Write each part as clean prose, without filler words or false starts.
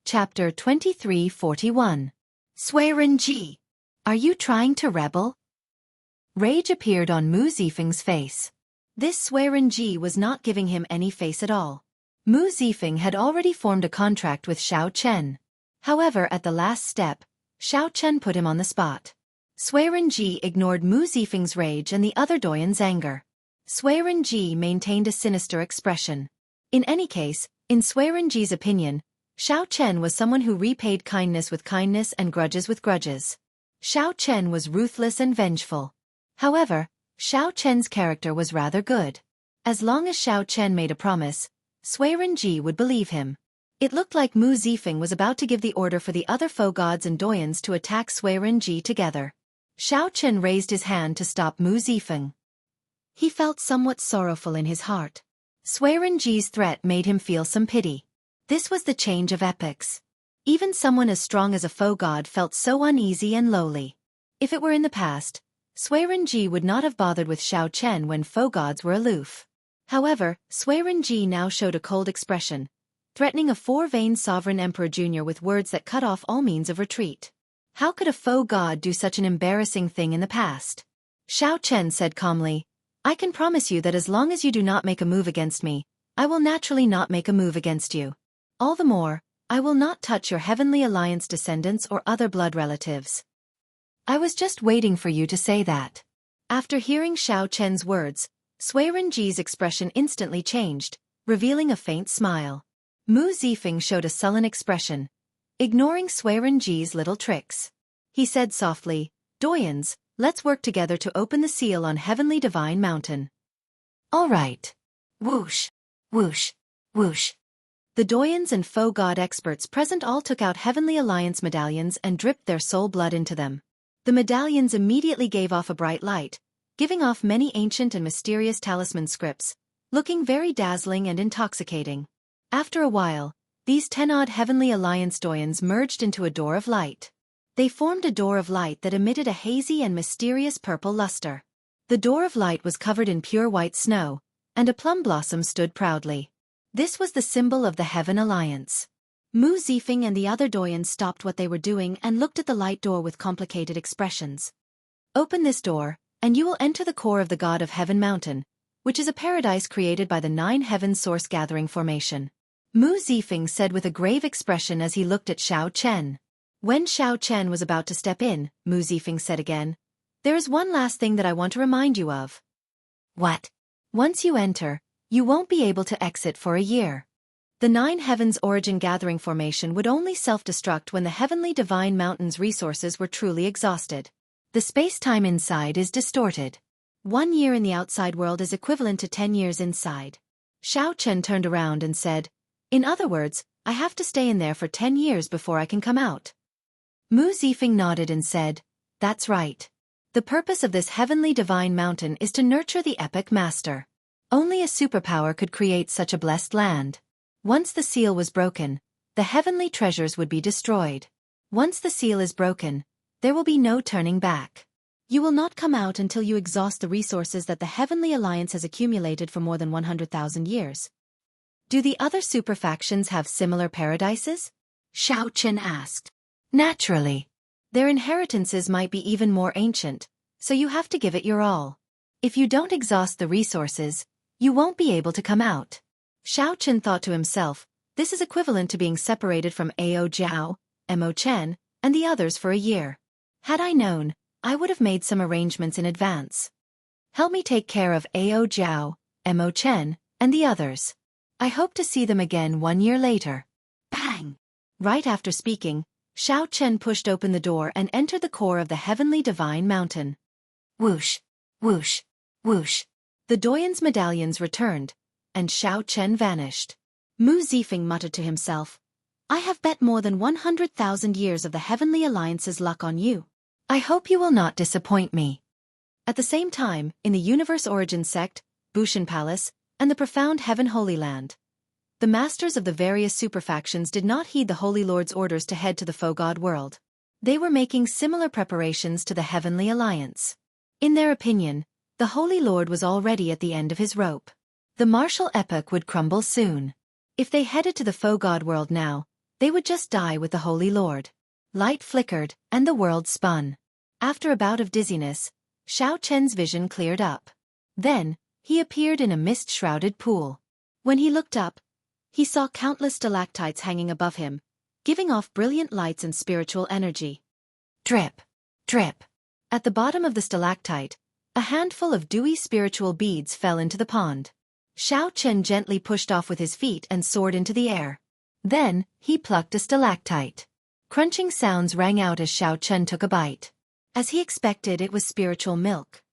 Chapter 2341. Swearenji. Are you trying to rebel? Rage appeared on Mu Zifeng's face. This Swearenji was not giving him any face at all. Mu Zifeng had already formed a contract with Xiao Chen. However, at the last step, Xiao Chen put him on the spot. Swearenji ignored Mu Zifeng's rage and the other doyen's anger. Swearenji maintained a sinister expression. In any case, in Swearenji's opinion, Xiao Chen was someone who repaid kindness with kindness and grudges with grudges. Xiao Chen was ruthless and vengeful. However, Xiao Chen's character was rather good. As long as Xiao Chen made a promise, Swearenji would believe him. It looked like Mu Zifeng was about to give the order for the other foe gods and doyens to attack Swearenji together. Xiao Chen raised his hand to stop Mu Zifeng. He felt somewhat sorrowful in his heart. Swearenji's threat made him feel some pity. This was the change of epochs. Even someone as strong as a foe god felt so uneasy and lowly. If it were in the past, Swearenji would not have bothered with Xiao Chen when foe gods were aloof. However, Swearenji now showed a cold expression, threatening a four-veined sovereign emperor jr. with words that cut off all means of retreat. How could a foe god do such an embarrassing thing in the past? Xiao Chen said calmly, I can promise you that as long as you do not make a move against me, I will naturally not make a move against you. All the more, I will not touch your Heavenly Alliance descendants or other blood relatives. I was just waiting for you to say that. After hearing Xiao Chen's words, Swearenji's expression instantly changed, revealing a faint smile. Mu Zifeng showed a sullen expression, ignoring Swearenji's little tricks. He said softly, Doyens, let's work together to open the seal on Heavenly Divine Mountain. All right. Whoosh, whoosh, whoosh. The doyens and foe god experts present all took out Heavenly Alliance medallions and dripped their soul blood into them. The medallions immediately gave off a bright light, giving off many ancient and mysterious talisman scripts, looking very dazzling and intoxicating. After a while, these 10-odd Heavenly Alliance doyens merged into a door of light. They formed a door of light that emitted a hazy and mysterious purple luster. The door of light was covered in pure white snow, and a plum blossom stood proudly. This was the symbol of the Heaven Alliance. Mu Zifeng and the other doyens stopped what they were doing and looked at the light door with complicated expressions. Open this door, and you will enter the core of the God of Heaven Mountain, which is a paradise created by the 9 heaven source gathering formation. Mu Zifeng said with a grave expression as he looked at Xiao Chen. When Xiao Chen was about to step in, Mu Zifeng said again, There is one last thing that I want to remind you of. What? Once you enter, you won't be able to exit for a year. The 9 heavens origin gathering formation would only self-destruct when the Heavenly Divine Mountain's resources were truly exhausted. The space-time inside is distorted. 1 year in the outside world is equivalent to 10 years inside. Xiao Chen turned around and said, In other words, I have to stay in there for 10 years before I can come out. Mu Zifeng nodded and said, That's right. The purpose of this Heavenly Divine Mountain is to nurture the epic master. Only a superpower could create such a blessed land. Once the seal was broken, the heavenly treasures would be destroyed. Once the seal is broken, there will be no turning back. You will not come out until you exhaust the resources that the Heavenly Alliance has accumulated for more than 100,000 years. Do the other super factions have similar paradises? Xiao Chen asked. Naturally. Their inheritances might be even more ancient, so you have to give it your all. If you don't exhaust the resources, you won't be able to come out. Xiao Chen thought to himself, this is equivalent to being separated from Ao Jiao, Mo Chen, and the others for a year. Had I known, I would have made some arrangements in advance. Help me take care of Ao Jiao, Mo Chen, and the others. I hope to see them again 1 year later. Bang! Right after speaking, Xiao Chen pushed open the door and entered the core of the Heavenly Divine Mountain. Whoosh! Whoosh! Whoosh! The doyen's medallions returned, and Xiao Chen vanished. Mu Zifeng muttered to himself, I have bet more than 100,000 years of the Heavenly Alliance's luck on you. I hope you will not disappoint me. At the same time, in the Universe Origin Sect, Bushan Palace, and the Profound Heaven Holy Land, the masters of the various superfactions did not heed the Holy Lord's orders to head to the foe god world. They were making similar preparations to the Heavenly Alliance. In their opinion, the Holy Lord was already at the end of his rope. The martial epoch would crumble soon. If they headed to the foe god world now, they They would just die with the Holy Lord. Light flickered, and the world spun. After a bout of dizziness, Xiao Chen's vision cleared up. Then, he appeared in a mist-shrouded pool. When he looked up, he saw countless stalactites hanging above him, giving off brilliant lights and spiritual energy. Drip, drip. At the bottom of the stalactite, a handful of dewy spiritual beads fell into the pond. Xiao Chen gently pushed off with his feet and soared into the air. Then, he plucked a stalactite. Crunching sounds rang out as Xiao Chen took a bite. As he expected, it was spiritual milk.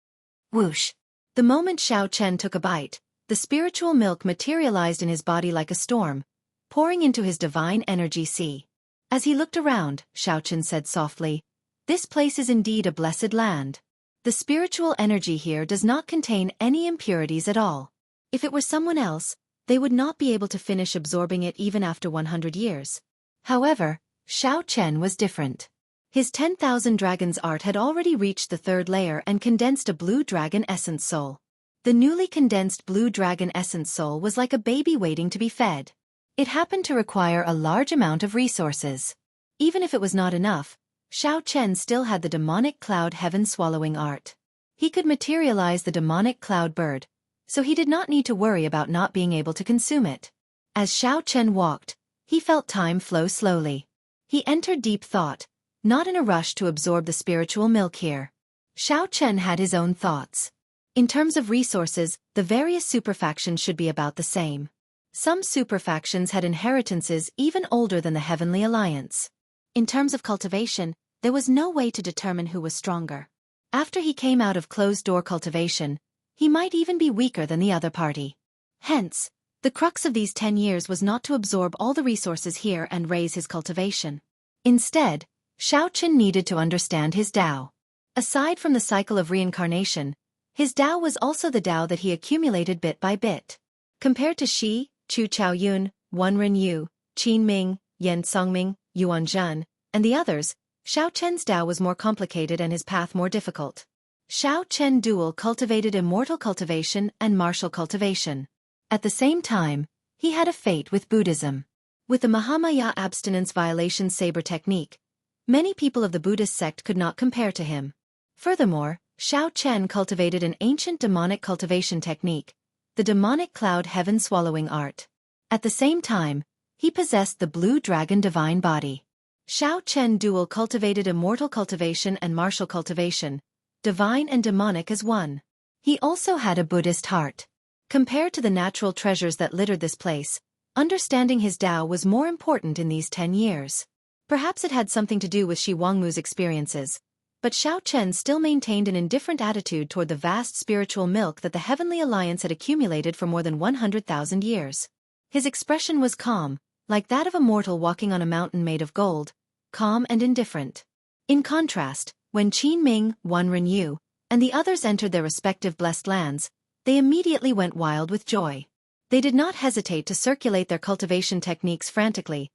Whoosh! The moment Xiao Chen took a bite, the spiritual milk materialized in his body like a storm, pouring into his divine energy sea. As he looked around, Xiao Chen said softly, "This place is indeed a blessed land. The spiritual energy here does not contain any impurities at all. If it were someone else, they would not be able to finish absorbing it even after 100 years. However, Xiao Chen was different. His 10,000 dragons art had already reached the third layer and condensed a blue dragon essence soul. The newly condensed blue dragon essence soul was like a baby waiting to be fed. It happened to require a large amount of resources. Even if it was not enough, Xiao Chen still had the demonic cloud heaven swallowing art. He could materialize the demonic cloud bird, so he did not need to worry about not being able to consume it. As Xiao Chen walked, he felt time flow slowly. He entered deep thought, not in a rush to absorb the spiritual milk here. Xiao Chen had his own thoughts. In terms of resources, the various superfactions should be about the same. Some superfactions had inheritances even older than the Heavenly Alliance. In terms of cultivation, there was no way to determine who was stronger. After he came out of closed-door cultivation, he might even be weaker than the other party. Hence, the crux of these 10 years was not to absorb all the resources here and raise his cultivation. Instead, Xiao Chen needed to understand his Tao. Aside from the cycle of reincarnation, his Tao was also the Tao that he accumulated bit by bit. Compared to Shi, Chu Chaoyun, Wan Renyu, Qin Ming, Yan Songming, Yuan Zhan, and the others, Xiao Chen's Tao was more complicated and his path more difficult. Xiao Chen Dual cultivated immortal cultivation and martial cultivation. At the same time, he had a fate with Buddhism. With the Mahamaya abstinence violation saber technique, many people of the Buddhist sect could not compare to him. Furthermore, Xiao Chen cultivated an ancient demonic cultivation technique, the demonic cloud heaven swallowing art. At the same time, he possessed the blue dragon divine body. Xiao Chen Dual cultivated immortal cultivation and martial cultivation, divine and demonic as one. He also had a Buddhist heart. Compared to the natural treasures that littered this place, understanding his Tao was more important in these 10 years. Perhaps it had something to do with Shi Wangmu's experiences, but Xiao Chen still maintained an indifferent attitude toward the vast spiritual milk that the Heavenly Alliance had accumulated for more than 100,000 years. His expression was calm, like that of a mortal walking on a mountain made of gold, calm and indifferent. In contrast, when Qin Ming, Wan Renyu, and the others entered their respective blessed lands, they immediately went wild with joy. They did not hesitate to circulate their cultivation techniques frantically,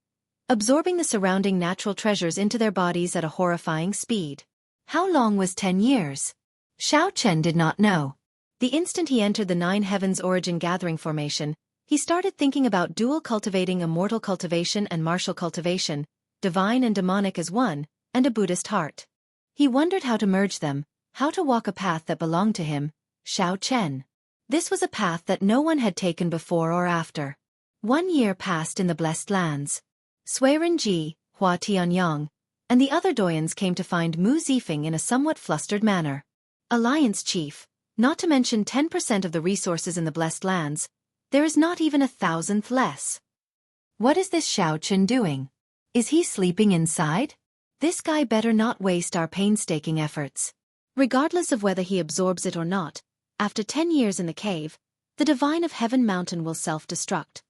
absorbing the surrounding natural treasures into their bodies at a horrifying speed. How long was 10 years? Xiao Chen did not know. The instant he entered the Nine Heavens Origin Gathering Formation, he started thinking about dual cultivating immortal cultivation and martial cultivation, divine and demonic as one, and a Buddhist heart. He wondered how to merge them, how to walk a path that belonged to him, Xiao Chen. This was a path that no one had taken before or after. 1 year passed in the blessed lands. Sui Renji, Hua Tianyang, and the other doyens came to find Mu Zifeng in a somewhat flustered manner. Alliance chief, not to mention 10% of the resources in the blessed lands, there is not even 1,000th less. What is this Xiao Chen doing? Is he sleeping inside? This guy better not waste our painstaking efforts. Regardless of whether he absorbs it or not, after 10 years in the cave, the Divine of Heaven Mountain will self-destruct.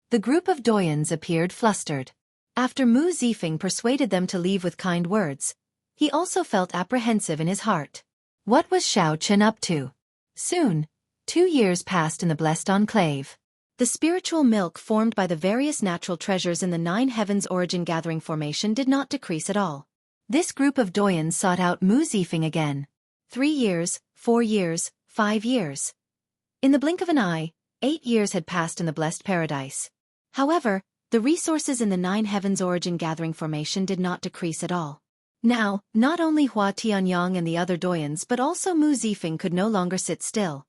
The group of doyens appeared flustered. After Mu Zifeng persuaded them to leave with kind words, he also felt apprehensive in his heart. What was Xiao Chen up to? Soon, 2 years passed in the blessed enclave. The spiritual milk formed by the various natural treasures in the Nine Heavens Origin Gathering Formation did not decrease at all. This group of doyens sought out Mu Zifeng again. 3 years, 4 years, 5 years. In the blink of an eye, 8 years had passed in the blessed paradise. However, the resources in the Nine Heavens Origin Gathering Formation did not decrease at all. Now, not only Hua Tianyang and the other doyens but also Mu Zifeng could no longer sit still.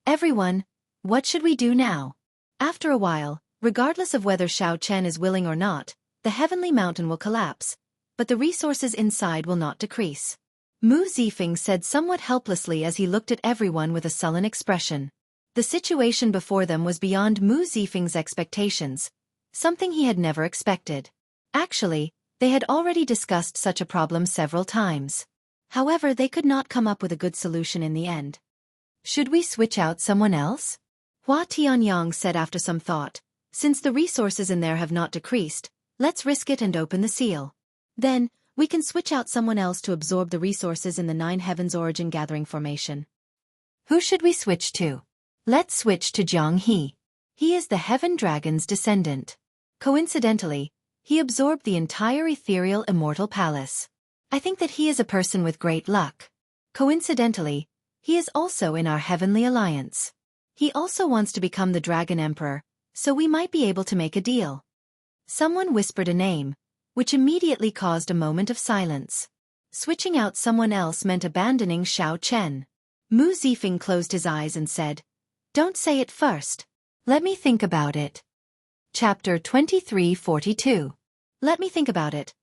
Everyone, what should we do now? After a while, regardless of whether Xiao Chen is willing or not, the heavenly mountain will collapse, but the resources inside will not decrease. Mu Zifeng said somewhat helplessly as he looked at everyone with a sullen expression. The situation before them was beyond Mu Zifeng's expectations, something he had never expected. Actually, they had already discussed such a problem several times. However, they could not come up with a good solution in the end. Should we switch out someone else? Hua Tianyang said after some thought. Since the resources in there have not decreased, let's risk it and open the seal. Then, we can switch out someone else to absorb the resources in the Nine Heavens Origin Gathering Formation. Who should we switch to? Let's switch to Jianghu. He is the Heaven Dragon's descendant. Coincidentally, he absorbed the entire ethereal Immortal Palace. I think that he is a person with great luck. Coincidentally, he is also in our Heavenly Alliance. He also wants to become the Dragon Emperor, so we might be able to make a deal. Someone whispered a name, which immediately caused a moment of silence. Switching out someone else meant abandoning Xiao Chen. Mu Zifeng closed his eyes and said, "Don't say it first. Let me think about it." Chapter 2342. Let me think about it.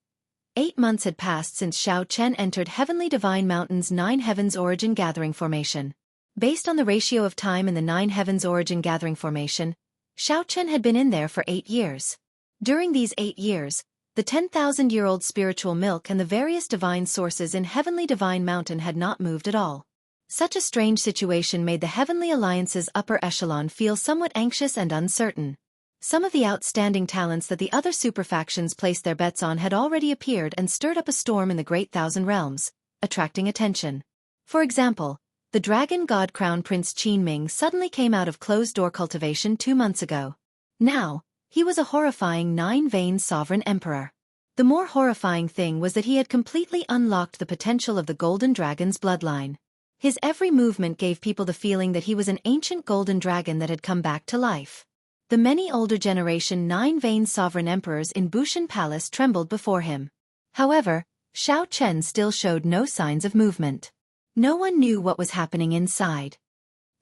8 months had passed since Xiao Chen entered Heavenly Divine Mountain's Nine Heavens Origin Gathering Formation. Based on the ratio of time in the Nine Heavens Origin Gathering Formation, Xiao Chen had been in there for 8 years. During these 8 years, the 10,000-year-old spiritual milk and the various divine sources in Heavenly Divine Mountain had not moved at all. Such a strange situation made the Heavenly Alliance's upper echelon feel somewhat anxious and uncertain. Some of the outstanding talents that the other superfactions placed their bets on had already appeared and stirred up a storm in the Great Thousand Realms, attracting attention. For example, the Dragon God Crown Prince Qin Ming suddenly came out of closed-door cultivation 2 months ago. Now, he was a horrifying nine-veined sovereign emperor. The more horrifying thing was that he had completely unlocked the potential of the Golden Dragon's bloodline. His every movement gave people the feeling that he was an ancient golden dragon that had come back to life. The many older generation nine-veined sovereign emperors in Bushan Palace trembled before him. However, Xiao Chen still showed no signs of movement. No one knew what was happening inside.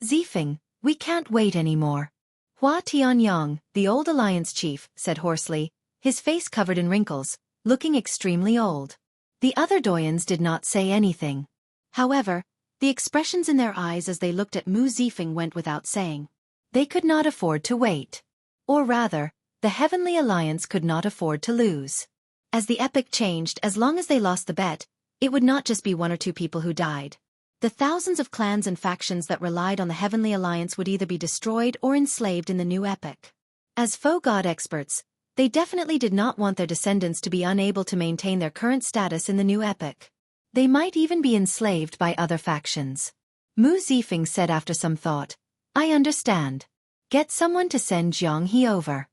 "Zifeng, we can't wait anymore." Hua Tianyang, the old alliance chief, said hoarsely, his face covered in wrinkles, looking extremely old. The other doyens did not say anything. However, the expressions in their eyes as they looked at Mu Zifeng went without saying. They could not afford to wait. Or rather, the Heavenly Alliance could not afford to lose. As the epic changed, as long as they lost the bet, it would not just be 1 or 2 people who died. The thousands of clans and factions that relied on the Heavenly Alliance would either be destroyed or enslaved in the new epic. As faux god experts, they definitely did not want their descendants to be unable to maintain their current status in the new epic. They might even be enslaved by other factions. Mu Zifeng said after some thought, "I understand. Get someone to send Jianghu over."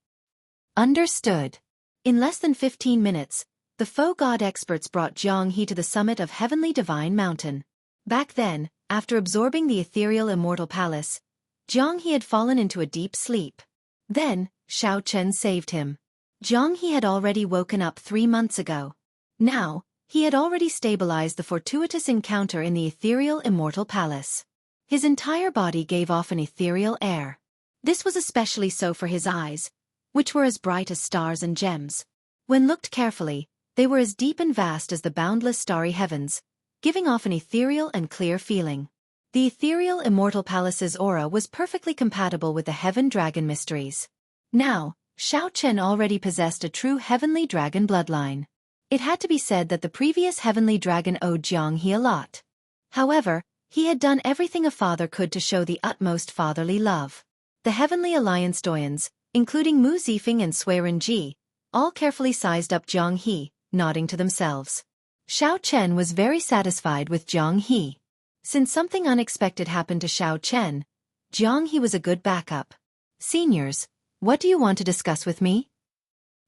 Understood. In less than 15 minutes, the faux god experts brought Jianghu to the summit of Heavenly Divine Mountain. Back then, after absorbing the ethereal Immortal Palace, Jianghu had fallen into a deep sleep. Then, Xiao Chen saved him. Jianghu had already woken up 3 months ago. Now, he had already stabilized the fortuitous encounter in the ethereal Immortal Palace. His entire body gave off an ethereal air. This was especially so for his eyes, which were as bright as stars and gems. When looked carefully, they were as deep and vast as the boundless starry heavens, giving off an ethereal and clear feeling. The ethereal Immortal Palace's aura was perfectly compatible with the Heaven Dragon mysteries. Now, Xiao Chen already possessed a true Heavenly Dragon bloodline. It had to be said that the previous Heavenly Dragon owed Jianghu a lot. However, he had done everything a father could to show the utmost fatherly love. The Heavenly Alliance doyens, including Mu Zifeng and Swerin Ji, all carefully sized up Jianghu, nodding to themselves. Xiao Chen was very satisfied with Jianghu. Since something unexpected happened to Xiao Chen, Jianghu was a good backup. "Seniors, what do you want to discuss with me?"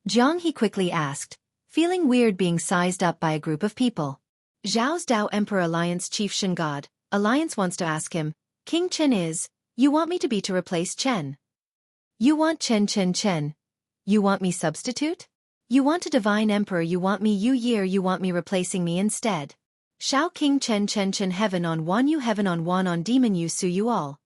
Jianghu quickly asked, feeling weird being sized up by a group of people. Zhao's Dao Emperor Alliance Chief Shengad, Alliance wants to ask him, "King Chen is, you want me to be to replace Chen?" "You want Chen. You want me substitute? You want a divine emperor, you want me you want me replacing me instead. Shao King Chen heaven on one you heaven on one on demon you sue you all.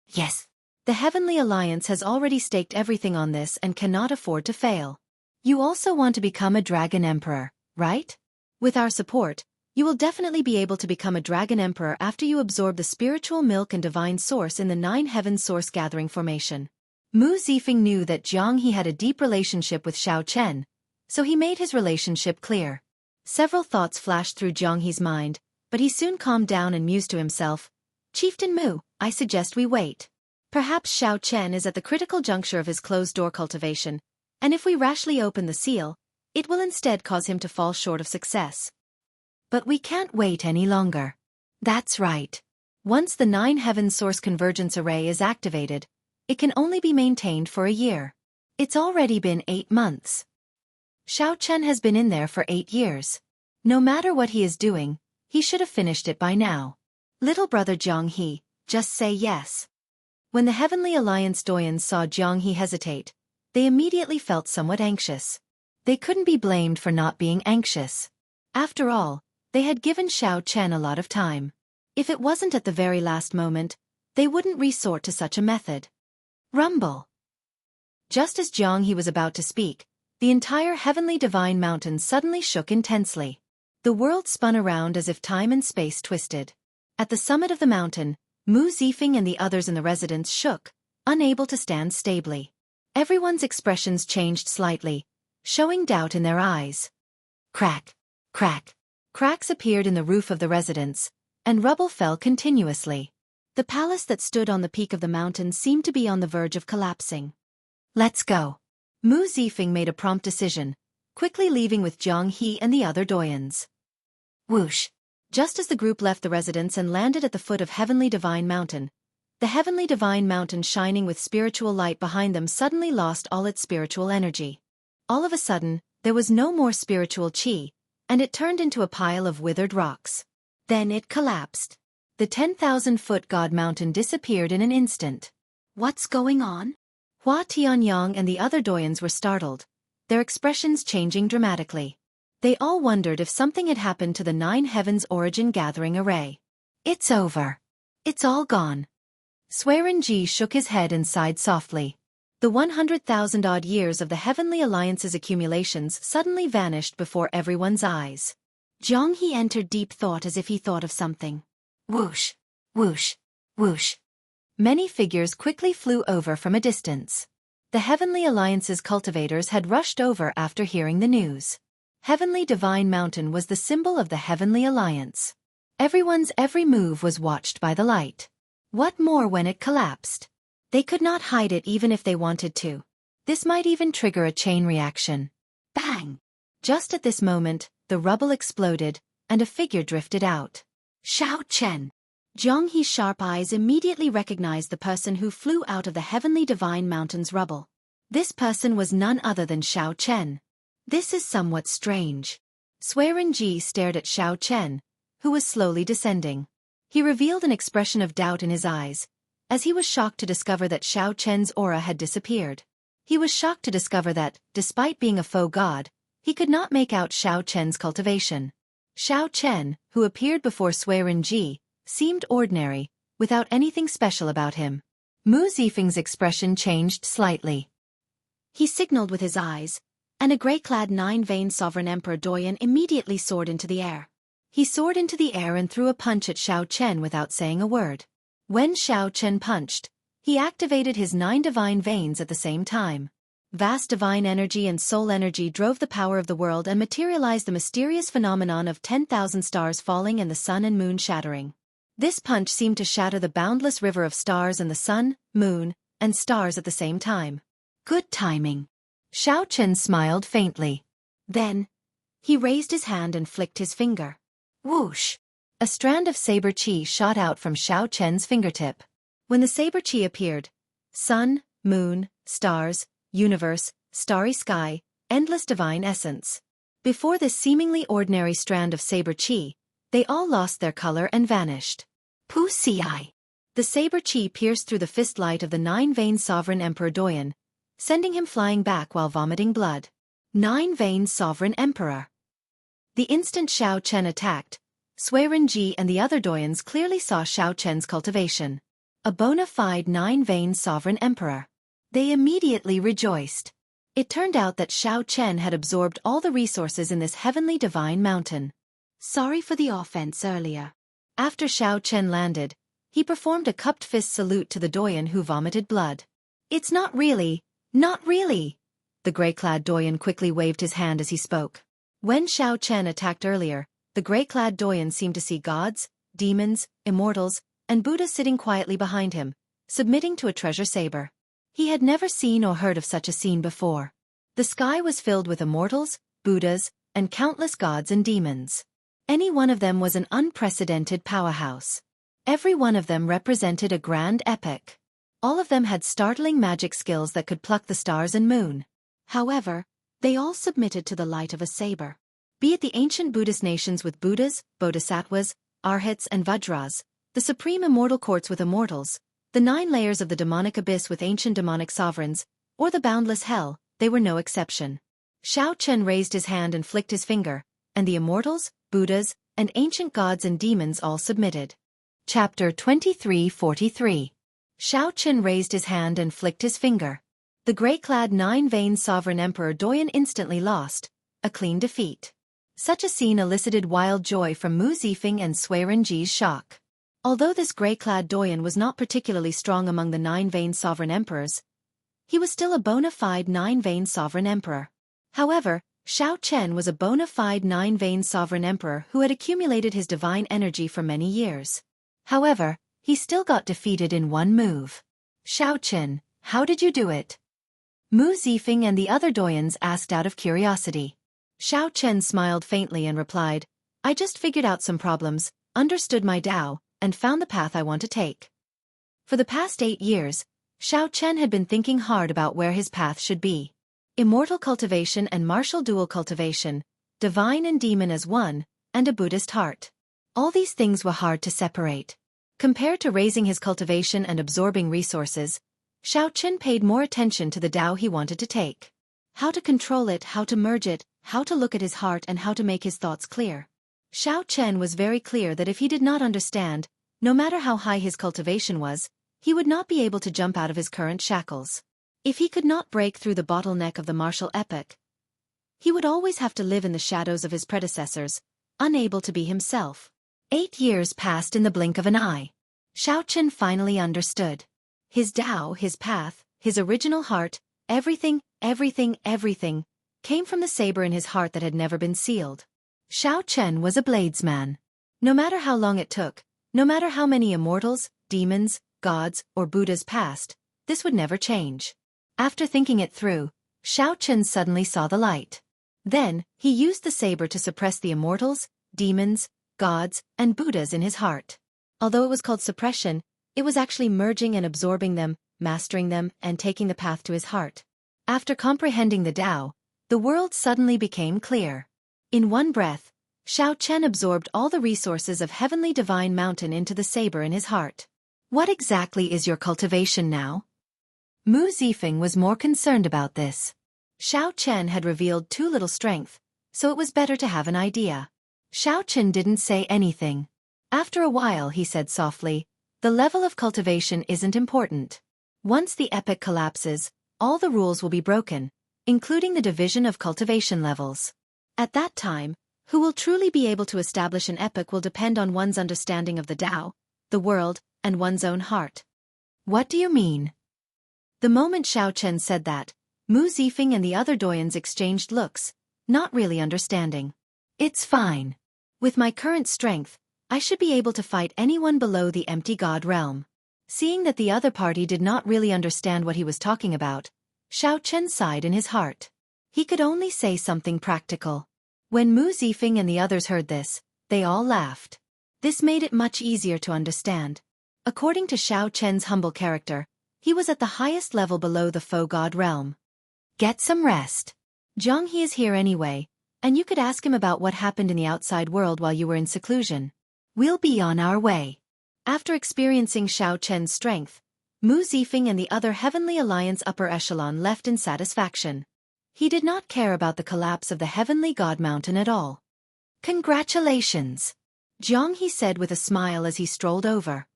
Yes. The Heavenly Alliance has already staked everything on this and cannot afford to fail. You also want to become a dragon emperor, right? With our support, you will definitely be able to become a dragon emperor after you absorb the spiritual milk and divine source in the 9 heavens source gathering formation. Mu Zifeng knew that Jianghu had a deep relationship with Xiao Chen, so he made his relationship clear. Several thoughts flashed through Jianghu's mind, but he soon calmed down and mused to himself, Chieftain Mu, I suggest we wait. Perhaps Xiao Chen is at the critical juncture of his closed-door cultivation, and if we rashly open the seal, it will instead cause him to fall short of success. But we can't wait any longer. That's right. Once the 9 heavens source convergence array is activated, it can only be maintained for a year. It's already been 8 months. Xiao Chen has been in there for 8 years. No matter what he is doing, he should have finished it by now. Little brother Jianghu, just say yes. When the Heavenly Alliance doyens saw Jianghu hesitate, they immediately felt somewhat anxious. They couldn't be blamed for not being anxious. After all, they had given Xiao Chen a lot of time. If it wasn't at the very last moment, they wouldn't resort to such a method. Rumble. Just as Jianghu was about to speak, the entire heavenly divine mountain suddenly shook intensely. The world spun around as if time and space twisted. At the summit of the mountain, Mu Zifeng and the others in the residence shook, unable to stand stably. Everyone's expressions changed slightly, showing doubt in their eyes. Crack, crack. Cracks appeared in the roof of the residence, and rubble fell continuously. The palace that stood on the peak of the mountain seemed to be on the verge of collapsing. Let's go. Mu Zifeng made a prompt decision, quickly leaving with Jianghu and the other doyens. Whoosh! Just as the group left the residence and landed at the foot of Heavenly Divine Mountain, the Heavenly Divine Mountain shining with spiritual light behind them suddenly lost all its spiritual energy. All of a sudden, there was no more spiritual chi, and it turned into a pile of withered rocks. Then it collapsed. The 10,000-foot God Mountain disappeared in an instant. What's going on? Hua Tianyang and the other doyens were startled, their expressions changing dramatically. They all wondered if something had happened to the 9 heavens origin gathering array. It's over. It's all gone. Swearenji shook his head and sighed softly. The 100,000-odd years of the Heavenly Alliance's accumulations suddenly vanished before everyone's eyes. Jianghu entered deep thought as if he thought of something. Whoosh, whoosh, whoosh. Many figures quickly flew over from a distance. The Heavenly Alliance's cultivators had rushed over after hearing the news. Heavenly Divine Mountain was the symbol of the Heavenly Alliance. Everyone's every move was watched by the light. What more when it collapsed? They could not hide it even if they wanted to. This might even trigger a chain reaction. Bang! Just at this moment, the rubble exploded, and a figure drifted out. Xiao Chen. Jianghu's sharp eyes immediately recognized the person who flew out of the Heavenly Divine Mountain's rubble. This person was none other than Xiao Chen. This is somewhat strange. Swearenji stared at Xiao Chen, who was slowly descending. He revealed an expression of doubt in his eyes, as he was shocked to discover that Xiao Chen's aura had disappeared. He was shocked to discover that, despite being a faux god, he could not make out Xiao Chen's cultivation. Xiao Chen, who appeared before Swearenji, seemed ordinary, without anything special about him. Mu Zifeng's expression changed slightly. He signaled with his eyes, and a gray-clad 9-veined sovereign emperor doyen immediately soared into the air. He soared into the air and threw a punch at Xiao Chen without saying a word. When Xiao Chen punched, he activated his 9 divine veins at the same time. Vast divine energy and soul energy drove the power of the world and materialized the mysterious phenomenon of 10,000 stars falling and the sun and moon shattering. This punch seemed to shatter the boundless river of stars and the sun, moon, and stars at the same time. Good timing. Xiao Chen smiled faintly. Then, he raised his hand and flicked his finger. Whoosh! A strand of saber chi shot out from Xiao Chen's fingertip. When the saber chi appeared, sun, moon, stars, universe, starry sky, endless divine essence. Before this seemingly ordinary strand of saber chi, they all lost their color and vanished. Pu-ci. The saber chi pierced through the fist light of the 9-veined sovereign emperor doyen, sending him flying back while vomiting blood. 9-Vein Sovereign Emperor. The instant Xiao Chen attacked, Sui Renji and the other doyens clearly saw Xiao Chen's cultivation. A bona fide 9-Vein Sovereign Emperor. They immediately rejoiced. It turned out that Xiao Chen had absorbed all the resources in this heavenly divine mountain. Sorry for the offense earlier. After Xiao Chen landed, he performed a cupped fist salute to the doyen who vomited blood. It's not really, not really. The gray-clad doyen quickly waved his hand as he spoke. When Xiao Chen attacked earlier, the gray-clad doyen seemed to see gods, demons, immortals, and Buddhas sitting quietly behind him, submitting to a treasure saber. He had never seen or heard of such a scene before. The sky was filled with immortals, Buddhas, and countless gods and demons. Any one of them was an unprecedented powerhouse. Every one of them represented a grand epic. All of them had startling magic skills that could pluck the stars and moon. However, they all submitted to the light of a saber. Be it the ancient Buddhist nations with Buddhas, Bodhisattvas, Arhats and Vajras, the supreme immortal courts with immortals, the 9 layers of the demonic abyss with ancient demonic sovereigns, or the boundless hell, they were no exception. Xiao Chen raised his hand and flicked his finger, and the immortals, Buddhas, and ancient gods and demons all submitted. Chapter 2343. Xiao Chen raised his hand and flicked his finger. The gray-clad 9-Vein Sovereign Emperor Doyen instantly lost, a clean defeat. Such a scene elicited wild joy from Mu Zifeng and Sui Renji's shock. Although this gray-clad doyen was not particularly strong among the 9-Vein Sovereign Emperors, he was still a bona fide 9-Vein Sovereign Emperor. However, Xiao Chen was a bona fide 9-Vein Sovereign Emperor who had accumulated his divine energy for many years. However, he still got defeated in one move. Xiao Chen, how did you do it? Mu Zifeng and the other doyens asked out of curiosity. Xiao Chen smiled faintly and replied, I just figured out some problems, understood my Tao, and found the path I want to take. For the past 8 years, Xiao Chen had been thinking hard about where his path should be. Immortal cultivation and martial dual cultivation, divine and demon as one, and a Buddhist heart. All these things were hard to separate. Compared to raising his cultivation and absorbing resources, Xiao Chen paid more attention to the Tao he wanted to take. How to control it, how to merge it, how to look at his heart and how to make his thoughts clear. Xiao Chen was very clear that if he did not understand, no matter how high his cultivation was, he would not be able to jump out of his current shackles. If he could not break through the bottleneck of the martial epic, he would always have to live in the shadows of his predecessors, unable to be himself. 8 years passed in the blink of an eye. Xiao Chen finally understood. His Tao, his path, his original heart, everything came from the saber in his heart that had never been sealed. Xiao Chen was a bladesman. No matter how long it took, no matter how many immortals, demons, gods, or Buddhas passed, this would never change. After thinking it through, Xiao Chen suddenly saw the light. Then, he used the saber to suppress the immortals, demons, gods, and Buddhas in his heart. Although it was called suppression, it was actually merging and absorbing them, mastering them, and taking the path to his heart. After comprehending the Tao, the world suddenly became clear. In one breath, Xiao Chen absorbed all the resources of heavenly divine mountain into the saber in his heart. What exactly is your cultivation now? Mu Zifeng was more concerned about this. Xiao Chen had revealed too little strength, so it was better to have an idea. Xiao Chen didn't say anything. After a while he said softly, the level of cultivation isn't important. Once the epic collapses, all the rules will be broken, including the division of cultivation levels. At that time, who will truly be able to establish an epic will depend on one's understanding of the Tao, the world, and one's own heart. What do you mean? The moment Xiao Chen said that, Mu Zifeng and the other doyens exchanged looks, not really understanding. It's fine. With my current strength, I should be able to fight anyone below the empty god realm. Seeing that the other party did not really understand what he was talking about, Xiao Chen sighed in his heart. He could only say something practical. When Mu Zifeng and the others heard this, they all laughed. This made it much easier to understand. According to Xiao Chen's humble character, he was at the highest level below the faux god realm. Get some rest. Jianghu is here anyway, and you could ask him about what happened in the outside world while you were in seclusion. We'll be on our way. After experiencing Xiao Chen's strength, Mu Zifeng and the other Heavenly Alliance upper echelon left in satisfaction. He did not care about the collapse of the Heavenly God Mountain at all. Congratulations, Jianghu said with a smile as he strolled over.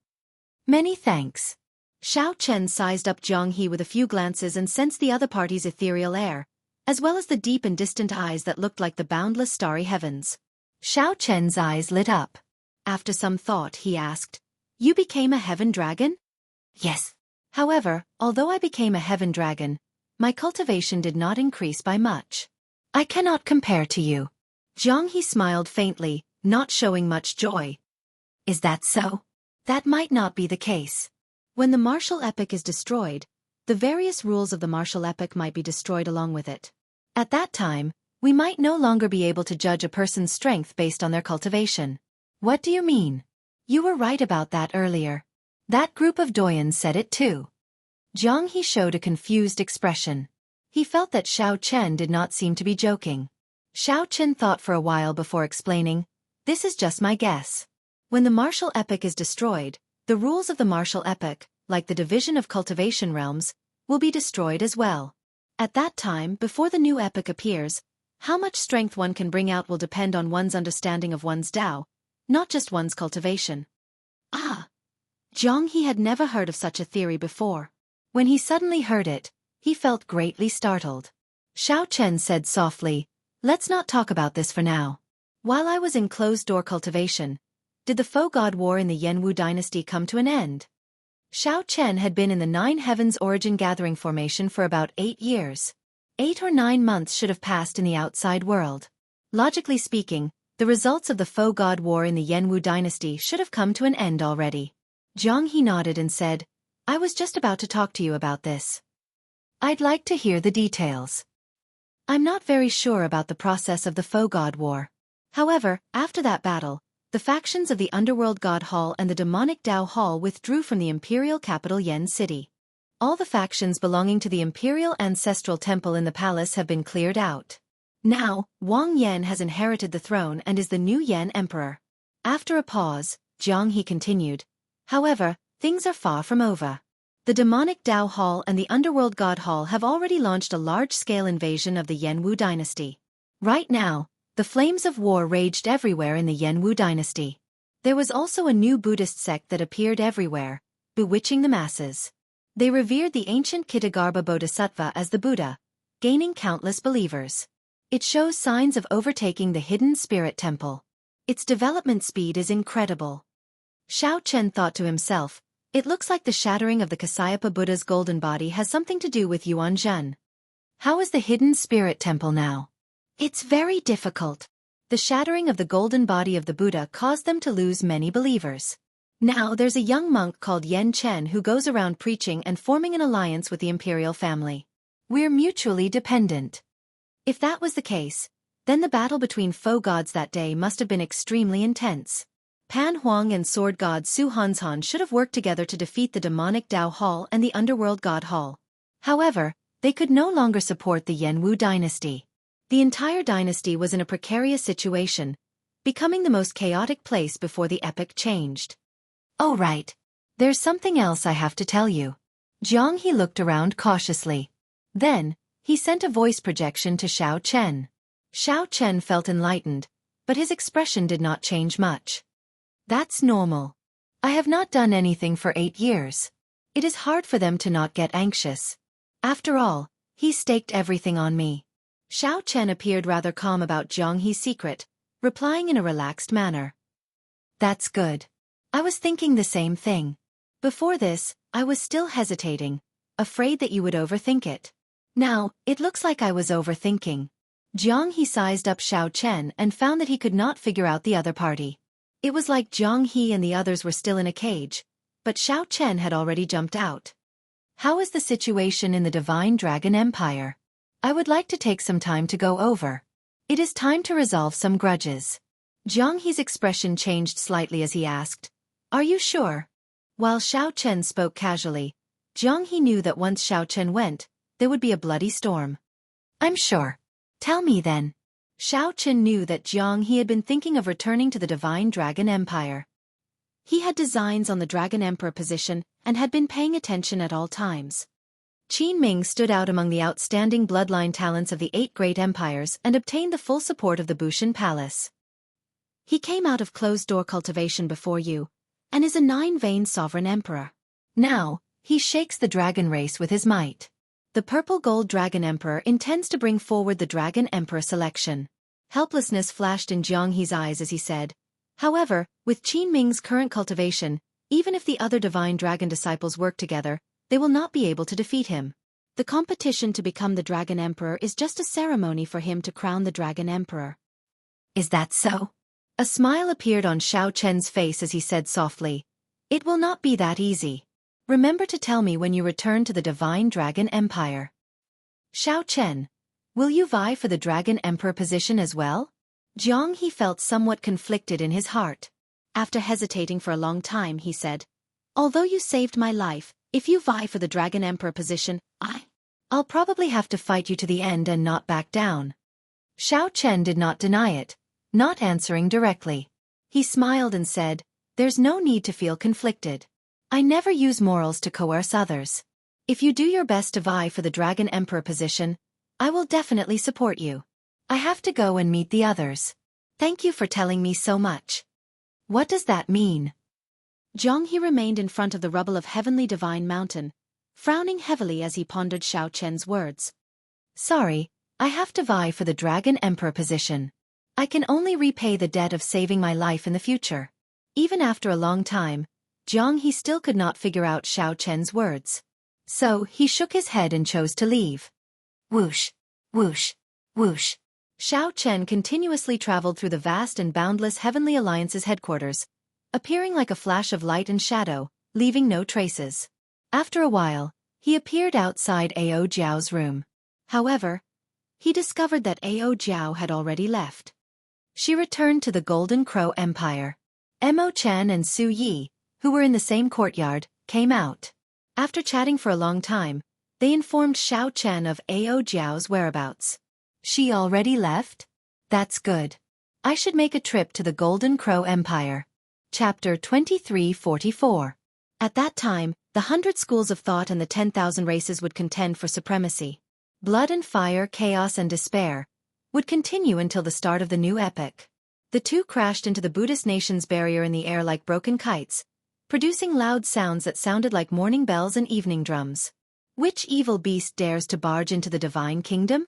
Many thanks. Xiao Chen sized up Jianghu with a few glances and sensed the other party's ethereal air, as well as the deep and distant eyes that looked like the boundless starry heavens. Xiao Chen's eyes lit up. After some thought, he asked, "You became a heaven dragon?" "Yes. However, although I became a heaven dragon, my cultivation did not increase by much. I cannot compare to you." Jianghu smiled faintly, not showing much joy. "Is that so?" "That might not be the case. When the martial epic is destroyed, the various rules of the martial epic might be destroyed along with it. At that time, we might no longer be able to judge a person's strength based on their cultivation." "What do you mean?" "You were right about that earlier. That group of doyens said it too." Jianghu showed a confused expression. He felt that Xiao Chen did not seem to be joking. Xiao Chen thought for a while before explaining, "This is just my guess. When the martial epic is destroyed, the rules of the martial epic, like the division of cultivation realms, will be destroyed as well. At that time, before the new epic appears, how much strength one can bring out will depend on one's understanding of one's Tao, not just one's cultivation." Ah! Jianghu had never heard of such a theory before. When he suddenly heard it, he felt greatly startled. Xiao Chen said softly, "Let's not talk about this for now. While I was in closed-door cultivation, did the Faux God War in the Yanwu dynasty come to an end?" Xiao Chen had been in the Nine Heavens Origin Gathering formation for about 8 years. 8 or 9 months should have passed in the outside world. Logically speaking, the results of the Faux God War in the Yanwu dynasty should have come to an end already. Jianghu nodded and said, "I was just about to talk to you about this. I'd like to hear the details. I'm not very sure about the process of the Faux God War. However, after that battle, the factions of the Underworld God Hall and the Demonic Dao Hall withdrew from the imperial capital Yen City. All the factions belonging to the Imperial Ancestral Temple in the palace have been cleared out. Now, Wang Yan has inherited the throne and is the new Yen Emperor." After a pause, Jianghu continued, "However, things are far from over. The Demonic Dao Hall and the Underworld God Hall have already launched a large-scale invasion of the Yanwu dynasty. Right now, the flames of war raged everywhere in the Yanwu dynasty. There was also a new Buddhist sect that appeared everywhere, bewitching the masses. They revered the ancient Kitagarbha Bodhisattva as the Buddha, gaining countless believers. It shows signs of overtaking the hidden spirit temple. Its development speed is incredible." Xiao Chen thought to himself, "It looks like the shattering of the Kasayapa Buddha's golden body has something to do with Yuan Zhen. How is the hidden spirit temple now?" "It's very difficult. The shattering of the golden body of the Buddha caused them to lose many believers. Now there's a young monk called Yen Chen who goes around preaching and forming an alliance with the imperial family. We're mutually dependent." If that was the case, then the battle between foe gods that day must have been extremely intense. Pan Huang and sword god Su Hanzhan should have worked together to defeat the demonic Dao Hall and the underworld god Hall. However, they could no longer support the Yanwu dynasty. The entire dynasty was in a precarious situation, becoming the most chaotic place before the epic changed. "Oh right. There's something else I have to tell you." Jianghu looked around cautiously. Then, he sent a voice projection to Xiao Chen. Xiao Chen felt enlightened, but his expression did not change much. "That's normal. I have not done anything for 8 years. It is hard for them to not get anxious. After all, he staked everything on me." Xiao Chen appeared rather calm about Jianghu's secret, replying in a relaxed manner. "That's good. I was thinking the same thing. Before this, I was still hesitating, afraid that you would overthink it. Now, it looks like I was overthinking." Jianghu sized up Xiao Chen and found that he could not figure out the other party. It was like Jianghu and the others were still in a cage, but Xiao Chen had already jumped out. "How is the situation in the Divine Dragon Empire? I would like to take some time to go over. It is time to resolve some grudges." Jianghu's expression changed slightly as he asked, "Are you sure?" While Xiao Chen spoke casually, Jianghu knew that once Xiao Chen went, there would be a bloody storm. "I'm sure. Tell me then." Xiao Chen knew that Jianghu had been thinking of returning to the Divine Dragon Empire. He had designs on the Dragon Emperor position and had been paying attention at all times. Qin Ming stood out among the outstanding bloodline talents of the 8 great empires and obtained the full support of the Bushan Palace. He came out of closed-door cultivation before you, and is a 9-veined sovereign emperor. Now, he shakes the dragon race with his might. The purple-gold Dragon Emperor intends to bring forward the Dragon Emperor selection. Helplessness flashed in Jianghu's eyes as he said, however, with Qin Ming's current cultivation, even if the other divine dragon disciples work together, they will not be able to defeat him. The competition to become the Dragon Emperor is just a ceremony for him to crown the Dragon Emperor. Is that so? A smile appeared on Xiao Chen's face as he said softly, "It will not be that easy. Remember to tell me when you return to the Divine Dragon Empire." Xiao Chen, will you vie for the Dragon Emperor position as well? Jianghu felt somewhat conflicted in his heart. After hesitating for a long time, he said, "Although you saved my life, if you vie for the Dragon Emperor position, I'll probably have to fight you to the end and not back down." Xiao Chen did not deny it, not answering directly. He smiled and said, "There's no need to feel conflicted. I never use morals to coerce others. If you do your best to vie for the Dragon Emperor position, I will definitely support you. I have to go and meet the others. Thank you for telling me so much." What does that mean? Jianghu remained in front of the rubble of Heavenly Divine Mountain, frowning heavily as he pondered Xiao Chen's words. "Sorry, I have to vie for the Dragon Emperor position. I can only repay the debt of saving my life in the future." Even after a long time, Jianghu still could not figure out Xiao Chen's words. So he shook his head and chose to leave. Whoosh, whoosh, whoosh. Xiao Chen continuously traveled through the vast and boundless Heavenly Alliance's headquarters, appearing like a flash of light and shadow, leaving no traces. After a while, he appeared outside Ao Jiao's room. However, he discovered that Ao Jiao had already left. She returned to the Golden Crow Empire. Mo Chen and Su Yi, who were in the same courtyard, came out. After chatting for a long time, they informed Xiao Chen of Ao Jiao's whereabouts. She already left? That's good. I should make a trip to the Golden Crow Empire. Chapter 2344. At that time, the 100 schools of thought and the 10,000 races would contend for supremacy. Blood and fire, chaos and despair would continue until the start of the new epoch. The two crashed into the Buddhist nation's barrier in the air like broken kites, producing loud sounds that sounded like morning bells and evening drums. Which evil beast dares to barge into the divine kingdom?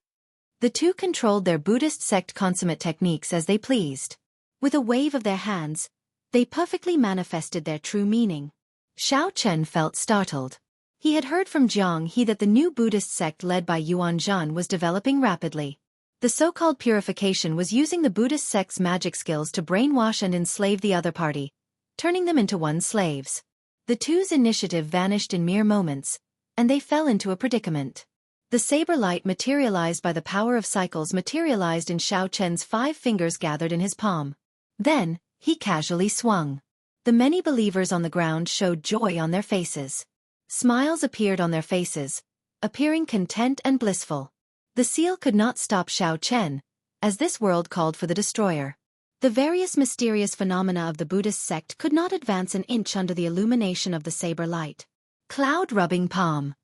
The two controlled their Buddhist sect consummate techniques as they pleased. With a wave of their hands, they perfectly manifested their true meaning. Xiao Chen felt startled. He had heard from Jianghu that the new Buddhist sect led by Yuan Zhan was developing rapidly. The so-called purification was using the Buddhist sect's magic skills to brainwash and enslave the other party, turning them into one's slaves. The two's initiative vanished in mere moments, and they fell into a predicament. The saber light materialized by the power of cycles materialized in Xiao Chen's 5 fingers gathered in his palm. Then, he casually swung. The many believers on the ground showed joy on their faces. Smiles appeared on their faces, appearing content and blissful. The seal could not stop Xiao Chen, as this world called for the destroyer. The various mysterious phenomena of the Buddhist sect could not advance an inch under the illumination of the saber light. Cloud-rubbing palm.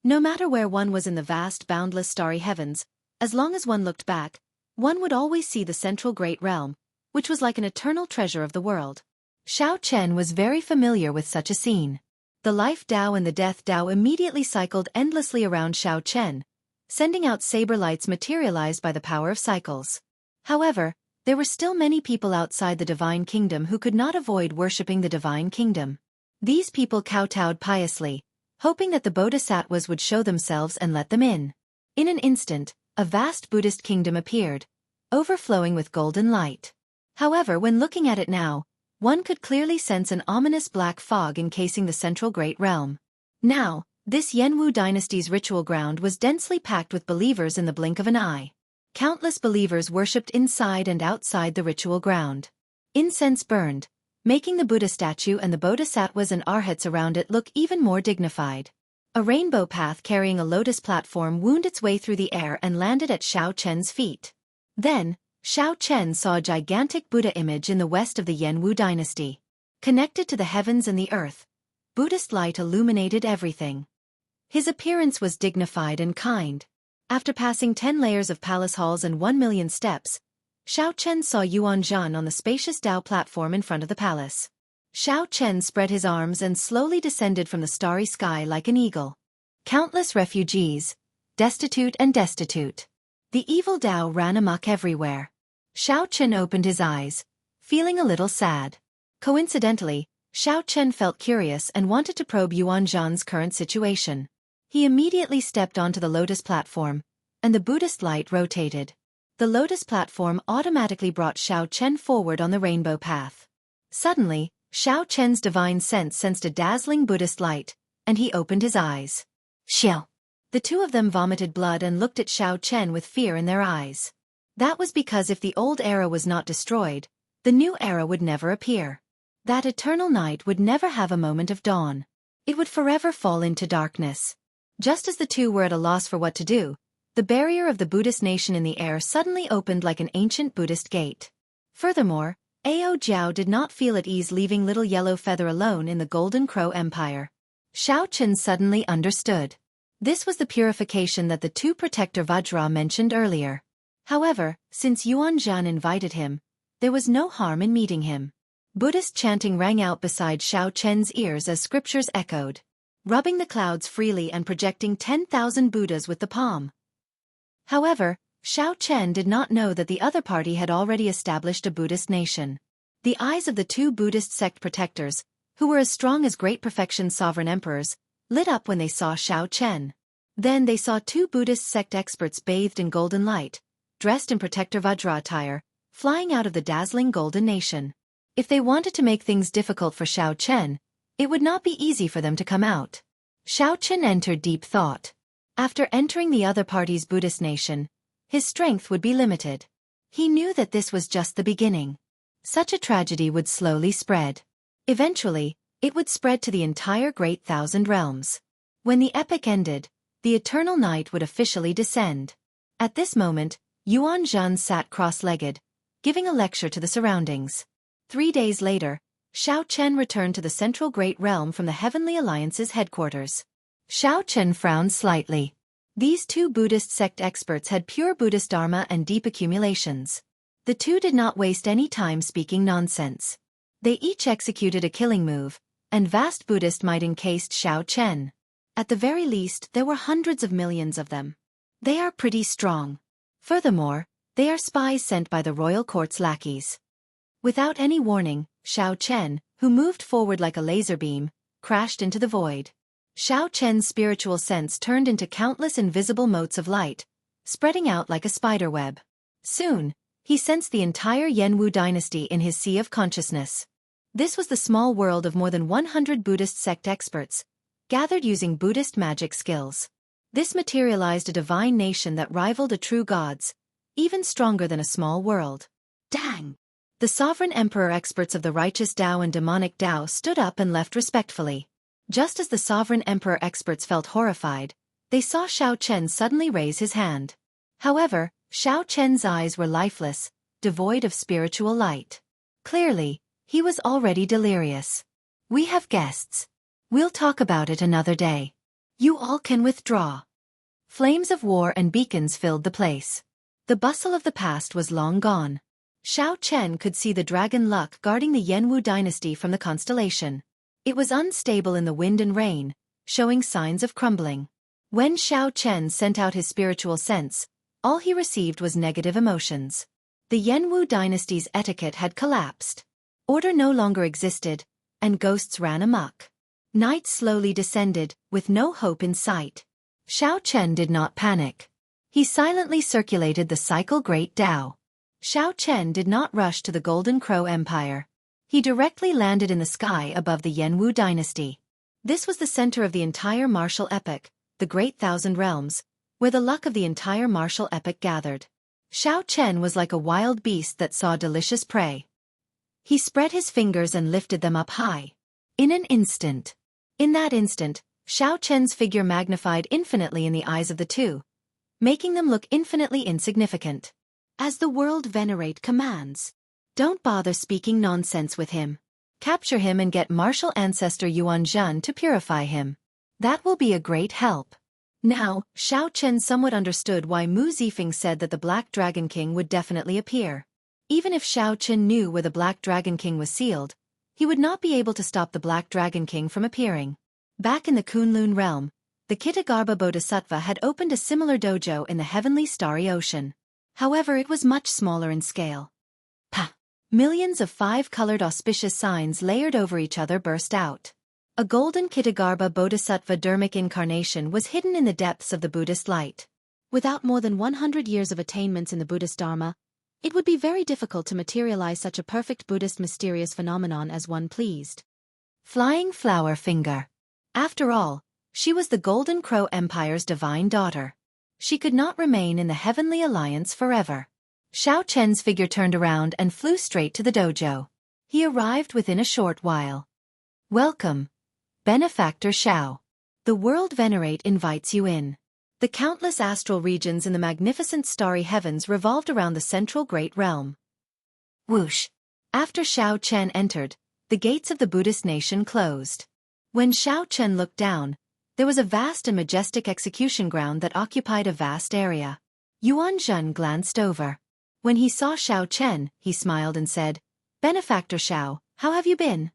No matter where one was in the vast boundless starry heavens, as long as one looked back, one would always see the central great realm, which was like an eternal treasure of the world. Xiao Chen was very familiar with such a scene. The life Tao and the death Tao immediately cycled endlessly around Xiao Chen, sending out saber lights materialized by the power of cycles. However, there were still many people outside the divine kingdom who could not avoid worshipping the divine kingdom. These people kowtowed piously, hoping that the bodhisattvas would show themselves and let them in. In an instant, a vast Buddhist kingdom appeared, overflowing with golden light. However, when looking at it now, one could clearly sense an ominous black fog encasing the central great realm. Now, this Jianghu dynasty's ritual ground was densely packed with believers in the blink of an eye. Countless believers worshipped inside and outside the ritual ground. Incense burned, making the Buddha statue and the bodhisattvas and arhats around it look even more dignified. A rainbow path carrying a lotus platform wound its way through the air and landed at Xiao Chen's feet. Then, Xiao Chen saw a gigantic Buddha image in the west of the Jianghu dynasty. Connected to the heavens and the earth, Buddhist light illuminated everything. His appearance was dignified and kind. After passing 10 layers of palace halls and 1,000,000 steps, Xiao Chen saw Yuan Zhan on the spacious Dao platform in front of the palace. Xiao Chen spread his arms and slowly descended from the starry sky like an eagle. Countless refugees, destitute and destitute. The evil Dao ran amok everywhere. Xiao Chen opened his eyes, feeling a little sad. Coincidentally, Xiao Chen felt curious and wanted to probe Yuan Zhan's current situation. He immediately stepped onto the lotus platform, and the Buddhist light rotated. The lotus platform automatically brought Xiao Chen forward on the rainbow path. Suddenly, Xiao Chen's divine sense sensed a dazzling Buddhist light, and he opened his eyes. Xiao! The two of them vomited blood and looked at Xiao Chen with fear in their eyes. That was because if the old era was not destroyed, the new era would never appear. That eternal night would never have a moment of dawn. It would forever fall into darkness. Just as the two were at a loss for what to do, the barrier of the Buddhist nation in the air suddenly opened like an ancient Buddhist gate. Furthermore, Ao Jiao did not feel at ease leaving Little Yellow Feather alone in the Golden Crow Empire. Xiao Chen suddenly understood. This was the purification that the two Protector Vajra mentioned earlier. However, since Yuan Zhan invited him, there was no harm in meeting him. Buddhist chanting rang out beside Xiao Chen's ears as scriptures echoed, rubbing the clouds freely and projecting 10,000 Buddhas with the palm. However, Xiao Chen did not know that the other party had already established a Buddhist nation. The eyes of the two Buddhist sect protectors, who were as strong as great perfection sovereign emperors, lit up when they saw Xiao Chen. Then they saw two Buddhist sect experts bathed in golden light, dressed in Protector Vajra attire, flying out of the dazzling golden nation. If they wanted to make things difficult for Xiao Chen, it would not be easy for them to come out. Xiao Chen entered deep thought. After entering the other party's Buddhist nation, his strength would be limited. He knew that this was just the beginning. Such a tragedy would slowly spread. Eventually, it would spread to the entire Great Thousand Realms. When the epic ended, the eternal night would officially descend. At this moment, Yuan Zhan sat cross-legged, giving a lecture to the surroundings. 3 days later, Xiao Chen returned to the Central Great Realm from the Heavenly Alliance's headquarters. Xiao Chen frowned slightly. These two Buddhist sect experts had pure Buddhist dharma and deep accumulations. The two did not waste any time speaking nonsense. They each executed a killing move, and vast Buddhist might encased Xiao Chen. At the very least, there were hundreds of millions of them. They are pretty strong. Furthermore, they are spies sent by the royal court's lackeys. Without any warning, Xiao Chen, who moved forward like a laser beam, crashed into the void. Xiao Chen's spiritual sense turned into countless invisible motes of light, spreading out like a spiderweb. Soon, he sensed the entire Jianghu dynasty in his sea of consciousness. This was the small world of more than 100 Buddhist sect experts, gathered using Buddhist magic skills. This materialized a divine nation that rivaled a true god's, even stronger than a small world. Dang! The sovereign emperor experts of the righteous Dao and demonic Dao stood up and left respectfully. Just as the sovereign emperor experts felt horrified, they saw Xiao Chen suddenly raise his hand. However, Xiao Chen's eyes were lifeless, devoid of spiritual light. Clearly, he was already delirious. We have guests. We'll talk about it another day. You all can withdraw. Flames of war and beacons filled the place. The bustle of the past was long gone. Xiao Chen could see the dragon luck guarding the Jianghu dynasty from the constellation. It was unstable in the wind and rain, showing signs of crumbling. When Xiao Chen sent out his spiritual sense, all he received was negative emotions. The Jianghu dynasty's etiquette had collapsed. Order no longer existed, and ghosts ran amok. Night slowly descended, with no hope in sight. Xiao Chen did not panic. He silently circulated the cycle Great Dao. Xiao Chen did not rush to the Golden Crow Empire. He directly landed in the sky above the Jianghu dynasty. This was the center of the entire martial epic, the Great Thousand Realms, where the luck of the entire martial epic gathered. Xiao Chen was like a wild beast that saw delicious prey. He spread his fingers and lifted them up high. In an instant. In that instant, Xiao Chen's figure magnified infinitely in the eyes of the two, making them look infinitely insignificant. As the world venerate commands. Don't bother speaking nonsense with him. Capture him and get martial ancestor Yuanzhen to purify him. That will be a great help. Now, Xiao Chen somewhat understood why Mu Zifeng said that the Black Dragon King would definitely appear. Even if Xiao Chen knew where the Black Dragon King was sealed, he would not be able to stop the Black Dragon King from appearing. Back in the Kunlun realm, the Kitagarbha Bodhisattva had opened a similar dojo in the heavenly starry ocean. However, it was much smaller in scale. Pa! Millions of five-colored auspicious signs layered over each other burst out. A golden Kitagarbha Bodhisattva dermic incarnation was hidden in the depths of the Buddhist light. Without more than 100 years of attainments in the Buddhist Dharma, it would be very difficult to materialize such a perfect Buddhist mysterious phenomenon as one pleased. Flying Flower Finger. After all, she was the Golden Crow Empire's divine daughter. She could not remain in the Heavenly Alliance forever. Xiao Chen's figure turned around and flew straight to the dojo. He arrived within a short while. Welcome, Benefactor Xiao. The world venerate invites you in. The countless astral regions in the magnificent starry heavens revolved around the central great realm. Whoosh! After Xiao Chen entered, the gates of the Buddhist nation closed. When Xiao Chen looked down, there was a vast and majestic execution ground that occupied a vast area. Yuanzhen glanced over. When he saw Xiao Chen, he smiled and said, Benefactor Xiao, how have you been?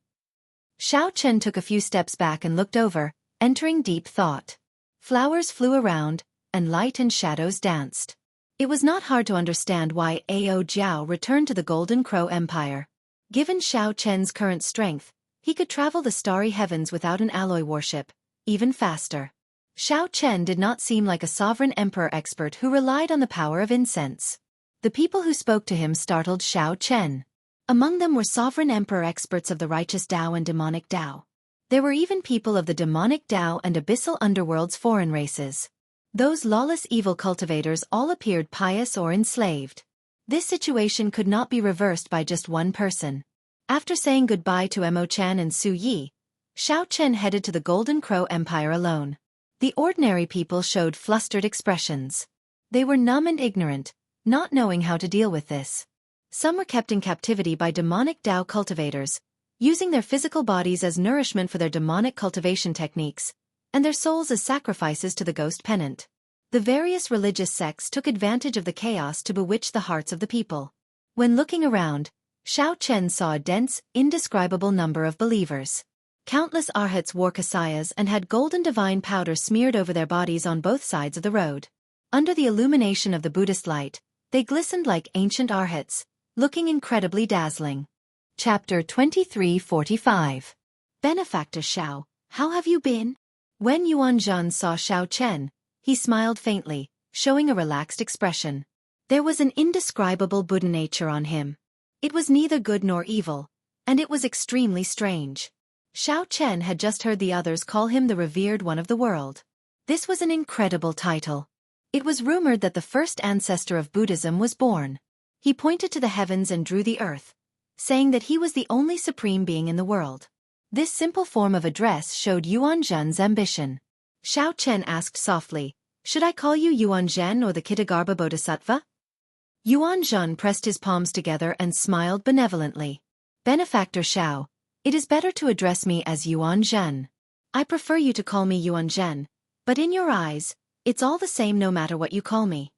Xiao Chen took a few steps back and looked over, entering deep thought. Flowers flew around, and light and shadows danced. It was not hard to understand why Ao Jiao returned to the Golden Crow Empire. Given Xiao Chen's current strength, he could travel the starry heavens without an alloy warship, even faster. Xiao Chen did not seem like a sovereign emperor expert who relied on the power of incense. The people who spoke to him startled Xiao Chen. Among them were sovereign emperor experts of the righteous Dao and demonic Dao. There were even people of the demonic Dao and abyssal underworld's foreign races. Those lawless evil cultivators all appeared pious or enslaved. This situation could not be reversed by just one person. After saying goodbye to Mo Chan and Su Yi, Xiao Chen headed to the Golden Crow Empire alone. The ordinary people showed flustered expressions. They were numb and ignorant, not knowing how to deal with this. Some were kept in captivity by demonic Dao cultivators, using their physical bodies as nourishment for their demonic cultivation techniques, and their souls as sacrifices to the ghost pennant. The various religious sects took advantage of the chaos to bewitch the hearts of the people. When looking around, Xiao Chen saw a dense, indescribable number of believers. Countless arhats wore kasayas and had golden divine powder smeared over their bodies on both sides of the road. Under the illumination of the Buddhist light, they glistened like ancient arhats, looking incredibly dazzling. Chapter 2345. Benefactor Xiao, how have you been? When Yuanzhen saw Xiao Chen, he smiled faintly, showing a relaxed expression. There was an indescribable Buddha nature on him. It was neither good nor evil, and it was extremely strange. Xiao Chen had just heard the others call him the revered one of the world. This was an incredible title. It was rumored that the first ancestor of Buddhism was born. He pointed to the heavens and drew the earth, saying that he was the only supreme being in the world. This simple form of address showed Yuanzhen's ambition. Xiao Chen asked softly, should I call you Yuanzhen or the Kitagarbha Bodhisattva? Yuanzhen pressed his palms together and smiled benevolently. Benefactor Xiao, it is better to address me as Yuanzhen. I prefer you to call me Yuanzhen, but in your eyes, it's all the same no matter what you call me.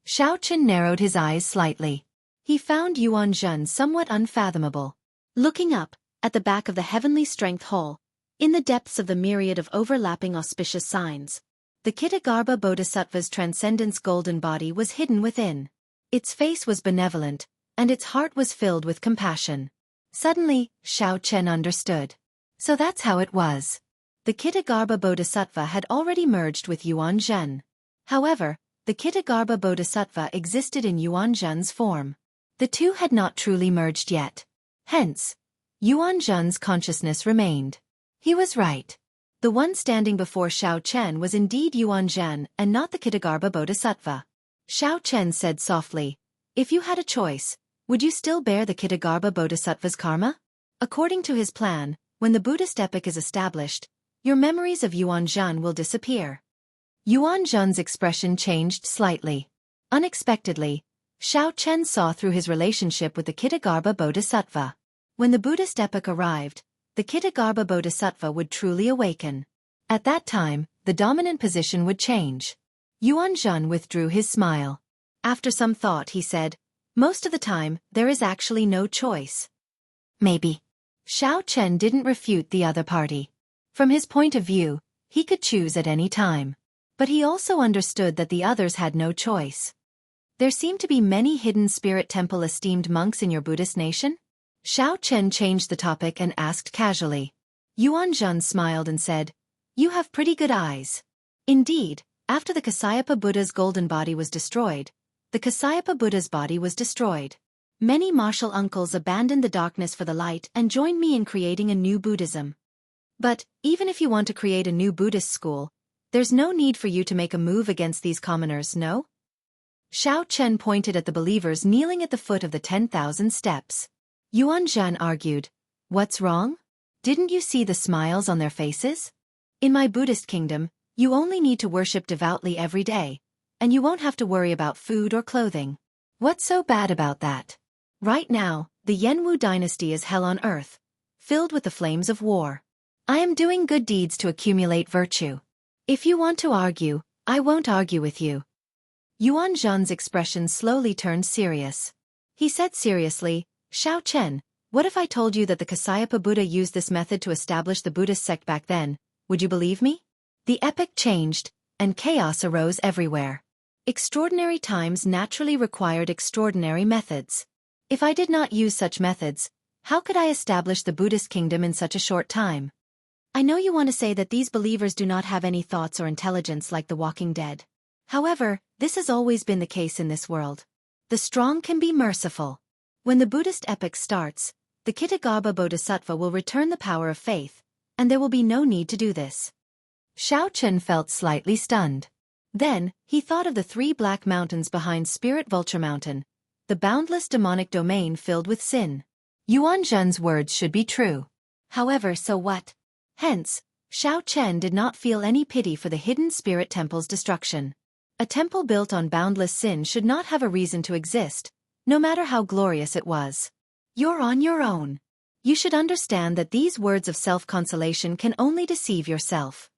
Xiao Chen narrowed his eyes slightly. He found Yuanzhen somewhat unfathomable. Looking up, at the back of the heavenly strength hall, in the depths of the myriad of overlapping auspicious signs, the Kitagarbha Bodhisattva's transcendence golden body was hidden within. Its face was benevolent, and its heart was filled with compassion. Suddenly, Xiao Chen understood. So that's how it was. The Kitagarbha Bodhisattva had already merged with Yuanzhen. However, the Kitagarbha Bodhisattva existed in Yuanzhen's form. The two had not truly merged yet. Hence, Yuanzhen's consciousness remained. He was right. The one standing before Xiao Chen was indeed Yuanzhen and not the Kitagarbha Bodhisattva. Xiao Chen said softly, if you had a choice, would you still bear the Kitagarbha Bodhisattva's karma? According to his plan, when the Buddhist epic is established, your memories of Yuanzhen will disappear. Yuanzhen's expression changed slightly. Unexpectedly, Xiao Chen saw through his relationship with the Kitagarbha Bodhisattva. When the Buddhist epoch arrived, the Kittagarbha Bodhisattva would truly awaken. At that time, the dominant position would change. Yuan Zhen withdrew his smile. After some thought he said, "Most of the time, there is actually no choice." Maybe. Xiao Chen didn't refute the other party. From his point of view, he could choose at any time. But he also understood that the others had no choice. There seem to be many hidden spirit temple esteemed monks in your Buddhist nation? Xiao Chen changed the topic and asked casually. Yuan Zhen smiled and said, "You have pretty good eyes." Indeed, after the Kasyapa Buddha's golden body was destroyed, the Kasyapa Buddha's body was destroyed. Many martial uncles abandoned the darkness for the light and joined me in creating a new Buddhism. But, even if you want to create a new Buddhist school, there's no need for you to make a move against these commoners, no? Xiao Chen pointed at the believers kneeling at the foot of the 10,000 steps. Yuan Zhen argued, "What's wrong? Didn't you see the smiles on their faces? In my Buddhist kingdom, you only need to worship devoutly every day, and you won't have to worry about food or clothing. What's so bad about that? Right now, the Yanwu dynasty is hell on earth, filled with the flames of war. I am doing good deeds to accumulate virtue. If you want to argue, I won't argue with you." Yuan Zhen's expression slowly turned serious. He said seriously, "Xiao Chen, what if I told you that the Kasyapa Buddha used this method to establish the Buddhist sect back then? Would you believe me?" The epoch changed, and chaos arose everywhere. Extraordinary times naturally required extraordinary methods. If I did not use such methods, how could I establish the Buddhist kingdom in such a short time? I know you want to say that these believers do not have any thoughts or intelligence like the walking dead. However, this has always been the case in this world. The strong can be merciful. When the Buddhist epoch starts, the Kittagarbha Bodhisattva will return the power of faith, and there will be no need to do this. Xiao Chen felt slightly stunned. Then, he thought of the 3 black mountains behind Spirit Vulture Mountain, the boundless demonic domain filled with sin. Yuan Zhen's words should be true. However, so what? Hence, Xiao Chen did not feel any pity for the hidden spirit temple's destruction. A temple built on boundless sin should not have a reason to exist, no matter how glorious it was. You're on your own. You should understand that these words of self-consolation can only deceive yourself.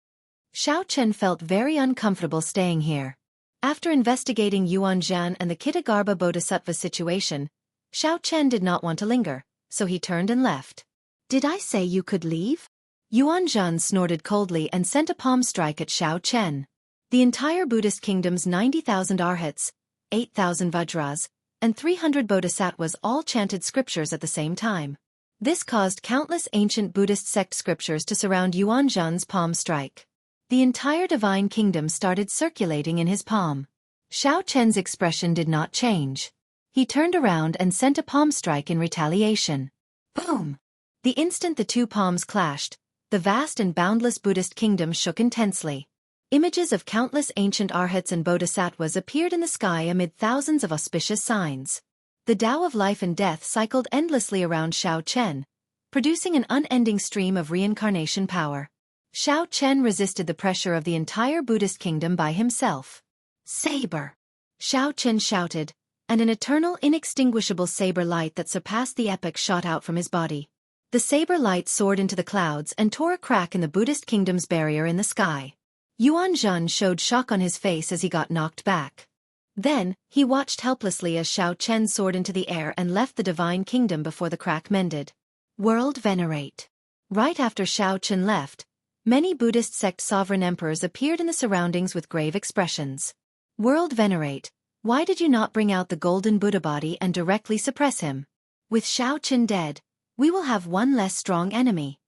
Xiao Chen felt very uncomfortable staying here. After investigating Yuan Zhen and the Kittagarbha Bodhisattva's situation, Xiao Chen did not want to linger, so he turned and left. "Did I say you could leave?" Yuan Zhen snorted coldly and sent a palm strike at Xiao Chen. The entire Buddhist kingdom's 90,000 arhats, 8,000 vajras, and 300 bodhisattvas all chanted scriptures at the same time. This caused countless ancient Buddhist sect scriptures to surround Yuan Zhen's palm strike. The entire divine kingdom started circulating in his palm. Xiao Chen's expression did not change. He turned around and sent a palm strike in retaliation. Boom! The instant the two palms clashed, the vast and boundless Buddhist kingdom shook intensely. Images of countless ancient arhats and bodhisattvas appeared in the sky amid thousands of auspicious signs. The Tao of life and death cycled endlessly around Xiao Chen, producing an unending stream of reincarnation power. Xiao Chen resisted the pressure of the entire Buddhist kingdom by himself. Saber! Xiao Chen shouted, and an eternal inextinguishable saber light that surpassed the epoch shot out from his body. The saber light soared into the clouds and tore a crack in the Buddhist kingdom's barrier in the sky. Yuan Zhen showed shock on his face as he got knocked back. Then, he watched helplessly as Xiao Chen soared into the air and left the divine kingdom before the crack mended. World Venerate. Right after Xiao Chen left, many Buddhist sect sovereign emperors appeared in the surroundings with grave expressions. World Venerate, why did you not bring out the golden Buddha body and directly suppress him? With Xiao Chen dead, we will have one less strong enemy.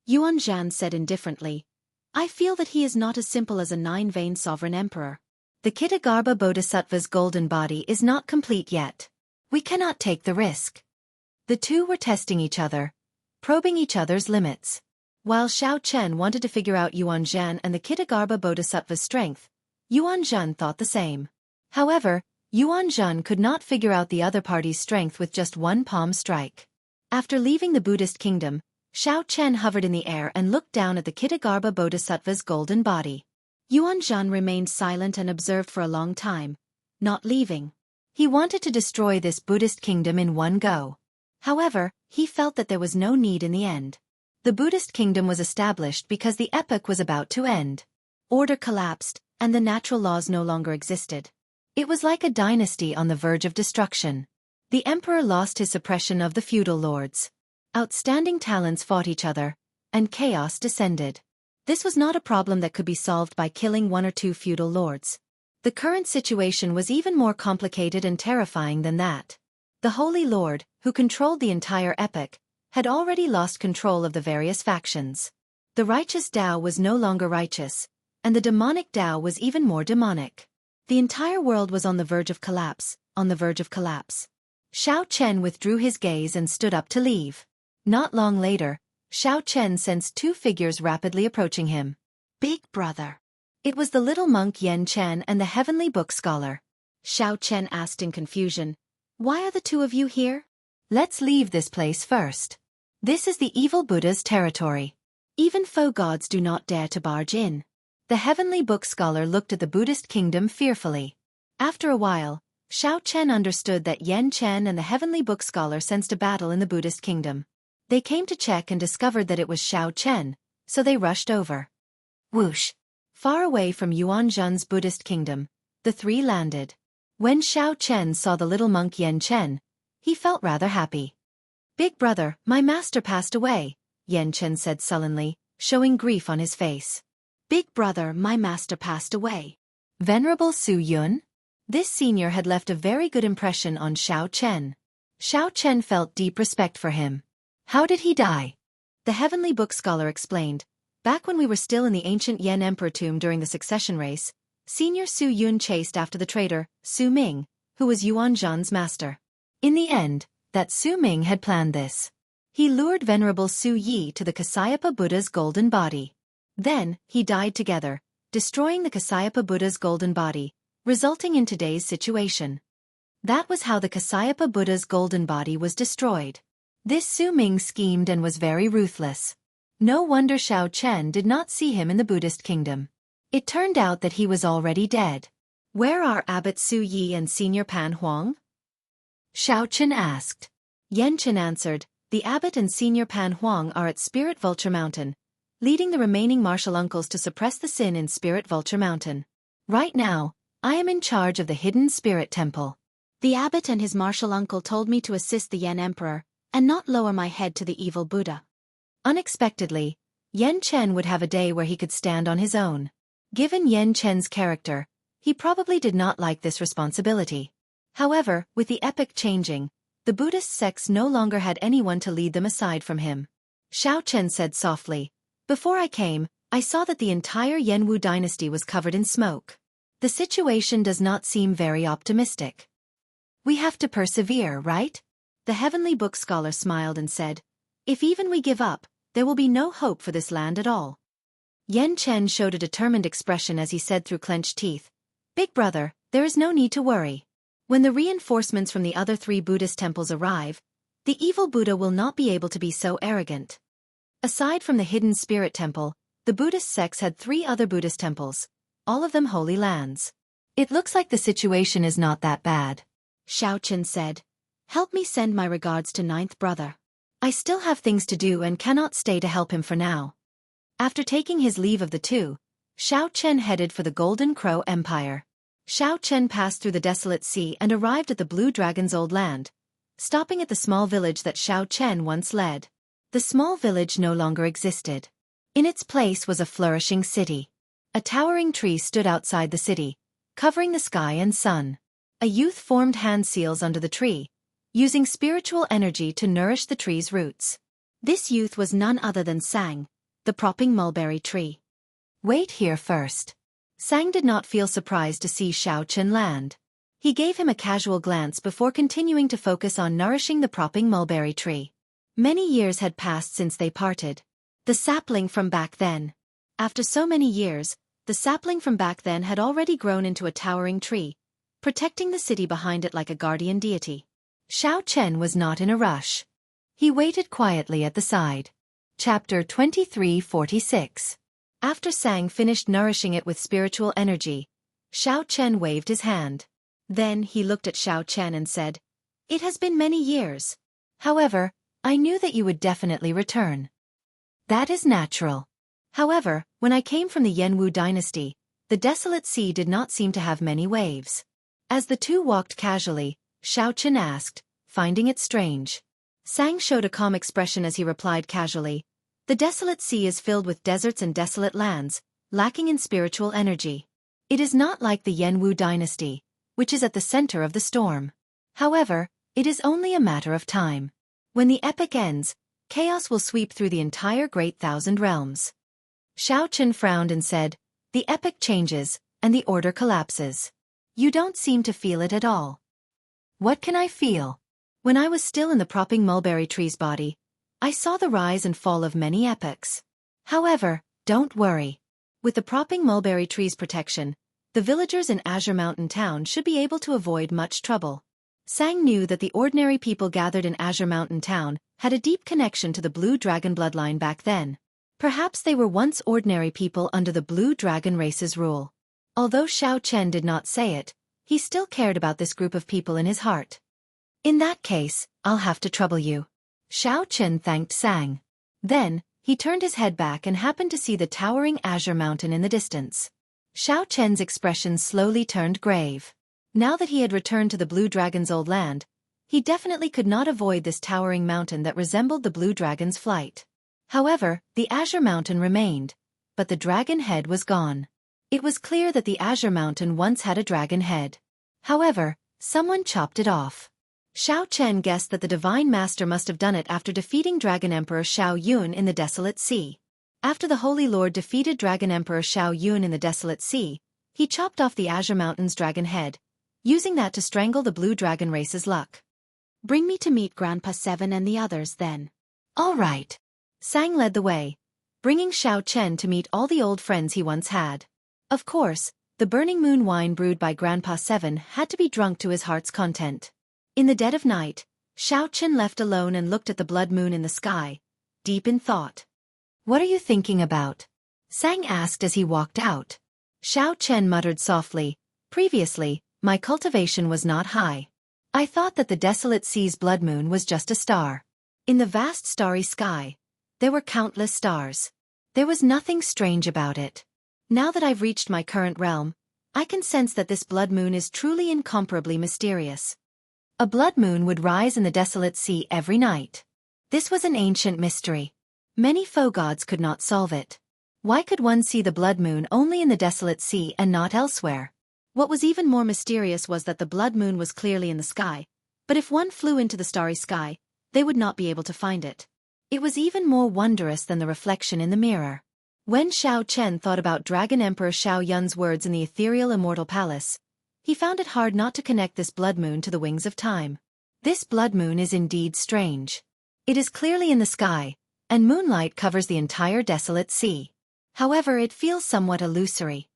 Yuan Zhen said indifferently, I feel that he is not as simple as a 9-veined sovereign emperor. The Kittagarbha Bodhisattva's golden body is not complete yet. We cannot take the risk. The two were testing each other, probing each other's limits. While Xiao Chen wanted to figure out Yuan Zhen and the Kittagarbha Bodhisattva's strength, Yuan Zhen thought the same. However, Yuan Zhen could not figure out the other party's strength with just one palm strike. After leaving the Buddhist kingdom, Xiao Chen hovered in the air and looked down at the Kittagarbha Bodhisattva's golden body. Yuan Zhen remained silent and observed for a long time, not leaving. He wanted to destroy this Buddhist kingdom in one go. However, he felt that there was no need in the end. The Buddhist kingdom was established because the epoch was about to end. Order collapsed, and the natural laws no longer existed. It was like a dynasty on the verge of destruction. The emperor lost his suppression of the feudal lords. Outstanding talents fought each other, and chaos descended. This was not a problem that could be solved by killing one or two feudal lords. The current situation was even more complicated and terrifying than that. The Holy Lord, who controlled the entire epoch, had already lost control of the various factions. The righteous Tao was no longer righteous, and the demonic Tao was even more demonic. The entire world was on the verge of collapse, on the verge of collapse. Xiao Chen withdrew his gaze and stood up to leave. Not long later, Xiao Chen sensed two figures rapidly approaching him. Big brother. It was the little monk Yen Chen and the heavenly book scholar. Xiao Chen asked in confusion, "Why are the two of you here?" "Let's leave this place first. This is the evil Buddha's territory. Even foe gods do not dare to barge in." The heavenly book scholar looked at the Buddhist kingdom fearfully. After a while, Xiao Chen understood that Yen Chen and the heavenly book scholar sensed a battle in the Buddhist kingdom. They came to check and discovered that it was Xiao Chen, so they rushed over. Whoosh! Far away from Yuan Zhen's Buddhist kingdom, the three landed. When Xiao Chen saw the little monk Yen Chen, he felt rather happy. "Big brother, my master passed away," Yen Chen said sullenly, showing grief on his face. "Big brother, my master passed away." Venerable Su Yun? This senior had left a very good impression on Xiao Chen. Xiao Chen felt deep respect for him. "How did he die?" The heavenly book scholar explained. "Back when we were still in the ancient Yen Emperor tomb during the succession race, Senior Su Yun chased after the traitor, Su Ming, who was Yuan Zhan's master. In the end, that Su Ming had planned this. He lured Venerable Su Yi to the Kasyapa Buddha's golden body. Then, he died together, destroying the Kasyapa Buddha's golden body, resulting in today's situation. That was how the Kasyapa Buddha's golden body was destroyed. This Su Ming schemed and was very ruthless. No wonder Xiao Chen did not see him in the Buddhist kingdom. It turned out that he was already dead. Where are Abbot Su Yi and Senior Pan Huang? Xiao Chen asked. Yen Chen answered, "The abbot and Senior Pan Huang are at Spirit Vulture Mountain, leading the remaining martial uncles to suppress the sin in Spirit Vulture Mountain. Right now, I am in charge of the hidden spirit temple. The abbot and his martial uncle told me to assist the Yen Emperor, and not lower my head to the evil Buddha." Unexpectedly, Yen Chen would have a day where he could stand on his own. Given Yen Chen's character, he probably did not like this responsibility. However, with the epoch changing, the Buddhist sects no longer had anyone to lead them aside from him. Xiao Chen said softly, "Before I came, I saw that the entire Yanwu dynasty was covered in smoke. The situation does not seem very optimistic. We have to persevere, right?" The heavenly book scholar smiled and said, "If even we give up, there will be no hope for this land at all." Yen Chen showed a determined expression as he said through clenched teeth, "Big brother, there is no need to worry. When the reinforcements from the other 3 Buddhist temples arrive, the evil Buddha will not be able to be so arrogant." Aside from the hidden spirit temple, the Buddhist sects had 3 other Buddhist temples, all of them holy lands. "It looks like the situation is not that bad," Xiao Chen said. "Help me send my regards to 9th brother. I still have things to do and cannot stay to help him for now." After taking his leave of the two, Xiao Chen headed for the Golden Crow Empire. Xiao Chen passed through the desolate sea and arrived at the Blue Dragon's old land, stopping at the small village that Xiao Chen once led. The small village no longer existed. In its place was a flourishing city. A towering tree stood outside the city, covering the sky and sun. A youth formed hand seals under the tree, using spiritual energy to nourish the tree's roots. This youth was none other than Sang, the propping mulberry tree. "Wait here first." Sang did not feel surprised to see Xiao Chen land. He gave him a casual glance before continuing to focus on nourishing the propping mulberry tree. Many years had passed since they parted. The sapling from back then. After so many years, the sapling from back then had already grown into a towering tree, protecting the city behind it like a guardian deity. Xiao Chen was not in a rush. He waited quietly at the side. Chapter 2346. After Sang finished nourishing it with spiritual energy, Xiao Chen waved his hand. Then he looked at Xiao Chen and said, "It has been many years. However, I knew that you would definitely return. That is natural. However, when I came from the Jianghu dynasty, the desolate sea did not seem to have many waves. As the two walked casually, Xianxia asked, finding it strange. Sang showed a calm expression as he replied casually, "The desolate sea is filled with deserts and desolate lands, lacking in spiritual energy. It is not like the Jianghu dynasty, which is at the center of the storm. However, it is only a matter of time. When the epic ends, chaos will sweep through the entire Great Thousand Realms." Xianxia frowned and said, "The epic changes, and the order collapses. You don't seem to feel it at all." "What can I feel? When I was still in the propping mulberry tree's body, I saw the rise and fall of many epics. However, don't worry. With the propping mulberry tree's protection, the villagers in Azure Mountain Town should be able to avoid much trouble." Sang knew that the ordinary people gathered in Azure Mountain Town had a deep connection to the Blue Dragon bloodline back then. Perhaps they were once ordinary people under the Blue Dragon race's rule. Although Xianxia did not say it, he still cared about this group of people in his heart. "In that case, I'll have to trouble you." Xianxia thanked Sang. Then, he turned his head back and happened to see the towering Azure Mountain in the distance. Xianxia's expression slowly turned grave. Now that he had returned to the Blue Dragon's old land, he definitely could not avoid this towering mountain that resembled the Blue Dragon's flight. However, the Azure Mountain remained, but the dragon head was gone. It was clear that the Azure Mountain once had a dragon head. However, someone chopped it off. Xianxia guessed that the Divine Master must have done it after defeating Dragon Emperor Xiao Yun in the Desolate Sea. After the Holy Lord defeated Dragon Emperor Xiao Yun in the Desolate Sea, he chopped off the Azure Mountain's dragon head, using that to strangle the Blue Dragon race's luck. "Bring me to meet Grandpa Seven and the others then." "All right." Sang led the way, bringing Xianxia to meet all the old friends he once had. Of course, the burning moon wine brewed by Grandpa Seven had to be drunk to his heart's content. In the dead of night, Xianxia left alone and looked at the blood moon in the sky, deep in thought. "What are you thinking about?" Sang asked as he walked out. Xianxia muttered softly, "Previously, my cultivation was not high. I thought that the desolate sea's blood moon was just a star. In the vast starry sky, there were countless stars. There was nothing strange about it. Now that I've reached my current realm, I can sense that this blood moon is truly incomparably mysterious." A blood moon would rise in the desolate sea every night. This was an ancient mystery. Many foe gods could not solve it. Why could one see the blood moon only in the desolate sea and not elsewhere? What was even more mysterious was that the blood moon was clearly in the sky, but if one flew into the starry sky, they would not be able to find it. It was even more wondrous than the reflection in the mirror. When Xianxia thought about Dragon Emperor Xiao Yun's words in the ethereal Immortal Palace, he found it hard not to connect this blood moon to the wings of time. This blood moon is indeed strange. It is clearly in the sky, and moonlight covers the entire desolate sea. However, it feels somewhat illusory.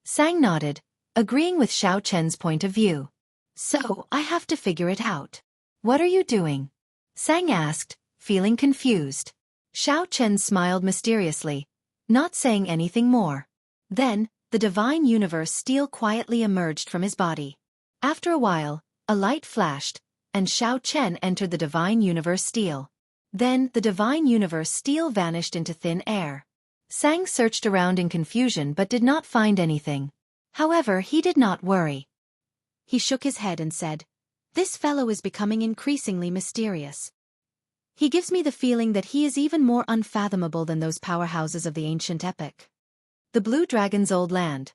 Sang nodded, agreeing with Xianxia's point of view. "So, I have to figure it out." "What are you doing?" Sang asked, feeling confused. Xianxia smiled mysteriously, not saying anything more. Then, the divine universe steel quietly emerged from his body. After a while, a light flashed, and Xianxia entered the divine universe steel. Then, the divine universe steel vanished into thin air. Sang searched around in confusion but did not find anything. However, he did not worry. He shook his head and said, "This fellow is becoming increasingly mysterious. He gives me the feeling that he is even more unfathomable than those powerhouses of the ancient epic." The Blue Dragon's old land.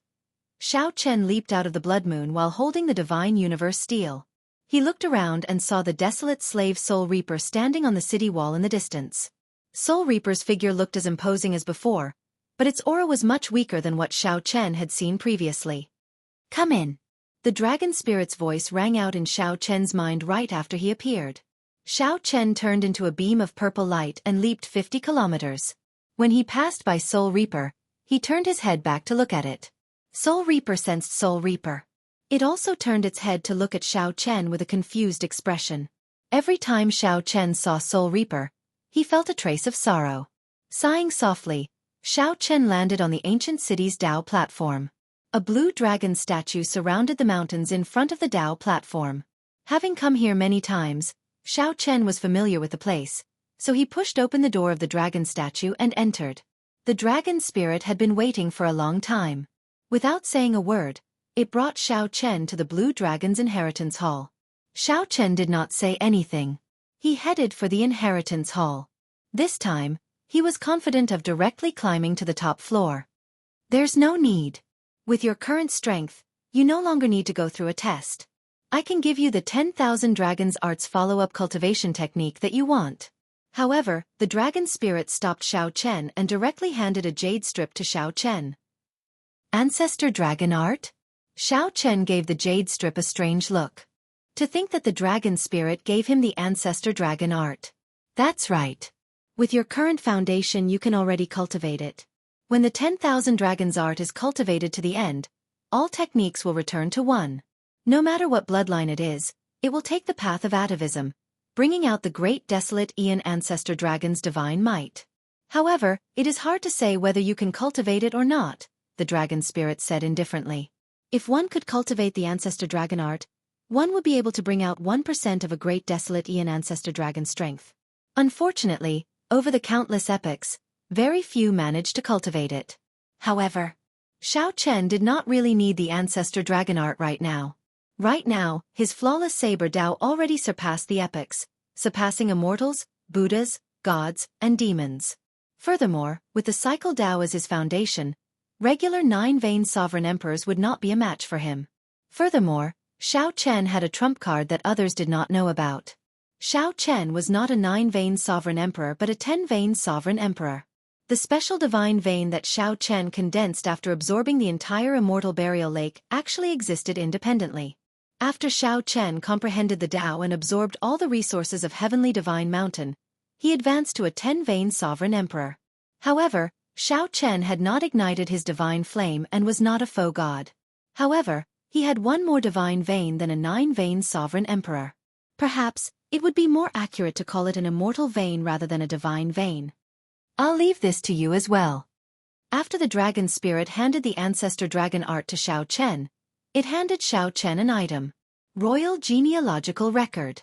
Xianxia leaped out of the blood moon while holding the divine universe steel. He looked around and saw the desolate slave Soul Reaper standing on the city wall in the distance. Soul Reaper's figure looked as imposing as before, but its aura was much weaker than what Xianxia had seen previously. "Come in." The dragon spirit's voice rang out in Xianxia's mind right after he appeared. Xianxia turned into a beam of purple light and leaped 50 kilometers. When he passed by Soul Reaper, he turned his head back to look at it. Soul Reaper sensed Soul Reaper. It also turned its head to look at Xianxia with a confused expression. Every time Xianxia saw Soul Reaper, he felt a trace of sorrow. Sighing softly, Xianxia landed on the ancient city's Dao platform. A blue dragon statue surrounded the mountains in front of the Dao platform. Having come here many times, Xiao Chen was familiar with the place, so he pushed open the door of the dragon statue and entered. The dragon spirit had been waiting for a long time. Without saying a word, it brought Xiao Chen to the Blue Dragon's inheritance hall. Xiao Chen did not say anything. He headed for the inheritance hall. This time, he was confident of directly climbing to the top floor. There's no need. With your current strength, you no longer need to go through a test. I can give you the 10,000 Dragons Arts follow-up cultivation technique that you want. However, the dragon spirit stopped Xiao Chen and directly handed a jade strip to Xiao Chen. Ancestor Dragon Art? Xiao Chen gave the jade strip a strange look. To think that the dragon spirit gave him the Ancestor Dragon Art. That's right. With your current foundation you can already cultivate it. When the 10,000 Dragons Art is cultivated to the end, all techniques will return to 1. No matter what bloodline it will take the path of atavism, bringing out the great desolate Aeon Ancestor Dragon's divine might. However, it is hard to say whether you can cultivate it or not, the dragon spirit said indifferently. If one could cultivate the Ancestor Dragon Art, one would be able to bring out 1% of a great desolate Aeon Ancestor Dragon's strength. Unfortunately, over the countless epochs, very few managed to cultivate it. However, Xiao Chen did not really need the Ancestor Dragon Art right now. Right now, his flawless saber Dao already surpassed the epochs, surpassing immortals, Buddhas, gods, and demons. Furthermore, with the cycle Dao as his foundation, regular 9-vein sovereign emperors would not be a match for him. Furthermore, Xiao Chen had a trump card that others did not know about. Xiao Chen was not a 9-vein sovereign emperor but a 10-vein sovereign emperor. The special divine vein that Xiao Chen condensed after absorbing the entire immortal burial lake actually existed independently. After Xiao Chen comprehended the Dao and absorbed all the resources of Heavenly Divine Mountain, he advanced to a 10-vein sovereign emperor. However, Xiao Chen had not ignited his divine flame and was not a faux god. However, he had one more divine vein than a 9-vein sovereign emperor. Perhaps, it would be more accurate to call it an immortal vein rather than a divine vein. I'll leave this to you as well. After the dragon spirit handed the Ancestor Dragon Art to Xiao Chen, it handed Xiao Chen an item. Royal Genealogical Record.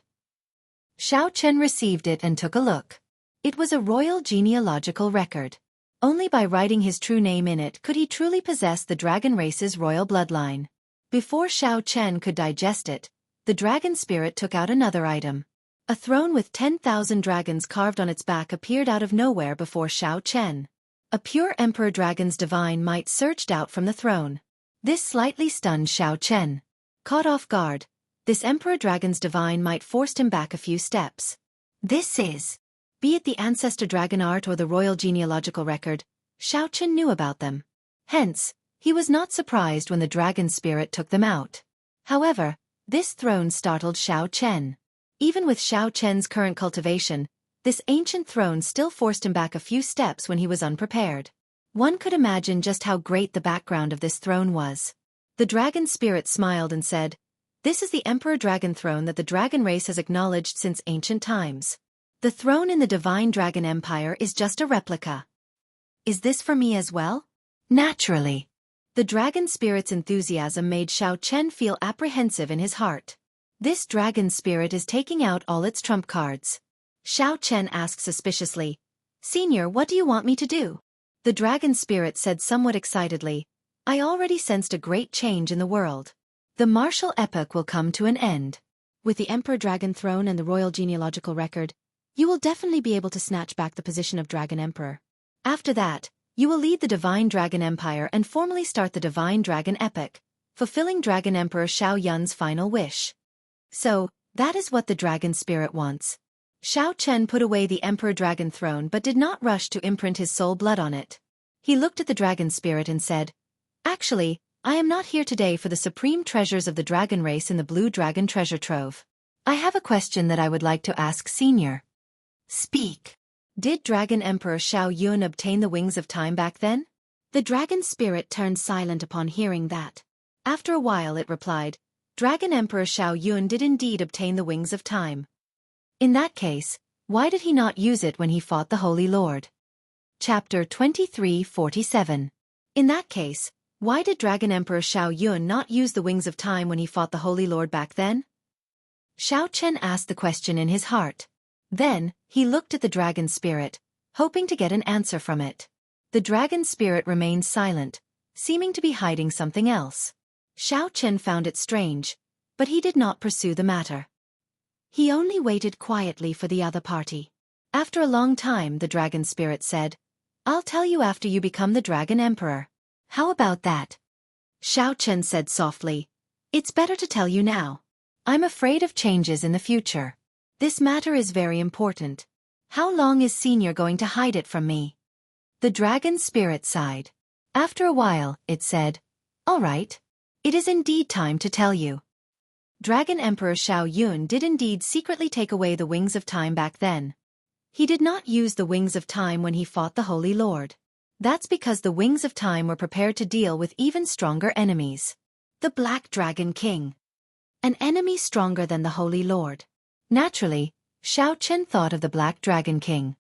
Xiao Chen received it and took a look. It was a royal genealogical record. Only by writing his true name in it could he truly possess the dragon race's royal bloodline. Before Xiao Chen could digest it, the dragon spirit took out another item. A throne with 10,000 dragons carved on its back appeared out of nowhere before Xiao Chen. A pure emperor dragon's divine might surged out from the throne. This slightly stunned Xiao Chen. Caught off guard, this emperor dragon's divine might forced him back a few steps. This is, be it the Ancestor Dragon Art or the Royal Genealogical Record, Xiao Chen knew about them. Hence, he was not surprised when the dragon spirit took them out. However, this throne startled Xiao Chen. Even with Xiao Chen's current cultivation, this ancient throne still forced him back a few steps when he was unprepared. One could imagine just how great the background of this throne was. The dragon spirit smiled and said, "This is the Emperor Dragon Throne that the dragon race has acknowledged since ancient times. The throne in the Divine Dragon Empire is just a replica. Is this for me as well?" Naturally. The dragon spirit's enthusiasm made Xiao Chen feel apprehensive in his heart. This dragon spirit is taking out all its trump cards. Xiao Chen asked suspiciously, "Senior, what do you want me to do?" The dragon spirit said somewhat excitedly, "I already sensed a great change in the world. The martial epoch will come to an end. With the Emperor Dragon Throne and the Royal Genealogical Record, you will definitely be able to snatch back the position of Dragon Emperor. After that, you will lead the Divine Dragon Empire and formally start the Divine Dragon Epoch, fulfilling Dragon Emperor Xiao Yun's final wish." So, that is what the dragon spirit wants. Xiao Chen put away the Emperor Dragon Throne but did not rush to imprint his soul blood on it. He looked at the dragon spirit and said, "Actually, I am not here today for the supreme treasures of the dragon race in the Blue Dragon Treasure Trove. I have a question that I would like to ask Senior." "Speak." Did Dragon Emperor Xiao Yun obtain the Wings of Time back then? The dragon spirit turned silent upon hearing that. After a while it replied, "Dragon Emperor Xiao Yun did indeed obtain the Wings of Time." In that case, why did he not use it when he fought the Holy Lord? Chapter 2347. In that case, why did Dragon Emperor Xiao Yun not use the Wings of Time when he fought the Holy Lord back then? Xiao Chen asked the question in his heart. Then, he looked at the dragon spirit, hoping to get an answer from it. The dragon spirit remained silent, seeming to be hiding something else. Xiao Chen found it strange, but he did not pursue the matter. He only waited quietly for the other party. After a long time, the dragon spirit said, "I'll tell you after you become the dragon emperor. How about that?" Xiao Chen said softly, "It's better to tell you now. I'm afraid of changes in the future. This matter is very important. How long is Senior going to hide it from me?" The dragon spirit sighed. After a while, it said, "All right. It is indeed time to tell you." Dragon Emperor Xiao Yun did indeed secretly take away the Wings of Time back then. He did not use the Wings of Time when he fought the Holy Lord. That's because the Wings of Time were prepared to deal with even stronger enemies. The Black Dragon King. An enemy stronger than the Holy Lord. Naturally, Xiao Chen thought of the Black Dragon King.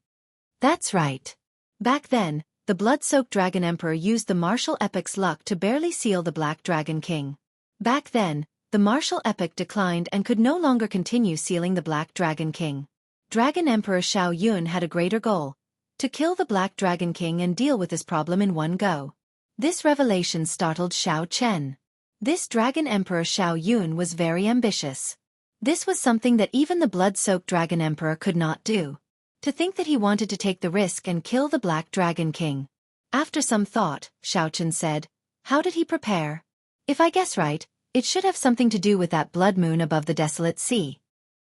That's right. Back then, the blood-soaked Dragon Emperor used the martial epic's luck to barely seal the Black Dragon King. Back then, the martial epic declined and could no longer continue sealing the Black Dragon King. Dragon Emperor Xiao Yun had a greater goal: to kill the Black Dragon King and deal with this problem in one go. This revelation startled Xiao Chen. This Dragon Emperor Xiao Yun was very ambitious. This was something that even the blood-soaked Dragon Emperor could not do. To think that he wanted to take the risk and kill the Black Dragon King. After some thought, Xiao Chen said, "How did he prepare? If I guess right, it should have something to do with that blood moon above the desolate sea."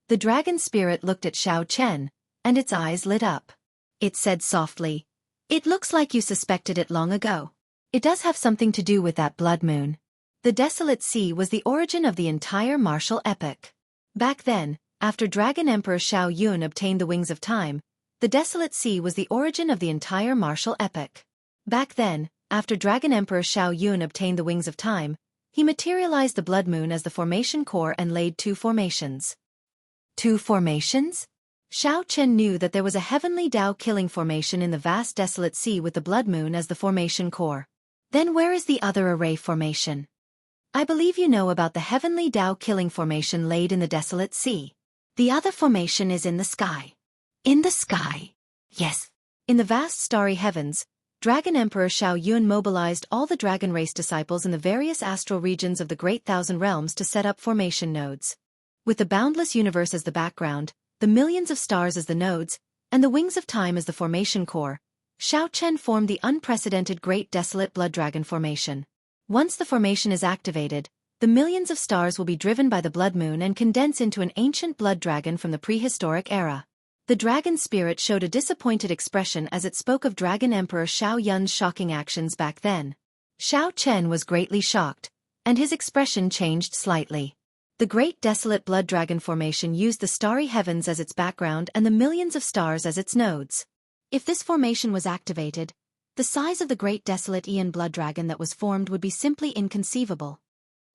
The dragon spirit looked at Xiao Chen, and its eyes lit up. It said softly, "It looks like you suspected it long ago. It does have something to do with that blood moon." The desolate sea was the origin of the entire martial epic. Back then, after Dragon Emperor Xiao Yun obtained the Wings of Time, the desolate sea was the origin of the entire martial epic. Back then, after Dragon Emperor Xiao Yun obtained the Wings of Time, he materialized the blood moon as the formation core and laid 2 formations. 2 formations? Xiao Chen knew that there was a heavenly Tao killing formation in the vast desolate sea with the blood moon as the formation core. Then where is the other array formation? I believe you know about the heavenly Tao killing formation laid in the desolate sea. The other formation is in the sky. In the sky? Yes. In the vast starry heavens, Dragon Emperor Xiao Yun mobilized all the dragon race disciples in the various astral regions of the Great Thousand Realms to set up formation nodes. With the boundless universe as the background, the millions of stars as the nodes, and the Wings of Time as the formation core, Xiao Chen formed the unprecedented Great Desolate Blood Dragon formation. Once the formation is activated, the millions of stars will be driven by the blood moon and condense into an ancient blood dragon from the prehistoric era. The dragon spirit showed a disappointed expression as it spoke of Dragon Emperor Xiao Yun's shocking actions back then. Xiao Chen was greatly shocked, and his expression changed slightly. The Great Desolate Blood Dragon formation used the starry heavens as its background and the millions of stars as its nodes. If this formation was activated, the size of the Great Desolate Aeon Blood Dragon that was formed would be simply inconceivable.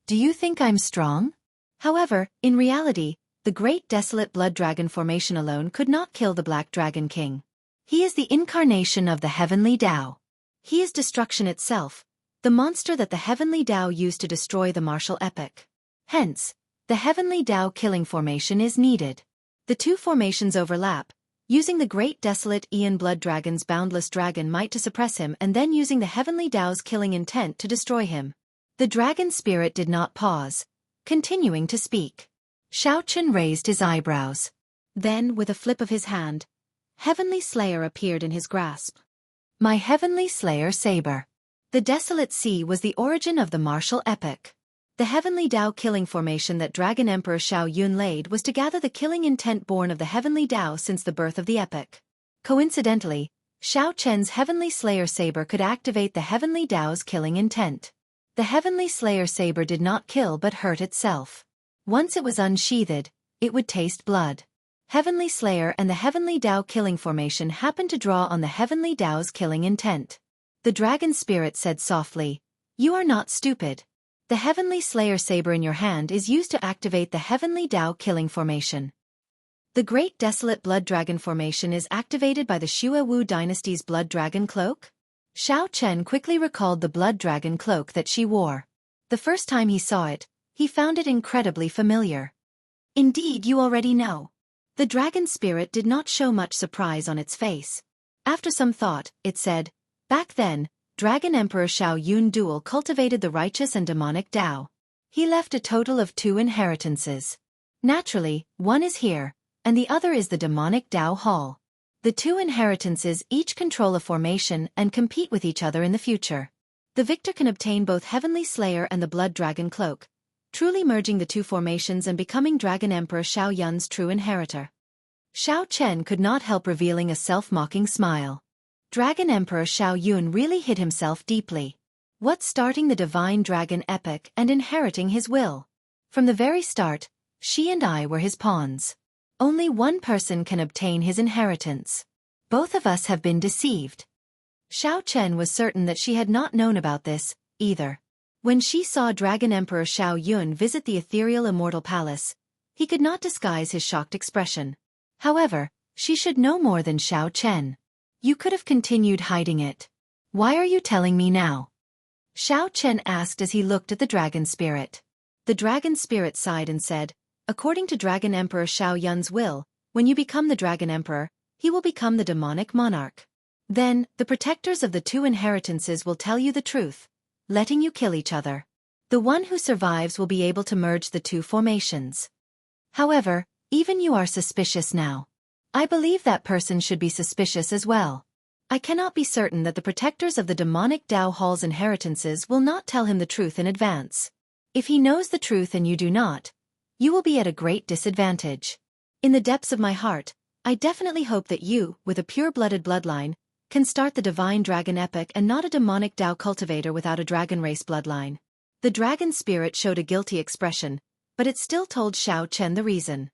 Do you think I'm strong? However, in reality, the Great Desolate Blood Dragon formation alone could not kill the Black Dragon King. He is the incarnation of the Heavenly Tao. He is destruction itself, the monster that the Heavenly Tao used to destroy the martial epic. Hence, the Heavenly Tao killing formation is needed. The 2 formations overlap, using the Great Desolate Aeon Blood Dragon's boundless dragon might to suppress him and then using the Heavenly Tao's killing intent to destroy him. The dragon spirit did not pause, continuing to speak. Xiao Chen raised his eyebrows. Then, with a flip of his hand, Heavenly Slayer appeared in his grasp. My Heavenly Slayer saber. The desolate sea was the origin of the martial epic. The Heavenly Tao killing formation that Dragon Emperor Xiao Yun laid was to gather the killing intent born of the Heavenly Tao since the birth of the epic. Coincidentally, Xiao Chen's Heavenly Slayer saber could activate the Heavenly Tao's killing intent. The Heavenly Slayer saber did not kill but hurt itself. Once it was unsheathed, it would taste blood. Heavenly Slayer and the Heavenly Tao killing formation happened to draw on the Heavenly Tao's killing intent. The dragon spirit said softly, "You are not stupid. The Heavenly Slayer saber in your hand is used to activate the Heavenly Tao killing formation. The Great Desolate Blood Dragon formation is activated by the Xuewu dynasty's Blood Dragon Cloak?" Xiao Chen quickly recalled the Blood Dragon Cloak that she wore. The first time he saw it, he found it incredibly familiar. Indeed, you already know. The dragon spirit did not show much surprise on its face. After some thought, it said, "Back then, Dragon Emperor Xiao Yun Dual cultivated the righteous and demonic Tao. He left a total of 2 inheritances. Naturally, one is here, and the other is the demonic Tao Hall. The 2 inheritances each control a formation and compete with each other in the future. The victor can obtain both Heavenly Slayer and the Blood Dragon Cloak, truly merging the 2 formations and becoming Dragon Emperor Xiao Yun's true inheritor." Xiao Chen could not help revealing a self-mocking smile. Dragon Emperor Xiao Yun really hid himself deeply. What, starting the Divine Dragon Epic and inheriting his will? From the very start, she and I were his pawns. Only one person can obtain his inheritance. Both of us have been deceived. Xiao Chen was certain that she had not known about this, either. When she saw Dragon Emperor Xiao Yun visit the ethereal Immortal Palace, he could not disguise his shocked expression. However, she should know more than Xiao Chen. "You could have continued hiding it. Why are you telling me now?" Xiao Chen asked as he looked at the dragon spirit. The dragon spirit sighed and said, "According to Dragon Emperor Xiao Yun's will, when you become the Dragon Emperor, he will become the demonic monarch. Then, the protectors of the 2 inheritances will tell you the truth, letting you kill each other. The one who survives will be able to merge the 2 formations. However, even you are suspicious now. I believe that person should be suspicious as well. I cannot be certain that the protectors of the demonic Tao Hall's inheritances will not tell him the truth in advance. If he knows the truth and you do not, you will be at a great disadvantage. In the depths of my heart, I definitely hope that you, with a pure-blooded bloodline, can start the Divine Dragon Epic and not a demonic Tao cultivator without a dragon race bloodline." The dragon spirit showed a guilty expression, but it still told Xiao Chen the reason.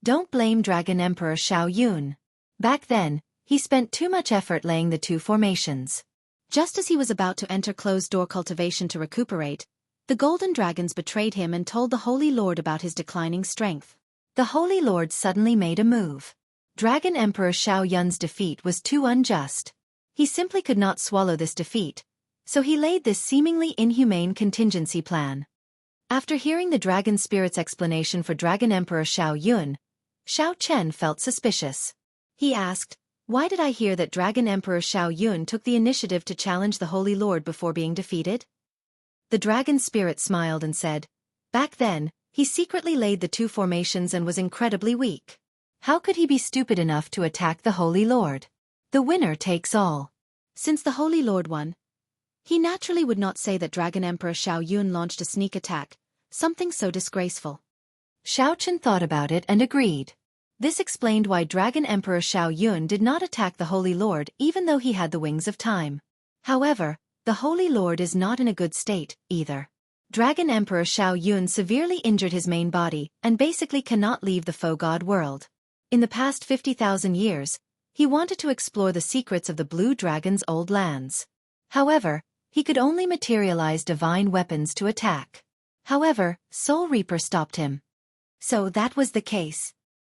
"Don't blame Dragon Emperor Xiao Yun. Back then, he spent too much effort laying the 2 formations. Just as he was about to enter closed-door cultivation to recuperate, the Golden Dragons betrayed him and told the Holy Lord about his declining strength. The Holy Lord suddenly made a move. Dragon Emperor Xiao Yun's defeat was too unjust. He simply could not swallow this defeat, so he laid this seemingly inhumane contingency plan." After hearing the dragon spirit's explanation for Dragon Emperor Xiao Yun, Xiao Chen felt suspicious. He asked, "Why did I hear that Dragon Emperor Xiao Yun took the initiative to challenge the Holy Lord before being defeated?" The dragon spirit smiled and said, "Back then, he secretly laid the 2 formations and was incredibly weak. How could he be stupid enough to attack the Holy Lord? The winner takes all. Since the Holy Lord won, he naturally would not say that Dragon Emperor Xiao Yun launched a sneak attack, something so disgraceful." Xiao Chen thought about it and agreed. This explained why Dragon Emperor Xiao Yun did not attack the Holy Lord even though he had the wings of time. However, the Holy Lord is not in a good state, either. Dragon Emperor Xiao Yun severely injured his main body and basically cannot leave the faux god world. In the past 50,000 years, he wanted to explore the secrets of the Blue Dragon's old lands. However, he could only materialize divine weapons to attack. However, Soul Reaper stopped him. So that was the case.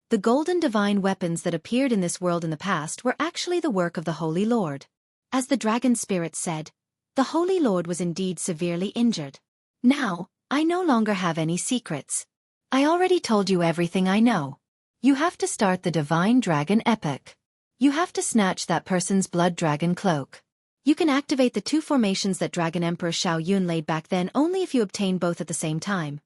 The golden divine weapons that appeared in this world in the past were actually the work of the Holy Lord. As the dragon spirit said, the Holy Lord was indeed severely injured. Now, I no longer have any secrets. I already told you everything I know. You have to start the Divine Dragon Epic. You have to snatch that person's Blood Dragon Cloak. You can activate the 2 formations that Dragon Emperor Xiao Yun laid back then only if you obtain both at the same time."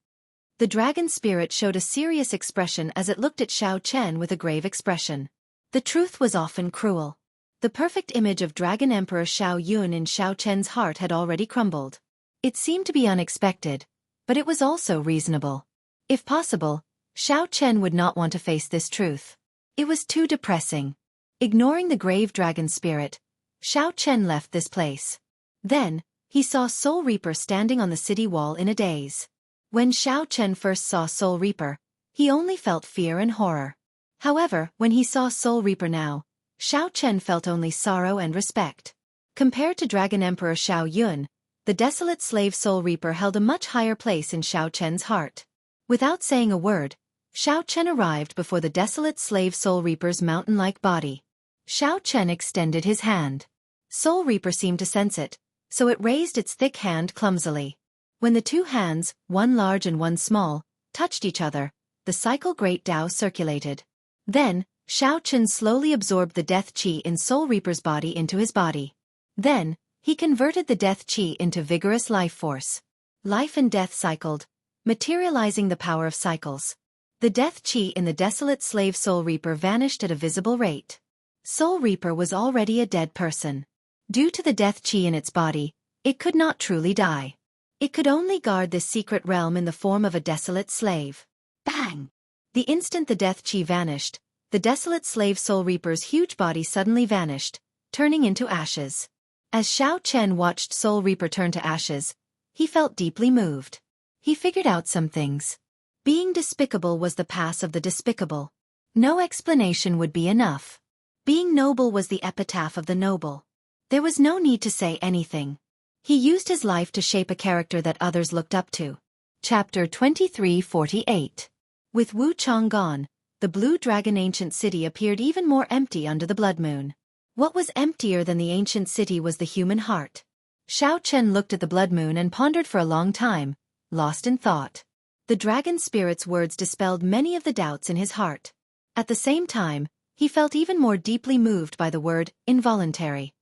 The dragon spirit showed a serious expression as it looked at Xiao Chen with a grave expression. The truth was often cruel. The perfect image of Dragon Emperor Xiao Yun in Xiao Chen's heart had already crumbled. It seemed to be unexpected, but it was also reasonable. If possible, Xiao Chen would not want to face this truth. It was too depressing. Ignoring the grave dragon spirit, Xiao Chen left this place. Then, he saw Soul Reaper standing on the city wall in a daze. When Xiao Chen first saw Soul Reaper, he only felt fear and horror. However, when he saw Soul Reaper now, Xiao Chen felt only sorrow and respect. Compared to Dragon Emperor Xiao Yun, the desolate slave Soul Reaper held a much higher place in Xiao Chen's heart. Without saying a word, Xiao Chen arrived before the desolate slave Soul Reaper's mountain-like body. Xiao Chen extended his hand. Soul Reaper seemed to sense it, so it raised its thick hand clumsily. When the 2 hands, one large and one small, touched each other, the cycle Great Tao circulated. Then, Xiaochen slowly absorbed the death qi in Soul Reaper's body into his body. Then, he converted the death qi into vigorous life force. Life and death cycled, materializing the power of cycles. The death qi in the desolate slave Soul Reaper vanished at a visible rate. Soul Reaper was already a dead person. Due to the death qi in its body, it could not truly die. It could only guard this secret realm in the form of a desolate slave. Bang! The instant the death qi vanished, the desolate slave Soul Reaper's huge body suddenly vanished, turning into ashes. As Xiaochen watched Soul Reaper turn to ashes, he felt deeply moved. He figured out some things. Being despicable was the pass of the despicable. No explanation would be enough. Being noble was the epitaph of the noble. There was no need to say anything. He used his life to shape a character that others looked up to. Chapter 2348. With Wu Chang gone, the Blue Dragon ancient city appeared even more empty under the blood moon. What was emptier than the ancient city was the human heart. Xiaochen looked at the blood moon and pondered for a long time, lost in thought. The dragon spirit's words dispelled many of the doubts in his heart. At the same time, he felt even more deeply moved by the word, involuntary.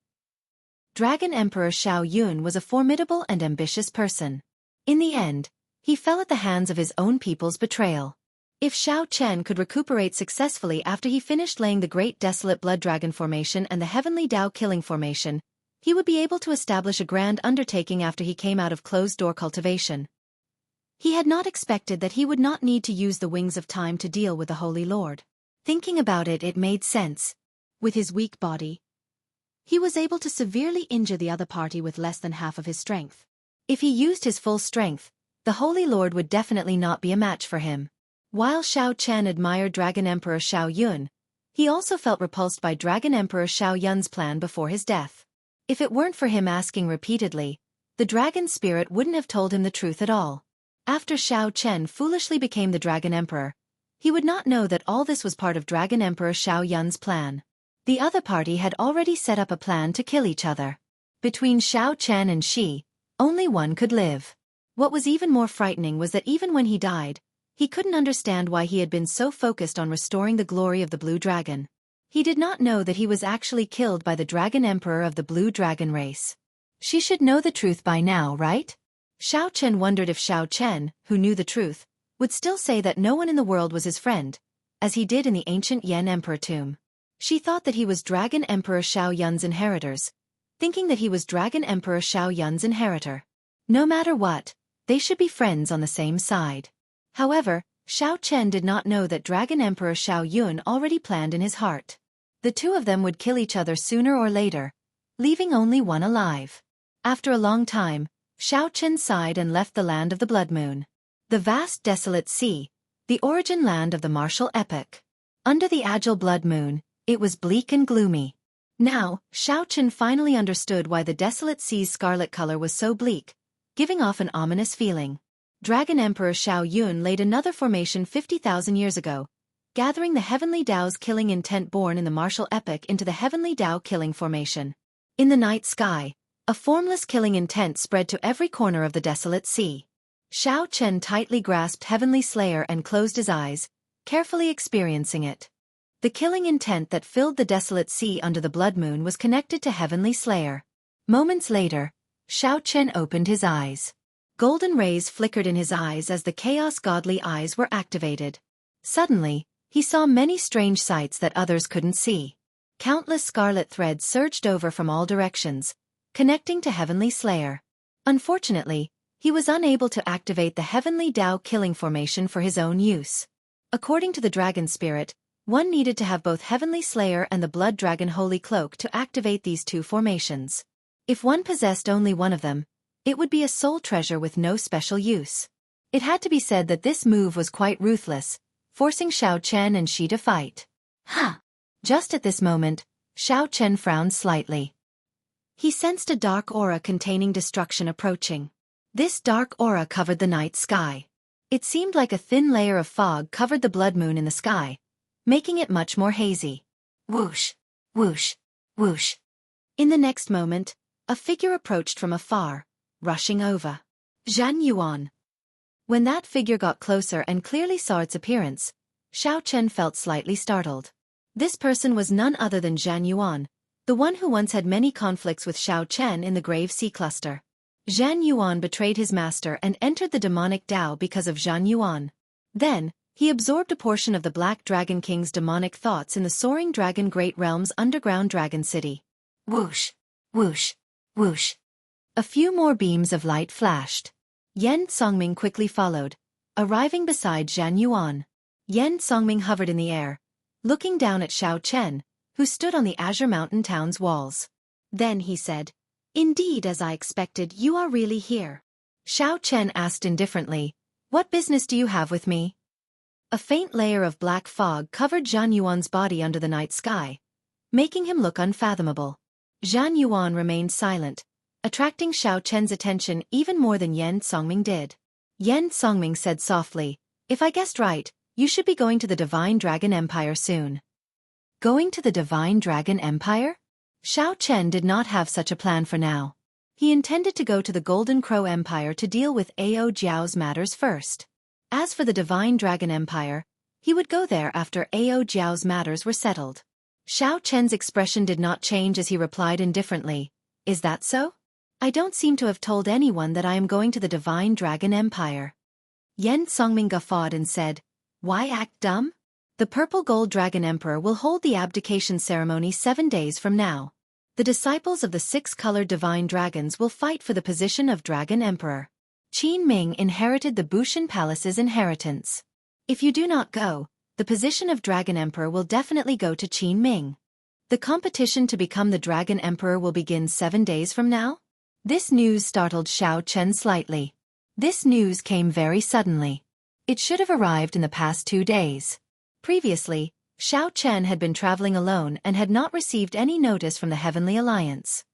Dragon Emperor Xiao Yun was a formidable and ambitious person. In the end, he fell at the hands of his own people's betrayal. If Xiao Chen could recuperate successfully after he finished laying the Great Desolate Blood Dragon Formation and the Heavenly Tao Killing Formation, he would be able to establish a grand undertaking after he came out of closed-door cultivation. He had not expected that he would not need to use the Wings of Time to deal with the Holy Lord. Thinking about it, it made sense. With his weak body, he was able to severely injure the other party with less than half of his strength. If he used his full strength, the Holy Lord would definitely not be a match for him. While Xiao Chen admired Dragon Emperor Xiao Yun, he also felt repulsed by Dragon Emperor Xiao Yun's plan before his death. If it weren't for him asking repeatedly, the dragon spirit wouldn't have told him the truth at all. After Xiao Chen foolishly became the Dragon Emperor, he would not know that all this was part of Dragon Emperor Xiao Yun's plan. The other party had already set up a plan to kill each other. Between Xiao Chen and Shi, only one could live. What was even more frightening was that even when he died, he couldn't understand why he had been so focused on restoring the glory of the Blue Dragon. He did not know that he was actually killed by the Dragon Emperor of the Blue Dragon race. She should know the truth by now, right? Xiao Chen wondered if Xiao Chen, who knew the truth, would still say that no one in the world was his friend, as he did in the ancient Yan Emperor tomb. She thought that he was Dragon Emperor Xiao Yun's inheritors, thinking that he was Dragon Emperor Xiao Yun's inheritor. No matter what, they should be friends on the same side. However, Xiao Chen did not know that Dragon Emperor Xiao Yun already planned in his heart. The two of them would kill each other sooner or later, leaving only one alive. After a long time, Xiao Chen sighed and left the land of the Blood Moon. The vast desolate sea, the origin land of the martial epic. Under the agile Blood Moon, it was bleak and gloomy. Now, Xiao Chen finally understood why the desolate sea's scarlet color was so bleak, giving off an ominous feeling. Dragon Emperor Xiao Yun laid another formation 50,000 years ago, gathering the Heavenly Tao's killing intent born in the martial epic into the Heavenly Tao Killing Formation. In the night sky, a formless killing intent spread to every corner of the desolate sea. Xiao Chen tightly grasped Heavenly Slayer and closed his eyes, carefully experiencing it. The killing intent that filled the desolate sea under the blood moon was connected to Heavenly Slayer. Moments later, Xiao Chen opened his eyes. Golden rays flickered in his eyes as the Chaos Godly eyes were activated. Suddenly, he saw many strange sights that others couldn't see. Countless scarlet threads surged over from all directions, connecting to Heavenly Slayer. Unfortunately, he was unable to activate the Heavenly Tao Killing Formation for his own use. According to the Dragon Spirit, one needed to have both Heavenly Slayer and the Blood Dragon Holy Cloak to activate these two formations. If one possessed only one of them, it would be a soul treasure with no special use. It had to be said that this move was quite ruthless, forcing Xiao Chen and Shi to fight. Just at this moment, Xiao Chen frowned slightly. He sensed a dark aura containing destruction approaching. This dark aura covered the night sky. It seemed like a thin layer of fog covered the blood moon in the sky, making it much more hazy. Whoosh, whoosh, whoosh. In the next moment, a figure approached from afar, rushing over. Zhan Yuan. When that figure got closer and clearly saw its appearance, Xiao Chen felt slightly startled. This person was none other than Zhan Yuan, the one who once had many conflicts with Xiao Chen in the Grave Sea Cluster. Zhan Yuan betrayed his master and entered the demonic Tao because of Zhan Yuan. Then, he absorbed a portion of the Black Dragon King's demonic thoughts in the Soaring Dragon Great Realm's underground dragon city. Whoosh! Whoosh! Whoosh! A few more beams of light flashed. Yan Songming quickly followed, arriving beside Zhan Yuan. Yan Songming hovered in the air, looking down at Xiao Chen, who stood on the Azure Mountain town's walls. Then he said, "Indeed, as I expected, you are really here." Xiao Chen asked indifferently, "What business do you have with me?" A faint layer of black fog covered Zhan Yuan's body under the night sky, making him look unfathomable. Zhan Yuan remained silent, attracting Xiao Chen's attention even more than Yan Songming did. Yan Songming said softly, "If I guessed right, you should be going to the Divine Dragon Empire soon." Going to the Divine Dragon Empire? Xiao Chen did not have such a plan for now. He intended to go to the Golden Crow Empire to deal with Ao Jiao's matters first. As for the Divine Dragon Empire, he would go there after Ao Jiao's matters were settled. Xiao Chen's expression did not change as he replied indifferently, "Is that so? I don't seem to have told anyone that I am going to the Divine Dragon Empire." Yan Songming guffawed and said, "Why act dumb? The Purple Gold Dragon Emperor will hold the abdication ceremony 7 days from now. The disciples of the 6-colored divine dragons will fight for the position of Dragon Emperor. Qin Ming inherited the Bushan Palace's inheritance. If you do not go, the position of Dragon Emperor will definitely go to Qin Ming. The competition to become the Dragon Emperor will begin 7 days from now?" This news startled Xiao Chen slightly. This news came very suddenly. It should have arrived in the past 2 days. Previously, Xiao Chen had been traveling alone and had not received any notice from the Heavenly Alliance.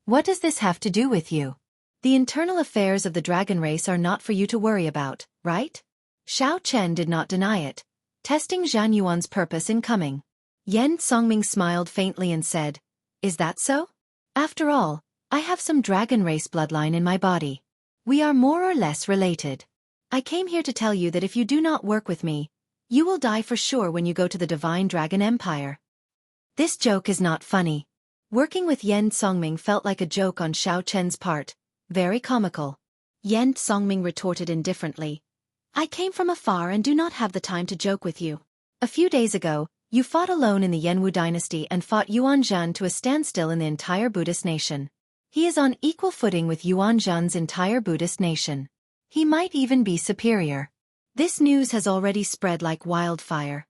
"What does this have to do with you? The internal affairs of the dragon race are not for you to worry about, right?" Xiao Chen did not deny it, testing Zhan Yuan's purpose in coming. Yan Songming smiled faintly and said, "Is that so? After all, I have some dragon race bloodline in my body. We are more or less related. I came here to tell you that if you do not work with me, you will die for sure when you go to the Divine Dragon Empire." This joke is not funny. Working with Yan Songming felt like a joke on Xiao Chen's part, very comical. Yan Songming retorted indifferently, "I came from afar and do not have the time to joke with you. A few days ago, you fought alone in the Yenwu dynasty and fought Yuan Zhan to a standstill in the entire Buddhist nation. He is on equal footing with Yuan Zhan's entire Buddhist nation. He might even be superior. This news has already spread like wildfire.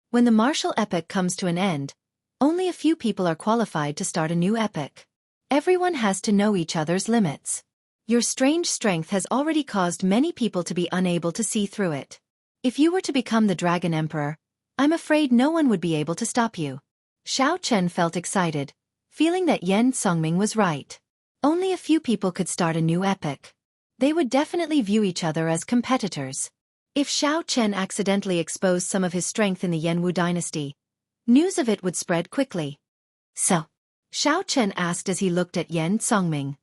When the martial epoch comes to an end, only a few people are qualified to start a new epoch. Everyone has to know each other's limits. Your strange strength has already caused many people to be unable to see through it. If you were to become the Dragon Emperor, I'm afraid no one would be able to stop you." Xiao Chen felt excited, feeling that Yan Songming was right. Only a few people could start a new epoch. They would definitely view each other as competitors. If Xiao Chen accidentally exposed some of his strength in the Yenwu dynasty, news of it would spread quickly. "So?" Xiao Chen asked as he looked at Yan Songming.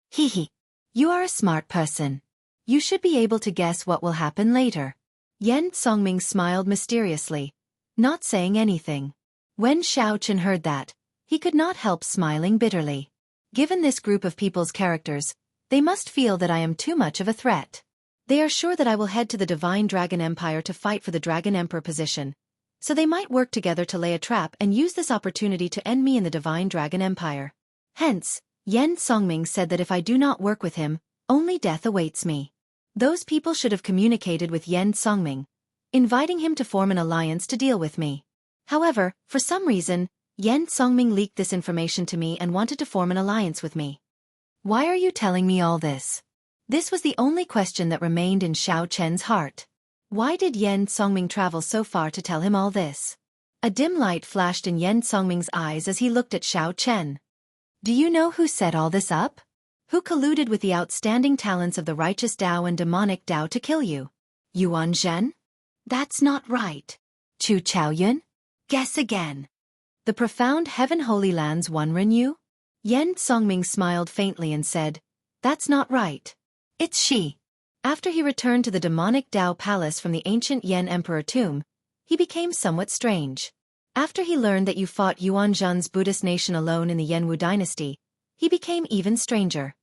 "Hee. You are a smart person. You should be able to guess what will happen later." Yan Songming smiled mysteriously, not saying anything. When Xiao Chen heard that, he could not help smiling bitterly. Given this group of people's characters, they must feel that I am too much of a threat. They are sure that I will head to the Divine Dragon Empire to fight for the Dragon Emperor position, so they might work together to lay a trap and use this opportunity to end me in the Divine Dragon Empire. Hence, Yan Songming said that if I do not work with him, only death awaits me. Those people should have communicated with Yan Songming, inviting him to form an alliance to deal with me. However, for some reason, Yan Songming leaked this information to me and wanted to form an alliance with me. Why are you telling me all this? This was the only question that remained in Xiao Chen's heart. Why did Yan Songming travel so far to tell him all this? A dim light flashed in Yan Songming's eyes as he looked at Xiao Chen. "Do you know who set all this up? Who colluded with the outstanding talents of the righteous Tao and demonic Tao to kill you? Yuan Zhen? That's not right. Chu Chaoyun? Guess again. The profound Heaven Holy Land's One Renyu?" Yan Songming smiled faintly and said, "That's not right. It's she." After he returned to the demonic Dao Palace from the ancient Yan Emperor tomb, he became somewhat strange. After he learned that you fought Yuan Zhan's Buddhist nation alone in the Yanwu dynasty, he became even stranger.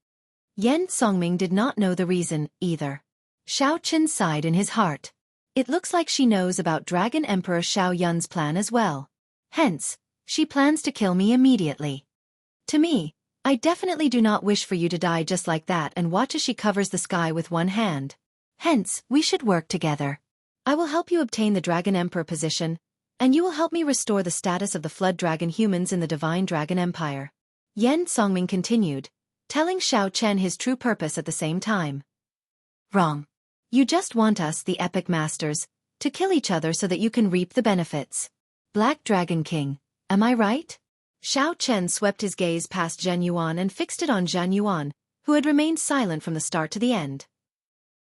Yan Songming did not know the reason, either. Xiao Qin sighed in his heart. It looks like she knows about Dragon Emperor Xiao Yun's plan as well. Hence, she plans to kill me immediately. To me, I definitely do not wish for you to die just like that, and watch as she covers the sky with one hand. Hence, we should work together. I will help you obtain the Dragon Emperor position, and you will help me restore the status of the Flood Dragon humans in the Divine Dragon Empire. Yan Songming continued, telling Xiao Chen his true purpose at the same time. Wrong. You just want us, the Epic Masters, to kill each other so that you can reap the benefits. Black Dragon King, am I right? Xiao Chen swept his gaze past Zhen Yuan and fixed it on Zhen Yuan, who had remained silent from the start to the end.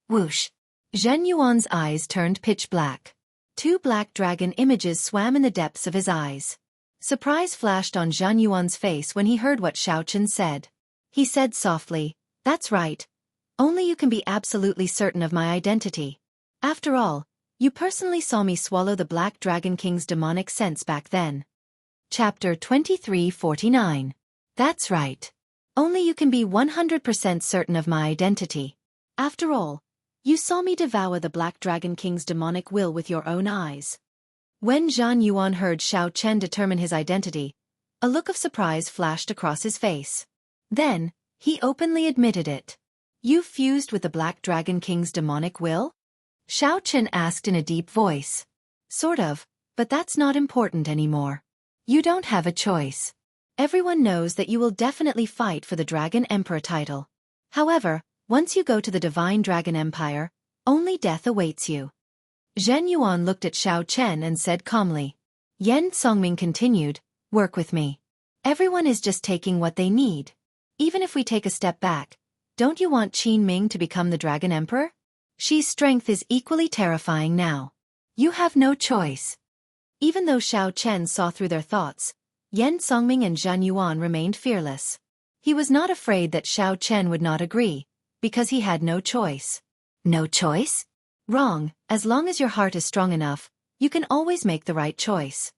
Whoosh! Zhen Yuan's eyes turned pitch black. Two black dragon images swam in the depths of his eyes. Surprise flashed on Zhen Yuan's face when he heard what Xiao Chen said. He said softly, "That's right. Only you can be absolutely certain of my identity. After all, you personally saw me swallow the Black Dragon King's demonic sense back then." Chapter 2349. That's right. Only you can be 100% certain of my identity. After all, you saw me devour the Black Dragon King's demonic will with your own eyes. When Zhan Yuan heard Xiao Chen determine his identity, a look of surprise flashed across his face. Then, he openly admitted it. You fused with the Black Dragon King's demonic will? Xiao Chen asked in a deep voice. Sort of, but that's not important anymore. You don't have a choice. Everyone knows that you will definitely fight for the Dragon Emperor title. However, once you go to the Divine Dragon Empire, only death awaits you. Zhen Yuan looked at Xiao Chen and said calmly. Yan Songming continued, work with me. Everyone is just taking what they need. Even if we take a step back, don't you want Qin Ming to become the Dragon Emperor? She's strength is equally terrifying now. You have no choice. Even though Xiao Chen saw through their thoughts, Yan Songming and Zhen Yuan remained fearless. He was not afraid that Xiao Chen would not agree, because he had no choice. No choice? Wrong, as long as your heart is strong enough, you can always make the right choice.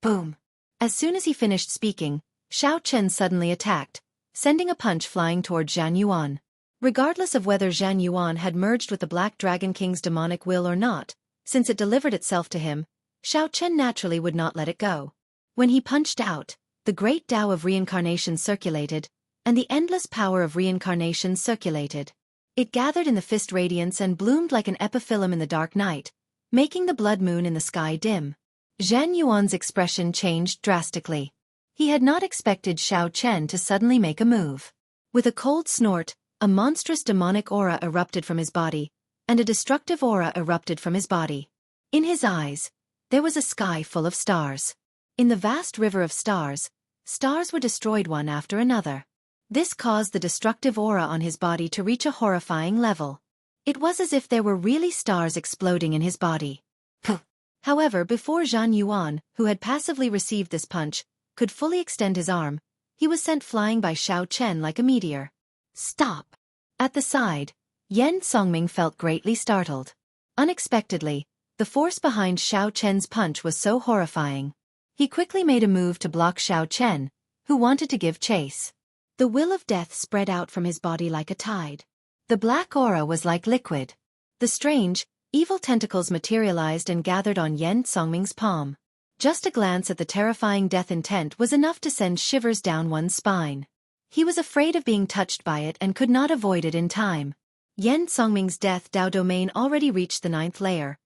Boom. As soon as he finished speaking, Xiao Chen suddenly attacked, sending a punch flying toward Zhan Yuan. Regardless of whether Zhan Yuan had merged with the Black Dragon King's demonic will or not, since it delivered itself to him, Xiao Chen naturally would not let it go. When he punched out, the great Tao of reincarnation circulated, and the endless power of reincarnation circulated. It gathered in the fist radiance and bloomed like an epiphyllum in the dark night, making the blood moon in the sky dim. Zhan Yuan's expression changed drastically. He had not expected Xiao Chen to suddenly make a move. With a cold snort, a monstrous demonic aura erupted from his body, and a destructive aura erupted from his body. In his eyes, there was a sky full of stars. In the vast river of stars, stars were destroyed one after another. This caused the destructive aura on his body to reach a horrifying level. It was as if there were really stars exploding in his body. Puh. However, before Zhan Yuan, who had passively received this punch, could fully extend his arm, he was sent flying by Xiao Chen like a meteor. Stop! At the side, Yan Songming felt greatly startled. Unexpectedly, the force behind Xiao Chen's punch was so horrifying. He quickly made a move to block Xiao Chen, who wanted to give chase. The will of death spread out from his body like a tide. The black aura was like liquid. The strange, evil tentacles materialized and gathered on Yan Songming's palm. Just a glance at the terrifying death intent was enough to send shivers down one's spine. He was afraid of being touched by it and could not avoid it in time. Yan Songming's death Dao domain already reached the 9th layer,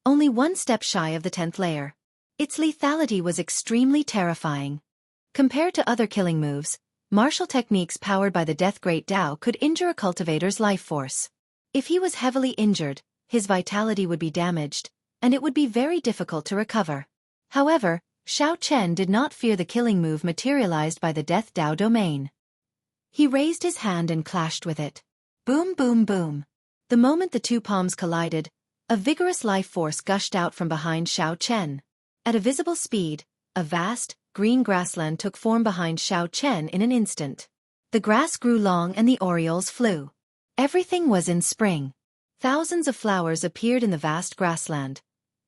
only one step shy of the 10th layer. Its lethality was extremely terrifying. Compared to other killing moves, martial techniques powered by the Death Great Dao could injure a cultivator's life force. If he was heavily injured, his vitality would be damaged, and it would be very difficult to recover. However, Xiao Chen did not fear the killing move materialized by the Death Dao domain. He raised his hand and clashed with it. Boom, boom, boom. The moment the two palms collided, a vigorous life force gushed out from behind Xiao Chen. At a visible speed, a vast, green grassland took form behind Xiao Chen in an instant. The grass grew long and the orioles flew. Everything was in spring. Thousands of flowers appeared in the vast grassland,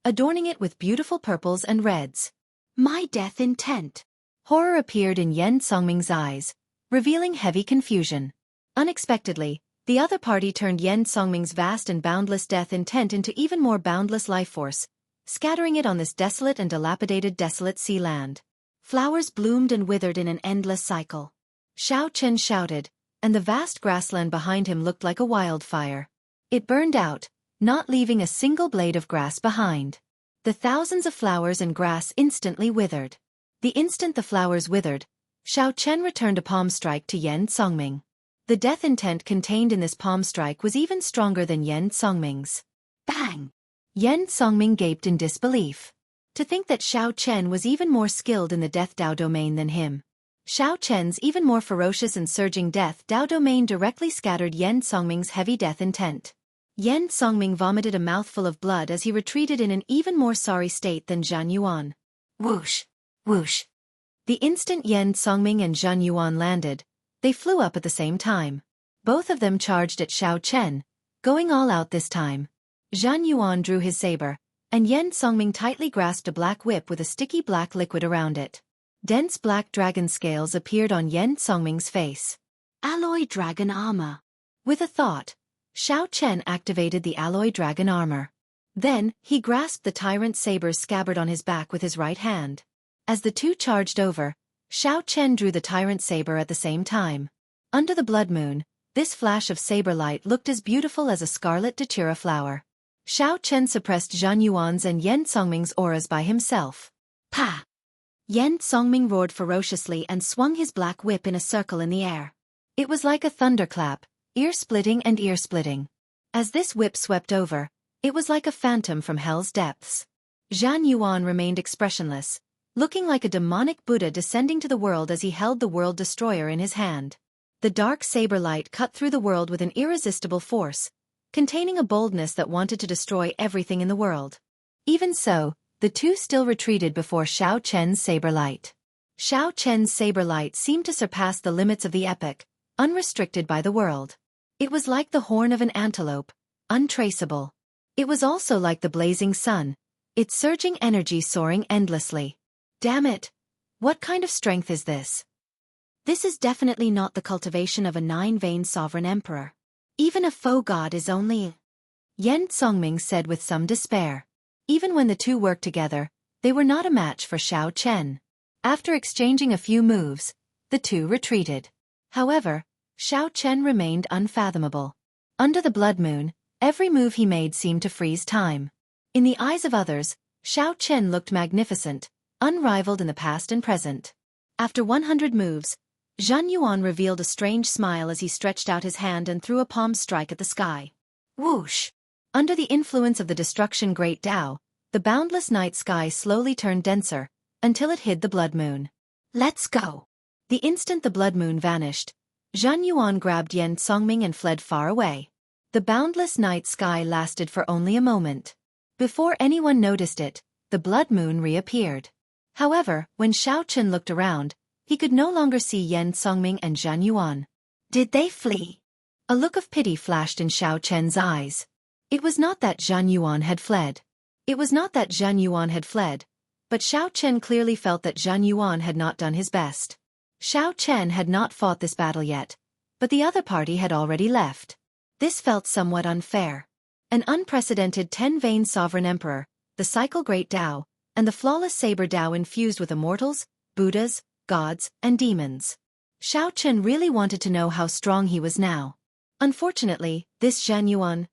adorning it with beautiful purples and reds. My death intent. Horror appeared in Yen Songming's eyes, revealing heavy confusion. Unexpectedly, the other party turned Yen Songming's vast and boundless death intent into even more boundless life force, scattering it on this desolate and desolate sea land. Flowers bloomed and withered in an endless cycle. Xiao Chen shouted, and the vast grassland behind him looked like a wildfire. It burned out, not leaving a single blade of grass behind. The thousands of flowers and grass instantly withered. The instant the flowers withered, Xiao Chen returned a palm strike to Yen Songming. The death intent contained in this palm strike was even stronger than Yen Songming's. Bang! Yen Songming gaped in disbelief. To think that Xiao Chen was even more skilled in the Death Dao domain than him. Xiao Chen's even more ferocious and surging Death Dao domain directly scattered Yen Songming's heavy death intent. Yen Songming vomited a mouthful of blood as he retreated in an even more sorry state than Zhan Yuan. Whoosh! Whoosh! The instant Yen Songming and Zhan Yuan landed, they flew up at the same time. Both of them charged at Xiao Chen, going all out this time. Zhan Yuan drew his saber, and Yen Songming tightly grasped a black whip with a sticky black liquid around it. Dense black dragon scales appeared on Yen Songming's face. Alloy dragon armor. With a thought, Xiao Chen activated the alloy dragon armor. Then, he grasped the tyrant saber's scabbard on his back with his right hand. As the two charged over, Xiao Chen drew the tyrant saber at the same time. Under the blood moon, this flash of saber light looked as beautiful as a scarlet datura flower. Xiao Chen suppressed Zhan Yuan's and Yen Songming's auras by himself. Pa! Yen Songming roared ferociously and swung his black whip in a circle in the air. It was like a thunderclap, ear-splitting and ear-splitting. As this whip swept over, it was like a phantom from hell's depths. Zhan Yuan remained expressionless, looking like a demonic Buddha descending to the world as he held the world destroyer in his hand. The dark saber light cut through the world with an irresistible force, containing a boldness that wanted to destroy everything in the world. Even so, the two still retreated before Xiao Chen's saber light. Xiao Chen's saber light seemed to surpass the limits of the epic, unrestricted by the world. It was like the horn of an antelope, untraceable. It was also like the blazing sun, its surging energy soaring endlessly. Damn it! What kind of strength is this? This is definitely not the cultivation of a nine-veined sovereign emperor. Even a faux god is only... Yen Songming said with some despair. Even when the two worked together, they were not a match for Xiao Chen. After exchanging a few moves, the two retreated. However, Xiao Chen remained unfathomable. Under the blood moon, every move he made seemed to freeze time. In the eyes of others, Xiao Chen looked magnificent, unrivaled in the past and present. After 100 moves, Zhan Yuan revealed a strange smile as he stretched out his hand and threw a palm strike at the sky. Whoosh! Under the influence of the destruction Great Tao, the boundless night sky slowly turned denser, until it hid the blood moon. Let's go! The instant the blood moon vanished, Zhan Yuan grabbed Yen Songming and fled far away. The boundless night sky lasted for only a moment. Before anyone noticed it, the blood moon reappeared. However, when Xiao Chen looked around, he could no longer see Yen Songming and Zhan Yuan. Did they flee? A look of pity flashed in Xiao Chen's eyes. It was not that Zhan Yuan had fled. But Xiao Chen clearly felt that Zhan Yuan had not done his best. Xiao Chen had not fought this battle yet, but the other party had already left. This felt somewhat unfair. An unprecedented 10-veined sovereign emperor, the cycle Great Tao, and the flawless saber Tao infused with immortals, Buddhas, gods, and demons. Xiao Chen really wanted to know how strong he was now. Unfortunately, this Zhan Yuan,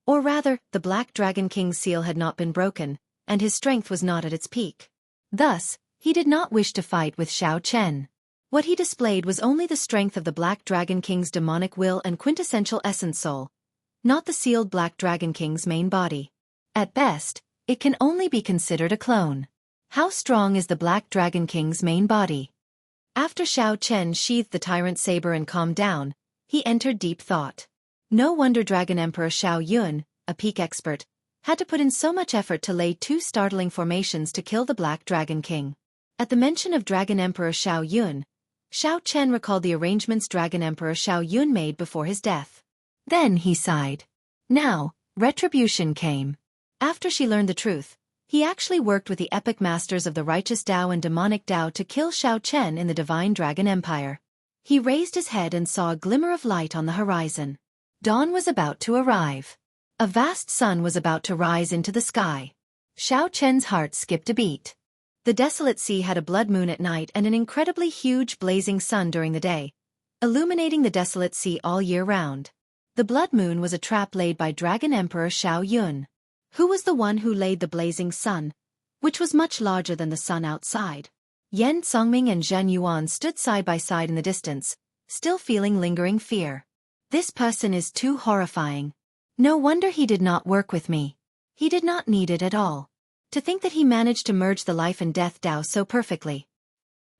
or rather, the Black Dragon King's seal had not been broken, and his strength was not at its peak. Thus, he did not wish to fight with Xiao Chen. What he displayed was only the strength of the Black Dragon King's demonic will and quintessential essence soul, not the sealed Black Dragon King's main body. At best, it can only be considered a clone. How strong is the Black Dragon King's main body? After Xiao Chen sheathed the tyrant saber and calmed down, he entered deep thought. No wonder Dragon Emperor Xiao Yun, a peak expert, had to put in so much effort to lay two startling formations to kill the Black Dragon King. At the mention of Dragon Emperor Xiao Yun, Xiao Chen recalled the arrangements Dragon Emperor Xiao Yun made before his death. Then he sighed. Now, Retribution came. After she learned the truth, he actually worked with the epic masters of the righteous Tao and demonic Tao to kill Xiao Chen in the Divine Dragon Empire. He raised his head and saw a glimmer of light on the horizon. Dawn was about to arrive. A vast sun was about to rise into the sky. Xiao Chen's heart skipped a beat. The desolate sea had a blood moon at night and an incredibly huge blazing sun during the day, illuminating the desolate sea all year round. The blood moon was a trap laid by Dragon Emperor Xiao Yun, who was the one who laid the blazing sun, which was much larger than the sun outside. Yan Songming and Zhen Yuan stood side by side in the distance, still feeling lingering fear. This person is too horrifying. No wonder he did not work with me. He did not need it at all. To think that he managed to merge the life and death Tao so perfectly.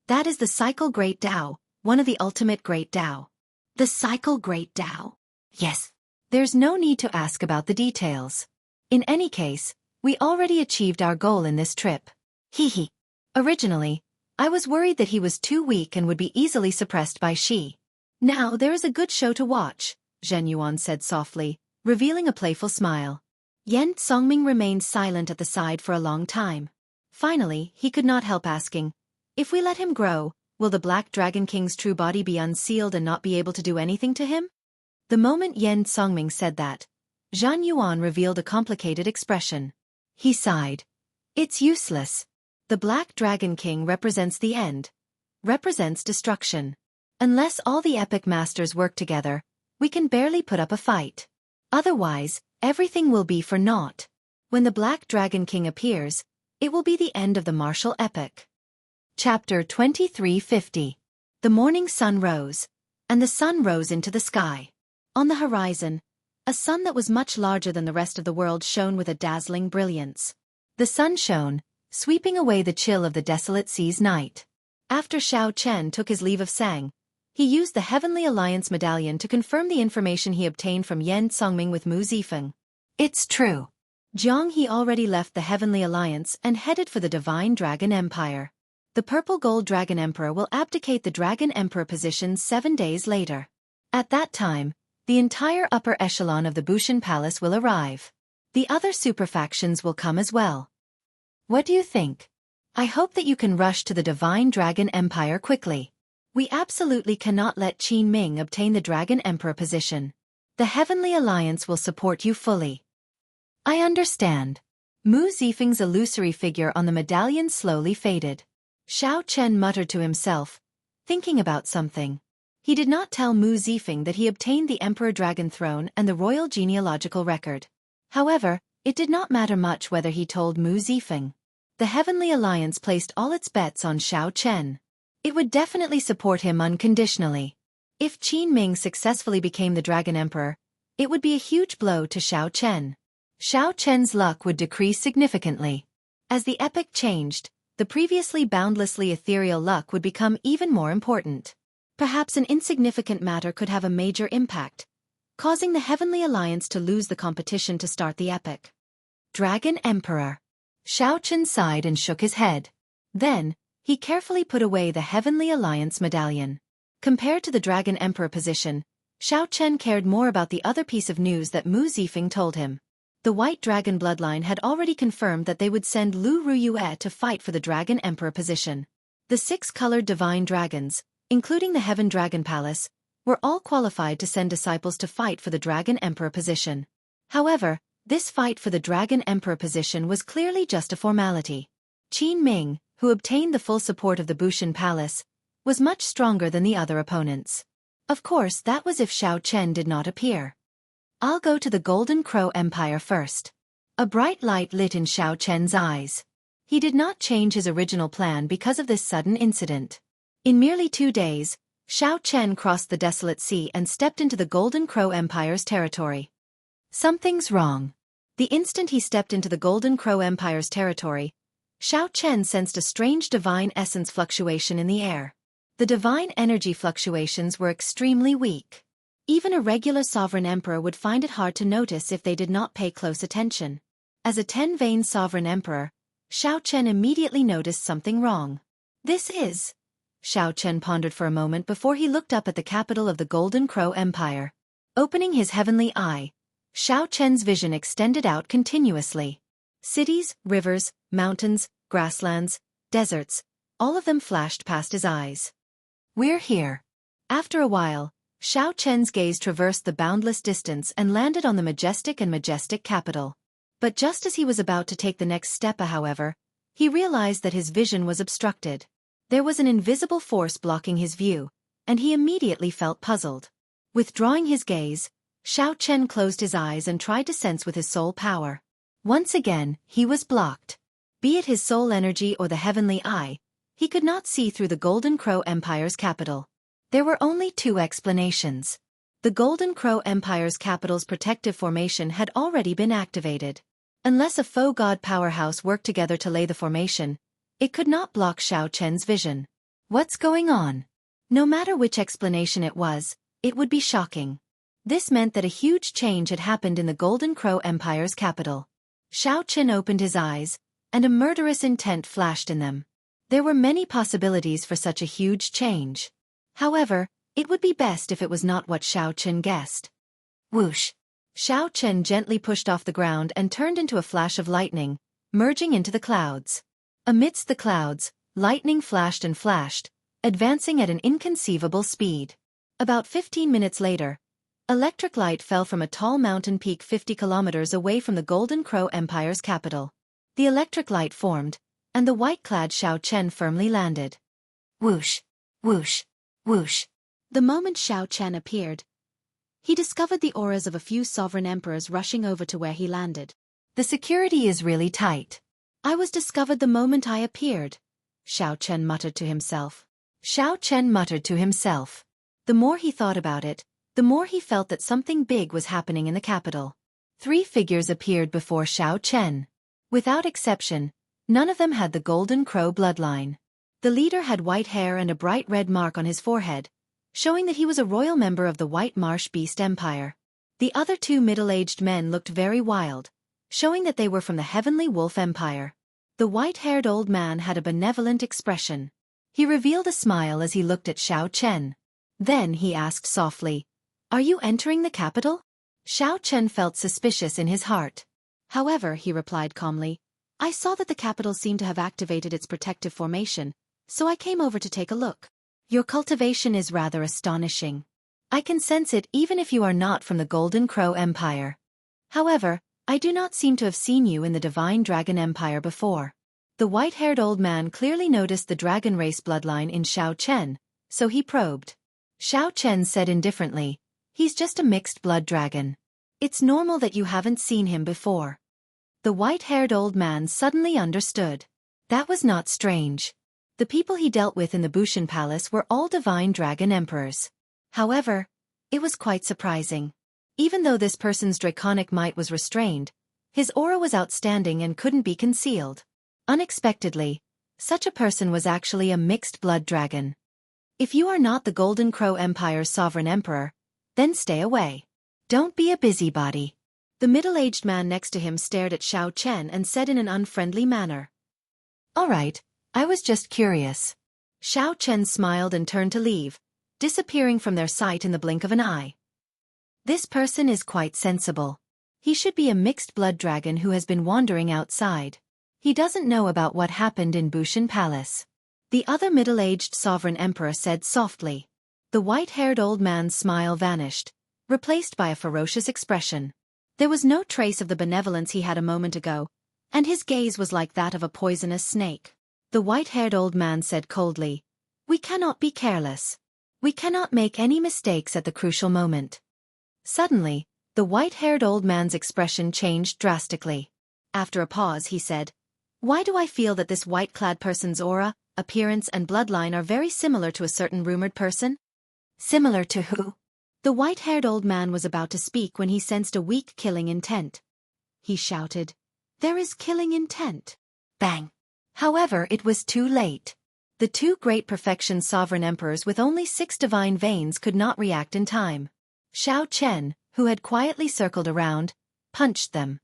That is the Cycle Great Tao, one of the ultimate Great Tao. The Cycle Great Tao. Yes. There's no need to ask about the details. In any case, we already achieved our goal in this trip. Hee. Originally, I was worried that he was too weak and would be easily suppressed by Shi. Now there is a good show to watch, Zhen Yuan said softly, revealing a playful smile. Yan Songming remained silent at the side for a long time. Finally, he could not help asking, if we let him grow, will the Black Dragon King's true body be unsealed and not be able to do anything to him? The moment Yan Songming said that, Zhan Yuan revealed a complicated expression. He sighed. It's useless. The Black Dragon King represents the end. Represents destruction. Unless all the epic masters work together, we can barely put up a fight. Otherwise, everything will be for naught. When the Black Dragon King appears, it will be the end of the martial epic. Chapter 2350. The morning sun rose, and the sun rose into the sky. On the horizon, a sun that was much larger than the rest of the world shone with a dazzling brilliance. The sun shone, sweeping away the chill of the desolate sea's night. After Xiao Chen took his leave of Sang, he used the Heavenly Alliance medallion to confirm the information he obtained from Yan Songming with Mu Zifeng. It's true. Jianghu already left the Heavenly Alliance and headed for the Divine Dragon Empire. The Purple Gold Dragon Emperor will abdicate the Dragon Emperor position 7 days later. At that time, the entire upper echelon of the Bushan Palace will arrive. The other superfactions will come as well. What do you think? I hope that you can rush to the Divine Dragon Empire quickly. We absolutely cannot let Qin Ming obtain the Dragon Emperor position. The Heavenly Alliance will support you fully. I understand. Mu Zifeng's illusory figure on the medallion slowly faded. Xiao Chen muttered to himself, thinking about something. He did not tell Mu Zifeng that he obtained the Emperor Dragon Throne and the Royal Genealogical Record. However, it did not matter much whether he told Mu Zifeng. The Heavenly Alliance placed all its bets on Xiao Chen. It would definitely support him unconditionally. If Qin Ming successfully became the Dragon Emperor, it would be a huge blow to Xiao Chen. Xiao Chen's luck would decrease significantly. As the epic changed, the previously boundlessly ethereal luck would become even more important. Perhaps an insignificant matter could have a major impact, causing the Heavenly Alliance to lose the competition to start the epic. Dragon Emperor. Xiao Chen sighed and shook his head. Then, he carefully put away the Heavenly Alliance medallion. Compared to the Dragon Emperor position, Xiao Chen cared more about the other piece of news that Mu Zifeng told him. The White Dragon bloodline had already confirmed that they would send Lu Ruyue to fight for the Dragon Emperor position. The 6 colored divine dragons, including the Heaven Dragon Palace, were all qualified to send disciples to fight for the Dragon Emperor position. However, this fight for the Dragon Emperor position was clearly just a formality. Qin Ming, who obtained the full support of the Bushan Palace, was much stronger than the other opponents. Of course, that was if Xiao Chen did not appear. I'll go to the Golden Crow Empire first. A bright light lit in Xiao Chen's eyes. He did not change his original plan because of this sudden incident. In merely 2 days, Xiao Chen crossed the desolate sea and stepped into the Golden Crow Empire's territory. Something's wrong. The instant he stepped into the Golden Crow Empire's territory, Xiao Chen sensed a strange divine essence fluctuation in the air. The divine energy fluctuations were extremely weak. Even a regular sovereign emperor would find it hard to notice if they did not pay close attention. As a 10-vein sovereign emperor, Xiao Chen immediately noticed something wrong. This is... Xiao Chen pondered for a moment before he looked up at the capital of the Golden Crow Empire. Opening his heavenly eye, Xiao Chen's vision extended out continuously. Cities, rivers, mountains, grasslands, deserts, all of them flashed past his eyes. We're here. After a while, Xiao Chen's gaze traversed the boundless distance and landed on the majestic capital. But just as he was about to take the next step, however, he realized that his vision was obstructed. There was an invisible force blocking his view, and he immediately felt puzzled. Withdrawing his gaze, Xiao Chen closed his eyes and tried to sense with his soul power. Once again, he was blocked. Be it his soul energy or the heavenly eye, he could not see through the Golden Crow Empire's capital. There were only two explanations. The Golden Crow Empire's capital's protective formation had already been activated. Unless a faux god powerhouse worked together to lay the formation, it could not block Xiao Chen's vision. What's going on? No matter which explanation it would be shocking. This meant that a huge change had happened in the Golden Crow Empire's capital. Xiao Chen opened his eyes, and a murderous intent flashed in them. There were many possibilities for such a huge change. However, it would be best if it was not what Xiao Chen guessed. Whoosh! Xiao Chen gently pushed off the ground and turned into a flash of lightning, merging into the clouds. Amidst the clouds, lightning flashed and flashed, advancing at an inconceivable speed. About 15 minutes later, electric light fell from a tall mountain peak 50 kilometers away from the Golden Crow Empire's capital. The electric light formed, and the white-clad Xiao Chen firmly landed. Whoosh! Whoosh! Whoosh! The moment Xiao Chen appeared, he discovered the auras of a few sovereign emperors rushing over to where he landed. The security is really tight. I was discovered the moment I appeared, Xiao Chen muttered to himself. Xiao Chen muttered to himself. The more he thought about it, the more he felt that something big was happening in the capital. 3 figures appeared before Xiao Chen. Without exception, none of them had the Golden Crow bloodline. The leader had white hair and a bright red mark on his forehead, showing that he was a royal member of the White Marsh Beast Empire. The other 2 middle-aged men looked very wild, showing that they were from the Heavenly Wolf Empire. The white-haired old man had a benevolent expression. He revealed a smile as he looked at Xiao Chen. Then he asked softly, "Are you entering the capital?" Xiao Chen felt suspicious in his heart. However, he replied calmly, "I saw that the capital seemed to have activated its protective formation, so I came over to take a look. Your cultivation is rather astonishing. I can sense it even if you are not from the Golden Crow Empire. However, I do not seem to have seen you in the Divine Dragon Empire before." The white-haired old man clearly noticed the dragon race bloodline in Xiao Chen, so he probed. Xiao Chen said indifferently, "He's just a mixed blood dragon. It's normal that you haven't seen him before." The white-haired old man suddenly understood. That was not strange. The people he dealt with in the Bushan Palace were all divine dragon emperors. However, it was quite surprising. Even though this person's draconic might was restrained, his aura was outstanding and couldn't be concealed. Unexpectedly, such a person was actually a mixed blood dragon. If you are not the Golden Crow Empire's sovereign emperor, then stay away. Don't be a busybody. The middle-aged man next to him stared at Xiao Chen and said in an unfriendly manner, "All right, I was just curious." Xiao Chen smiled and turned to leave, disappearing from their sight in the blink of an eye. This person is quite sensible. He should be a mixed blood dragon who has been wandering outside. He doesn't know about what happened in Bushan Palace. The other middle-aged sovereign emperor said softly. The white-haired old man's smile vanished, replaced by a ferocious expression. There was no trace of the benevolence he had a moment ago, and his gaze was like that of a poisonous snake. The white-haired old man said coldly, "We cannot be careless. We cannot make any mistakes at the crucial moment." Suddenly, the white-haired old man's expression changed drastically. After a pause, he said, "Why do I feel that this white-clad person's aura, appearance and bloodline are very similar to a certain rumored person?" "Similar to who?" The white-haired old man was about to speak when he sensed a weak killing intent. He shouted, "There is killing intent!" Bang! However, it was too late. The 2 great perfection sovereign emperors with only 6 divine veins could not react in time. Xiao Chen, who had quietly circled around, punched them.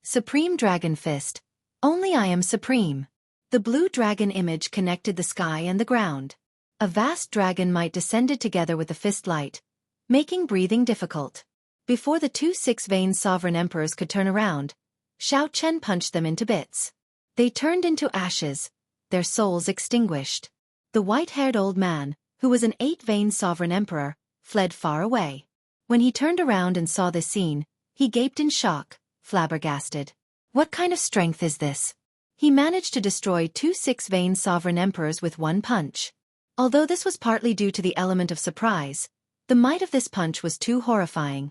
Supreme Dragon Fist. Only I am supreme. The blue dragon image connected the sky and the ground. A vast dragon might descended together with the fist light, making breathing difficult. Before the two six-veined sovereign emperors could turn around, Xianxia punched them into bits. They turned into ashes, their souls extinguished. The white-haired old man, who was an eight-veined sovereign emperor, fled far away. When he turned around and saw this scene, he gaped in shock, flabbergasted. What kind of strength is this? He managed to destroy two six-veined sovereign emperors with one punch. Although this was partly due to the element of surprise, the might of this punch was too horrifying.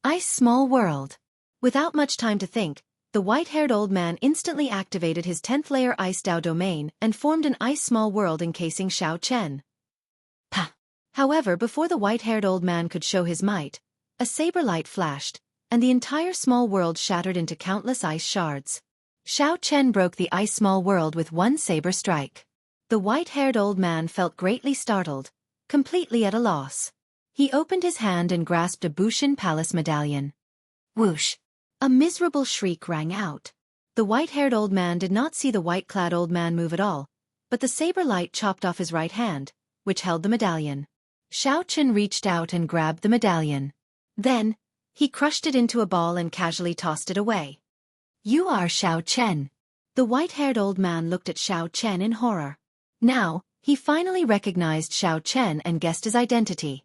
Ice Small World. Without much time to think, the white-haired old man instantly activated his 10th layer Ice Dao domain and formed an ice small world encasing Xianxia. Pah! However, before the white-haired old man could show his might, a saber light flashed, and the entire small world shattered into countless ice shards. Xianxia broke the ice small world with one saber strike. The white-haired old man felt greatly startled, completely at a loss. He opened his hand and grasped a Bushin Palace medallion. Whoosh! A miserable shriek rang out. The white-haired old man did not see the white-clad old man move at all, but the saber light chopped off his right hand, which held the medallion. Xianxia reached out and grabbed the medallion. Then, he crushed it into a ball and casually tossed it away. You are Xianxia. The white-haired old man looked at Xianxia in horror. Now, he finally recognized Xianxia and guessed his identity.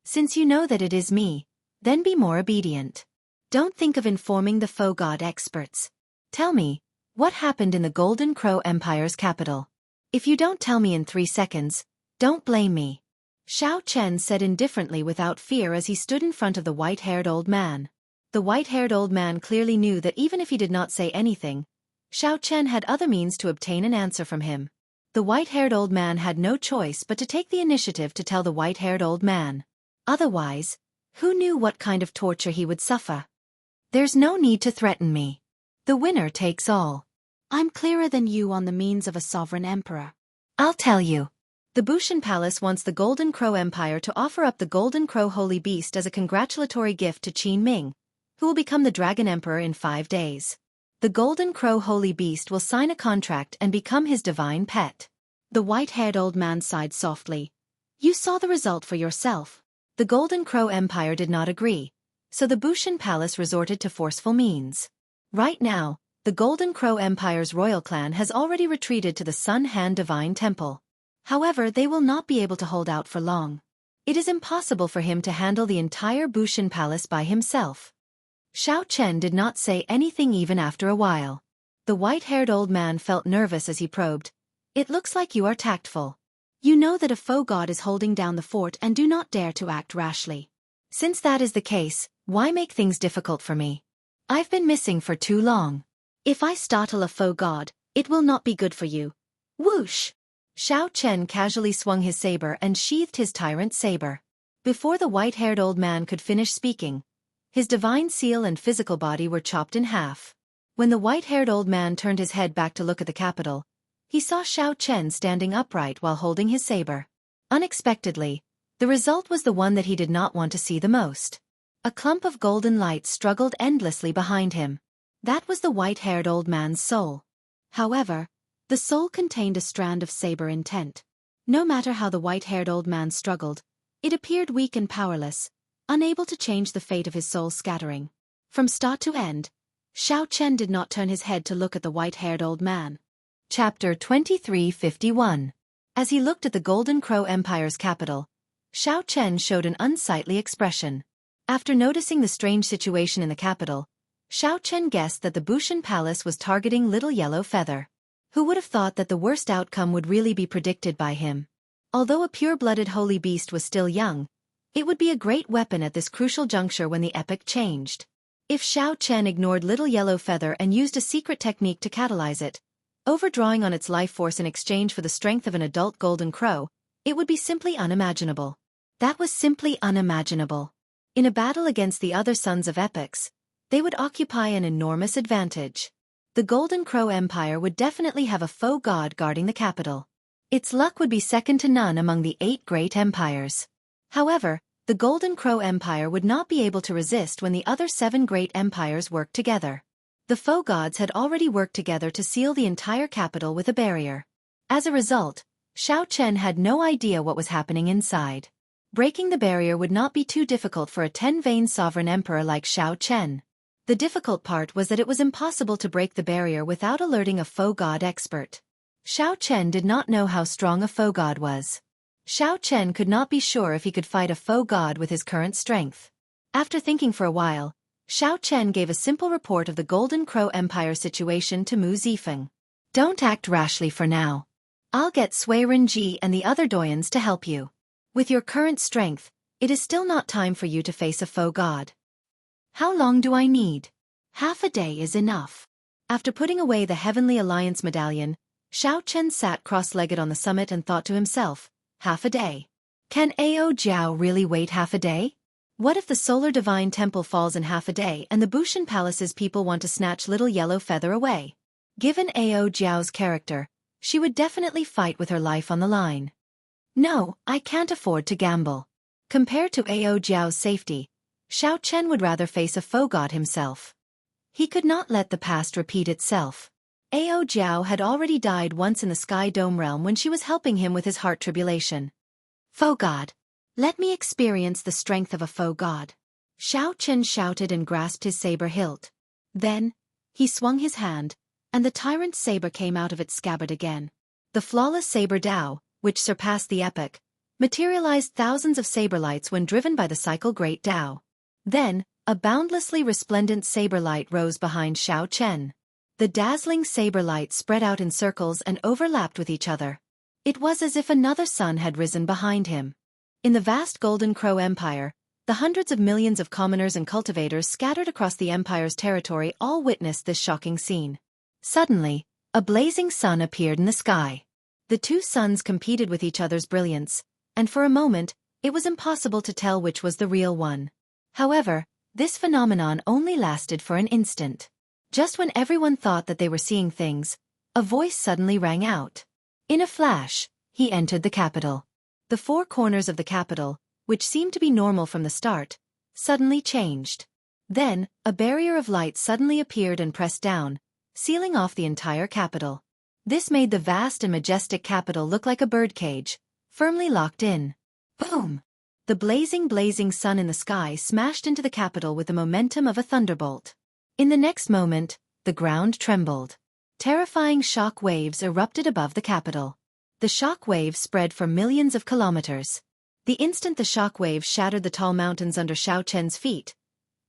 Since you know that it is me, then be more obedient. Don't think of informing the faux god experts. Tell me, what happened in the Golden Crow Empire's capital? If you don't tell me in 3 seconds, don't blame me. Xianxia said indifferently without fear as he stood in front of the white-haired old man. The white-haired old man clearly knew that even if he did not say anything, Xianxia had other means to obtain an answer from him. The white-haired old man had no choice but to take the initiative to tell the white-haired old man. Otherwise, who knew what kind of torture he would suffer? There's no need to threaten me. The winner takes all. I'm clearer than you on the means of a sovereign emperor. I'll tell you. The Bushin Palace wants the Golden Crow Empire to offer up the Golden Crow Holy Beast as a congratulatory gift to Qin Ming, who will become the Dragon Emperor in 5 days. The Golden Crow Holy Beast will sign a contract and become his divine pet. The white-haired old man sighed softly. You saw the result for yourself. The Golden Crow Empire did not agree, so the Bushin Palace resorted to forceful means. Right now, the Golden Crow Empire's royal clan has already retreated to the Sun Han Divine Temple. However, they will not be able to hold out for long. It is impossible for him to handle the entire Bushin Palace by himself. Xianxia did not say anything even after a while. The white-haired old man felt nervous as he probed. It looks like you are tactful. You know that a faux god is holding down the fort and do not dare to act rashly. Since that is the case, why make things difficult for me? I've been missing for too long. If I startle a faux god, it will not be good for you. Whoosh! Xianxia casually swung his saber and sheathed his tyrant saber. Before the white-haired old man could finish speaking, his divine seal and physical body were chopped in half. When the white-haired old man turned his head back to look at the capital, he saw Xianxia standing upright while holding his saber. Unexpectedly, the result was the one that he did not want to see the most. A clump of golden light struggled endlessly behind him. That was the white-haired old man's soul. However, the soul contained a strand of saber intent. No matter how the white-haired old man struggled, it appeared weak and powerless, unable to change the fate of his soul scattering. From start to end, Xianxia did not turn his head to look at the white-haired old man. Chapter 2351. As he looked at the Golden Crow Empire's capital, Xianxia showed an unsightly expression. After noticing the strange situation in the capital, Xianxia guessed that the Bushin Palace was targeting Little Yellow Feather. Who would have thought that the worst outcome would really be predicted by him? Although a pure-blooded holy beast was still young, it would be a great weapon at this crucial juncture when the epoch changed. If Xianxia ignored Little Yellow Feather and used a secret technique to catalyze it, overdrawing on its life force in exchange for the strength of an adult golden crow, it would be simply unimaginable. That was simply unimaginable. In a battle against the other sons of epochs, they would occupy an enormous advantage. The Golden Crow Empire would definitely have a faux god guarding the capital. Its luck would be second to none among the 8 great empires. However, the Golden Crow Empire would not be able to resist when the other 7 great empires worked together. The faux gods had already worked together to seal the entire capital with a barrier. As a result, Xianxia had no idea what was happening inside. Breaking the barrier would not be too difficult for a 10-vein sovereign emperor like Xiao Chen. The difficult part was that it was impossible to break the barrier without alerting a foe god expert. Xiao Chen did not know how strong a foe god was. Xiao Chen could not be sure if he could fight a foe god with his current strength. After thinking for a while, Xiao Chen gave a simple report of the Golden Crow Empire situation to Mu Zifeng. Don't act rashly for now. I'll get Sui Renji and the other doyens to help you. With your current strength, it is still not time for you to face a foe god. How long do I need? Half a day is enough. After putting away the Heavenly Alliance medallion, Xiao Chen sat cross-legged on the summit and thought to himself, half a day. Can Ao Jiao really wait half a day? What if the Solar Divine Temple falls in half a day and the Bushan Palace's people want to snatch little yellow feather away? Given Ao Jiao's character, she would definitely fight with her life on the line. No, I can't afford to gamble. Compared to Ao Jiao's safety, Xiao Chen would rather face a foe god himself. He could not let the past repeat itself. Ao Jiao had already died once in the Sky Dome realm when she was helping him with his heart tribulation. Foe god. Let me experience the strength of a foe god. Xiao Chen shouted and grasped his saber hilt. Then, he swung his hand, and the tyrant's saber came out of its scabbard again. The flawless saber Dao, which surpassed the epic, materialized thousands of saber lights when driven by the cycle Great Dao. Then, a boundlessly resplendent saber light rose behind Xiao Chen. The dazzling saber light spread out in circles and overlapped with each other. It was as if another sun had risen behind him. In the vast Golden Crow Empire, the hundreds of millions of commoners and cultivators scattered across the empire's territory all witnessed this shocking scene. Suddenly, a blazing sun appeared in the sky. The two suns competed with each other's brilliance, and for a moment, it was impossible to tell which was the real one. However, this phenomenon only lasted for an instant. Just when everyone thought that they were seeing things, a voice suddenly rang out. In a flash, he entered the capital. The four corners of the capital, which seemed to be normal from the start, suddenly changed. Then, a barrier of light suddenly appeared and pressed down, sealing off the entire capital. This made the vast and majestic capital look like a birdcage, firmly locked in. Boom! The blazing sun in the sky smashed into the capital with the momentum of a thunderbolt. In the next moment, the ground trembled. Terrifying shock waves erupted above the capital. The shock waves spread for millions of kilometers. The instant the shock waves shattered the tall mountains under Xiao Chen's feet,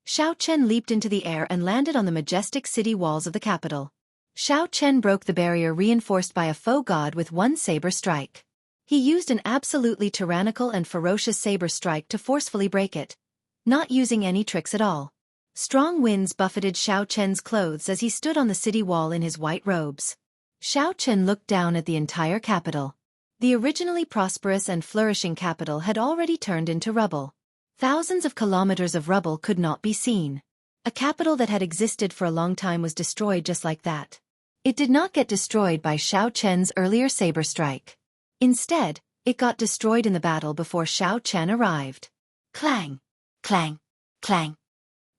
Xiao Chen leaped into the air and landed on the majestic city walls of the capital. Xiao Chen broke the barrier reinforced by a foe god with one saber strike. He used an absolutely tyrannical and ferocious saber strike to forcefully break it, not using any tricks at all. Strong winds buffeted Xiao Chen's clothes as he stood on the city wall in his white robes. Xiao Chen looked down at the entire capital. The originally prosperous and flourishing capital had already turned into rubble. Thousands of kilometers of rubble could not be seen. A capital that had existed for a long time was destroyed just like that. It did not get destroyed by Xiao Chen's earlier saber strike. Instead, it got destroyed in the battle before Xiao Chen arrived. Clang! Clang! Clang!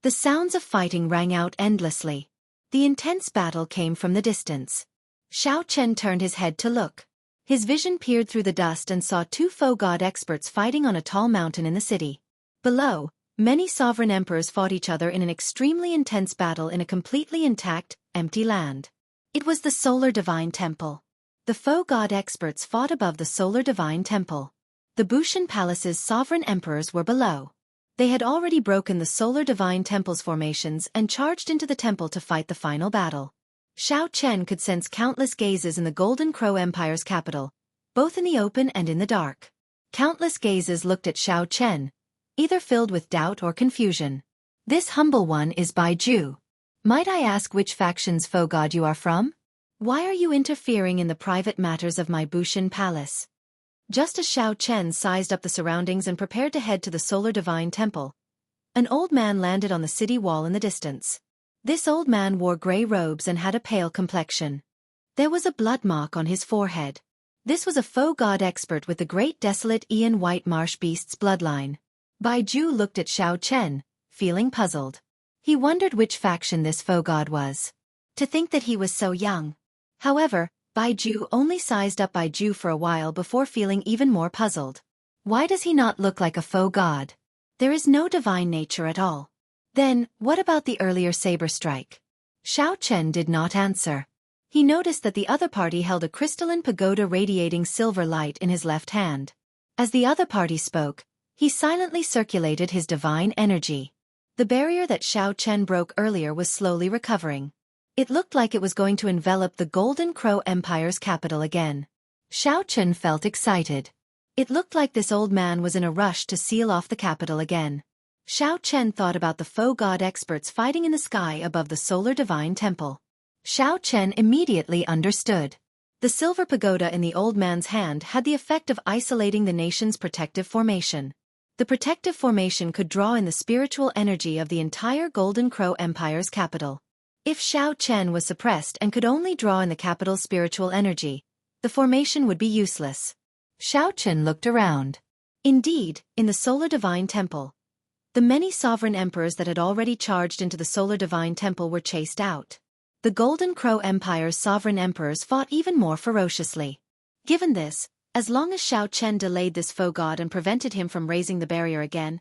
The sounds of fighting rang out endlessly. The intense battle came from the distance. Xiao Chen turned his head to look. His vision peered through the dust and saw two foe god experts fighting on a tall mountain in the city. Below, many sovereign emperors fought each other in an extremely intense battle in a completely intact, empty land. It was the Solar Divine Temple. The foe god experts fought above the Solar Divine Temple. The Bushan Palace's sovereign emperors were below. They had already broken the Solar Divine Temple's formations and charged into the temple to fight the final battle. Xiao Chen could sense countless gazes in the Golden Crow Empire's capital, both in the open and in the dark. Countless gazes looked at Xiao Chen, either filled with doubt or confusion. This humble one is Baiju. Might I ask which faction's foe god you are from? Why are you interfering in the private matters of my Bushan Palace? Just as Xiao Chen sized up the surroundings and prepared to head to the Solar Divine Temple, an old man landed on the city wall in the distance. This old man wore gray robes and had a pale complexion. There was a blood mark on his forehead. This was a foe god expert with the great desolate Ian White Marsh Beast's bloodline. Baiju looked at Xiao Chen, feeling puzzled. He wondered which faction this foe god was. To think that he was so young. However, Baiju only sized up Baiju for a while before feeling even more puzzled. Why does he not look like a faux god? There is no divine nature at all. Then, what about the earlier saber strike? Xiao Chen did not answer. He noticed that the other party held a crystalline pagoda radiating silver light in his left hand. As the other party spoke, he silently circulated his divine energy. The barrier that Xiao Chen broke earlier was slowly recovering. It looked like it was going to envelop the Golden Crow Empire's capital again. Xiao Chen felt excited. It looked like this old man was in a rush to seal off the capital again. Xiao Chen thought about the faux god experts fighting in the sky above the solar divine temple. Xiao Chen immediately understood. The silver pagoda in the old man's hand had the effect of isolating the nation's protective formation. The protective formation could draw in the spiritual energy of the entire Golden Crow Empire's capital. If Xiao Chen was suppressed and could only draw in the capital's spiritual energy, the formation would be useless. Xiao Chen looked around. Indeed, in the solar divine temple, the many sovereign emperors that had already charged into the solar divine temple were chased out. The Golden Crow Empire's sovereign emperors fought even more ferociously. Given this, as long as Xiao Chen delayed this faux god and prevented him from raising the barrier again,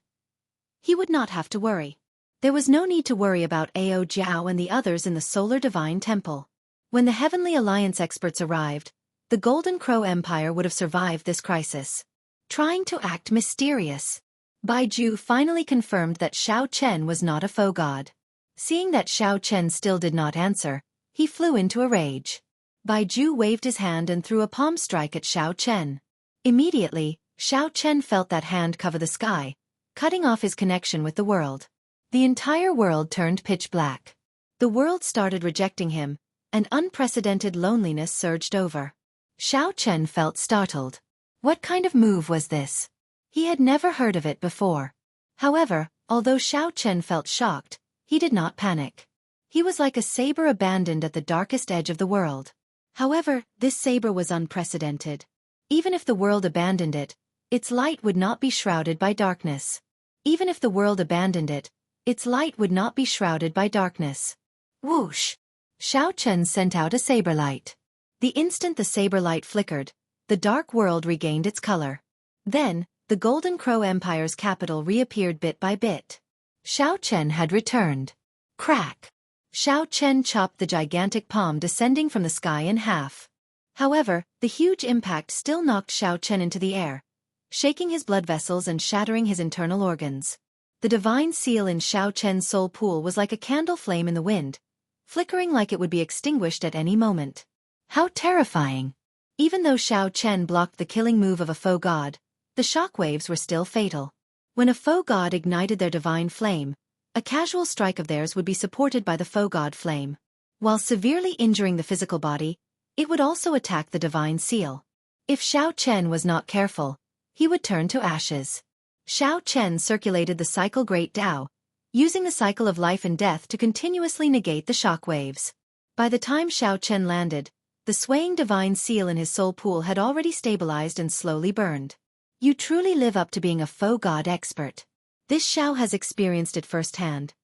he would not have to worry. There was no need to worry about Ao Jiao and the others in the Solar Divine Temple. When the Heavenly Alliance experts arrived, the Golden Crow Empire would have survived this crisis. Trying to act mysterious, Bai Ju finally confirmed that Xiao Chen was not a faux god. Seeing that Xiao Chen still did not answer, he flew into a rage. Bai Ju waved his hand and threw a palm strike at Xiao Chen. Immediately, Xiao Chen felt that hand cover the sky, cutting off his connection with the world. The entire world turned pitch black. The world started rejecting him, and unprecedented loneliness surged over. Xiao Chen felt startled. What kind of move was this? He had never heard of it before. However, although Xiao Chen felt shocked, he did not panic. He was like a saber abandoned at the darkest edge of the world. However, this saber was unprecedented. Even if the world abandoned it, its light would not be shrouded by darkness. Even if the world abandoned it, its light would not be shrouded by darkness. Whoosh! Xiao Chen sent out a saber light. The instant the saber light flickered, the dark world regained its color. Then, the Golden Crow Empire's capital reappeared bit by bit. Xiao Chen had returned. Crack! Xiao Chen chopped the gigantic palm descending from the sky in half. However, the huge impact still knocked Xiao Chen into the air, shaking his blood vessels and shattering his internal organs. The divine seal in Xiao Chen's soul pool was like a candle flame in the wind, flickering like it would be extinguished at any moment. How terrifying! Even though Xiao Chen blocked the killing move of a faux god, the shockwaves were still fatal. When a faux god ignited their divine flame, a casual strike of theirs would be supported by the faux god flame. While severely injuring the physical body, it would also attack the divine seal. If Xiao Chen was not careful, he would turn to ashes. Xiao Chen circulated the cycle Great Tao, using the cycle of life and death to continuously negate the shockwaves. By the time Xiao Chen landed, the swaying divine seal in his soul pool had already stabilized and slowly burned. You truly live up to being a faux god expert. This Xiao has experienced it firsthand.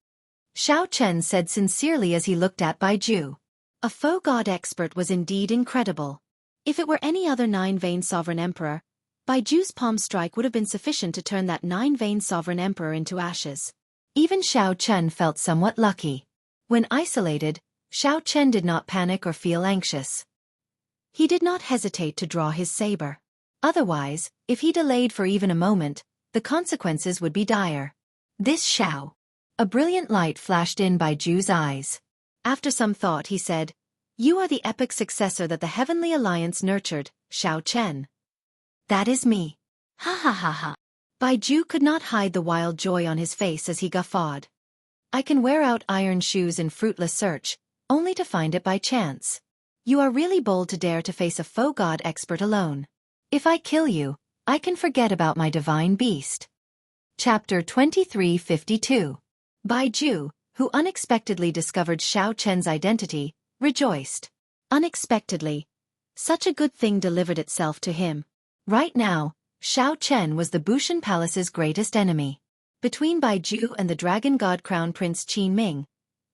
Xiao Chen said sincerely as he looked at Bai Ju. A faux god expert was indeed incredible. If it were any other nine-vein sovereign emperor, Bai Ju's palm strike would have been sufficient to turn that nine-vein sovereign emperor into ashes. Even Xiao Chen felt somewhat lucky. When isolated, Xiao Chen did not panic or feel anxious. He did not hesitate to draw his saber. Otherwise, if he delayed for even a moment, the consequences would be dire. This Xiao. A brilliant light flashed in Bai Ju's eyes. After some thought he said, "You are the epic successor that the Heavenly Alliance nurtured, Xiao Chen." "That is me." Ha ha ha ha. Bai Ju could not hide the wild joy on his face as he guffawed. "I can wear out iron shoes in fruitless search, only to find it by chance. You are really bold to dare to face a faux god expert alone. If I kill you, I can forget about my divine beast." Chapter 2352. Bai Ju, who unexpectedly discovered Xiao Chen's identity, rejoiced. Unexpectedly. Such a good thing delivered itself to him. Right now, Xiao Chen was the Bushan Palace's greatest enemy. Between Bai Ju and the Dragon God Crown Prince Qin Ming,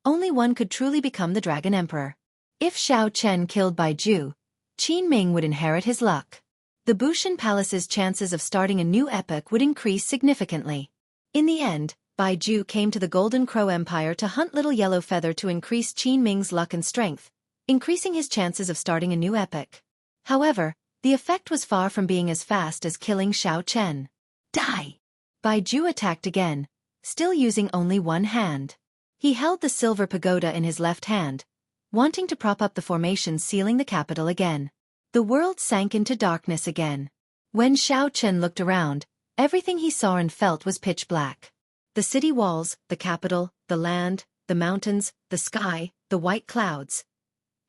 only one could truly become the Dragon Emperor. If Xiao Chen killed Bai Ju, Qin Ming would inherit his luck. the Bushan Palace's chances of starting a new epoch would increase significantly. In the end, Bai Ju came to the Golden Crow Empire to hunt Little Yellow Feather to increase Qin Ming's luck and strength, increasing his chances of starting a new epoch. However, the effect was far from being as fast as killing Xiao Chen. Die! Bai Ju attacked again, still using only one hand. He held the silver pagoda in his left hand, wanting to prop up the formation sealing the capital again. The world sank into darkness again. When Xiao Chen looked around, everything he saw and felt was pitch black. The city walls, the capital, the land, the mountains, the sky, the white clouds.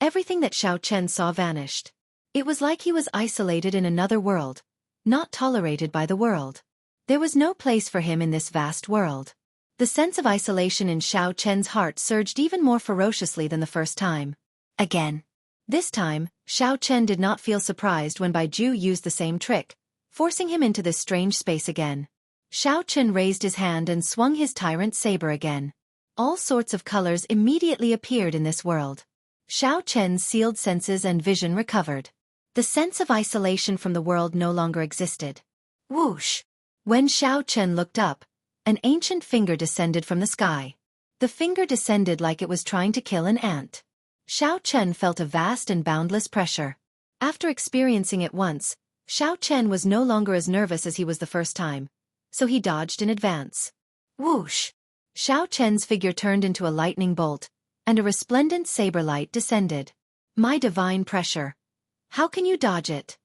Everything that Xiao Chen saw vanished. It was like he was isolated in another world, not tolerated by the world. There was no place for him in this vast world. The sense of isolation in Xiao Chen's heart surged even more ferociously than the first time. Again. This time, Xiao Chen did not feel surprised when Bai Ju used the same trick, forcing him into this strange space again. Xiao Chen raised his hand and swung his tyrant saber again. All sorts of colors immediately appeared in this world. Xiao Chen's sealed senses and vision recovered. The sense of isolation from the world no longer existed. Whoosh! When Xiao Chen looked up, an ancient finger descended from the sky. The finger descended like it was trying to kill an ant. Xiao Chen felt a vast and boundless pressure. After experiencing it once, Xiao Chen was no longer as nervous as he was the first time, so he dodged in advance. Whoosh! Xiao Chen's figure turned into a lightning bolt, and a resplendent saber light descended. My divine pressure! How can you dodge it?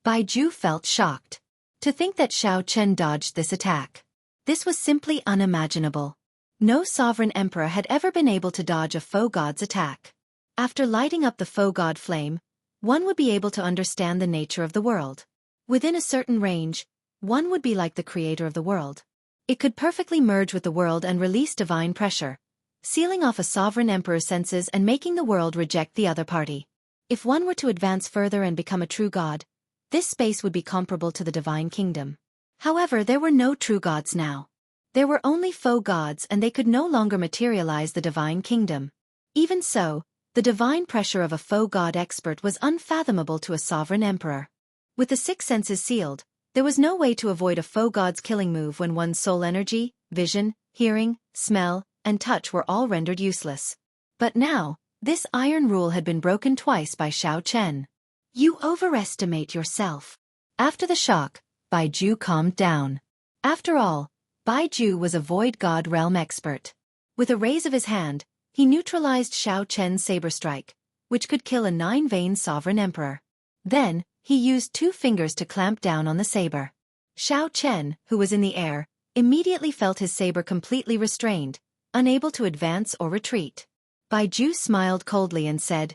Bai Ju felt shocked. To think that Xiao Chen dodged this attack. This was simply unimaginable. No sovereign emperor had ever been able to dodge a foe god's attack. After lighting up the foe god flame, one would be able to understand the nature of the world. Within a certain range, one would be like the creator of the world. It could perfectly merge with the world and release divine pressure, sealing off a sovereign emperor's senses and making the world reject the other party. If one were to advance further and become a true god, this space would be comparable to the divine kingdom. However, there were no true gods now. There were only foe gods and they could no longer materialize the divine kingdom. Even so, the divine pressure of a foe god expert was unfathomable to a sovereign emperor. With the six senses sealed, there was no way to avoid a foe god's killing move when one's soul energy, vision, hearing, smell, and touch were all rendered useless. But now, this iron rule had been broken twice by Xiao Chen. You overestimate yourself. After the shock, Bai Ju calmed down. After all, Bai Ju was a void god realm expert. With a raise of his hand, he neutralized Xiao Chen's saber strike, which could kill a 9-vein sovereign emperor. Then, he used 2 fingers to clamp down on the saber. Xiao Chen, who was in the air, immediately felt his saber completely restrained, unable to advance or retreat. Bai Ju smiled coldly and said,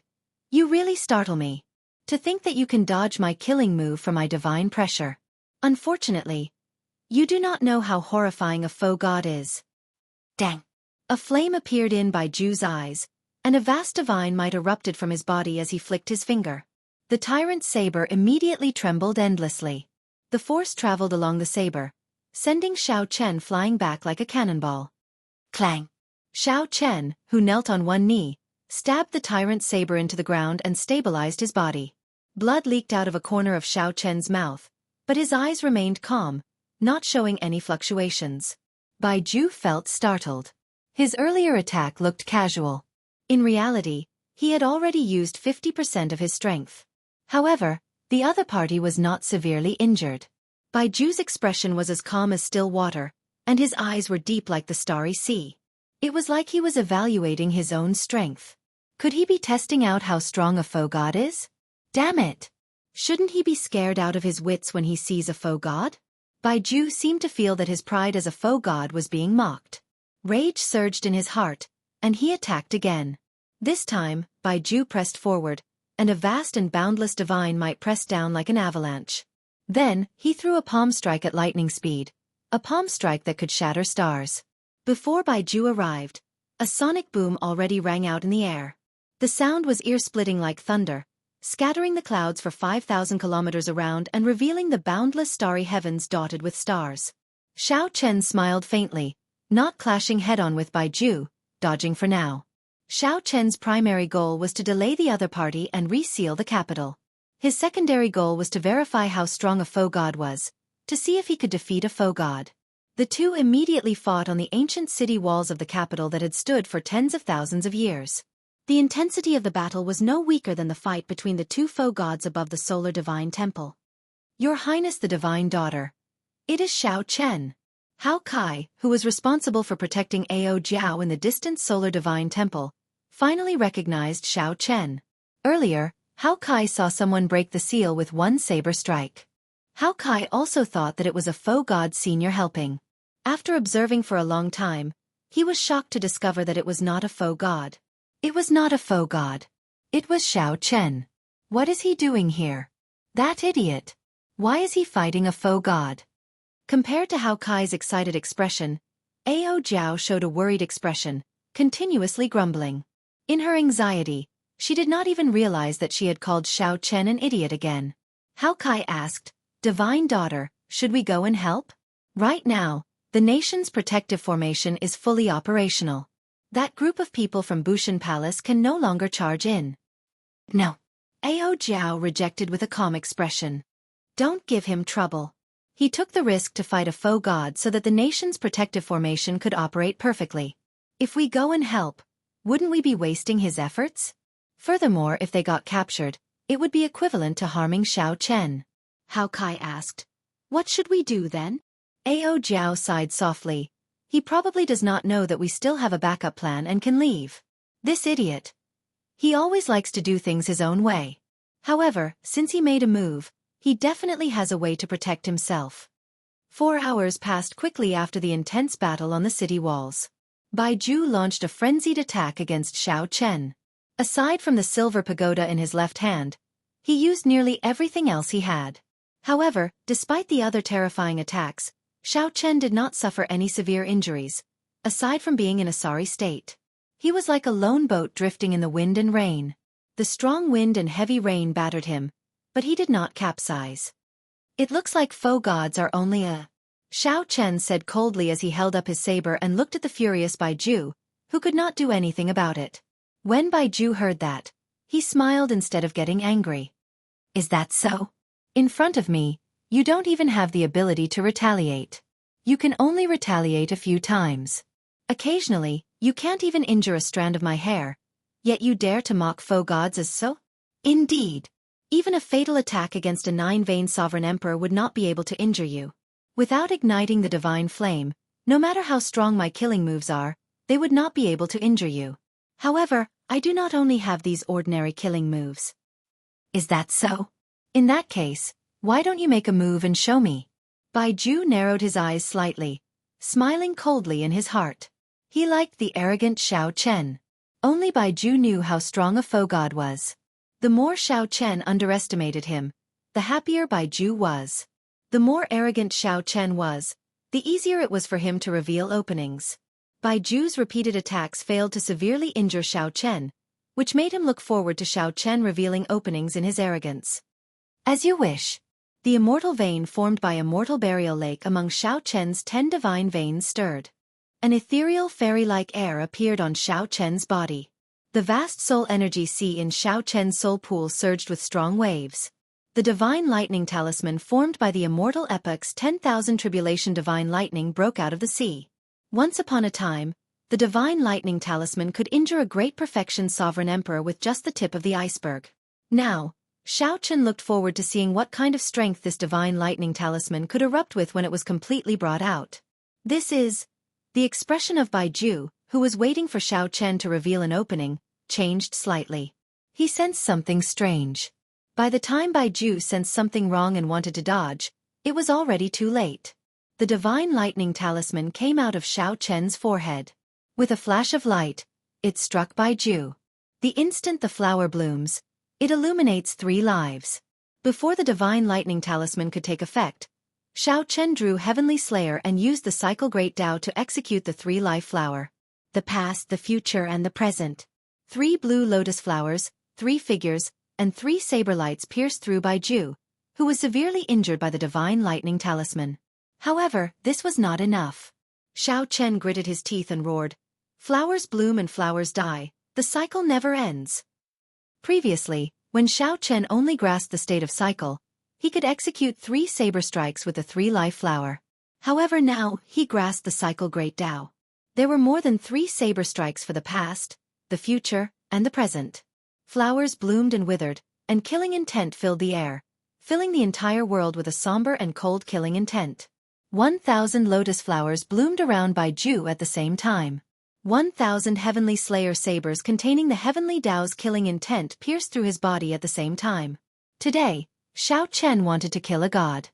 "You really startle me. To think that you can dodge my killing move from my divine pressure. Unfortunately, you do not know how horrifying a foe god is." Dang! A flame appeared in Bai Ju's eyes, and a vast divine might erupted from his body as he flicked his finger. The tyrant's saber immediately trembled endlessly. The force traveled along the saber, sending Xiao Chen flying back like a cannonball. Clang! Xiao Chen, who knelt on one knee, stabbed the tyrant's saber into the ground and stabilized his body. Blood leaked out of a corner of Xiao Chen's mouth, but his eyes remained calm, not showing any fluctuations. Bai Ju felt startled. His earlier attack looked casual. In reality, he had already used 50% of his strength. However, the other party was not severely injured. Bai Ju's expression was as calm as still water, and his eyes were deep like the starry sea. It was like he was evaluating his own strength. Could he be testing out how strong a foe god is? Damn it! Shouldn't he be scared out of his wits when he sees a foe god? Bai Ju seemed to feel that his pride as a foe god was being mocked. Rage surged in his heart, and he attacked again. This time, Bai Ju pressed forward, and a vast and boundless divine might pressed down like an avalanche. Then, he threw a palm strike at lightning speed, a palm strike that could shatter stars. Before Bai Ju arrived, a sonic boom already rang out in the air. The sound was ear-splitting like thunder, scattering the clouds for 5,000 kilometers around and revealing the boundless starry heavens dotted with stars. Xiao Chen smiled faintly, not clashing head-on with Bai Ju, dodging for now. Xiao Chen's primary goal was to delay the other party and reseal the capital. His secondary goal was to verify how strong a foe god was, to see if he could defeat a foe god. The two immediately fought on the ancient city walls of the capital that had stood for tens of thousands of years. The intensity of the battle was no weaker than the fight between the two foe gods above the solar divine temple. Your Highness the Divine Daughter. It is Xiao Chen. Hao Kai, who was responsible for protecting Ao Jiao in the distant solar divine temple, finally recognized Xiao Chen. Earlier, Hao Kai saw someone break the seal with one saber strike. Hao Kai also thought that it was a foe god senior helping. After observing for a long time, he was shocked to discover that it was not a foe god. It was not a foe god. It was Xiao Chen. What is he doing here? That idiot. Why is he fighting a foe god? Compared to Hao Kai's excited expression, Ao Jiao showed a worried expression, continuously grumbling. In her anxiety, she did not even realize that she had called Xiao Chen an idiot again. Hao Kai asked, Divine Daughter, should we go and help? Right now, the nation's protective formation is fully operational. That group of people from Bushan Palace can no longer charge in. No. Ao Jiao rejected with a calm expression. Don't give him trouble. He took the risk to fight a foe god so that the nation's protective formation could operate perfectly. If we go and help, wouldn't we be wasting his efforts? Furthermore, if they got captured, it would be equivalent to harming Xiao Chen. Hao Kai asked. What should we do then? Ao Jiao sighed softly. He probably does not know that we still have a backup plan and can leave. This idiot. He always likes to do things his own way. However, since he made a move, he definitely has a way to protect himself. 4 hours passed quickly after the intense battle on the city walls. Bai Ju launched a frenzied attack against Xiao Chen. Aside from the silver pagoda in his left hand, he used nearly everything else he had. However, despite the other terrifying attacks, Xiao Chen did not suffer any severe injuries, aside from being in a sorry state. He was like a lone boat drifting in the wind and rain. The strong wind and heavy rain battered him, but he did not capsize. It looks like foe gods are only a... Xiao Chen said coldly as he held up his saber and looked at the furious Bai Ju, who could not do anything about it. When Bai Ju heard that, he smiled instead of getting angry. Is that so? In front of me, you don't even have the ability to retaliate. You can only retaliate a few times. Occasionally, you can't even injure a strand of my hair, yet you dare to mock foe gods as so? Indeed. Even a fatal attack against a 9-vein sovereign emperor would not be able to injure you. Without igniting the divine flame, no matter how strong my killing moves are, they would not be able to injure you. However, I do not only have these ordinary killing moves. Is that so? In that case, why don't you make a move and show me? Bai Ju narrowed his eyes slightly, smiling coldly in his heart. He liked the arrogant Xiao Chen. Only Bai Ju knew how strong a foe god was. The more Xiao Chen underestimated him, the happier Bai Ju was. The more arrogant Xiao Chen was, the easier it was for him to reveal openings. Bai Ju's repeated attacks failed to severely injure Xiao Chen, which made him look forward to Xiao Chen revealing openings in his arrogance. As you wish. The immortal vein formed by Immortal Burial Lake among Xiao Chen's 10 divine veins stirred. An ethereal fairy-like air appeared on Xiao Chen's body. The vast soul energy sea in Xiao Chen's soul pool surged with strong waves. The divine lightning talisman formed by the immortal epoch's 10,000 tribulation divine lightning broke out of the sea. Once upon a time, the divine lightning talisman could injure a great perfection sovereign emperor with just the tip of the iceberg. Now, Xiao Chen looked forward to seeing what kind of strength this divine lightning talisman could erupt with when it was completely brought out. This is... The expression of Bai Ju, who was waiting for Xiao Chen to reveal an opening, changed slightly. He sensed something strange. By the time Bai Ju sensed something wrong and wanted to dodge, it was already too late. The divine lightning talisman came out of Xiao Chen's forehead. With a flash of light, it struck Bai Ju. The instant the flower blooms, it illuminates 3 lives. Before the divine lightning talisman could take effect, Xiao Chen drew Heavenly Slayer and used the Cycle Great Tao to execute the 3-life flower. The past, the future and the present. 3 blue lotus flowers, 3 figures, and 3 saber lights pierced through Bai Ju, who was severely injured by the divine lightning talisman. However, this was not enough. Xiao Chen gritted his teeth and roared, "Flowers bloom and flowers die, the cycle never ends." Previously, When Xiao Chen only grasped the state of cycle, he could execute 3 saber strikes with the 3-life flower. However, now, he grasped the cycle Great Tao. There were more than 3 saber strikes for the past, the future, and the present. Flowers bloomed and withered, and killing intent filled the air, filling the entire world with a somber and cold killing intent. 1,000 lotus flowers bloomed around Baiju at the same time. 1,000 heavenly slayer sabers containing the heavenly Tao's killing intent pierced through his body at the same time. Today, Xiao Chen wanted to kill a god.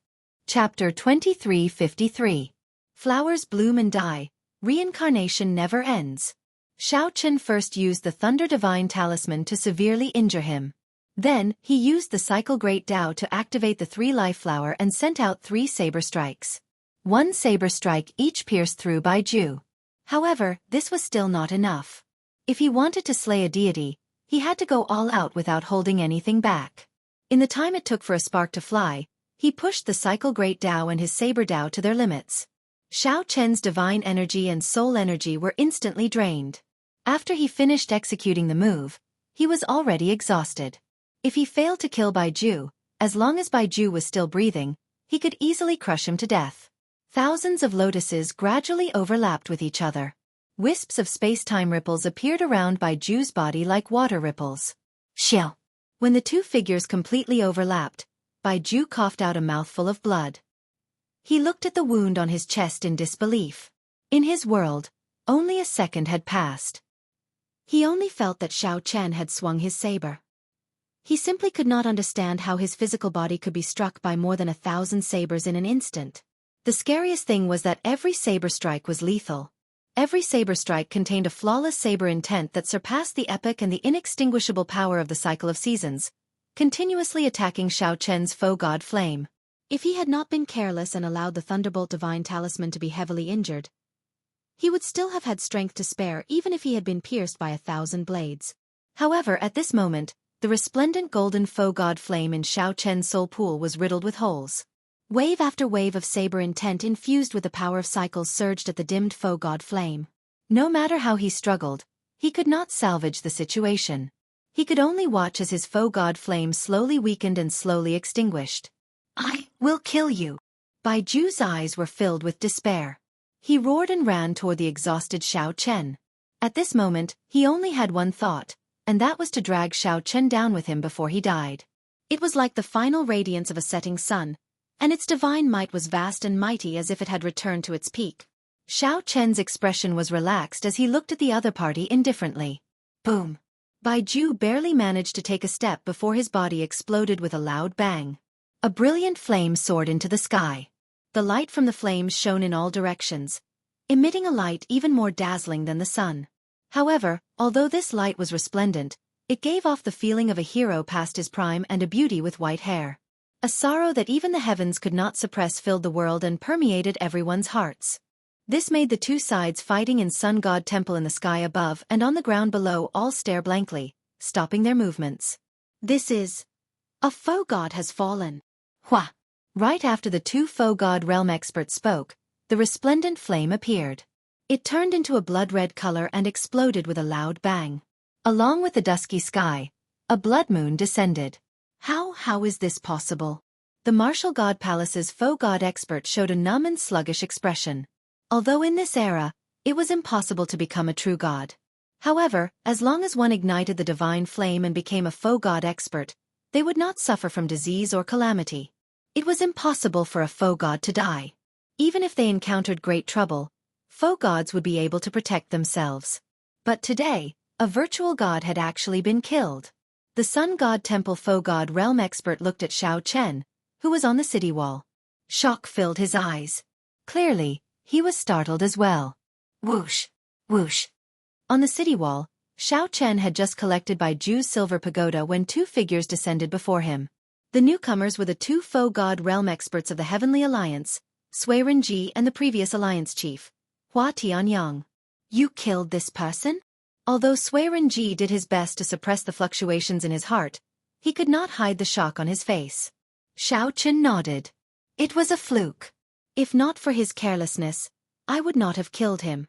Chapter 2353. Flowers bloom and die, reincarnation never ends. Xiao Chen first used the Thunder Divine Talisman to severely injure him. Then, he used the Cycle Great Tao to activate the 3-life flower and sent out 3 saber strikes. 1 saber strike each pierced through Baiju. However, this was still not enough. If he wanted to slay a deity, he had to go all out without holding anything back. In the time it took for a spark to fly, he pushed the Cycle Great Tao and his saber Tao to their limits. Xiao Chen's divine energy and soul energy were instantly drained. After he finished executing the move, he was already exhausted. If he failed to kill Baiju, as long as Baiju was still breathing, he could easily crush him to death. Thousands of lotuses gradually overlapped with each other. Wisps of space-time ripples appeared around Baiju's body like water ripples. Xiao. When the 2 figures completely overlapped, Baiju coughed out a mouthful of blood. He looked at the wound on his chest in disbelief. In his world, only a second had passed. He only felt that Xiao Chen had swung his saber. He simply could not understand how his physical body could be struck by more than 1,000 sabers in an instant. The scariest thing was that every saber strike was lethal. Every saber strike contained a flawless saber intent that surpassed the epic and the inextinguishable power of the cycle of seasons, continuously attacking Xiao Chen's foe god Flame. If he had not been careless and allowed the Thunderbolt Divine Talisman to be heavily injured, he would still have had strength to spare even if he had been pierced by 1,000 blades. However, at this moment, the resplendent golden foe god Flame in Xiao Chen's soul pool was riddled with holes. Wave after wave of saber intent infused with the power of cycles surged at the dimmed foe god Flame. No matter how he struggled, he could not salvage the situation. He could only watch as his foe god Flame slowly weakened and slowly extinguished. "I will kill you." Baiju's eyes were filled with despair. He roared and ran toward the exhausted Xiao Chen. At this moment, he only had one thought, and that was to drag Xiao Chen down with him before he died. It was like the final radiance of a setting sun, and its divine might was vast and mighty as if it had returned to its peak. Xiao Chen's expression was relaxed as he looked at the other party indifferently. Boom! Baiju barely managed to take a step before his body exploded with a loud bang. A brilliant flame soared into the sky. The light from the flames shone in all directions, emitting a light even more dazzling than the sun. However, although this light was resplendent, it gave off the feeling of a hero past his prime and a beauty with white hair. A sorrow that even the heavens could not suppress filled the world and permeated everyone's hearts. This made the 2 sides fighting in Sun God Temple in the sky above and on the ground below all stare blankly, stopping their movements. This is... a foe god has fallen. Hua! Right after the 2 foe god realm experts spoke, the resplendent flame appeared. It turned into a blood-red color and exploded with a loud bang. Along with the dusky sky, a blood moon descended. How is this possible? The martial god palace's foe god expert showed a numb and sluggish expression. Although in this era, it was impossible to become a true god. However, as long as one ignited the divine flame and became a foe god expert, they would not suffer from disease or calamity. It was impossible for a foe god to die. Even if they encountered great trouble, foe gods would be able to protect themselves. But today, a virtual god had actually been killed. The Sun God Temple foe god realm expert looked at Xiao Chen, who was on the city wall. Shock filled his eyes. Clearly, he was startled as well. Whoosh! Whoosh! On the city wall, Xiao Chen had just collected Baiju's silver pagoda when 2 figures descended before him. The newcomers were the 2 foe god realm experts of the Heavenly Alliance, Sui Renji and the previous alliance chief, Hua Tianyang. You killed this person? Although Sui Renji did his best to suppress the fluctuations in his heart, he could not hide the shock on his face. Xiao Chen nodded. It was a fluke. If not for his carelessness, I would not have killed him.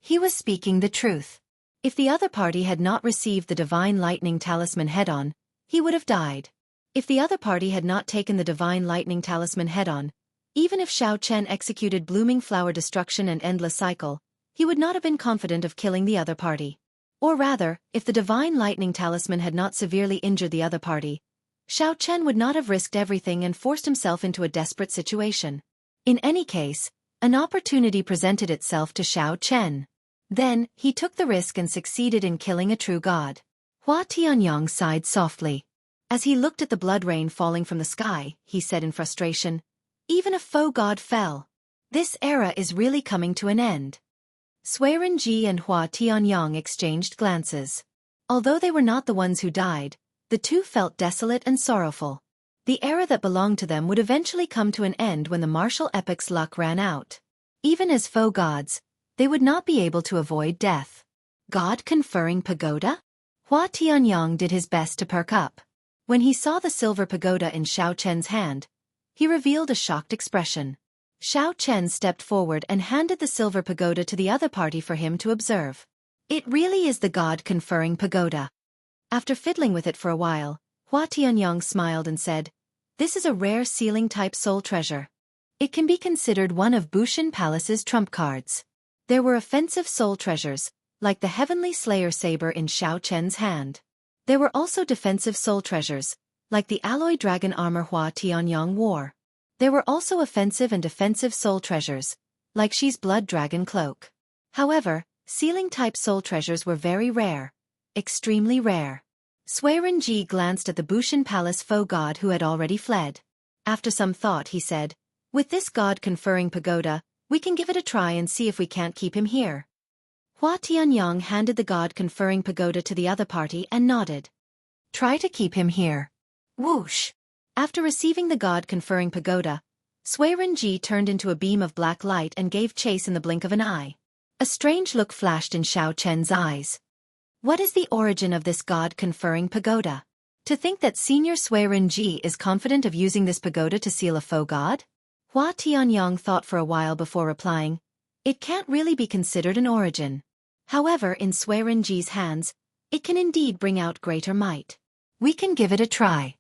He was speaking the truth. If the other party had not received the divine lightning talisman head-on, he would have died. If the other party had not taken the divine lightning talisman head-on, even if Xiao Chen executed blooming flower destruction and endless cycle, he would not have been confident of killing the other party. Or rather, if the divine lightning talisman had not severely injured the other party, Xiao Chen would not have risked everything and forced himself into a desperate situation. In any case, an opportunity presented itself to Xiao Chen. Then, he took the risk and succeeded in killing a true god. Hua Tianyong sighed softly. As he looked at the blood rain falling from the sky, he said in frustration, "Even a faux god fell. This era is really coming to an end." Swearin Ji and Hua Tianyong exchanged glances. Although they were not the ones who died, the two felt desolate and sorrowful. The era that belonged to them would eventually come to an end when the martial epic's luck ran out. Even as faux gods, they would not be able to avoid death. God-conferring pagoda? Hua Tianyong did his best to perk up. When he saw the silver pagoda in Xiao Chen's hand, he revealed a shocked expression. Xiao Chen stepped forward and handed the silver pagoda to the other party for him to observe. It really is the God-conferring pagoda. After fiddling with it for a while, Hua Tianyong smiled and said, "This is a rare sealing-type soul treasure. It can be considered one of Bushin Palace's trump cards." There were offensive soul treasures, like the Heavenly Slayer saber in Xiao Chen's hand. There were also defensive soul treasures, like the alloy dragon armor Hua Tianyong wore. There were also offensive and defensive soul treasures, like Xi's blood dragon cloak. However, sealing-type soul treasures were very rare. Extremely rare. Swearin Ji glanced at the Bushin Palace faux god who had already fled. After some thought he said, "With this god-conferring pagoda, we can give it a try and see if we can't keep him here." Hua Tianyong handed the god-conferring pagoda to the other party and nodded. "Try to keep him here." Whoosh! After receiving the god-conferring pagoda, Swearin Ji turned into a beam of black light and gave chase in the blink of an eye. A strange look flashed in Xiao Chen's eyes. What is the origin of this god-conferring pagoda? To think that Senior Swearin Ji is confident of using this pagoda to seal a faux god? Hua Tianyong thought for a while before replying, "It can't really be considered an origin. However, in Swearin Ji's hands, it can indeed bring out greater might. We can give it a try."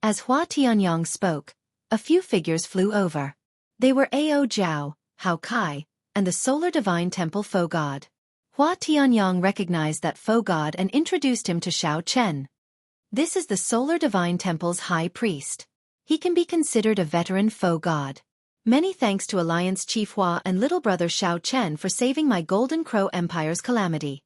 As Hua Tianyong spoke, a few figures flew over. They were Ao Jiao, Hao Kai, and the Solar Divine Temple faux god. Hua Tianyong recognized that faux god and introduced him to Xiao Chen. This is the Solar Divine Temple's high priest. He can be considered a veteran faux god. Many thanks to Alliance Chief Hua and little brother Xiao Chen for saving my Golden Crow Empire's calamity.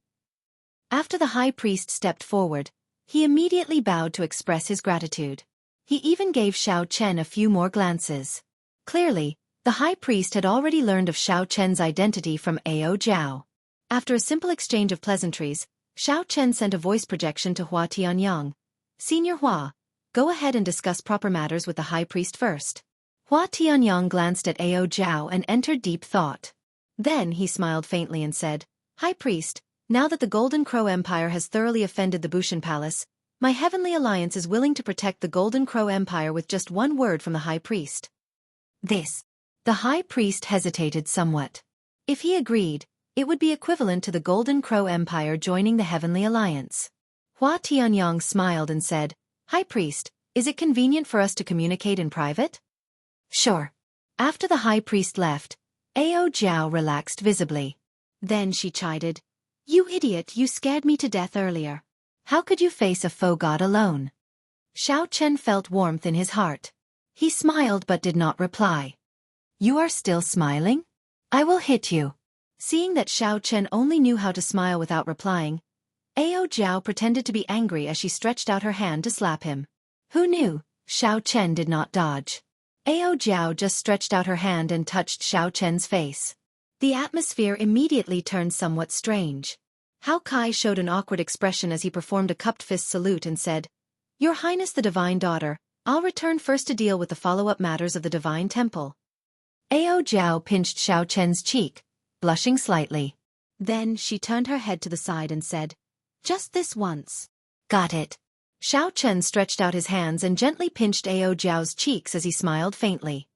After the high priest stepped forward, he immediately bowed to express his gratitude. He even gave Xiao Chen a few more glances. Clearly, the high priest had already learned of Xiao Chen's identity from Ao Jiao. After a simple exchange of pleasantries, Xiao Chen sent a voice projection to Hua Tianyong. "Senior Hua, go ahead and discuss proper matters with the high priest first." Hua Tianyong glanced at Ao Jiao and entered deep thought. Then he smiled faintly and said, "High priest, now that the Golden Crow Empire has thoroughly offended the Bushin Palace, my Heavenly Alliance is willing to protect the Golden Crow Empire with just one word from the high priest." This. The high priest hesitated somewhat. If he agreed, it would be equivalent to the Golden Crow Empire joining the Heavenly Alliance. Hua Tianyong smiled and said, "High priest, is it convenient for us to communicate in private?" "Sure." After the high priest left, Ao Jiao relaxed visibly. Then she chided, "You idiot, you scared me to death earlier. How could you face a faux god alone?" Xiao Chen felt warmth in his heart. He smiled but did not reply. "You are still smiling? I will hit you." Seeing that Xiao Chen only knew how to smile without replying, Ao Jiao pretended to be angry as she stretched out her hand to slap him. Who knew? Xiao Chen did not dodge. Ao Jiao just stretched out her hand and touched Xiao Chen's face. The atmosphere immediately turned somewhat strange. Hao Kai showed an awkward expression as he performed a cupped fist salute and said, "Your Highness the Divine Daughter, I'll return first to deal with the follow-up matters of the Divine Temple." Ao Jiao pinched Xiao Chen's cheek, blushing slightly. Then she turned her head to the side and said, "Just this once." "Got it." Xiao Chen stretched out his hands and gently pinched Ao Jiao's cheeks as he smiled faintly.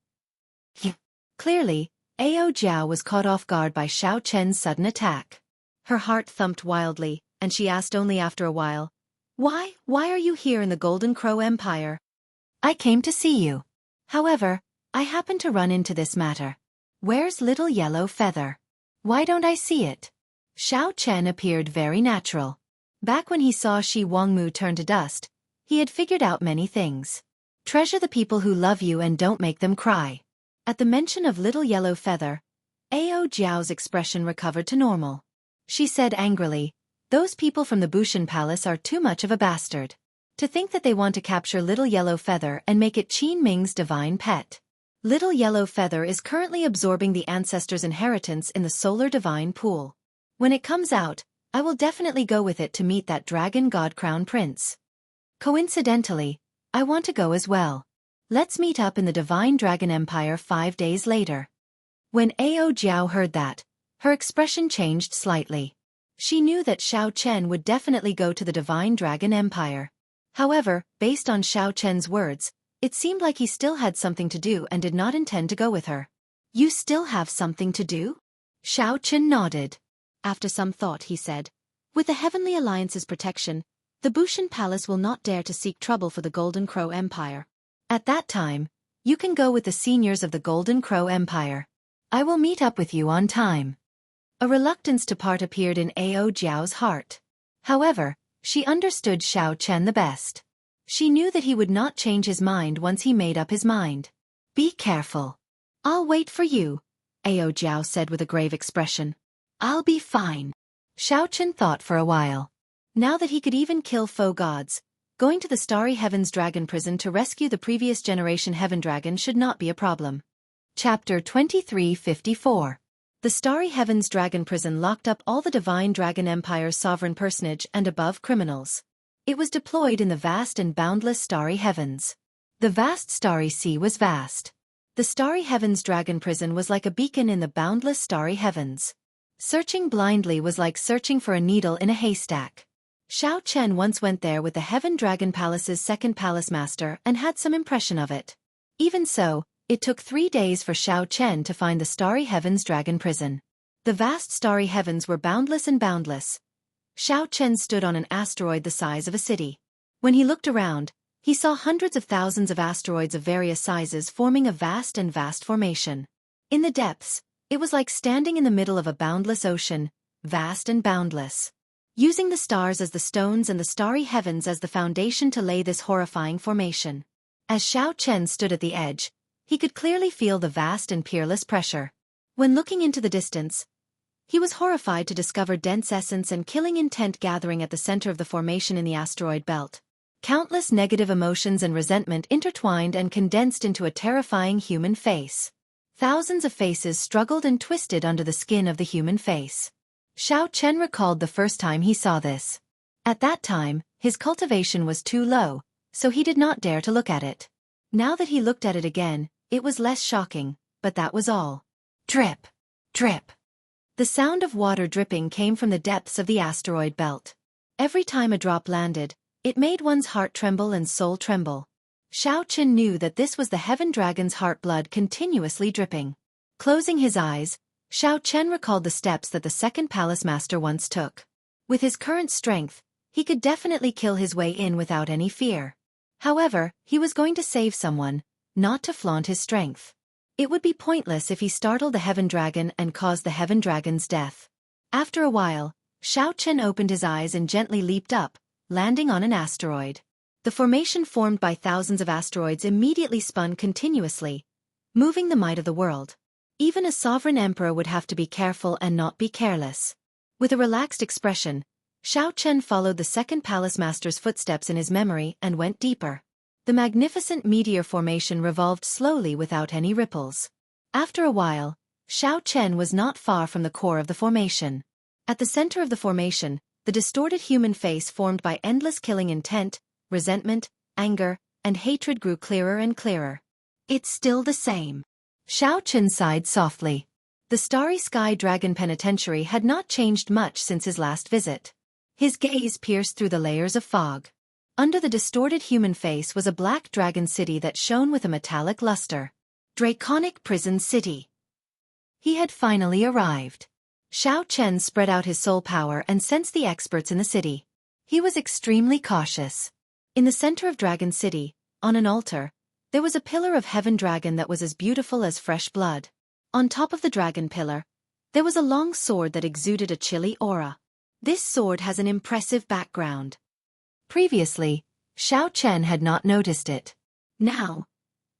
Clearly, Ao Jiao was caught off guard by Xiao Chen's sudden attack. Her heart thumped wildly, and she asked only after a while, Why are you here in the Golden Crow Empire? I came to see you. However, I happened to run into this matter. Where's little yellow feather? Why don't I see it? Xiao Chen appeared very natural. Back when he saw Shi Wangmu turn to dust, he had figured out many things. Treasure the people who love you and don't make them cry. At the mention of little yellow feather, Ao Jiao's expression recovered to normal. She said angrily, "Those people from the Bushan Palace are too much of a bastard. To think that they want to capture little yellow feather and make it Qin Ming's divine pet. Little yellow feather is currently absorbing the ancestors' inheritance in the solar divine pool. When it comes out, I will definitely go with it to meet that dragon god crown prince. Coincidentally, I want to go as well. Let's meet up in the Divine Dragon Empire 5 days later." When Ao Jiao heard that, her expression changed slightly. She knew that Xiao Chen would definitely go to the Divine Dragon Empire. However, based on Xiao Chen's words, it seemed like he still had something to do and did not intend to go with her. "You still have something to do?" Xiao Chen nodded. After some thought he said, "With the Heavenly Alliance's protection, the Bushan Palace will not dare to seek trouble for the Golden Crow Empire. At that time, you can go with the seniors of the Golden Crow Empire. I will meet up with you on time." A reluctance to part appeared in Ao Jiao's heart. However, she understood Xiao Chen the best. She knew that he would not change his mind once he made up his mind. "Be careful. I'll wait for you," Ao Jiao said with a grave expression. "I'll be fine." Xiao Chen thought for a while. Now that he could even kill foe gods, going to the Starry Heavens Dragon Prison to rescue the previous generation Heaven Dragon should not be a problem. Chapter 2354. The Starry Heavens Dragon Prison locked up all the Divine Dragon Empire's sovereign personage and above criminals. It was deployed in the vast and boundless Starry Heavens. The vast Starry Sea was vast. The Starry Heavens Dragon Prison was like a beacon in the boundless Starry Heavens. Searching blindly was like searching for a needle in a haystack. Xiao Chen once went there with the Heaven Dragon Palace's second palace master and had some impression of it. Even so, it took 3 days for Xiao Chen to find the Starry Heavens Dragon Prison. The vast Starry Heavens were boundless and boundless. Xiao Chen stood on an asteroid the size of a city. When he looked around, he saw hundreds of thousands of asteroids of various sizes forming a vast and vast formation. In the depths, it was like standing in the middle of a boundless ocean, vast and boundless. Using the stars as the stones and the starry heavens as the foundation to lay this horrifying formation. As Xiao Chen stood at the edge, he could clearly feel the vast and peerless pressure. When looking into the distance, he was horrified to discover dense essence and killing intent gathering at the center of the formation in the asteroid belt. Countless negative emotions and resentment intertwined and condensed into a terrifying human face. Thousands of faces struggled and twisted under the skin of the human face. Xiao Chen recalled the first time he saw this. At that time, his cultivation was too low, so he did not dare to look at it. Now that he looked at it again, it was less shocking, but that was all. Drip! Drip! The sound of water dripping came from the depths of the asteroid belt. Every time a drop landed, it made one's heart tremble and soul tremble. Xiao Chen knew that this was the Heaven Dragon's heart blood continuously dripping. Closing his eyes, Xiao Chen recalled the steps that the second palace master once took. With his current strength, he could definitely kill his way in without any fear. However, he was going to save someone, not to flaunt his strength. It would be pointless if he startled the Heaven Dragon and caused the Heaven Dragon's death. After a while, Xiao Chen opened his eyes and gently leaped up, landing on an asteroid. The formation formed by thousands of asteroids immediately spun continuously, moving the might of the world. Even a sovereign emperor would have to be careful and not be careless. With a relaxed expression, Xiao Chen followed the second palace master's footsteps in his memory and went deeper. The magnificent meteor formation revolved slowly without any ripples. After a while, Xiao Chen was not far from the core of the formation. At the center of the formation, the distorted human face formed by endless killing intent, resentment, anger, and hatred grew clearer and clearer. "It's still the same." Xiao Chen sighed softly. The Starry Sky Dragon Penitentiary had not changed much since his last visit. His gaze pierced through the layers of fog. Under the distorted human face was a black dragon city that shone with a metallic luster. Draconic Prison City. He had finally arrived. Xiao Chen spread out his soul power and sensed the experts in the city. He was extremely cautious. In the center of Dragon City, on an altar, there was a pillar of heaven dragon that was as beautiful as fresh blood. On top of the dragon pillar, there was a long sword that exuded a chilly aura. This sword has an impressive background. Previously, Xiao Chen had not noticed it. Now,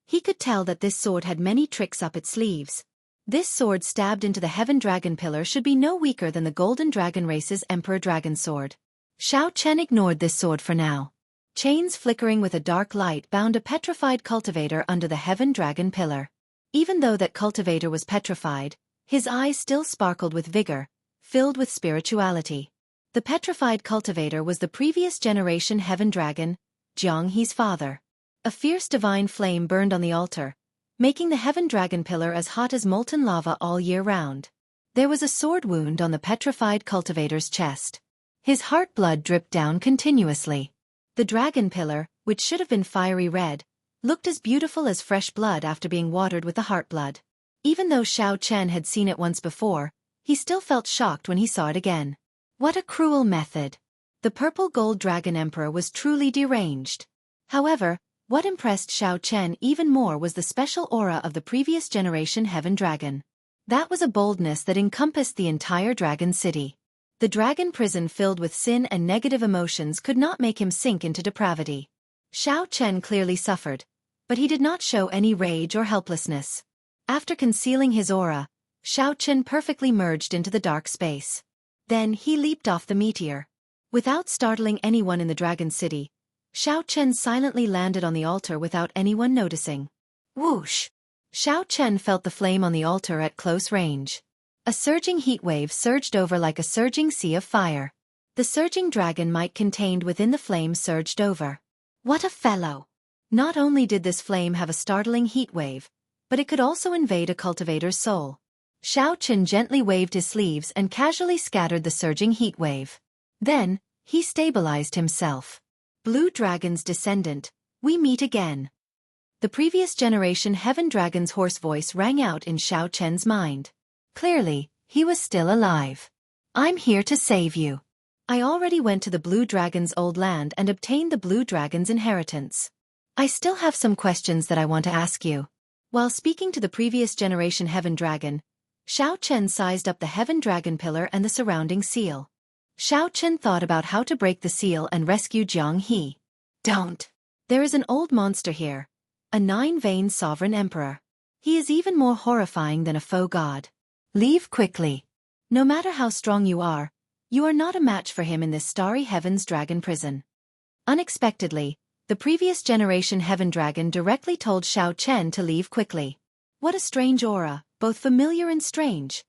he could tell that this sword had many tricks up its sleeves. This sword stabbed into the heaven dragon pillar should be no weaker than the golden dragon race's emperor dragon sword. Xiao Chen ignored this sword for now. Chains flickering with a dark light bound a petrified cultivator under the heaven dragon pillar. Even though that cultivator was petrified, his eyes still sparkled with vigor, filled with spirituality. The petrified cultivator was the previous generation heaven dragon, Jianghu's father. A fierce divine flame burned on the altar, making the heaven dragon pillar as hot as molten lava all year round. There was a sword wound on the petrified cultivator's chest. His heart blood dripped down continuously. The dragon pillar, which should have been fiery red, looked as beautiful as fresh blood after being watered with the heart blood. Even though Xiao Chen had seen it once before, he still felt shocked when he saw it again. What a cruel method! The purple gold dragon emperor was truly deranged. However, what impressed Xiao Chen even more was the special aura of the previous generation heaven dragon. That was a boldness that encompassed the entire dragon city. The dragon prison filled with sin and negative emotions could not make him sink into depravity. Xiao Chen clearly suffered, but he did not show any rage or helplessness. After concealing his aura, Xiao Chen perfectly merged into the dark space. Then he leaped off the meteor. Without startling anyone in the dragon city, Xiao Chen silently landed on the altar without anyone noticing. Whoosh! Xiao Chen felt the flame on the altar at close range. A surging heat wave surged over like a surging sea of fire. The surging dragon might contained within the flame surged over. What a fellow! Not only did this flame have a startling heat wave, but it could also invade a cultivator's soul. Xiao Chen gently waved his sleeves and casually scattered the surging heat wave. Then, he stabilized himself. Blue Dragon's descendant, we meet again. The previous generation heaven dragon's hoarse voice rang out in Xiao Chen's mind. Clearly, he was still alive. I'm here to save you. I already went to the Blue Dragon's old land and obtained the Blue Dragon's inheritance. I still have some questions that I want to ask you. While speaking to the previous generation heaven dragon, Xiao Chen sized up the heaven dragon pillar and the surrounding seal. Xiao Chen thought about how to break the seal and rescue Jianghu. Don't. There is an old monster here. A nine-veined sovereign emperor. He is even more horrifying than a faux god. Leave quickly. No matter how strong you are not a match for him in this starry heaven's dragon prison. Unexpectedly, the previous generation heaven dragon directly told Xiao Chen to leave quickly. What a strange aura, both familiar and strange.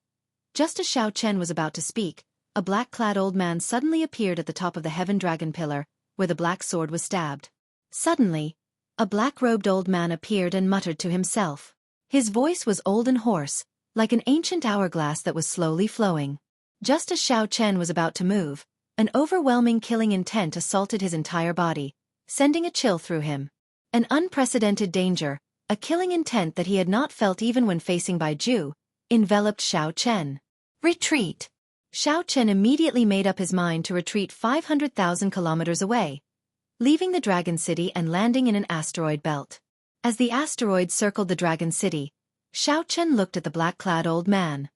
Just as Xiao Chen was about to speak, a black-clad old man suddenly appeared at the top of the heaven dragon pillar, where the black sword was stabbed. Suddenly, a black-robed old man appeared and muttered to himself. His voice was old and hoarse, like an ancient hourglass that was slowly flowing. Just as Xiao Chen was about to move, an overwhelming killing intent assaulted his entire body, sending a chill through him. An unprecedented danger, a killing intent that he had not felt even when facing Bai Ju, enveloped Xiao Chen. Retreat! Xiao Chen immediately made up his mind to retreat 500,000 kilometers away, leaving the Dragon City and landing in an asteroid belt. As the asteroid circled the Dragon City, Xiao Chen looked at the black-clad old man.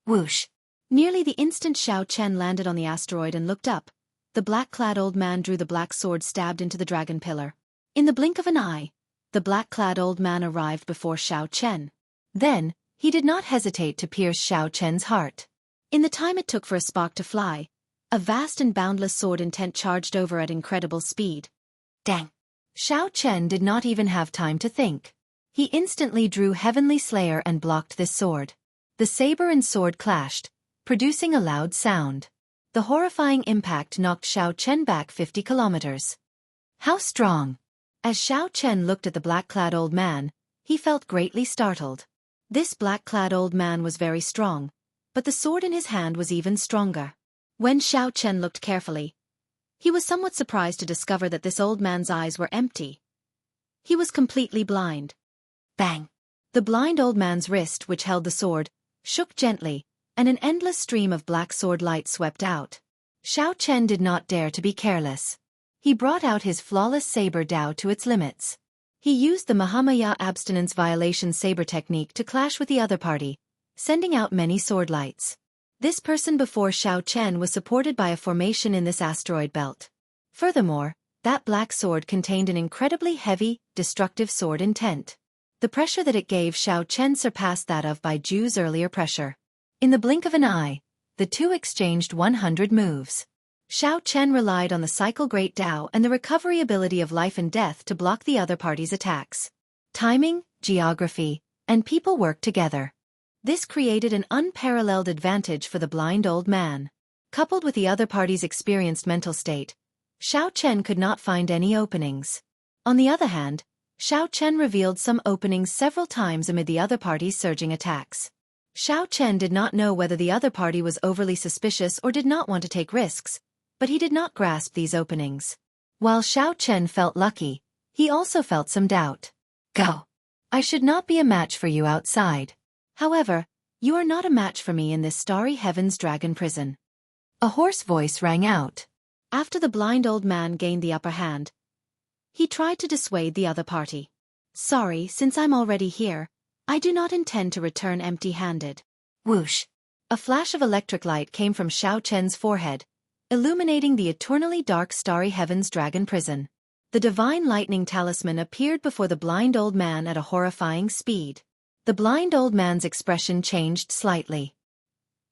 Whoosh! Nearly the instant Xiao Chen landed on the asteroid and looked up, the black-clad old man drew the black sword stabbed into the dragon pillar. In the blink of an eye, the black-clad old man arrived before Xiao Chen. Then, he did not hesitate to pierce Xiao Chen's heart. In the time it took for a spark to fly, a vast and boundless sword intent charged over at incredible speed. Dang! Xiao Chen did not even have time to think. He instantly drew Heavenly Slayer and blocked this sword. The saber and sword clashed, producing a loud sound. The horrifying impact knocked Xiao Chen back 50 kilometers. How strong! As Xiao Chen looked at the black-clad old man, he felt greatly startled. This black-clad old man was very strong, but the sword in his hand was even stronger. When Xiao Chen looked carefully, he was somewhat surprised to discover that this old man's eyes were empty. He was completely blind. Bang! The blind old man's wrist, which held the sword, shook gently, and an endless stream of black sword light swept out. Xiao Chen did not dare to be careless. He brought out his flawless saber Dao to its limits. He used the Mahamaya abstinence violation saber technique to clash with the other party, sending out many sword lights. This person before Xiao Chen was supported by a formation in this asteroid belt. Furthermore, that black sword contained an incredibly heavy, destructive sword intent. The pressure that it gave Xiao Chen surpassed that of Bai Ju's earlier pressure. In the blink of an eye, the two exchanged 100 moves. Xiao Chen relied on the cycle Great Dao and the recovery ability of life and death to block the other party's attacks. Timing, geography, and people worked together. This created an unparalleled advantage for the blind old man. Coupled with the other party's experienced mental state, Xiao Chen could not find any openings. On the other hand, Xiao Chen revealed some openings several times amid the other party's surging attacks. Xiao Chen did not know whether the other party was overly suspicious or did not want to take risks, but he did not grasp these openings. While Xiao Chen felt lucky, he also felt some doubt. Go. I should not be a match for you outside. However, you are not a match for me in this starry heaven's dragon prison. A hoarse voice rang out. After the blind old man gained the upper hand, he tried to dissuade the other party. Sorry, since I'm already here, I do not intend to return empty-handed. Whoosh! A flash of electric light came from Xiao Chen's forehead, illuminating the eternally dark starry heaven's dragon prison. The divine lightning talisman appeared before the blind old man at a horrifying speed. The blind old man's expression changed slightly.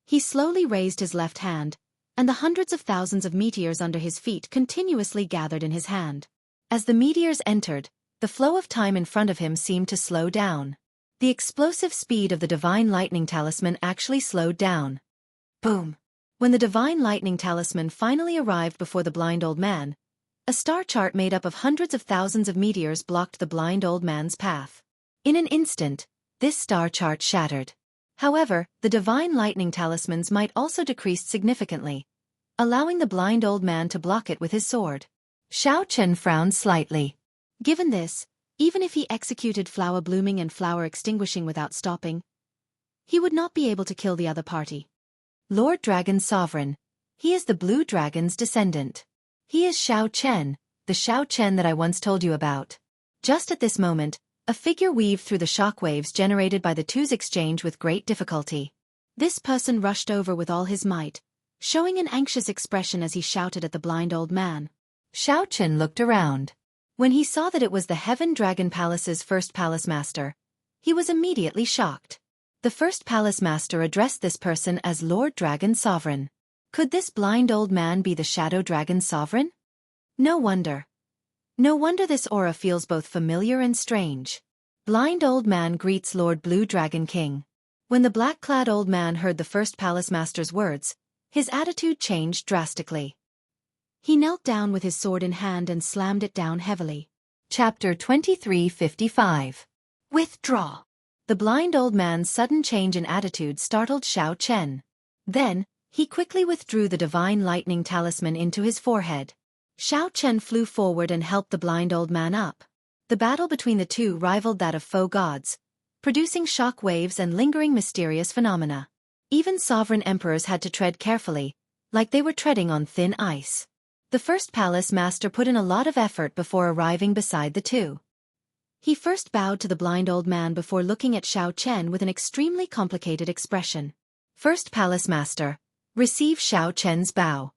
He slowly raised his left hand, and the hundreds of thousands of meteors under his feet continuously gathered in his hand. As the meteors entered, the flow of time in front of him seemed to slow down. The explosive speed of the divine lightning talisman actually slowed down. Boom! When the divine lightning talisman finally arrived before the blind old man, a star chart made up of hundreds of thousands of meteors blocked the blind old man's path. In an instant, this star chart shattered. However, the divine lightning talismans might also decrease significantly, allowing the blind old man to block it with his sword. Xiao Chen frowned slightly. Given this, even if he executed flower blooming and flower extinguishing without stopping, he would not be able to kill the other party. Lord Dragon's sovereign, he is the blue dragon's descendant. He is Xiao Chen, the Xiao Chen that I once told you about. Just at this moment, a figure weaved through the shockwaves generated by the two's exchange with great difficulty. This person rushed over with all his might, showing an anxious expression as he shouted at the blind old man. Xiao Chen looked around. When he saw that it was the Heaven Dragon Palace's first palace master, he was immediately shocked. The first palace master addressed this person as Lord Dragon Sovereign. Could this blind old man be the Shadow Dragon Sovereign? No wonder. No wonder this aura feels both familiar and strange. Blind old man greets Lord Blue Dragon King. When the black-clad old man heard the first palace master's words, his attitude changed drastically. He knelt down with his sword in hand and slammed it down heavily. Chapter 2355. Withdraw. The blind old man's sudden change in attitude startled Xiao Chen. Then, he quickly withdrew the divine lightning talisman into his forehead. Xiao Chen flew forward and helped the blind old man up. The battle between the two rivaled that of foe gods, producing shock waves and lingering mysterious phenomena. Even sovereign emperors had to tread carefully, like they were treading on thin ice. The first palace master put in a lot of effort before arriving beside the two. He first bowed to the blind old man before looking at Xiao Chen with an extremely complicated expression. First palace master, receive Xiao Chen's bow.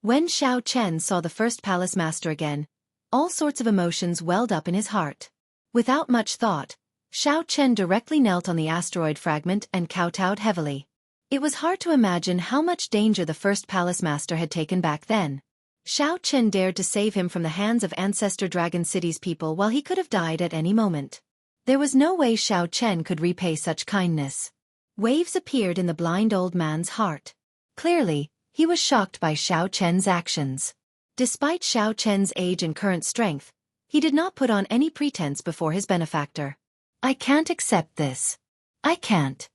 When Xiao Chen saw the first palace master again, all sorts of emotions welled up in his heart. Without much thought, Xiao Chen directly knelt on the asteroid fragment and kowtowed heavily. It was hard to imagine how much danger the first palace master had taken back then. Xiao Chen dared to save him from the hands of Ancestor Dragon City's people while he could have died at any moment. There was no way Xiao Chen could repay such kindness. Waves appeared in the blind old man's heart. Clearly, he was shocked by Xiao Chen's actions. Despite Xiao Chen's age and current strength, he did not put on any pretense before his benefactor. I can't accept this. I can't.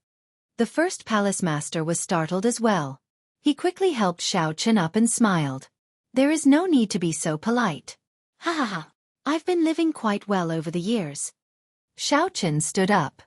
The first palace master was startled as well. He quickly helped Xiao Chen up and smiled. There is no need to be so polite. Ha ha ha. I've been living quite well over the years. Xiao Chen stood up.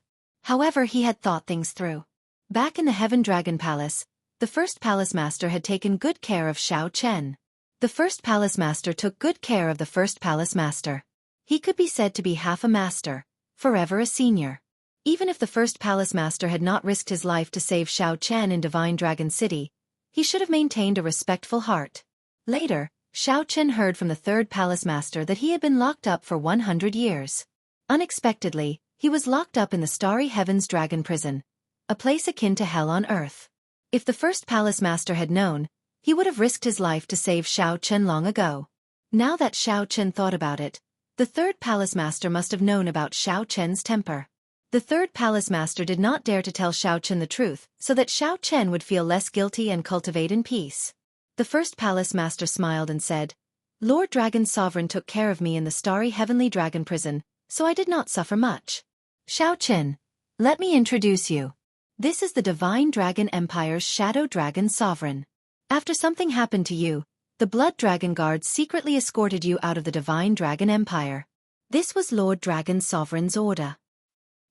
However, he had thought things through. Back in the Heaven Dragon Palace, the first palace master had taken good care of Xiao Chen. The first palace master took good care of the first palace master. He could be said to be half a master, forever a senior. Even if the first palace master had not risked his life to save Xiao Chen in Divine Dragon City, he should have maintained a respectful heart. Later, Xiao Chen heard from the third palace master that he had been locked up for 100 years. Unexpectedly, he was locked up in the Starry Heavens Dragon Prison, a place akin to hell on earth. If the first palace master had known, he would have risked his life to save Xiao Chen long ago. Now that Xiao Chen thought about it, the third palace master must have known about Xiao Chen's temper. The third palace master did not dare to tell Xiao Chen the truth so that Xiao Chen would feel less guilty and cultivate in peace. The first palace master smiled and said, "Lord Dragon Sovereign took care of me in the Starry Heavenly Dragon Prison, so I did not suffer much. Xiao Chen, let me introduce you. This is the Divine Dragon Empire's Shadow Dragon Sovereign. After something happened to you, the Blood Dragon Guards secretly escorted you out of the Divine Dragon Empire. This was Lord Dragon Sovereign's order."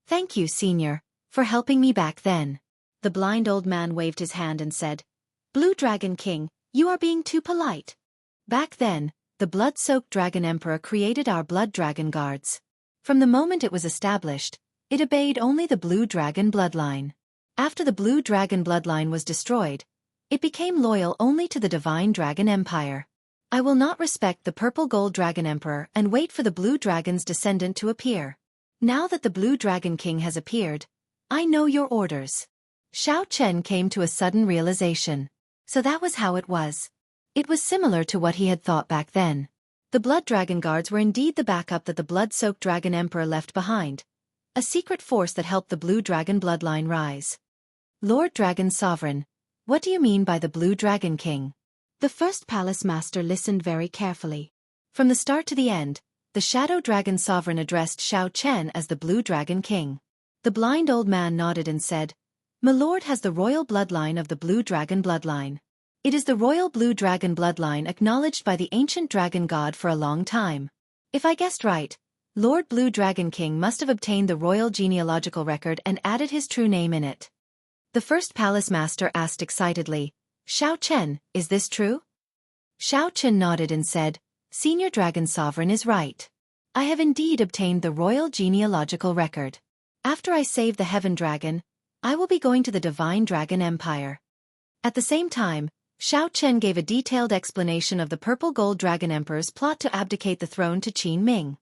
"Thank you, Senior, for helping me back then." The blind old man waved his hand and said, "Blue Dragon King, you are being too polite. Back then, the blood-soaked Dragon Emperor created our Blood Dragon Guards. From the moment it was established, it obeyed only the Blue Dragon bloodline. After the Blue Dragon bloodline was destroyed, it became loyal only to the Divine Dragon Empire. I will not respect the Purple Gold Dragon Emperor and wait for the Blue Dragon's descendant to appear. Now that the Blue Dragon King has appeared, I know your orders." Xiao Chen came to a sudden realization. So that was how it was. It was similar to what he had thought back then. The Blood Dragon Guards were indeed the backup that the blood-soaked Dragon Emperor left behind, a secret force that helped the Blue Dragon bloodline rise. "Lord Dragon Sovereign, what do you mean by the Blue Dragon King?" The first palace master listened very carefully. From the start to the end, the Shadow Dragon Sovereign addressed Xiao Chen as the Blue Dragon King. The blind old man nodded and said, "My lord has the royal bloodline of the Blue Dragon bloodline. It is the royal Blue Dragon bloodline acknowledged by the ancient dragon god for a long time. If I guessed right, Lord Blue Dragon King must have obtained the royal genealogical record and added his true name in it." The first palace master asked excitedly, "Xiao Chen, is this true?" Xiao Chen nodded and said, "Senior Dragon Sovereign is right. I have indeed obtained the royal genealogical record. After I save the Heaven Dragon, I will be going to the Divine Dragon Empire." At the same time, Xiao Chen gave a detailed explanation of the Purple Gold Dragon Emperor's plot to abdicate the throne to Qin Ming.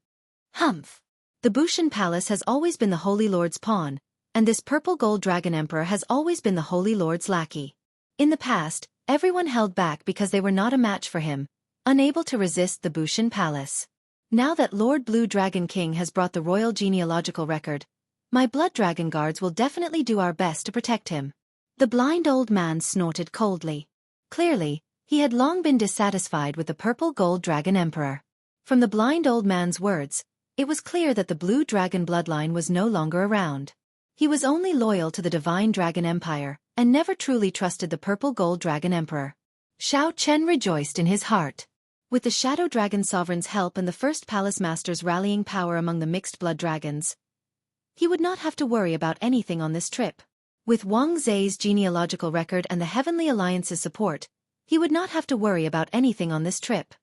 "Humph! The Bushan Palace has always been the Holy Lord's pawn, and this Purple Gold Dragon Emperor has always been the Holy Lord's lackey. In the past, everyone held back because they were not a match for him, unable to resist the Bushan Palace. Now that Lord Blue Dragon King has brought the royal genealogical record, my Blood Dragon Guards will definitely do our best to protect him." The blind old man snorted coldly. Clearly, he had long been dissatisfied with the Purple Gold Dragon Emperor. From the blind old man's words, it was clear that the Blue Dragon bloodline was no longer around. He was only loyal to the Divine Dragon Empire, and never truly trusted the Purple Gold Dragon Emperor. Xiao Chen rejoiced in his heart. With the Shadow Dragon Sovereign's help and the first palace master's rallying power among the mixed blood dragons, he would not have to worry about anything on this trip. With Wang Zhe's genealogical record and the Heavenly Alliance's support, he would not have to worry about anything on this trip.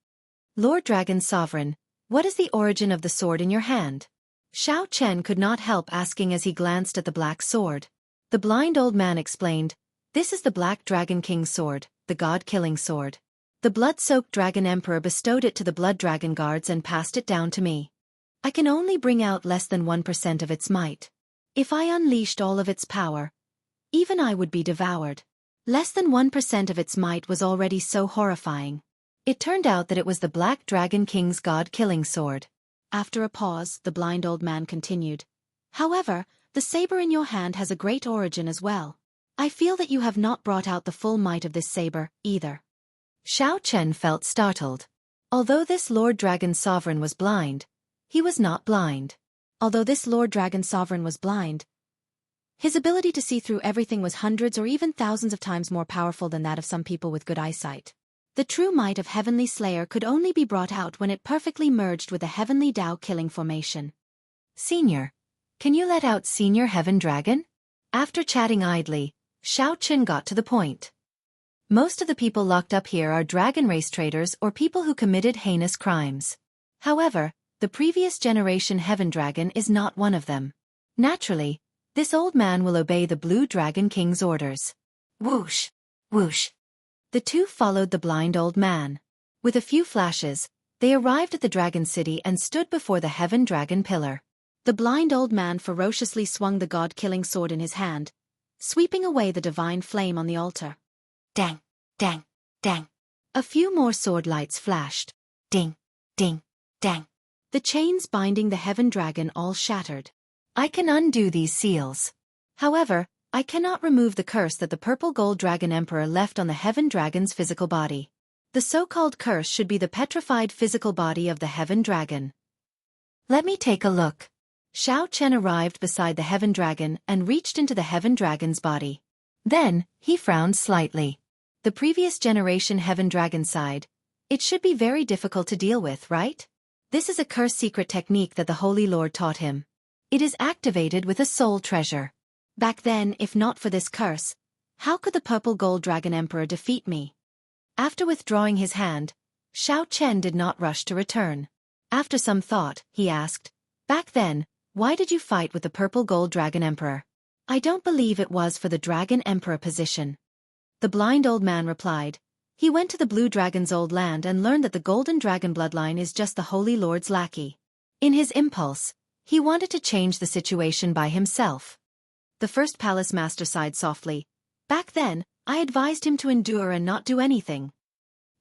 "Lord Dragon Sovereign, what is the origin of the sword in your hand?" Xiao Chen could not help asking as he glanced at the black sword. The blind old man explained, "This is the Black Dragon King's sword, the god-killing sword. The blood-soaked Dragon Emperor bestowed it to the Blood Dragon Guards and passed it down to me. I can only bring out less than 1% of its might. If I unleashed all of its power, even I would be devoured. Less than 1% of its might was already so horrifying." It turned out that it was the Black Dragon King's god-killing sword. After a pause, the blind old man continued, "However, the saber in your hand has a great origin as well. I feel that you have not brought out the full might of this saber, either." Xiao Chen felt startled. Although this Lord Dragon Sovereign was blind, he was not blind. Although this Lord Dragon Sovereign was blind, his ability to see through everything was hundreds or even thousands of times more powerful than that of some people with good eyesight. The true might of Heavenly Slayer could only be brought out when it perfectly merged with the Heavenly Dao killing formation. "Senior, can you let out Senior Heaven Dragon?" After chatting idly, Xiao Chen got to the point. Most of the people locked up here are dragon race traders or people who committed heinous crimes. However, the previous generation Heaven Dragon is not one of them. Naturally, this old man will obey the Blue Dragon King's orders. Whoosh! Whoosh! The two followed the blind old man. With a few flashes, they arrived at the Dragon City and stood before the Heaven Dragon Pillar. The blind old man ferociously swung the god-killing sword in his hand, sweeping away the divine flame on the altar. Dang! Dang! Dang! A few more sword lights flashed. Ding! Ding! Dang! The chains binding the Heaven Dragon all shattered. I can undo these seals. However, I cannot remove the curse that the Purple Gold Dragon Emperor left on the Heaven Dragon's physical body. The so-called curse should be the petrified physical body of the Heaven Dragon. Let me take a look. Xiao Chen arrived beside the Heaven Dragon and reached into the Heaven Dragon's body. Then, he frowned slightly. The previous generation Heaven Dragon sighed. It should be very difficult to deal with, right? This is a curse secret technique that the Holy Lord taught him. It is activated with a soul treasure. Back then, if not for this curse, how could the Purple Gold Dragon Emperor defeat me? After withdrawing his hand, Xiao Chen did not rush to return. After some thought, he asked, "Back then, why did you fight with the Purple Gold Dragon Emperor?" "I don't believe it was for the Dragon Emperor position." The blind old man replied. He went to the Blue Dragon's old land and learned that the Golden Dragon bloodline is just the Holy Lord's lackey. In his impulse, he wanted to change the situation by himself. The first palace master sighed softly. "Back then, I advised him to endure and not do anything."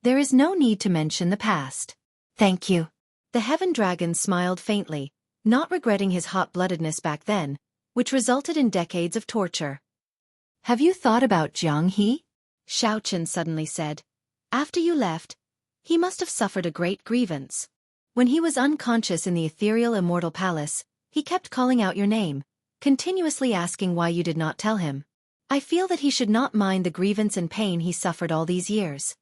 "There is no need to mention the past." "Thank you." The Heaven Dragon smiled faintly, not regretting his hot-bloodedness back then, which resulted in decades of torture. "Have you thought about Jianghu?" Xiao Chen suddenly said. "After you left, he must have suffered a great grievance. When he was unconscious in the ethereal Immortal Palace, he kept calling out your name, continuously asking why you did not tell him. I feel that he should not mind the grievance and pain he suffered all these years.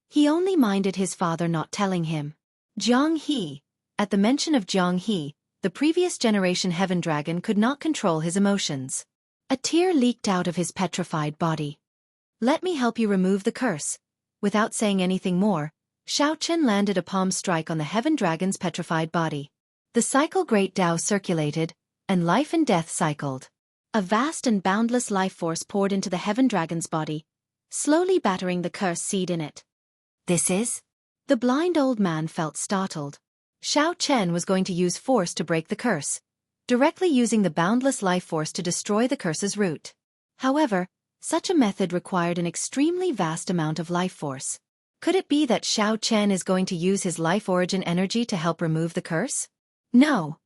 He only minded his father not telling him." Jianghu. At the mention of Jianghu, the previous generation Heaven Dragon could not control his emotions. A tear leaked out of his petrified body. "Let me help you remove the curse." Without saying anything more, Xiao Chen landed a palm strike on the Heaven Dragon's petrified body. The cycle Great Tao circulated, and life and death cycled. A vast and boundless life force poured into the Heaven Dragon's body, slowly battering the curse seed in it. "This is?" The blind old man felt startled. Xiao Chen was going to use force to break the curse, directly using the boundless life force to destroy the curse's root. However, such a method required an extremely vast amount of life force. Could it be that Xiao Chen is going to use his life origin energy to help remove the curse? No.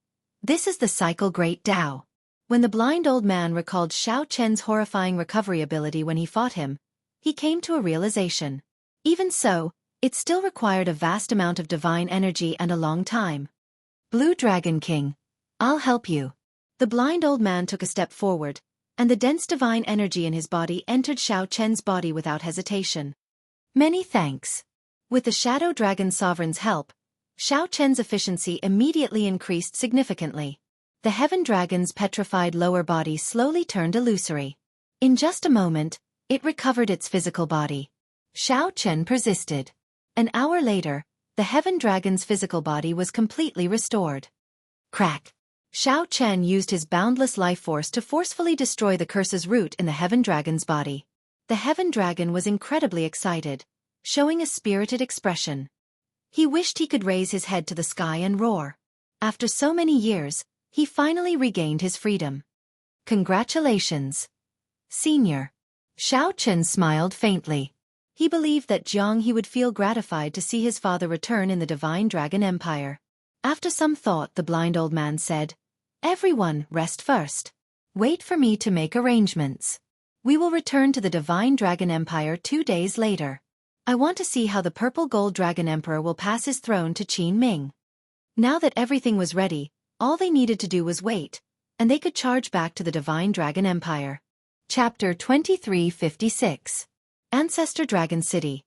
This is the cycle Great Tao. When the blind old man recalled Xiao Chen's horrifying recovery ability when he fought him, he came to a realization. Even so, it still required a vast amount of divine energy and a long time. "Blue Dragon King, I'll help you." The blind old man took a step forward, and the dense divine energy in his body entered Xiao Chen's body without hesitation. "Many thanks." With the Shadow Dragon Sovereign's help, Xiao Chen's efficiency immediately increased significantly. The Heaven Dragon's petrified lower body slowly turned illusory. In just a moment, it recovered its physical body. Xiao Chen persisted. An hour later, the Heaven Dragon's physical body was completely restored. Crack! Xiao Chen used his boundless life force to forcefully destroy the curse's root in the Heaven Dragon's body. The Heaven Dragon was incredibly excited, showing a spirited expression. He wished he could raise his head to the sky and roar. After so many years, he finally regained his freedom. "Congratulations, Senior." Xiao Chen smiled faintly. He believed that Jianghu would feel gratified to see his father return in the Divine Dragon Empire. After some thought, the blind old man said, "Everyone, rest first. Wait for me to make arrangements. We will return to the Divine Dragon Empire 2 days later. I want to see how the Purple Gold Dragon Emperor will pass his throne to Qin Ming." Now that everything was ready, all they needed to do was wait, and they could charge back to the Divine Dragon Empire. Chapter 2356. Ancestor Dragon City.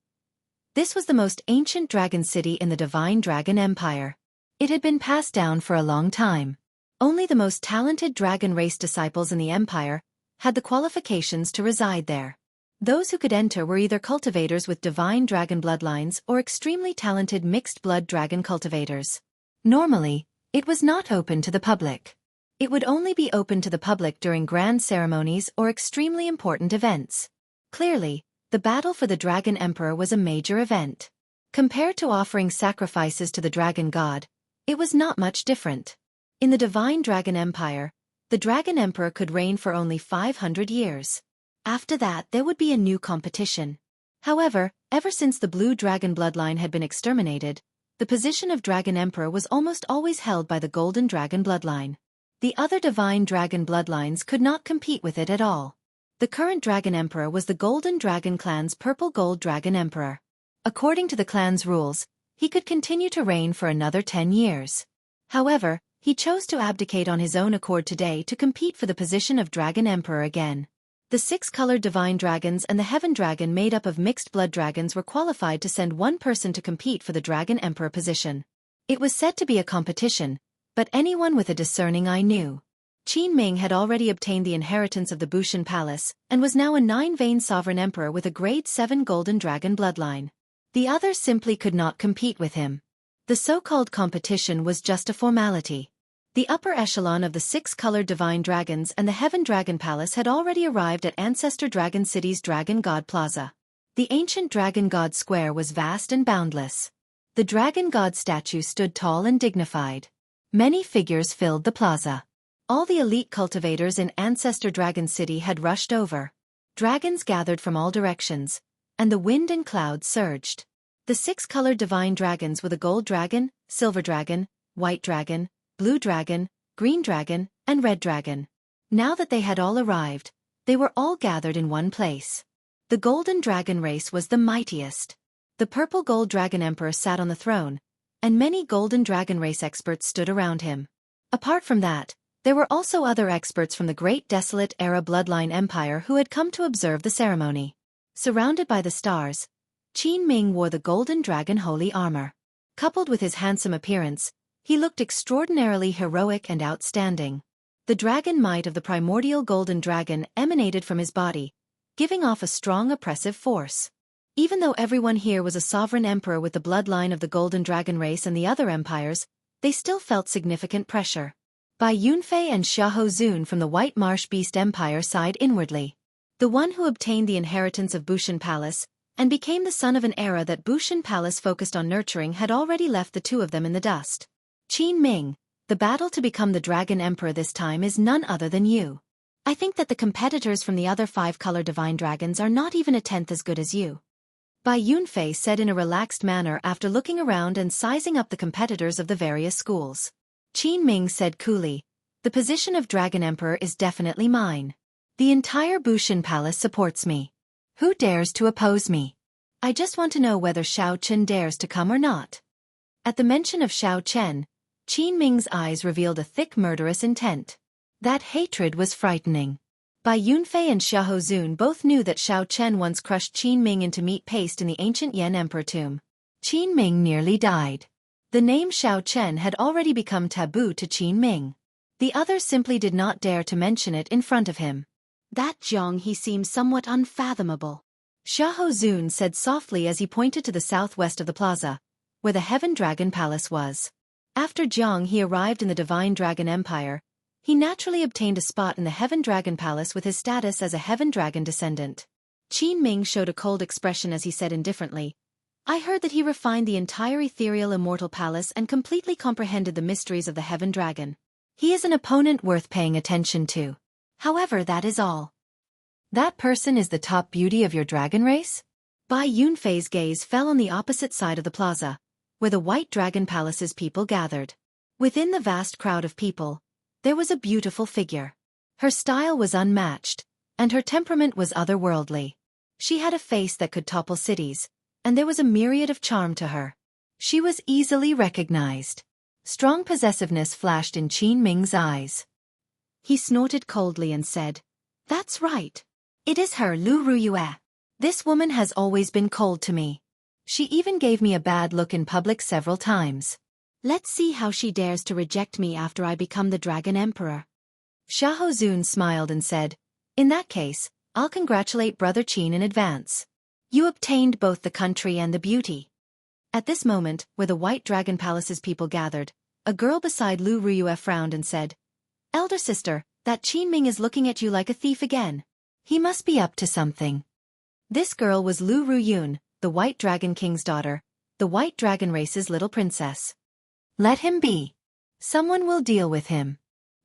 This was the most ancient dragon city in the Divine Dragon Empire. It had been passed down for a long time. Only the most talented dragon race disciples in the empire had the qualifications to reside there. Those who could enter were either cultivators with divine dragon bloodlines or extremely talented mixed-blood dragon cultivators. Normally, it was not open to the public. It would only be open to the public during grand ceremonies or extremely important events. Clearly, the battle for the Dragon Emperor was a major event. Compared to offering sacrifices to the dragon god, it was not much different. In the Divine Dragon Empire, the Dragon Emperor could reign for only 500 years. After that, there would be a new competition. However, ever since the Blue Dragon bloodline had been exterminated, the position of Dragon Emperor was almost always held by the Golden Dragon bloodline. The other Divine Dragon bloodlines could not compete with it at all. The current Dragon Emperor was the Golden Dragon clan's Purple Gold Dragon Emperor. According to the clan's rules, he could continue to reign for another 10 years. However, he chose to abdicate on his own accord today to compete for the position of Dragon Emperor again. The 6-colored Divine Dragons and the Heaven Dragon made up of mixed blood dragons were qualified to send one person to compete for the Dragon Emperor position. It was said to be a competition, but anyone with a discerning eye knew. Qin Ming had already obtained the inheritance of the Bushan Palace and was now a 9-vein sovereign emperor with a grade 7 Golden Dragon bloodline. The others simply could not compete with him. The so-called competition was just a formality. The upper echelon of the 6-colored Divine Dragons and the Heaven Dragon Palace had already arrived at Ancestor Dragon City's Dragon God Plaza. The ancient Dragon God Square was vast and boundless. The Dragon God statue stood tall and dignified. Many figures filled the plaza. All the elite cultivators in Ancestor Dragon City had rushed over. Dragons gathered from all directions, and the wind and clouds surged. The 6-colored Divine Dragons were the Gold Dragon, Silver Dragon, White Dragon, Blue Dragon, Green Dragon, and Red Dragon. Now that they had all arrived, they were all gathered in one place. The Golden Dragon race was the mightiest. The Purple Gold Dragon Emperor sat on the throne, and many Golden Dragon race experts stood around him. Apart from that, there were also other experts from the Great Desolate Era Bloodline Empire who had come to observe the ceremony. Surrounded by the stars, Qin Ming wore the Golden Dragon holy armor. Coupled with his handsome appearance, he looked extraordinarily heroic and outstanding. The dragon might of the primordial Golden Dragon emanated from his body, giving off a strong oppressive force. Even though everyone here was a sovereign emperor with the bloodline of the Golden Dragon race and the other empires, they still felt significant pressure. Bai Yunfei and Xiahou Zun from the White Marsh Beast Empire sighed inwardly. The one who obtained the inheritance of Bushan Palace and became the son of an era that Bushan Palace focused on nurturing had already left the two of them in the dust. Qin Ming, the battle to become the Dragon Emperor this time is none other than you. I think that the competitors from the other 5-color Divine Dragons are not even a tenth as good as you. Bai Yunfei said in a relaxed manner after looking around and sizing up the competitors of the various schools. Qin Ming said coolly, "The position of Dragon Emperor is definitely mine. The entire Bushan Palace supports me. Who dares to oppose me? I just want to know whether Xiao Chen dares to come or not." At the mention of Xiao Chen, Qin Ming's eyes revealed a thick murderous intent. That hatred was frightening. Bai Yunfei and Xiahou Zun both knew that Xiao Chen once crushed Qin Ming into meat paste in the ancient Yan Emperor tomb. Qin Ming nearly died. The name Xiao Chen had already become taboo to Qin Ming. The others simply did not dare to mention it in front of him. That Jianghu seems somewhat unfathomable. Xiahou Zun said softly as he pointed to the southwest of the plaza, where the Heaven Dragon Palace was. After Jianghu arrived in the Divine Dragon Empire, he naturally obtained a spot in the Heaven Dragon Palace with his status as a Heaven Dragon descendant. Qin Ming showed a cold expression as he said indifferently, "I heard that he refined the entire ethereal Immortal Palace and completely comprehended the mysteries of the Heaven Dragon. He is an opponent worth paying attention to. However, that is all." "That person is the top beauty of your dragon race?" Bai Yunfei's gaze fell on the opposite side of the plaza, where the White Dragon Palace's people gathered. Within the vast crowd of people, there was a beautiful figure. Her style was unmatched, and her temperament was otherworldly. She had a face that could topple cities, and there was a myriad of charm to her. She was easily recognized. Strong possessiveness flashed in Qin Ming's eyes. He snorted coldly and said, "That's right. It is her, Lu Ruyue. This woman has always been cold to me. She even gave me a bad look in public several times. Let's see how she dares to reject me after I become the Dragon Emperor." Xiahou Zun smiled and said, "In that case, I'll congratulate Brother Qin in advance. You obtained both the country and the beauty. At this moment, where the White Dragon Palace's people gathered, a girl beside Lu Ruyue frowned and said, Elder sister, that Qin Ming is looking at you like a thief again. He must be up to something. This girl was Lu Ruyun, the White Dragon King's daughter, the White Dragon race's little princess. Let him be. Someone will deal with him.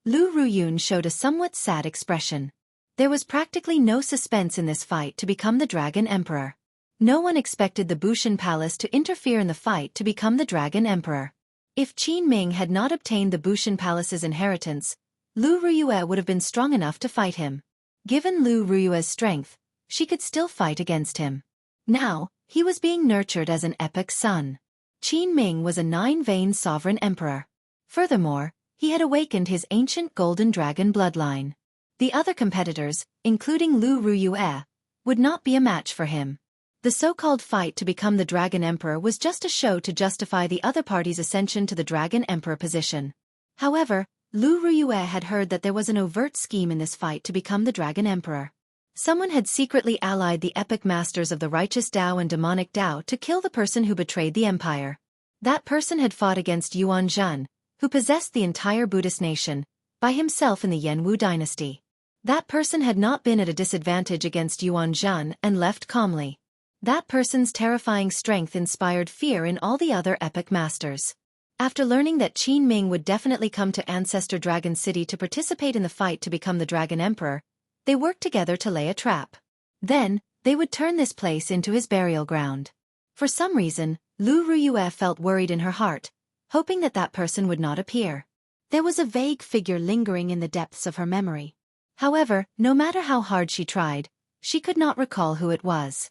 Lu Ruyun showed a somewhat sad expression. There was practically no suspense in this fight to become the Dragon Emperor. No one expected the Bushan Palace to interfere in the fight to become the Dragon Emperor. If Qin Ming had not obtained the Bushan Palace's inheritance, Lu Ruyue would have been strong enough to fight him. Given Lu Ruyue's strength, she could still fight against him. Now, he was being nurtured as an epic son. Qin Ming was a nine-veined sovereign emperor. Furthermore, he had awakened his ancient golden dragon bloodline. The other competitors, including Lu Ruyue, would not be a match for him. The so-called fight to become the Dragon Emperor was just a show to justify the other party's ascension to the Dragon Emperor position. However, Lu Ruyue had heard that there was an overt scheme in this fight to become the Dragon Emperor. Someone had secretly allied the epic masters of the righteous Tao and demonic Tao to kill the person who betrayed the empire. That person had fought against Yuan Zhen, who possessed the entire Buddhist nation, by himself in the Yanwu dynasty. That person had not been at a disadvantage against Yuan Zhen and left calmly. That person's terrifying strength inspired fear in all the other epic masters. After learning that Qin Ming would definitely come to Ancestor Dragon City to participate in the fight to become the Dragon Emperor, they worked together to lay a trap. Then, they would turn this place into his burial ground. For some reason, Lu Ruyue felt worried in her heart, hoping that that person would not appear. There was a vague figure lingering in the depths of her memory. However, no matter how hard she tried, she could not recall who it was.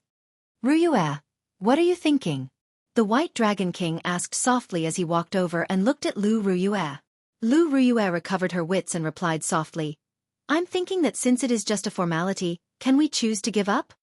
Ruyue, what are you thinking? The White Dragon King asked softly as he walked over and looked at Lu Ruyue. Lu Ruyue recovered her wits and replied softly, I'm thinking that since it is just a formality, can we choose to give up?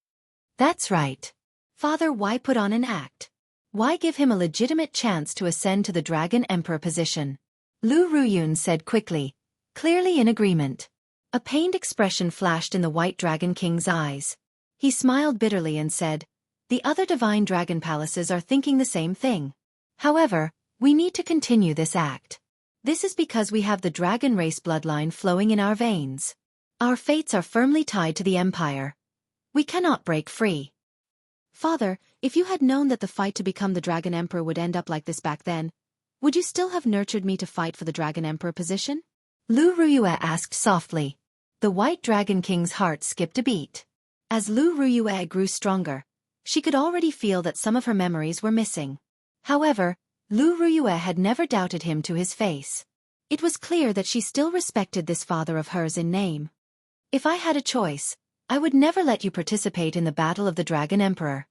That's right. Father, why put on an act? Why give him a legitimate chance to ascend to the Dragon Emperor position? Lu Ruyun said quickly, clearly in agreement. A pained expression flashed in the White Dragon King's eyes. He smiled bitterly and said, the other divine dragon palaces are thinking the same thing. However, we need to continue this act. This is because we have the dragon race bloodline flowing in our veins. Our fates are firmly tied to the empire. We cannot break free. Father, if you had known that the fight to become the Dragon Emperor would end up like this back then, would you still have nurtured me to fight for the Dragon Emperor position? Lu Ruyue asked softly. The White Dragon King's heart skipped a beat. As Lu Ruyue grew stronger, she could already feel that some of her memories were missing. However, Lu Ruyue had never doubted him to his face. It was clear that she still respected this father of hers in name. If I had a choice, I would never let you participate in the battle of the Dragon Emperor.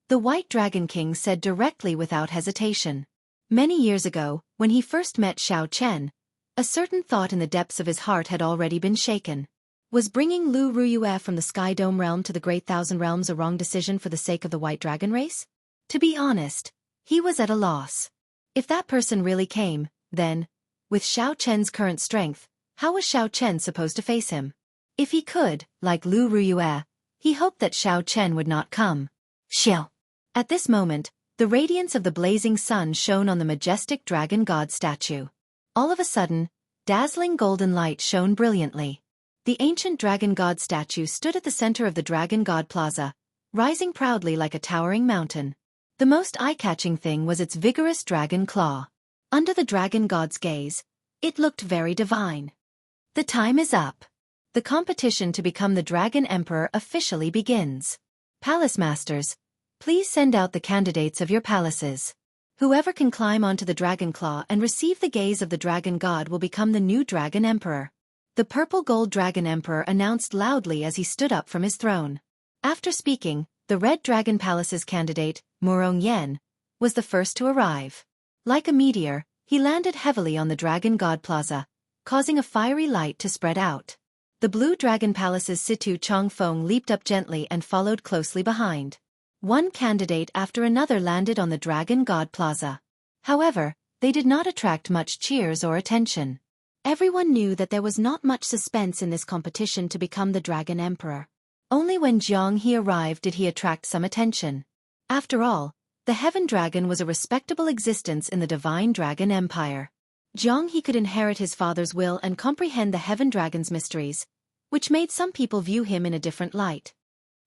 The White Dragon King said directly without hesitation. Many years ago, when he first met Xiao Chen, a certain thought in the depths of his heart had already been shaken. Was bringing Lu Ruyue from the Sky Dome realm to the Great Thousand Realms a wrong decision for the sake of the White Dragon race? To be honest, he was at a loss. If that person really came, then, with Xiao Chen's current strength, how was Xiao Chen supposed to face him? If he could, like Lu Ruyue, he hoped that Xiao Chen would not come. Xiao. At this moment, the radiance of the blazing sun shone on the majestic dragon god statue. All of a sudden, dazzling golden light shone brilliantly. The ancient dragon god statue stood at the center of the Dragon God Plaza, rising proudly like a towering mountain. The most eye-catching thing was its vigorous dragon claw. Under the dragon god's gaze, it looked very divine. The time is up. The competition to become the Dragon Emperor officially begins. Palace Masters, please send out the candidates of your palaces. Whoever can climb onto the dragon claw and receive the gaze of the dragon god will become the new Dragon Emperor. The purple gold Dragon Emperor announced loudly as he stood up from his throne. After speaking, the Red Dragon Palace's candidate, Murong Yen, was the first to arrive. Like a meteor, he landed heavily on the Dragon God Plaza, causing a fiery light to spread out. The Blue Dragon Palace's Situ Chongfeng leaped up gently and followed closely behind. One candidate after another landed on the Dragon God Plaza. However, they did not attract much cheers or attention. Everyone knew that there was not much suspense in this competition to become the Dragon Emperor. Only when Jianghu arrived did he attract some attention. After all, the Heaven Dragon was a respectable existence in the Divine Dragon Empire. Jianghu could inherit his father's will and comprehend the Heaven Dragon's mysteries, which made some people view him in a different light.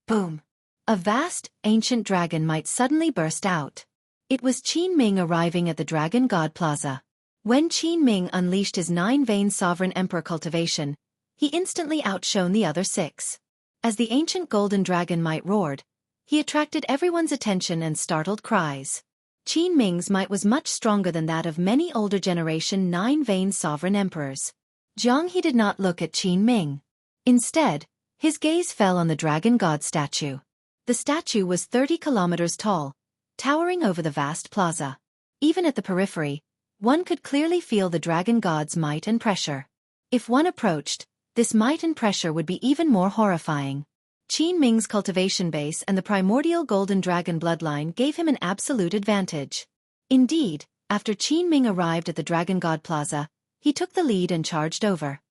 Boom! A vast, ancient dragon might suddenly burst out. It was Qin Ming arriving at the Dragon God Plaza. When Qin Ming unleashed his 9-vein sovereign emperor cultivation, he instantly outshone the other 6. As the ancient golden dragon might roared, he attracted everyone's attention and startled cries. Qin Ming's might was much stronger than that of many older generation 9-vein sovereign emperors. Jianghu did not look at Qin Ming. Instead, his gaze fell on the dragon god statue. The statue was 30 kilometers tall, towering over the vast plaza. Even at the periphery, one could clearly feel the dragon god's might and pressure. If one approached, this might and pressure would be even more horrifying. Qin Ming's cultivation base and the primordial golden dragon bloodline gave him an absolute advantage. Indeed, after Qin Ming arrived at the Dragon God Plaza, he took the lead and charged over.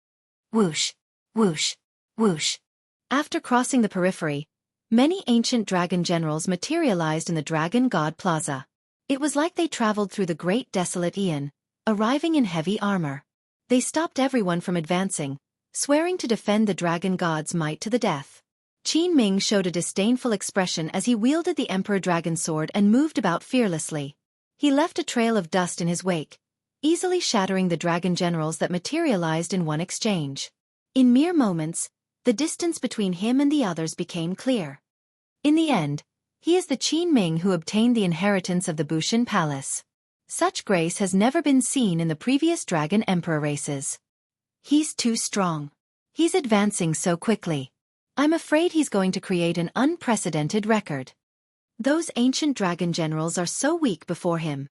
Whoosh! Whoosh! Whoosh! After crossing the periphery, many ancient dragon generals materialized in the Dragon God Plaza. It was like they traveled through the great desolate Aeon, arriving in heavy armor. They stopped everyone from advancing, swearing to defend the dragon god's might to the death. Qin Ming showed a disdainful expression as he wielded the Emperor Dragon Sword and moved about fearlessly. He left a trail of dust in his wake, easily shattering the dragon generals that materialized in one exchange. In mere moments, the distance between him and the others became clear. In the end, he is the Qin Ming who obtained the inheritance of the Bushan Palace. Such grace has never been seen in the previous Dragon Emperor races. He's too strong. He's advancing so quickly. I'm afraid he's going to create an unprecedented record. Those ancient dragon generals are so weak before him.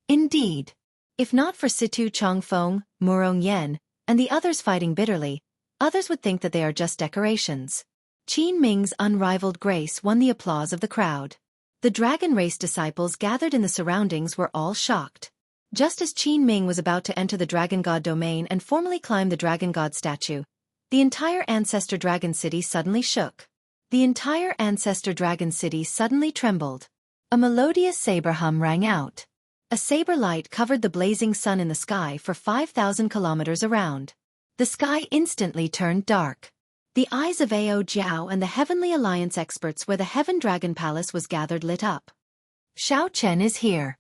Indeed. If not for Situ Changfeng, Murong Yen, and the others fighting bitterly, others would think that they are just decorations. Qin Ming's unrivaled grace won the applause of the crowd. The dragon race disciples gathered in the surroundings were all shocked. Just as Qin Ming was about to enter the Dragon God domain and formally climb the Dragon God statue, the entire Ancestor Dragon City suddenly shook. The entire Ancestor Dragon City suddenly trembled. A melodious saber hum rang out. A saber light covered the blazing sun in the sky for 5,000 kilometers around. The sky instantly turned dark. The eyes of Ao Jiao and the Heavenly Alliance experts where the Heaven Dragon Palace was gathered lit up. Xiao Chen is here.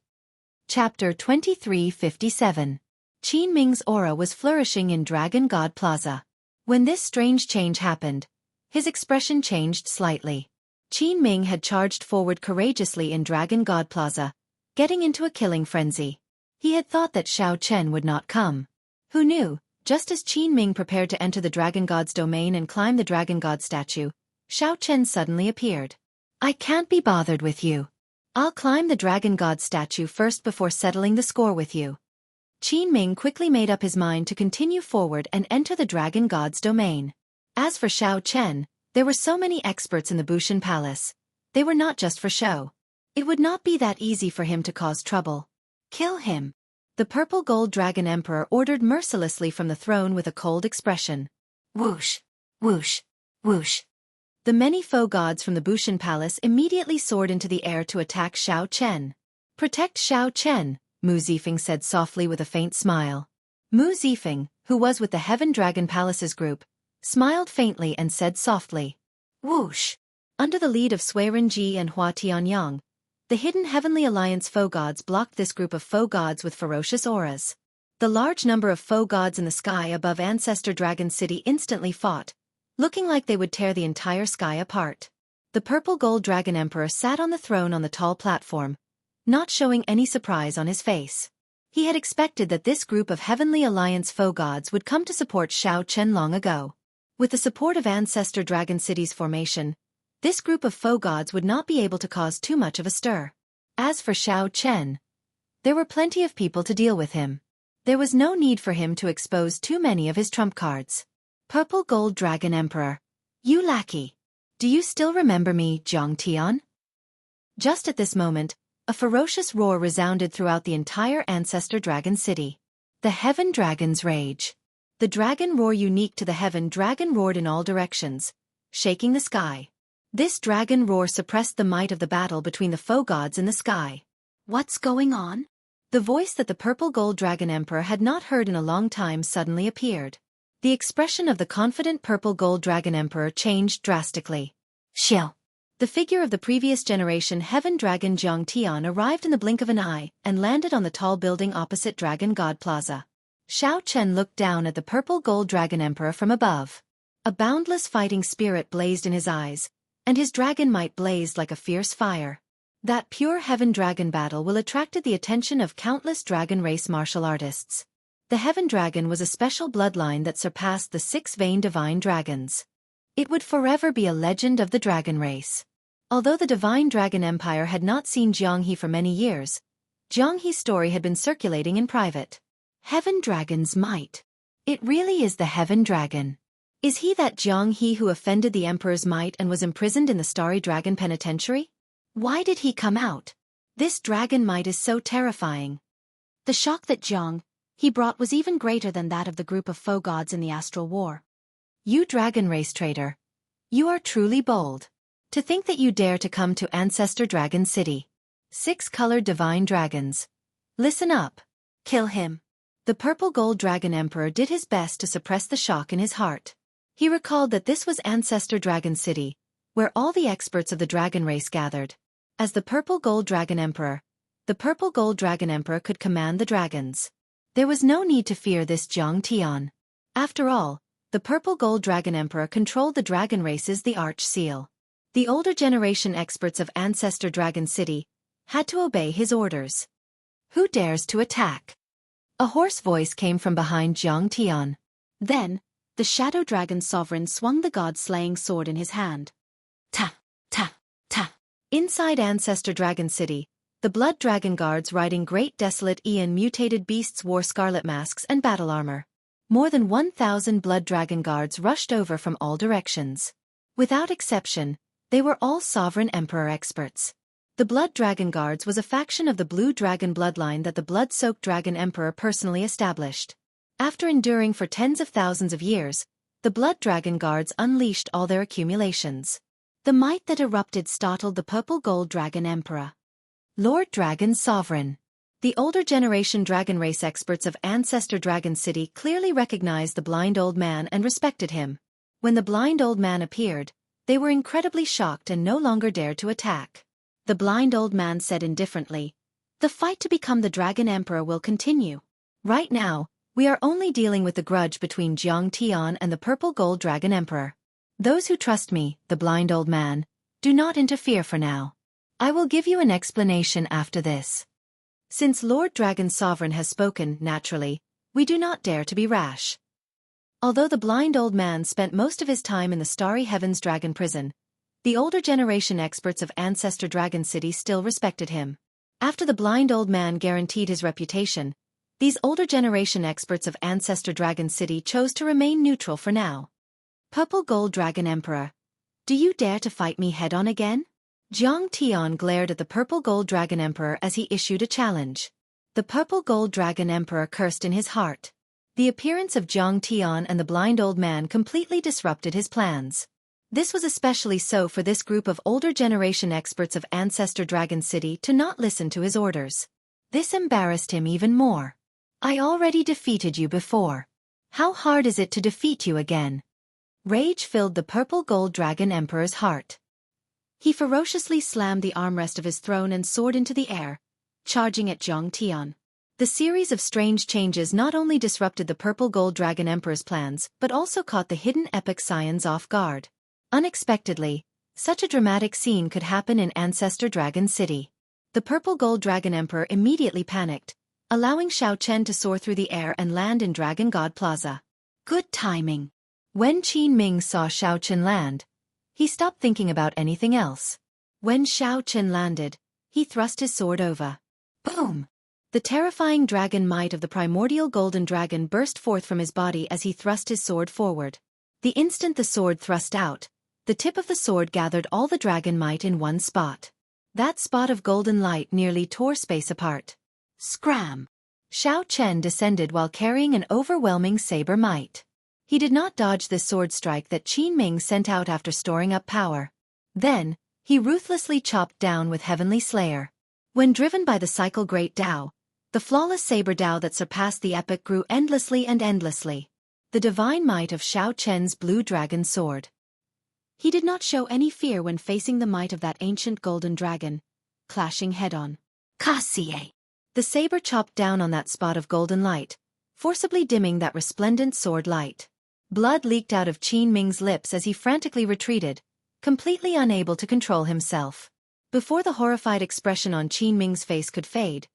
Chapter 2357. Qin Ming's aura was flourishing in Dragon God Plaza. When this strange change happened, his expression changed slightly. Qin Ming had charged forward courageously in Dragon God Plaza, getting into a killing frenzy. He had thought that Xiao Chen would not come. Who knew? Just as Qin Ming prepared to enter the Dragon God's domain and climb the Dragon God statue, Xiao Chen suddenly appeared. I can't be bothered with you. I'll climb the Dragon God statue first before settling the score with you. Qin Ming quickly made up his mind to continue forward and enter the Dragon God's domain. As for Xiao Chen, there were so many experts in the Bushan Palace. They were not just for show. It would not be that easy for him to cause trouble. Kill him. The purple gold dragon emperor ordered mercilessly from the throne with a cold expression. Whoosh! Whoosh! Whoosh! The many foe gods from the Bushan Palace immediately soared into the air to attack Xiao Chen. Protect Xiao Chen, Mu Zifeng said softly with a faint smile. Mu Zifeng, who was with the Heaven Dragon Palace's group, smiled faintly and said softly. Whoosh! Under the lead of Sui Renji and Hua Tianyang, the hidden Heavenly Alliance foe gods blocked this group of foe gods with ferocious auras. The large number of foe gods in the sky above Ancestor Dragon City instantly fought, looking like they would tear the entire sky apart. The purple gold dragon emperor sat on the throne on the tall platform, not showing any surprise on his face. He had expected that this group of Heavenly Alliance foe gods would come to support Xiao Chen long ago. With the support of Ancestor Dragon City's formation, this group of foe gods would not be able to cause too much of a stir. As for Xiao Chen, there were plenty of people to deal with him. There was no need for him to expose too many of his trump cards. Purple Gold Dragon Emperor. You lackey. Do you still remember me, Zhang Tian? Just at this moment, a ferocious roar resounded throughout the entire Ancestor Dragon City. The Heaven Dragon's rage. The dragon roar unique to the Heaven Dragon roared in all directions, shaking the sky. This dragon roar suppressed the might of the battle between the foe gods in the sky. What's going on? The voice that the purple gold dragon emperor had not heard in a long time suddenly appeared. The expression of the confident purple gold dragon emperor changed drastically. Xiao. The figure of the previous generation heaven dragon Jianghu arrived in the blink of an eye and landed on the tall building opposite Dragon God Plaza. Xiao Chen looked down at the purple gold dragon emperor from above. A boundless fighting spirit blazed in his eyes, and his dragon might blazed like a fierce fire. That pure heaven dragon battle will attracted the attention of countless dragon race martial artists. The heaven dragon was a special bloodline that surpassed the six-vein divine dragons. It would forever be a legend of the dragon race. Although the divine dragon empire had not seen Jianghu for many years, Jianghu's story had been circulating in private. Heaven dragon's might. It really is the heaven dragon. Is he that Jianghu who offended the emperor's might and was imprisoned in the starry dragon penitentiary? Why did he come out? This dragon might is so terrifying. The shock that Jianghu brought was even greater than that of the group of foe gods in the astral war. You dragon race traitor. You are truly bold. To think that you dare to come to Ancestor Dragon City. 6-colored divine dragons. Listen up. Kill him. The purple gold dragon emperor did his best to suppress the shock in his heart. He recalled that this was Ancestor Dragon City, where all the experts of the dragon race gathered. As the purple gold dragon emperor, the purple gold dragon emperor could command the dragons. There was no need to fear this Jianghu. After all, the purple gold dragon emperor controlled the dragon races, the arch seal. The older generation experts of Ancestor Dragon City had to obey his orders. Who dares to attack? A hoarse voice came from behind Jianghu. Then, the shadow dragon sovereign swung the god-slaying sword in his hand. Ta, ta, ta. Inside Ancestor Dragon City, the blood dragon guards riding great desolate Ian mutated beasts wore scarlet masks and battle armor. More than 1,000 blood dragon guards rushed over from all directions. Without exception, they were all sovereign emperor experts. The blood dragon guards was a faction of the blue dragon bloodline that the blood-soaked dragon emperor personally established. After enduring for tens of thousands of years, the blood dragon guards unleashed all their accumulations. The might that erupted startled the purple gold dragon emperor. Lord Dragon Sovereign. The older generation dragon race experts of Ancestor Dragon City clearly recognized the blind old man and respected him. When the blind old man appeared, they were incredibly shocked and no longer dared to attack. The blind old man said indifferently, "The fight to become the Dragon Emperor will continue. Right now, we are only dealing with the grudge between Jianghu and the Purple Gold Dragon Emperor. Those who trust me, the blind old man, do not interfere for now. I will give you an explanation after this. Since Lord Dragon Sovereign has spoken, naturally, we do not dare to be rash." Although the blind old man spent most of his time in the Starry Heavens Dragon Prison, the older generation experts of Ancestor Dragon City still respected him. After the blind old man guaranteed his reputation, these older generation experts of Ancestor Dragon City chose to remain neutral for now. Purple Gold Dragon Emperor, do you dare to fight me head-on again? Jianghu glared at the Purple Gold Dragon Emperor as he issued a challenge. The Purple Gold Dragon Emperor cursed in his heart. The appearance of Jianghu and the blind old man completely disrupted his plans. This was especially so for this group of older generation experts of Ancestor Dragon City to not listen to his orders. This embarrassed him even more. I already defeated you before. How hard is it to defeat you again? Rage filled the Purple Gold Dragon Emperor's heart. He ferociously slammed the armrest of his throne and sword into the air, charging at Jianghu. The series of strange changes not only disrupted the Purple Gold Dragon Emperor's plans but also caught the hidden epic scions off guard. Unexpectedly, such a dramatic scene could happen in Ancestor Dragon City. The Purple Gold Dragon Emperor immediately panicked, allowing Xiao Chen to soar through the air and land in Dragon God Plaza. Good timing. When Qin Ming saw Xiao Chen land, he stopped thinking about anything else. When Xiao Chen landed, he thrust his sword over. Boom! The terrifying dragon might of the primordial golden dragon burst forth from his body as he thrust his sword forward. The instant the sword thrust out, the tip of the sword gathered all the dragon might in one spot. That spot of golden light nearly tore space apart. Scram! Xiao Chen descended while carrying an overwhelming saber might. He did not dodge the sword strike that Qin Ming sent out after storing up power. Then, he ruthlessly chopped down with Heavenly Slayer. When driven by the cycle Great Tao, the flawless saber Tao that surpassed the epic grew endlessly and endlessly. The divine might of Xiao Chen's blue dragon sword. He did not show any fear when facing the might of that ancient golden dragon, clashing head-on. Kasie! The saber chopped down on that spot of golden light, forcibly dimming that resplendent sword light. Blood leaked out of Qin Ming's lips as he frantically retreated, completely unable to control himself. Before the horrified expression on Qin Ming's face could fade,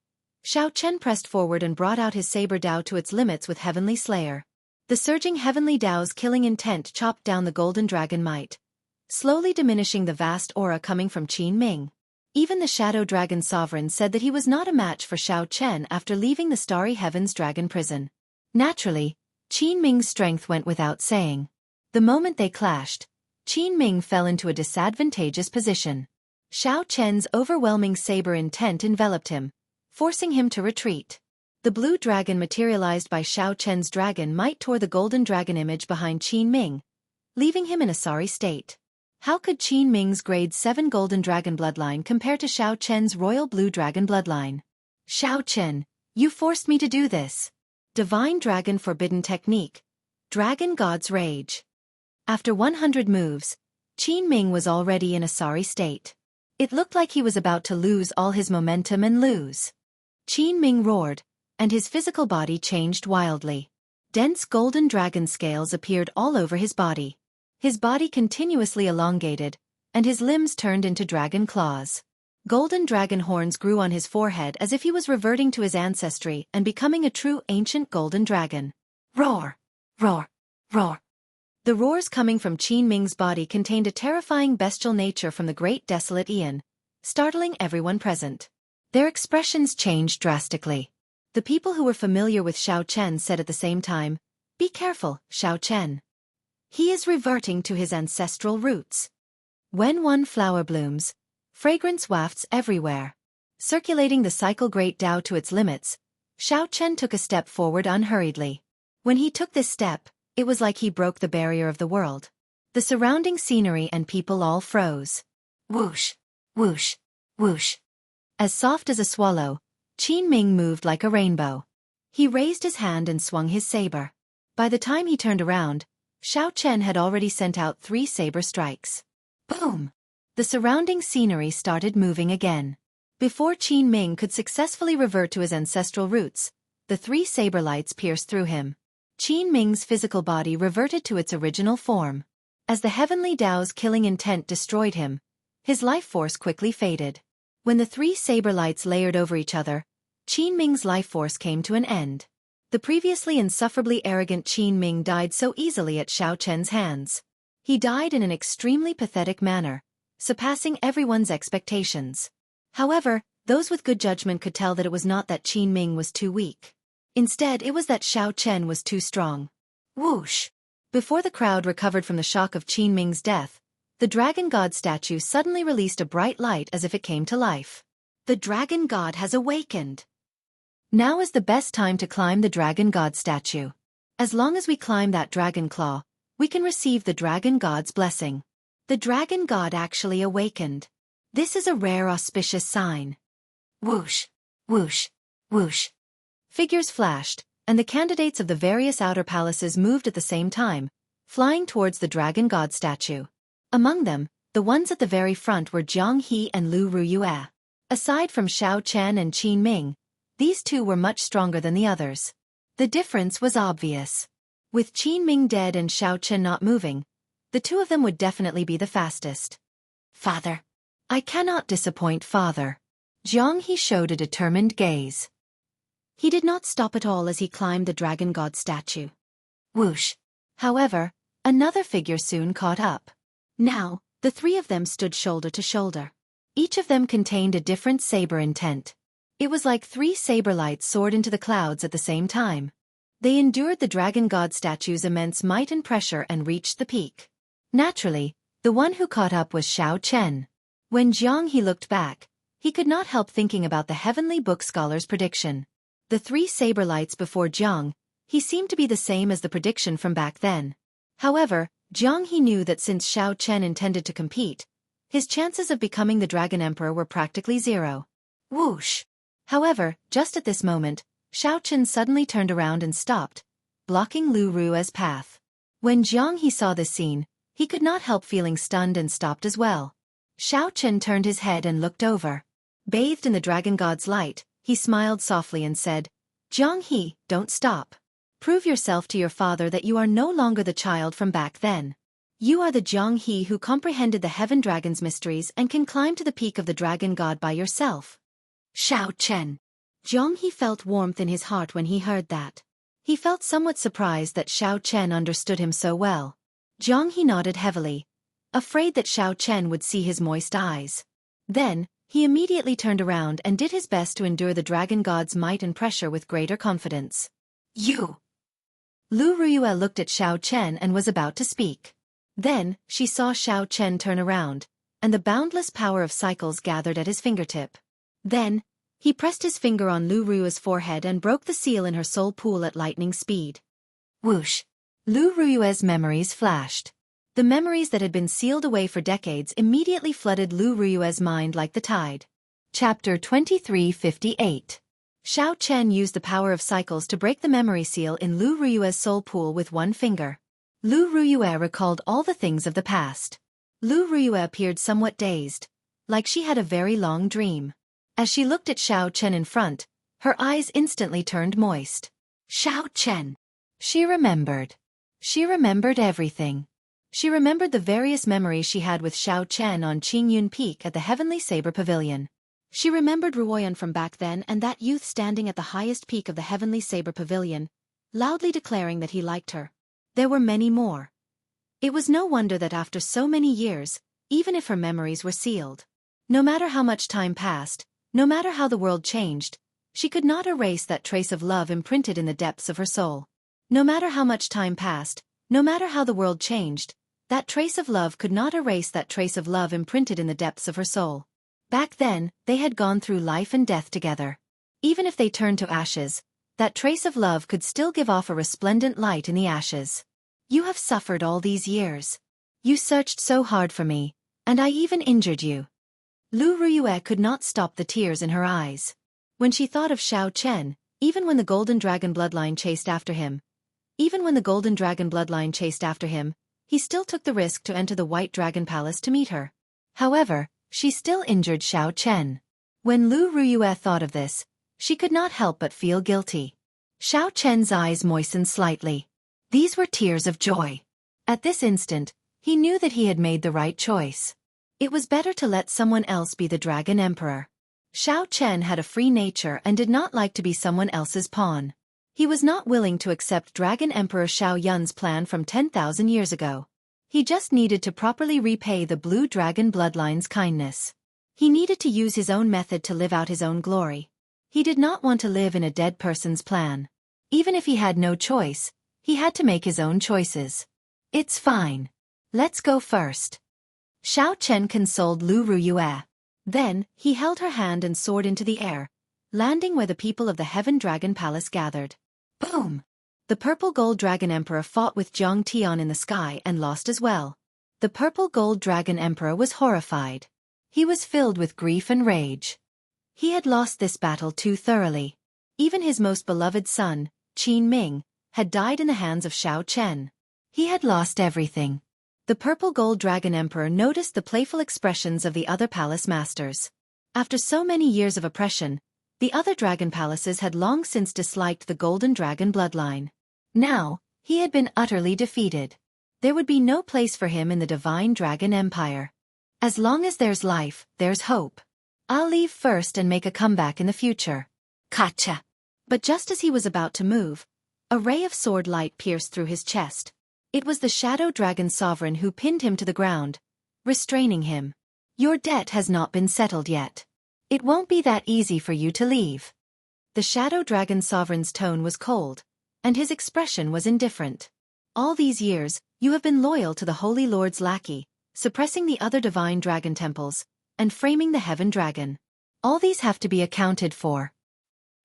Xiao Chen pressed forward and brought out his saber Tao to its limits with Heavenly Slayer. The surging Heavenly Tao's killing intent chopped down the golden dragon might, slowly diminishing the vast aura coming from Qin Ming. Even the Shadow Dragon Sovereign said that he was not a match for Xiao Chen after leaving the Starry Heavens Dragon Prison. Naturally, Qin Ming's strength went without saying. The moment they clashed, Qin Ming fell into a disadvantageous position. Xiao Chen's overwhelming saber intent enveloped him, forcing him to retreat. The blue dragon materialized by Xiao Chen's dragon might tore the golden dragon image behind Qin Ming, leaving him in a sorry state. How could Qin Ming's grade 7 golden dragon bloodline compare to Xiao Chen's royal blue dragon bloodline? Xiao Chen, you forced me to do this. Divine Dragon Forbidden Technique. Dragon God's Rage. After 100 moves, Qin Ming was already in a sorry state. It looked like he was about to lose all his momentum and lose. Qin Ming roared, and his physical body changed wildly. Dense golden dragon scales appeared all over his body. His body continuously elongated, and his limbs turned into dragon claws. Golden dragon horns grew on his forehead as if he was reverting to his ancestry and becoming a true ancient golden dragon. Roar! Roar! Roar! The roars coming from Qin Ming's body contained a terrifying bestial nature from the great desolate Aeon, startling everyone present. Their expressions changed drastically. The people who were familiar with Xiao Chen said at the same time, "Be careful, Xiao Chen. He is reverting to his ancestral roots." When one flower blooms, fragrance wafts everywhere. Circulating the cycle Great Tao to its limits, Xiao Chen took a step forward unhurriedly. When he took this step, it was like he broke the barrier of the world. The surrounding scenery and people all froze. Whoosh! Whoosh! Whoosh! As soft as a swallow, Qin Ming moved like a rainbow. He raised his hand and swung his saber. By the time he turned around, Xiao Chen had already sent out 3 saber strikes. Boom! The surrounding scenery started moving again. Before Qin Ming could successfully revert to his ancestral roots, the 3 saber lights pierced through him. Qin Ming's physical body reverted to its original form. As the Heavenly Tao's killing intent destroyed him, his life force quickly faded. When the 3 saber lights layered over each other, Qin Ming's life force came to an end. The previously insufferably arrogant Qin Ming died so easily at Xiao Chen's hands. He died in an extremely pathetic manner, surpassing everyone's expectations. However, those with good judgment could tell that it was not that Qin Ming was too weak. Instead, it was that Xiao Chen was too strong. Whoosh! Before the crowd recovered from the shock of Qin Ming's death, the Dragon God statue suddenly released a bright light as if it came to life. The Dragon God has awakened. Now is the best time to climb the Dragon God statue. As long as we climb that dragon claw, we can receive the Dragon God's blessing. The Dragon God actually awakened. This is a rare auspicious sign. Whoosh! Whoosh! Whoosh! Figures flashed, and the candidates of the various outer palaces moved at the same time, flying towards the Dragon God statue. Among them, the ones at the very front were Jianghu and Lu Ruyue. Aside from Xiao Chen and Qin Ming, these 2 were much stronger than the others. The difference was obvious. With Qin Ming dead and Xiao Chen not moving, the 2 of them would definitely be the fastest. Father. I cannot disappoint Father. Jianghu showed a determined gaze. He did not stop at all as he climbed the Dragon God statue. Whoosh! However, another figure soon caught up. Now, the 3 of them stood shoulder to shoulder. Each of them contained a different saber intent. It was like 3 saber lights soared into the clouds at the same time. They endured the Dragon God statue's immense might and pressure and reached the peak. Naturally, the one who caught up was Xiao Chen. When Jianghu looked back, he could not help thinking about the Heavenly Book scholar's prediction. The 3 saber lights before Jianghu He seemed to be the same as the prediction from back then. However, Jianghu knew that since Xiao Chen intended to compete, his chances of becoming the Dragon Emperor were practically zero. Whoosh! However, just at this moment, Xiao Chen suddenly turned around and stopped, blocking Lu Rue's path. When Jianghu saw this scene, he could not help feeling stunned and stopped as well. Xiao Chen turned his head and looked over. Bathed in the dragon god's light, he smiled softly and said, "Jianghu, don't stop. Prove yourself to your father that you are no longer the child from back then. You are the Jianghu who comprehended the heaven dragon's mysteries and can climb to the peak of the dragon god by yourself." Xiao Chen. Jianghu felt warmth in his heart when he heard that. He felt somewhat surprised that Xiao Chen understood him so well. Jianghu nodded heavily, afraid that Xiao Chen would see his moist eyes. Then, he immediately turned around and did his best to endure the dragon god's might and pressure with greater confidence. "You!" Lu Rue looked at Xiao Chen and was about to speak. Then, she saw Xiao Chen turn around, and the boundless power of cycles gathered at his fingertip. Then, he pressed his finger on Lu Rue's forehead and broke the seal in her soul pool at lightning speed. Whoosh! Lu Rue's memories flashed. The memories that had been sealed away for decades immediately flooded Lu Rue's mind like the tide. Chapter 2358. Xiao Chen used the power of cycles to break the memory seal in Lu Rue's soul pool with one finger. Lu Rue recalled all the things of the past. Lu Rue appeared somewhat dazed, like she had a very long dream. As she looked at Xiao Chen in front, her eyes instantly turned moist. Xiao Chen. She remembered. She remembered everything. She remembered the various memories she had with Xiao Chen on Qingyun Peak at the Heavenly Saber Pavilion. She remembered Ruoyan from back then and that youth standing at the highest peak of the Heavenly Saber Pavilion, loudly declaring that he liked her. There were many more. It was no wonder that after so many years, even if her memories were sealed, no matter how much time passed, no matter how the world changed, she could not erase that trace of love imprinted in the depths of her soul. No matter how much time passed, no matter how the world changed, that trace of love could not erase that trace of love imprinted in the depths of her soul. Back then, they had gone through life and death together. Even if they turned to ashes, that trace of love could still give off a resplendent light in the ashes. "You have suffered all these years. You searched so hard for me, and I even injured you." Lu Rue could not stop the tears in her eyes. When she thought of Xiao Chen, even when the Golden Dragon bloodline chased after him, he still took the risk to enter the White Dragon Palace to meet her. However, she still injured Xiao Chen. When Lu Rue thought of this, she could not help but feel guilty. Xiao Chen's eyes moistened slightly. These were tears of joy. At this instant, he knew that he had made the right choice. It was better to let someone else be the Dragon Emperor. Xiao Chen had a free nature and did not like to be someone else's pawn. He was not willing to accept Dragon Emperor Xiao Yun's plan from 10,000 years ago. He just needed to properly repay the Blue Dragon bloodline's kindness. He needed to use his own method to live out his own glory. He did not want to live in a dead person's plan. Even if he had no choice, he had to make his own choices. "It's fine. Let's go first." Xiao Chen consoled Lu Rue. Then, he held her hand and soared into the air, landing where the people of the Heaven Dragon Palace gathered. Boom! The Purple Gold Dragon Emperor fought with Zhang Tian in the sky and lost as well. The Purple Gold Dragon Emperor was horrified. He was filled with grief and rage. He had lost this battle too thoroughly. Even his most beloved son, Qin Ming, had died in the hands of Xiao Chen. He had lost everything. The Purple Gold Dragon Emperor noticed the playful expressions of the other palace masters. After so many years of oppression, the other dragon palaces had long since disliked the Golden Dragon bloodline. Now, he had been utterly defeated. There would be no place for him in the Divine Dragon Empire. As long as there's life, there's hope. I'll leave first and make a comeback in the future. Gotcha! But just as he was about to move, a ray of sword light pierced through his chest. It was the Shadow Dragon Sovereign who pinned him to the ground, restraining him. "Your debt has not been settled yet. It won't be that easy for you to leave." The Shadow Dragon Sovereign's tone was cold, and his expression was indifferent. "All these years, you have been loyal to the Holy Lord's lackey, suppressing the other divine dragon temples, and framing the Heaven Dragon. All these have to be accounted for."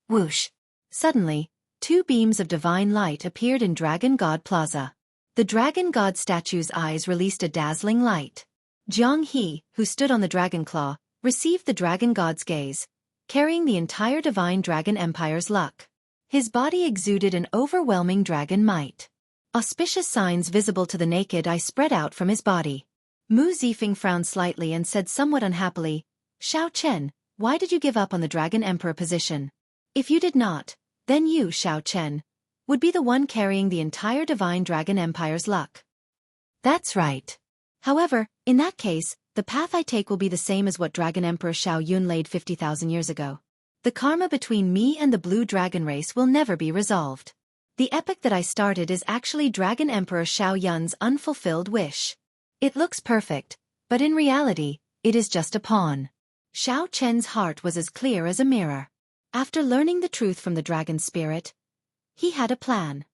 Whoosh! Suddenly, two beams of divine light appeared in Dragon God Plaza. The Dragon God statue's eyes released a dazzling light. Jianghu, who stood on the dragon claw, received the Dragon God's gaze, carrying the entire divine Dragon Empire's luck. His body exuded an overwhelming dragon might. Auspicious signs visible to the naked eye spread out from his body. Mu Zifeng frowned slightly and said somewhat unhappily, "Xiao Chen, why did you give up on the Dragon Emperor position? If you did not, then you, Xiao Chen, would be the one carrying the entire divine Dragon Empire's luck." "That's right. However, in that case, the path I take will be the same as what Dragon Emperor Xiao Yun laid 50,000 years ago. The karma between me and the blue dragon race will never be resolved. The epic that I started is actually Dragon Emperor Xiao Yun's unfulfilled wish. It looks perfect, but in reality, it is just a pawn." Xiao Chen's heart was as clear as a mirror. After learning the truth from the dragon spirit, he had a plan.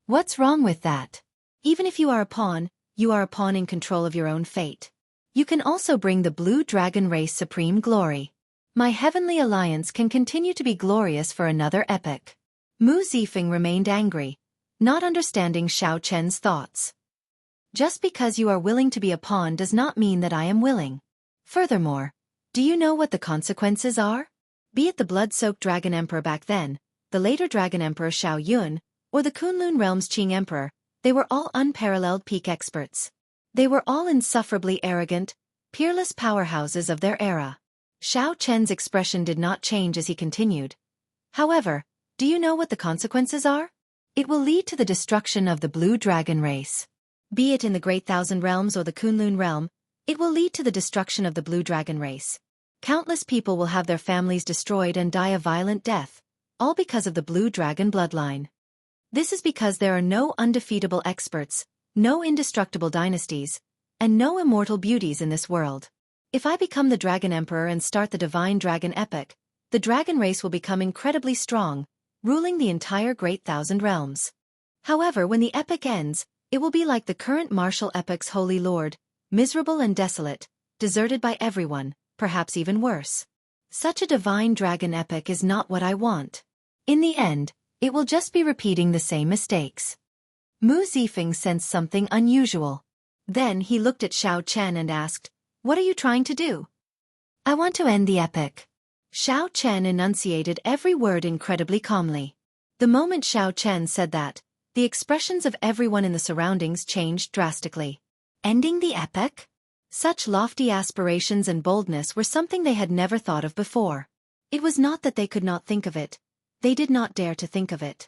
What's wrong with that? Even if you are a pawn, you are a pawn in control of your own fate. You can also bring the blue dragon race supreme glory. My heavenly alliance can continue to be glorious for another epoch. Mu Zifeng remained angry, not understanding Xiao Chen's thoughts. Just because you are willing to be a pawn does not mean that I am willing. Furthermore, do you know what the consequences are? Be it the blood-soaked Dragon Emperor back then, the later Dragon Emperor Xiao Yun, or the Kunlun Realm's Qing Emperor, they were all unparalleled peak experts. They were all insufferably arrogant, peerless powerhouses of their era. Xiao Chen's expression did not change as he continued. However, do you know what the consequences are? It will lead to the destruction of the blue dragon race. Be it in the Great Thousand Realms or the Kunlun Realm, it will lead to the destruction of the blue dragon race. Countless people will have their families destroyed and die a violent death, all because of the blue dragon bloodline. This is because there are no undefeatable experts, no indestructible dynasties, and no immortal beauties in this world. If I become the Dragon Emperor and start the Divine Dragon epic, the dragon race will become incredibly strong, ruling the entire Great Thousand Realms. However, when the epic ends, it will be like the current martial epic's Holy Lord, miserable and desolate, deserted by everyone, perhaps even worse. Such a divine dragon epic is not what I want. In the end, it will just be repeating the same mistakes. Mu Zifeng sensed something unusual. Then he looked at Xiao Chen and asked, "What are you trying to do?" "I want to end the epic." Xiao Chen enunciated every word incredibly calmly. The moment Xiao Chen said that, the expressions of everyone in the surroundings changed drastically. Ending the epic? Such lofty aspirations and boldness were something they had never thought of before. It was not that they could not think of it. They did not dare to think of it.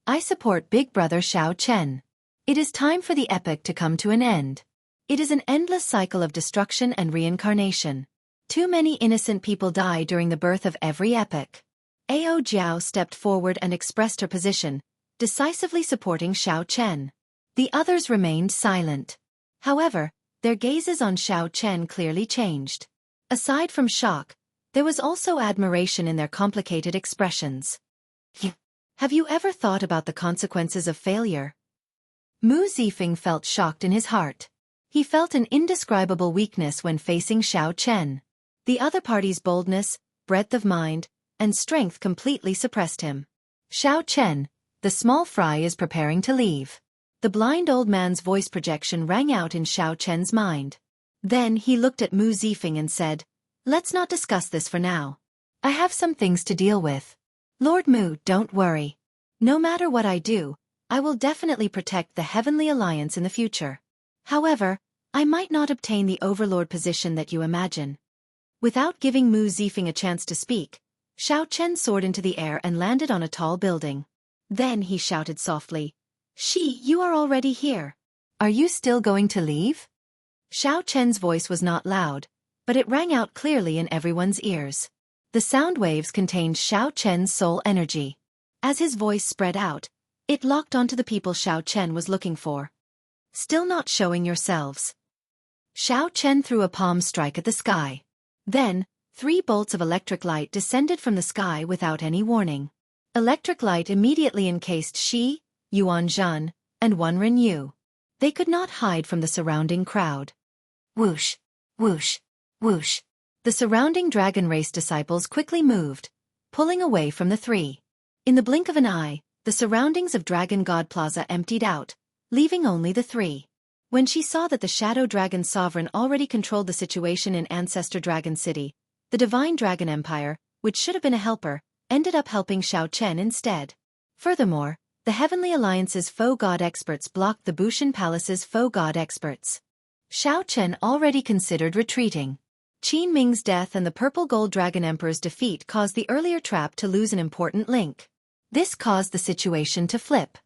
I support Big Brother Xiao Chen. It is time for the epic to come to an end. It is an endless cycle of destruction and reincarnation. Too many innocent people die during the birth of every epic. Ao Jiao stepped forward and expressed her position, decisively supporting Xiao Chen. The others remained silent. However, their gazes on Xiao Chen clearly changed. Aside from shock, there was also admiration in their complicated expressions. Have you ever thought about the consequences of failure? Mu Zifeng felt shocked in his heart. He felt an indescribable weakness when facing Xiao Chen. The other party's boldness, breadth of mind, and strength completely suppressed him. "Xiao Chen, the small fry is preparing to leave." The blind old man's voice projection rang out in Xiao Chen's mind. Then he looked at Mu Zifeng and said, "Let's not discuss this for now. I have some things to deal with. Lord Mu, don't worry. No matter what I do, I will definitely protect the Heavenly Alliance in the future. However, I might not obtain the overlord position that you imagine." Without giving Mu Zifeng a chance to speak, Xiao Chen soared into the air and landed on a tall building. Then he shouted softly, You are already here. Are you still going to leave?" Xiao Chen's voice was not loud, but it rang out clearly in everyone's ears. The sound waves contained Xiao Chen's soul energy. As his voice spread out, it locked onto the people Xiao Chen was looking for. "Still not showing yourselves." Xiao Chen threw a palm strike at the sky. Then, 3 bolts of electric light descended from the sky without any warning. Electric light immediately encased Shi, Yuan Zhan, and Wenren Yu. They could not hide from the surrounding crowd. Whoosh, whoosh, whoosh. The surrounding dragon race disciples quickly moved, pulling away from the 3. In the blink of an eye, the surroundings of Dragon God Plaza emptied out, leaving only the three. When she saw that the Shadow Dragon Sovereign already controlled the situation in Ancestor Dragon City, the Divine Dragon Empire, which should have been a helper, ended up helping Xiao Chen instead. Furthermore, the Heavenly Alliance's faux god experts blocked the Bushan Palace's faux god experts. Xiao Chen already considered retreating. Qin Ming's death and the Purple Gold Dragon Emperor's defeat caused the earlier trap to lose an important link. This caused the situation to flip.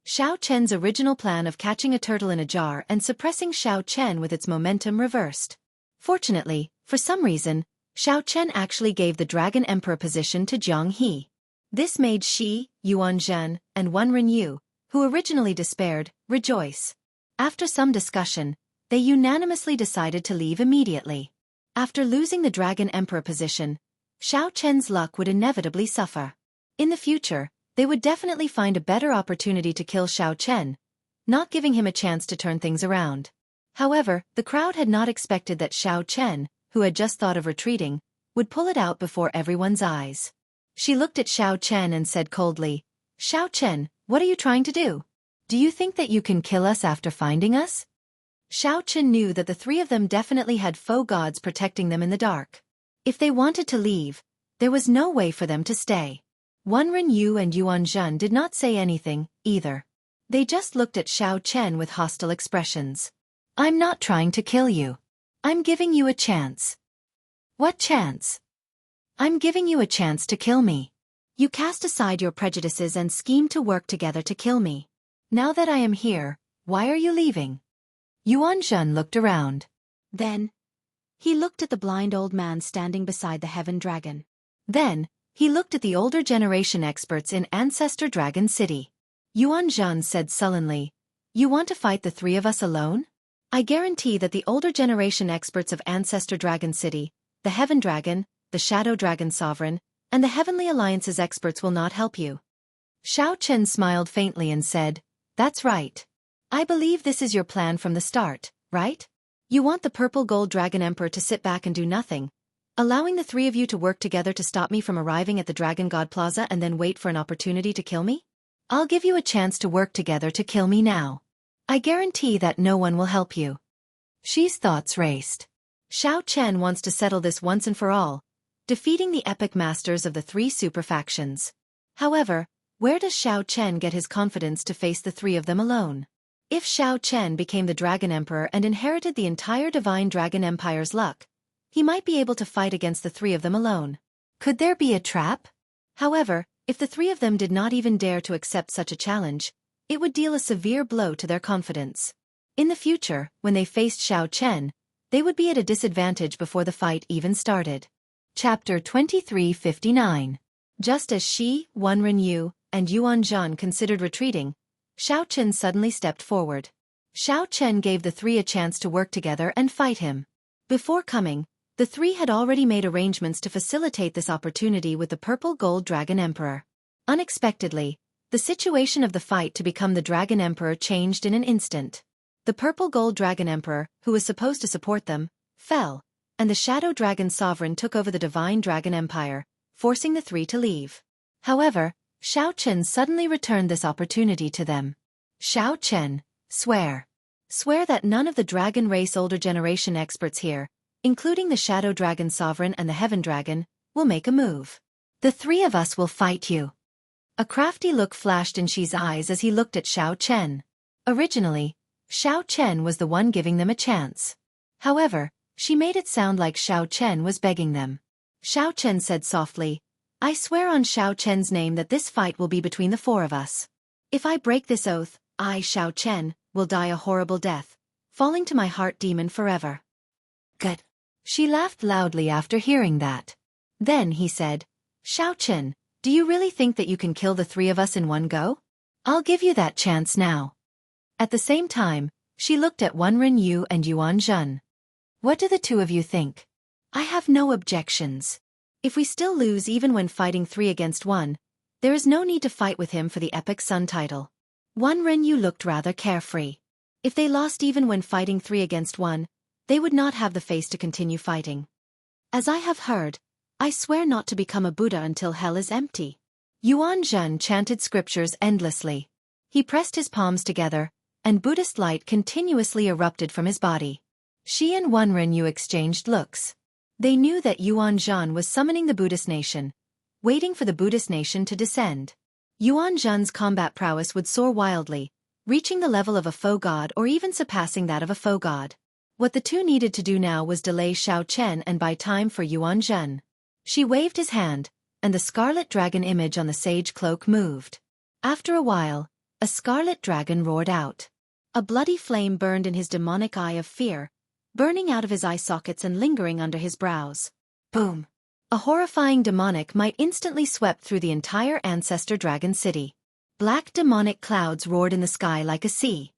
Xiao Chen's original plan of catching a turtle in a jar and suppressing Xiao Chen with its momentum reversed. Fortunately, for some reason, Xiao Chen actually gave the Dragon Emperor position to Jianghu. This made Shi, Yuanzhen, and Wen Renyu, who originally despaired, rejoice. After some discussion, they unanimously decided to leave immediately. After losing the Dragon Emperor position, Xiao Chen's luck would inevitably suffer. In the future, they would definitely find a better opportunity to kill Xiao Chen, not giving him a chance to turn things around. However, the crowd had not expected that Xiao Chen, who had just thought of retreating, would pull it out before everyone's eyes. She looked at Xiao Chen and said coldly, "Xiao Chen, what are you trying to do? Do you think that you can kill us after finding us?" Xiao Chen knew that the three of them definitely had faux gods protecting them in the dark. If they wanted to leave, there was no way for them to stay. Wen Renyu and Yuanzhen did not say anything, either. They just looked at Xiao Chen with hostile expressions. "I'm not trying to kill you. I'm giving you a chance." "What chance?" "I'm giving you a chance to kill me. You cast aside your prejudices and scheme to work together to kill me. Now that I am here, why are you leaving?" Yuanzhen looked around. Then, he looked at the blind old man standing beside the Heaven Dragon. Then, he looked at the older generation experts in Ancestor Dragon City. Yuanzhen said sullenly, "You want to fight the three of us alone? I guarantee that the older generation experts of Ancestor Dragon City, the Heaven Dragon, the Shadow Dragon Sovereign, and the Heavenly Alliance's experts will not help you." Xiao Chen smiled faintly and said, "That's right. I believe this is your plan from the start, right? You want the Purple Gold Dragon Emperor to sit back and do nothing, allowing the three of you to work together to stop me from arriving at the Dragon God Plaza and then wait for an opportunity to kill me? I'll give you a chance to work together to kill me now. I guarantee that no one will help you." Xi's thoughts raced. Xiao Chen wants to settle this once and for all, defeating the epic masters of the three super factions. However, where does Xiao Chen get his confidence to face the three of them alone? If Xiao Chen became the Dragon Emperor and inherited the entire Divine Dragon Empire's luck, he might be able to fight against the three of them alone. Could there be a trap? However, if the three of them did not even dare to accept such a challenge, it would deal a severe blow to their confidence. In the future, when they faced Xiao Chen, they would be at a disadvantage before the fight even started. Chapter 2359. Just as Shi, Wen Renyu, and Yuanzhen considered retreating, Xiao Chen suddenly stepped forward. Xiao Chen gave the three a chance to work together and fight him. Before coming, the three had already made arrangements to facilitate this opportunity with the Purple Gold Dragon Emperor. Unexpectedly, the situation of the fight to become the Dragon Emperor changed in an instant. The Purple Gold Dragon Emperor, who was supposed to support them, fell, and the Shadow Dragon Sovereign took over the Divine Dragon Empire, forcing the three to leave. However, Xiao Chen suddenly returned this opportunity to them. "Xiao Chen, swear. Swear that none of the Dragon Race older generation experts here, including the Shadow Dragon Sovereign and the Heaven Dragon, will make a move. The three of us will fight you." A crafty look flashed in Shi's eyes as he looked at Xiao Chen. Originally, Xiao Chen was the one giving them a chance. However, she made it sound like Xiao Chen was begging them. Xiao Chen said softly, "I swear on Xiao Chen's name that this fight will be between the four of us. If I break this oath, I, Xiao Chen, will die a horrible death, falling to my heart demon forever." "Good." She laughed loudly after hearing that. Then he said, "Xiao Chen, do you really think that you can kill the three of us in one go? I'll give you that chance now." At the same time, she looked at Wen Renyu and Yuanzhen. "What do the two of you think?" "I have no objections. If we still lose even when fighting 3 against 1, there is no need to fight with him for the Epic Sun title." Wen Renyu looked rather carefree. If they lost even when fighting 3 against 1, they would not have the face to continue fighting. "As I have heard, I swear not to become a Buddha until hell is empty. Yuan Zhen chanted scriptures endlessly. He pressed his palms together, and Buddhist light continuously erupted from his body. She and Wenren exchanged looks. They knew that Yuan Zhen was summoning the Buddhist nation, waiting for the Buddhist nation to descend. Yuan Zhen's combat prowess would soar wildly, reaching the level of a faux god or even surpassing that of a faux god. What the two needed to do now was delay Xiao Chen and buy time for Yuan Zhen. She waved his hand, and the scarlet dragon image on the sage cloak moved. After a while, a scarlet dragon roared out. A bloody flame burned in his demonic eye of fear, burning out of his eye sockets and lingering under his brows. Boom! A horrifying demonic might instantly swept through the entire ancestor dragon city. Black demonic clouds roared in the sky like a sea.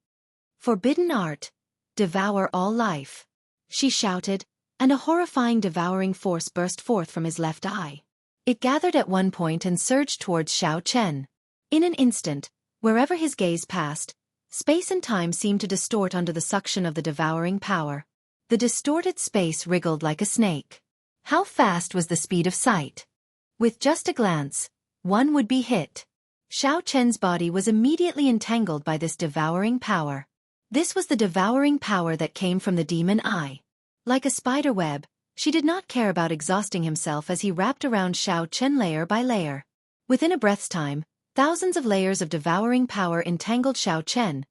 Forbidden art. Devour all life. She shouted, and a horrifying devouring force burst forth from his left eye. It gathered at one point and surged towards Xiao Chen. In an instant, wherever his gaze passed, space and time seemed to distort under the suction of the devouring power. The distorted space wriggled like a snake. How fast was the speed of sight? With just a glance, one would be hit. Xiao Chen's body was immediately entangled by this devouring power. This was the devouring power that came from the demon eye. Like a spider web, she did not care about exhausting himself as he wrapped around Xiao Chen layer by layer. Within a breath's time, thousands of layers of devouring power entangled Xiao Chen,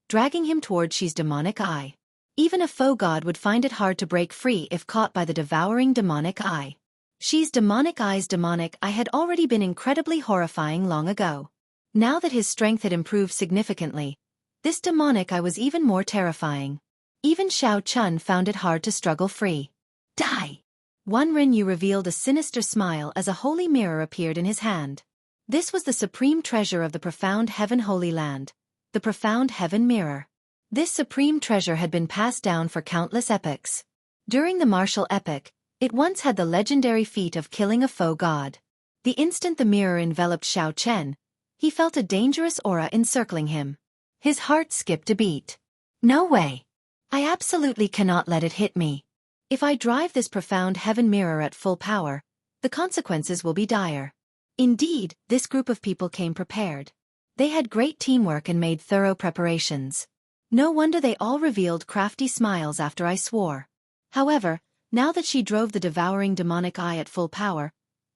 dragging him toward Xi's demonic eye. Even a faux god would find it hard to break free if caught by the devouring demonic eye. Xi's demonic eye's demonic eye had already been incredibly horrifying long ago. Now that his strength had improved significantly, this demonic eye was even more terrifying. Even Xiao Chen found it hard to struggle free. Die! Wenren revealed a sinister smile as a holy mirror appeared in his hand. This was the supreme treasure of the profound heaven Holy Land, the profound heaven mirror. This supreme treasure had been passed down for countless epochs. During the martial epoch, it once had the legendary feat of killing a faux god. The instant the mirror enveloped Xiao Chen, he felt a dangerous aura encircling him. His heart skipped a beat. No way! I absolutely cannot let it hit me. If I drive this profound heaven mirror at full power, the consequences will be dire. Indeed, this group of people came prepared. They had great teamwork and made thorough preparations. No wonder they all revealed crafty smiles after I swore. However, now that she drove the devouring demonic eye at full power,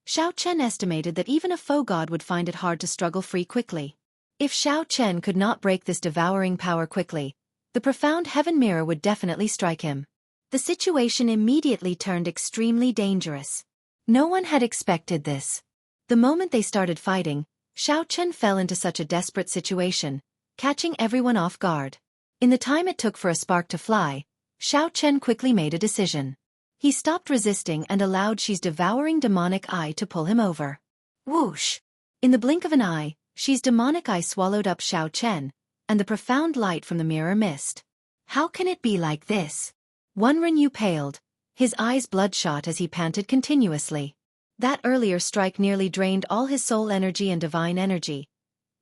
Xiao Chen estimated that even a faux god would find it hard to struggle free quickly. If Xiao Chen could not break this devouring power quickly, the profound heaven mirror would definitely strike him. The situation immediately turned extremely dangerous. No one had expected this. The moment they started fighting, Xiao Chen fell into such a desperate situation, catching everyone off guard. In the time it took for a spark to fly, Xiao Chen quickly made a decision. He stopped resisting and allowed Xi's devouring demonic eye to pull him over. Whoosh! In the blink of an eye, Xi's demonic eye swallowed up Xiao Chen, and the profound light from the mirror missed. How can it be like this? Wenren paled, his eyes bloodshot as he panted continuously. That earlier strike nearly drained all his soul energy and divine energy,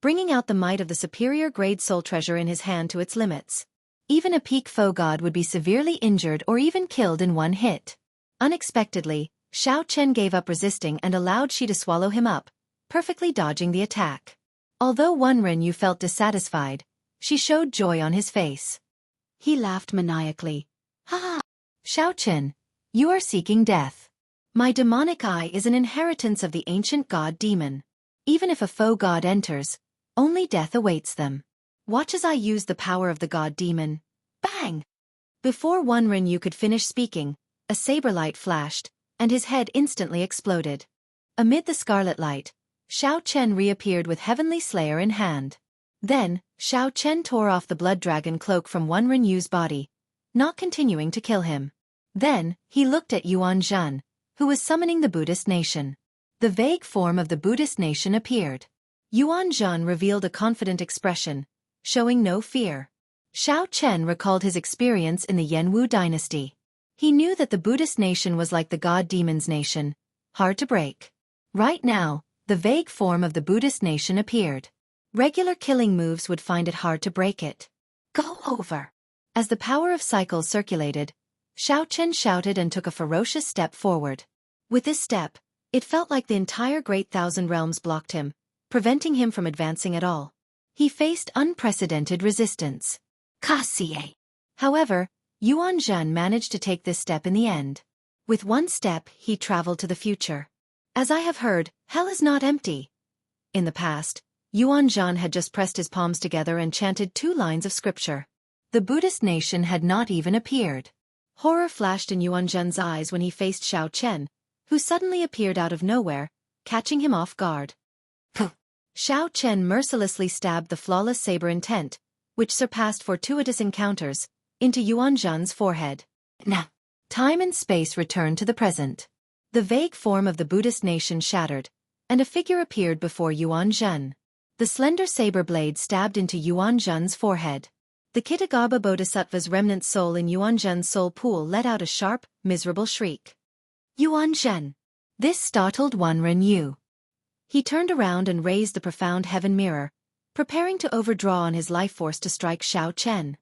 bringing out the might of the superior grade soul treasure in his hand to its limits. Even a peak faux god would be severely injured or even killed in one hit. Unexpectedly, Xiao Chen gave up resisting and allowed Xi to swallow him up, perfectly dodging the attack. Although Wenren felt dissatisfied, she showed joy on his face. He laughed maniacally. Ha ha! Xiao Chen, you are seeking death. My demonic eye is an inheritance of the ancient god demon. Even if a faux god enters, only death awaits them. Watch as I use the power of the god demon. Bang! Before Wenren could finish speaking, a saber light flashed, and his head instantly exploded. Amid the scarlet light, Xiao Chen reappeared with Heavenly Slayer in hand. Then, Xiao Chen tore off the blood dragon cloak from Wenren's body, not continuing to kill him. Then, he looked at Yuan Zhen, who was summoning the Buddhist nation. The vague form of the Buddhist nation appeared. Yuan Zhen revealed a confident expression, showing no fear. Xiao Chen recalled his experience in the Jianghu dynasty. He knew that the Buddhist nation was like the god demon's nation, hard to break. Right now, the vague form of the Buddhist nation appeared. Regular killing moves would find it hard to break it. Go over! As the power of cycles circulated, Xiao Chen shouted and took a ferocious step forward. With this step, it felt like the entire Great Thousand Realms blocked him, preventing him from advancing at all. He faced unprecedented resistance. Kasie. However, Yuan Zhen managed to take this step in the end. With one step, he traveled to the future. As I have heard, hell is not empty. In the past, Yuan Zhen had just pressed his palms together and chanted 2 lines of scripture. The Buddhist nation had not even appeared. Horror flashed in Yuan Zhen's eyes when he faced Xiao Chen, who suddenly appeared out of nowhere, catching him off guard. Puh! Xiao Chen mercilessly stabbed the flawless saber intent, which surpassed fortuitous encounters, into Yuan Zhen's forehead. Now, time and space returned to the present. The vague form of the Buddhist nation shattered, and a figure appeared before Yuan Zhen. The slender saber blade stabbed into Yuan Zhen's forehead. The Kitagarbha Bodhisattva's remnant soul in Yuan Zhen's soul pool let out a sharp, miserable shriek. Yuan Zhen! This startled Wan Renyu. He turned around and raised the profound heaven mirror, preparing to overdraw on his life force to strike Xiao Chen.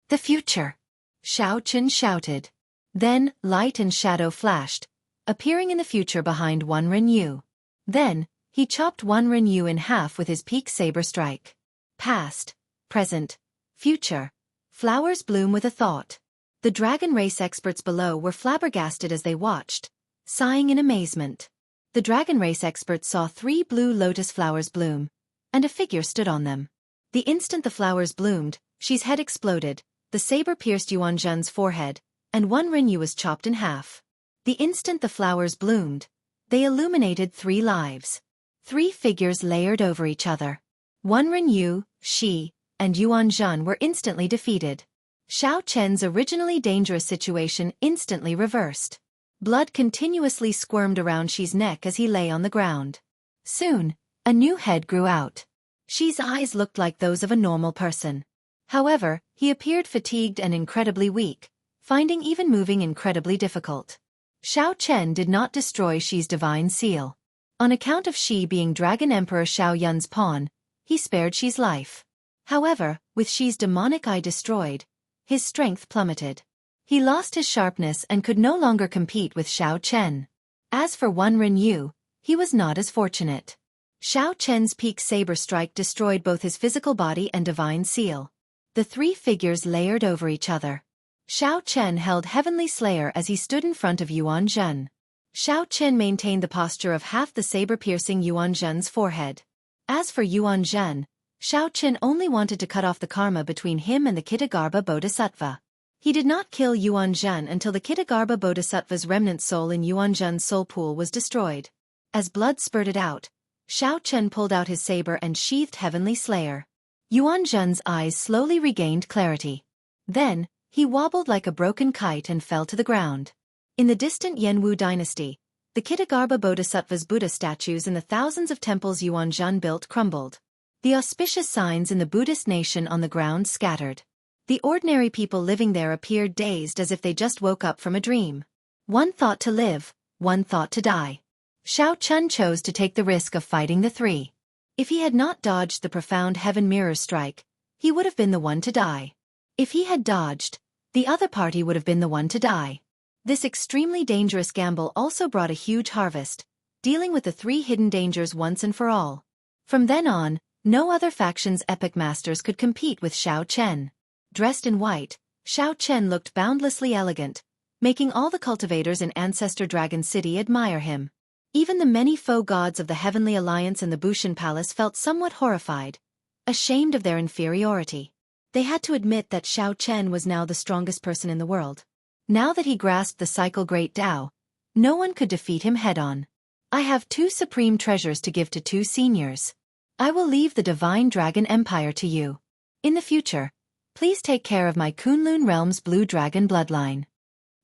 The future! Xiao Chen shouted. Then, light and shadow flashed, appearing in the future behind Wan Renyu. Then, he chopped Wan Renyu in half with his peak saber strike. Past, present, future. Flowers bloom with a thought. The dragon race experts below were flabbergasted as they watched, sighing in amazement. The dragon race experts saw 3 blue lotus flowers bloom, and a figure stood on them. The instant the flowers bloomed, Xi's head exploded, the saber pierced Yuan Zhen's forehead, and Wan Renyu was chopped in half. The instant the flowers bloomed, they illuminated 3 lives. 3 figures layered over each other. Wan Renyu, Xi, and Yuan Zhen were instantly defeated. Xiao Chen's originally dangerous situation instantly reversed. Blood continuously squirmed around Xi's neck as he lay on the ground. Soon, a new head grew out. Xi's eyes looked like those of a normal person. However, he appeared fatigued and incredibly weak, finding even moving incredibly difficult. Xiao Chen did not destroy Xi's divine seal. On account of Xi being Dragon Emperor Xiao Yun's pawn, he spared Xi's life. However, with Xi's demonic eye destroyed, his strength plummeted. He lost his sharpness and could no longer compete with Xiao Chen. As for Wan Renyu, he was not as fortunate. Xiao Chen's peak saber strike destroyed both his physical body and divine seal. The 3 figures layered over each other. Xiao Chen held Heavenly Slayer as he stood in front of Yuan Zhen. Xiao Chen maintained the posture of half the saber-piercing Yuan Zhen's forehead. As for Yuan Zhen, Xiao Chen only wanted to cut off the karma between him and the Kitagarbha Bodhisattva. He did not kill Yuan Zhen until the Kitagarbha Bodhisattva's remnant soul in Yuan Zhen's soul pool was destroyed. As blood spurted out, Xiao Chen pulled out his saber and sheathed Heavenly Slayer. Yuan Zhen's eyes slowly regained clarity. Then, he wobbled like a broken kite and fell to the ground. In the distant Jianghu dynasty, the Kitagarbha Bodhisattva's Buddha statues in the thousands of temples Yuan Zhen built crumbled. The auspicious signs in the Buddhist nation on the ground scattered. The ordinary people living there appeared dazed as if they just woke up from a dream. One thought to live, one thought to die. Xiao Chen chose to take the risk of fighting the 3. If he had not dodged the profound heaven mirror strike, he would have been the one to die. If he had dodged, the other party would have been the one to die. This extremely dangerous gamble also brought a huge harvest, dealing with the 3 hidden dangers once and for all. From then on, no other faction's epic masters could compete with Xiao Chen. Dressed in white, Xiao Chen looked boundlessly elegant, making all the cultivators in Ancestor Dragon City admire him. Even the many foe gods of the Heavenly Alliance and the Bushan Palace felt somewhat horrified, ashamed of their inferiority. They had to admit that Xiao Chen was now the strongest person in the world. Now that he grasped the cycle Great Tao, no one could defeat him head-on. I have 2 supreme treasures to give to 2 seniors. I will leave the Divine Dragon Empire to you. In the future, please take care of my Kunlun Realm's Blue Dragon bloodline.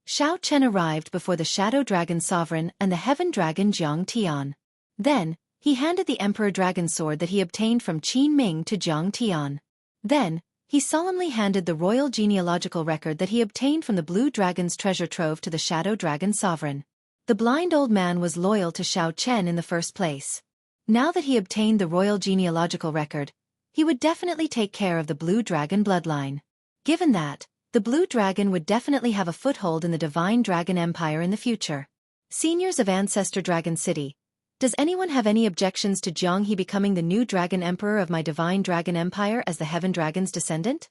Xiao Chen arrived before the Shadow Dragon Sovereign and the Heaven Dragon Jiang Tian. Then, he handed the Emperor Dragon Sword that he obtained from Qin Ming to Jiang Tian. Then, he solemnly handed the royal genealogical record that he obtained from the Blue Dragon's treasure trove to the Shadow Dragon Sovereign. The blind old man was loyal to Xiao Chen in the first place. Now that he obtained the royal genealogical record, he would definitely take care of the Blue Dragon bloodline. Given that, the Blue Dragon would definitely have a foothold in the Divine Dragon Empire in the future. Seniors of Ancestor Dragon City, Does anyone have any objections to Jianghu becoming the new Dragon Emperor of my Divine Dragon Empire as the Heaven Dragon's descendant?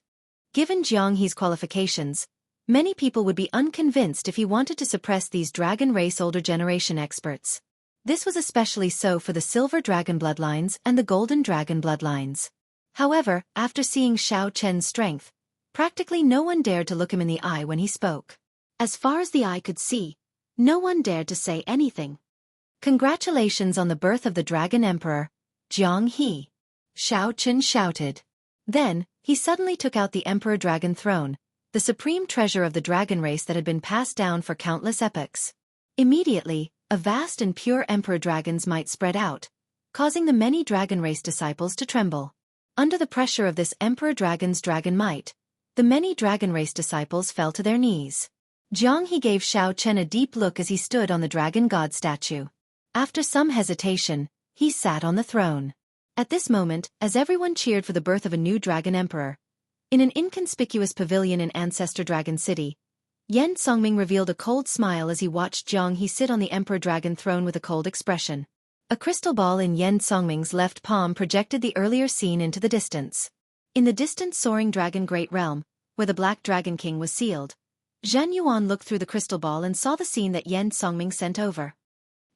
Given Jianghu's qualifications, many people would be unconvinced if he wanted to suppress these dragon race older generation experts. This was especially so for the Silver Dragon bloodlines and the Golden Dragon bloodlines. However, after seeing Xiao Chen's strength, practically no one dared to look him in the eye when he spoke. As far as the eye could see, no one dared to say anything. Congratulations on the birth of the Dragon Emperor, Jianghu. Xiao Chen shouted. Then, he suddenly took out the Emperor Dragon Throne, the supreme treasure of the dragon race that had been passed down for countless epochs. Immediately, a vast and pure Emperor Dragon's might spread out, causing the many dragon race disciples to tremble. Under the pressure of this Emperor Dragon's dragon might, the many dragon race disciples fell to their knees. Jianghu gave Xiao Chen a deep look as he stood on the dragon god statue. After some hesitation, he sat on the throne. At this moment, as everyone cheered for the birth of a new dragon emperor, in an inconspicuous pavilion in Ancestor Dragon City, Yan Songming revealed a cold smile as he watched Jianghu sit on the Emperor Dragon throne with a cold expression. A crystal ball in Yan Songming's left palm projected the earlier scene into the distance. In the distant soaring dragon great realm, where the Black Dragon King was sealed, Zhen Yuan looked through the crystal ball and saw the scene that Yan Songming sent over.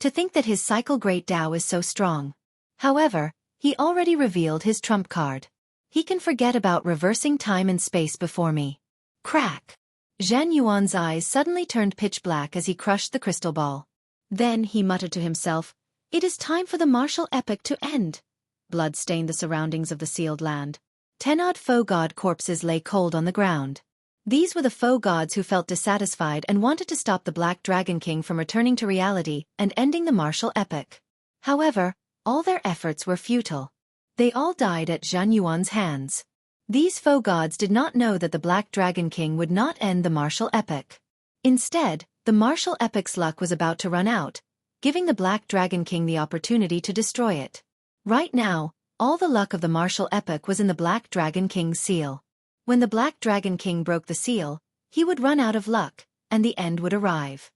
To think that his cycle Great Tao is so strong. However, he already revealed his trump card. He can forget about reversing time and space before me. Crack! Zhen Yuan's eyes suddenly turned pitch black as he crushed the crystal ball. Then he muttered to himself, "It is time for the martial epic to end." Blood stained the surroundings of the sealed land. 10 odd foe god corpses lay cold on the ground. These were the foe gods who felt dissatisfied and wanted to stop the Black Dragon King from returning to reality and ending the martial epic. However, all their efforts were futile. They all died at Zhen Yuan's hands. These foe gods did not know that the Black Dragon King would not end the martial epic. Instead, the martial epic's luck was about to run out, giving the Black Dragon King the opportunity to destroy it. Right now, all the luck of the martial epic was in the Black Dragon King's seal. When the Black Dragon King broke the seal, he would run out of luck, and the end would arrive.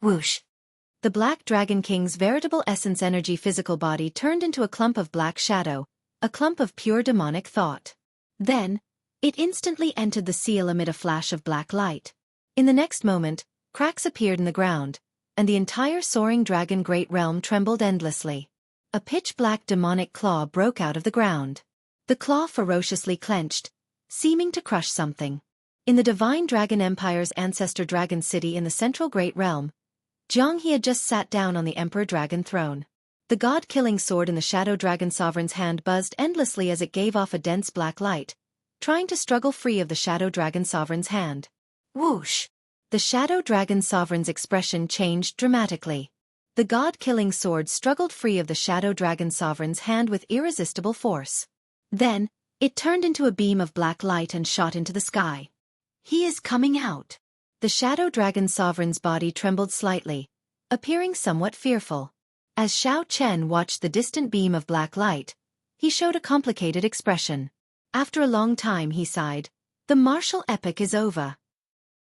Whoosh! The Black Dragon King's veritable essence energy physical body turned into a clump of black shadow, a clump of pure demonic thought. Then, it instantly entered the seal amid a flash of black light. In the next moment, cracks appeared in the ground, and the entire soaring dragon great realm trembled endlessly. A pitch-black demonic claw broke out of the ground. The claw ferociously clenched, seeming to crush something. In the Divine Dragon Empire's Ancestor Dragon City in the Central Great Realm, Jianghu had just sat down on the Emperor Dragon throne. The god-killing sword in the Shadow Dragon Sovereign's hand buzzed endlessly as it gave off a dense black light, trying to struggle free of the Shadow Dragon Sovereign's hand. Whoosh! The Shadow Dragon Sovereign's expression changed dramatically. The god-killing sword struggled free of the Shadow Dragon Sovereign's hand with irresistible force. Then, it turned into a beam of black light and shot into the sky. He is coming out. The Shadow Dragon Sovereign's body trembled slightly, appearing somewhat fearful. As Xiao Chen watched the distant beam of black light, he showed a complicated expression. After a long time he sighed, "The martial epic is over."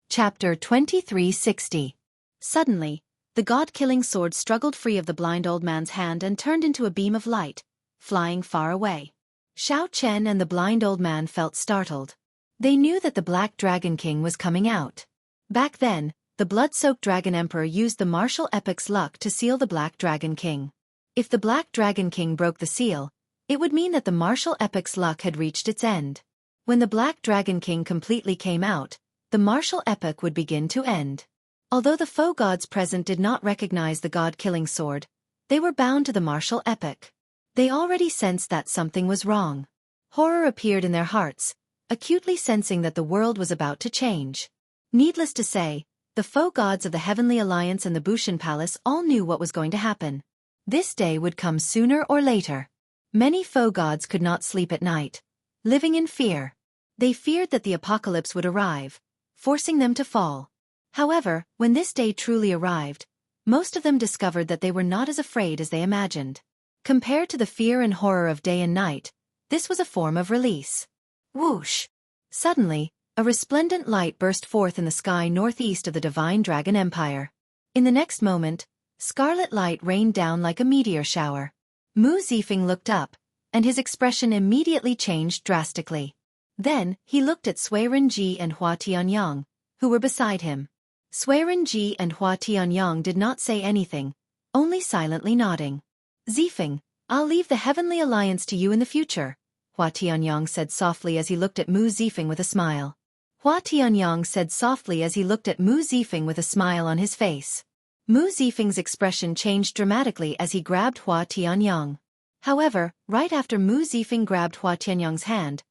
Chapter 2360. Suddenly, the god-killing sword struggled free of the blind old man's hand and turned into a beam of light, flying far away. Xiao Chen and the blind old man felt startled. They knew that the Black Dragon King was coming out. Back then, the blood-soaked Dragon Emperor used the martial epic's luck to seal the Black Dragon King. If the Black Dragon King broke the seal, it would mean that the martial epic's luck had reached its end. When the Black Dragon King completely came out, the martial epic would begin to end. Although the foe gods present did not recognize the god-killing sword, they were bound to the martial epic. They already sensed that something was wrong. Horror appeared in their hearts, acutely sensing that the world was about to change. Needless to say, the foe gods of the Heavenly Alliance and the Bushan Palace all knew what was going to happen. This day would come sooner or later. Many foe gods could not sleep at night, living in fear. They feared that the apocalypse would arrive, forcing them to fall. However, when this day truly arrived, most of them discovered that they were not as afraid as they imagined. Compared to the fear and horror of day and night, this was a form of release. Whoosh! Suddenly, a resplendent light burst forth in the sky northeast of the Divine Dragon Empire. In the next moment, Scarlet light rained down like a meteor shower. Mu Zifeng looked up, and his expression immediately changed drastically. Then, he looked at Sui Renji and Hua Tianyang, who were beside him. Sui Renji and Hua Tianyang did not say anything, only silently nodding. Zifeng, I'll leave the Heavenly Alliance to you in the future, Hua Tianyang said softly as he looked at Mu Zifeng with a smile. Hua Tianyang said softly as he looked at Mu Zifeng with a smile on his face. Mu Zifeng's expression changed dramatically as he grabbed Hua Tianyang. However, right after Mu Zifeng grabbed Hua Tianyang's hand,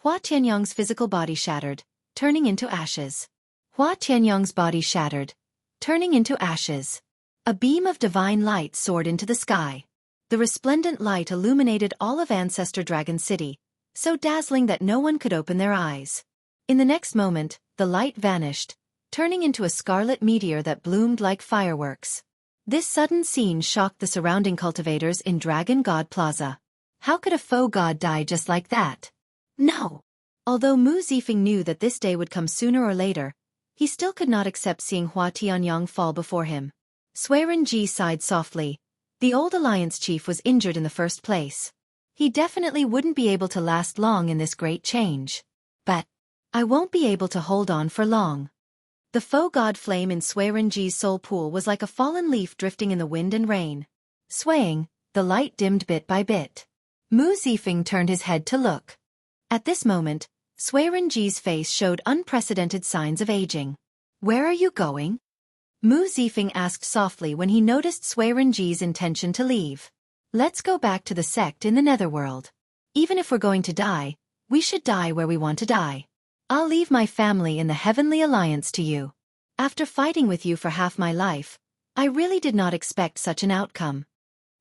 Hua Tianyang's physical body shattered, turning into ashes. Hua Tianyang's body shattered, turning into ashes. A beam of divine light soared into the sky. The resplendent light illuminated all of Ancestor Dragon City, so dazzling that no one could open their eyes. In the next moment, the light vanished, turning into a scarlet meteor that bloomed like fireworks. This sudden scene shocked the surrounding cultivators in Dragon God Plaza. How could a faux god die just like that? No! Although Mu Zifeng knew that this day would come sooner or later, he still could not accept seeing Hua Tianyang fall before him. Sui Renji sighed softly. The old alliance chief was injured in the first place. He definitely wouldn't be able to last long in this great change. But I won't be able to hold on for long. The faux god flame in Sui Renji's soul pool was like a fallen leaf drifting in the wind and rain. Swaying, the light dimmed bit by bit. Mu Zifeng turned his head to look. At this moment, Sui Renji's face showed unprecedented signs of aging. Where are you going? Mu Zifeng asked softly when he noticed Sui Renji's intention to leave. Let's go back to the sect in the netherworld. Even if we're going to die, we should die where we want to die. I'll leave my family in the Heavenly Alliance to you. After fighting with you for half my life, I really did not expect such an outcome.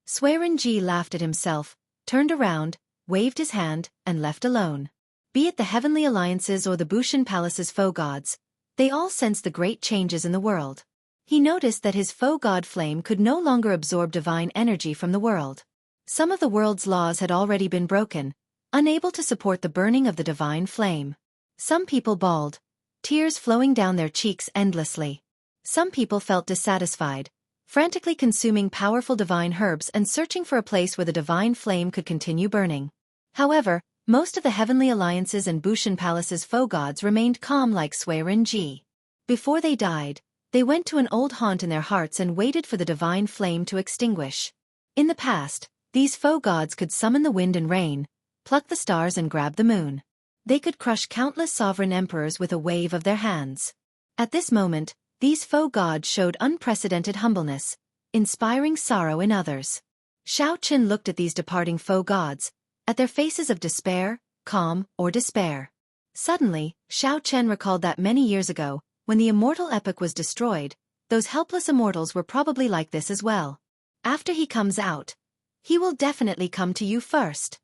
Sui Renji laughed at himself, turned around, waved his hand, and left alone. Be it the Heavenly Alliances or the Bushan Palace's faux gods, they all sensed the great changes in the world. He noticed that his faux god flame could no longer absorb divine energy from the world. Some of the world's laws had already been broken, unable to support the burning of the divine flame. Some people bawled, tears flowing down their cheeks endlessly. Some people felt dissatisfied, frantically consuming powerful divine herbs and searching for a place where the divine flame could continue burning. However, most of the Heavenly Alliances and Bushan Palace's faux gods remained calm like Sui Renji. Before they died, they went to an old haunt in their hearts and waited for the divine flame to extinguish. In the past, these faux gods could summon the wind and rain, pluck the stars and grab the moon. They could crush countless sovereign emperors with a wave of their hands. At this moment, these faux gods showed unprecedented humbleness, inspiring sorrow in others. Xiao Qin looked at these departing faux gods, at their faces of despair, calm, or despair. Suddenly, Xiao Chen recalled that many years ago, when the immortal epic was destroyed, those helpless immortals were probably like this as well. After he comes out, he will definitely come to you first.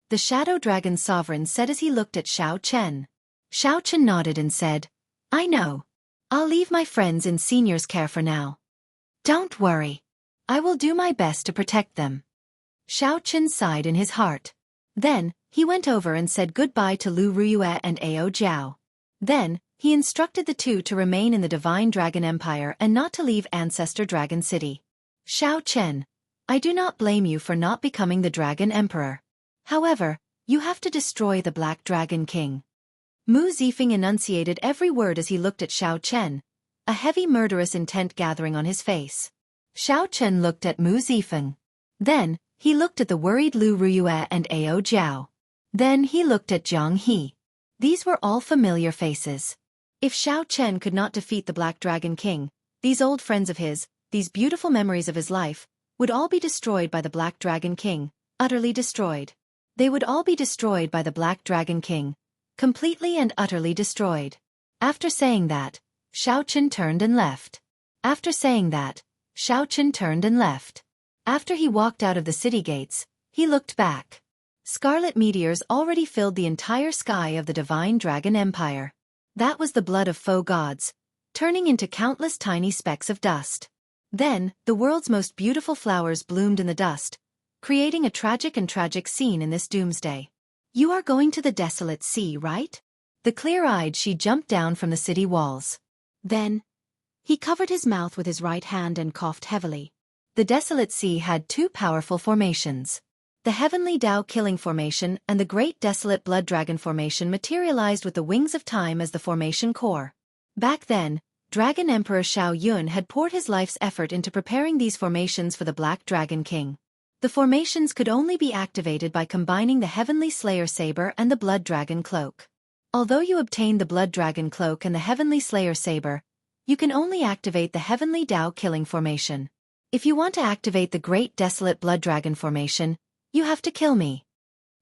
The Shadow Dragon Sovereign said as he looked at Xiao Chen. Xiao Chen nodded and said, I know. I'll leave my friends in senior's care for now. Don't worry. I will do my best to protect them. Xiao Chen sighed in his heart. Then, he went over and said goodbye to Lu Ruyue and Ao Jiao. Then, he instructed the two to remain in the Divine Dragon Empire and not to leave Ancestor Dragon City. Xiao Chen, I do not blame you for not becoming the Dragon Emperor. However, you have to destroy the Black Dragon King. Mu Zifeng enunciated every word as he looked at Xiao Chen, a heavy murderous intent gathering on his face. Xiao Chen looked at Mu Zifeng. Then, he looked at the worried Lu Ruyue and Ao Jiao. Then he looked at Jianghu. These were all familiar faces. If Xiao Chen could not defeat the Black Dragon King, these old friends of his, these beautiful memories of his life, would all be destroyed by the Black Dragon King, utterly destroyed. They would all be destroyed by the Black Dragon King, completely and utterly destroyed. After saying that, Xiao Chen turned and left. After saying that, Xiao Chen turned and left. After he walked out of the city gates, he looked back. Scarlet meteors already filled the entire sky of the Divine Dragon Empire. That was the blood of faux gods, turning into countless tiny specks of dust. Then, the world's most beautiful flowers bloomed in the dust, creating a tragic scene in this doomsday. You are going to the desolate sea, right? The clear-eyed she jumped down from the city walls. Then, He covered his mouth with his right hand and coughed heavily. The Desolate Sea had two powerful formations. The Heavenly Tao Killing Formation and the Great Desolate Blood Dragon Formation materialized with the Wings of Time as the formation core. Back then, Dragon Emperor Xiao Yun had poured his life's effort into preparing these formations for the Black Dragon King. The formations could only be activated by combining the Heavenly Slayer Saber and the Blood Dragon Cloak. Although you obtain the Blood Dragon Cloak and the Heavenly Slayer Saber, you can only activate the Heavenly Tao Killing Formation. If you want to activate the Great Desolate Blood Dragon Formation, you have to kill me.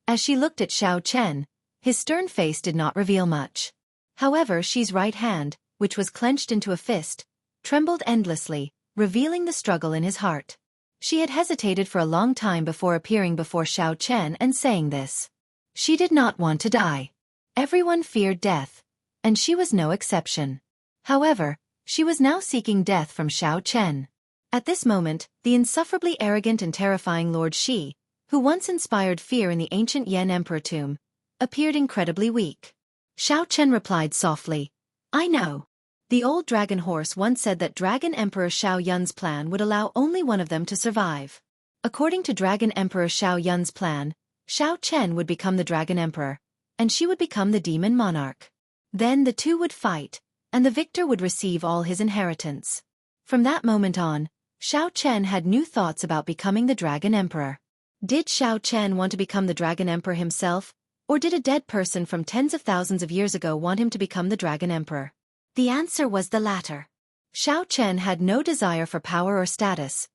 As she looked at Xiao Chen, his stern face did not reveal much. However, Xi's right hand, which was clenched into a fist, trembled endlessly, revealing the struggle in his heart. She had hesitated for a long time before appearing before Xiao Chen and saying this. She did not want to die. Everyone feared death, and she was no exception. However, she was now seeking death from Xiao Chen. At this moment, the insufferably arrogant and terrifying Lord Xi, who once inspired fear in the ancient Yan Emperor tomb, appeared incredibly weak. Xiao Chen replied softly, I know. The old dragon horse once said that Dragon Emperor Xiao Yun's plan would allow only one of them to survive. According to Dragon Emperor Xiao Yun's plan, Xiao Chen would become the Dragon Emperor, and she would become the Demon Monarch. Then the two would fight, and the victor would receive all his inheritance. From that moment on, Xiao Chen had new thoughts about becoming the Dragon Emperor. Did Xiao Chen want to become the Dragon Emperor himself, or did a dead person from tens of thousands of years ago want him to become the Dragon Emperor? The answer was the latter. Xiao Chen had no desire for power or status.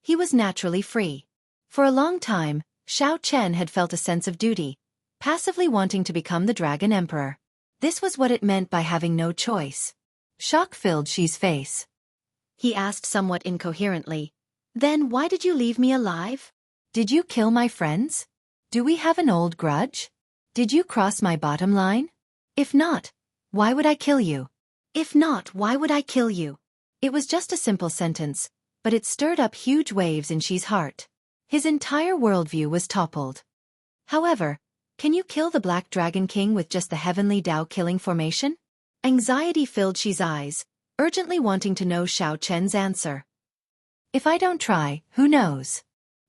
He was naturally free. For a long time, Xiao Chen had felt a sense of duty, passively wanting to become the Dragon Emperor. This was what it meant by having no choice. Shock filled Xi's face. He asked somewhat incoherently, Then why did you leave me alive? Did you kill my friends? Do we have an old grudge? Did you cross my bottom line? If not, why would I kill you? If not, why would I kill you? It was just a simple sentence, but it stirred up huge waves in Xi's heart. His entire worldview was toppled. However, can you kill the Black Dragon King with just the Heavenly Tao Killing Formation? Anxiety filled Xi's eyes, urgently wanting to know Xiao Chen's answer. If I don't try, who knows?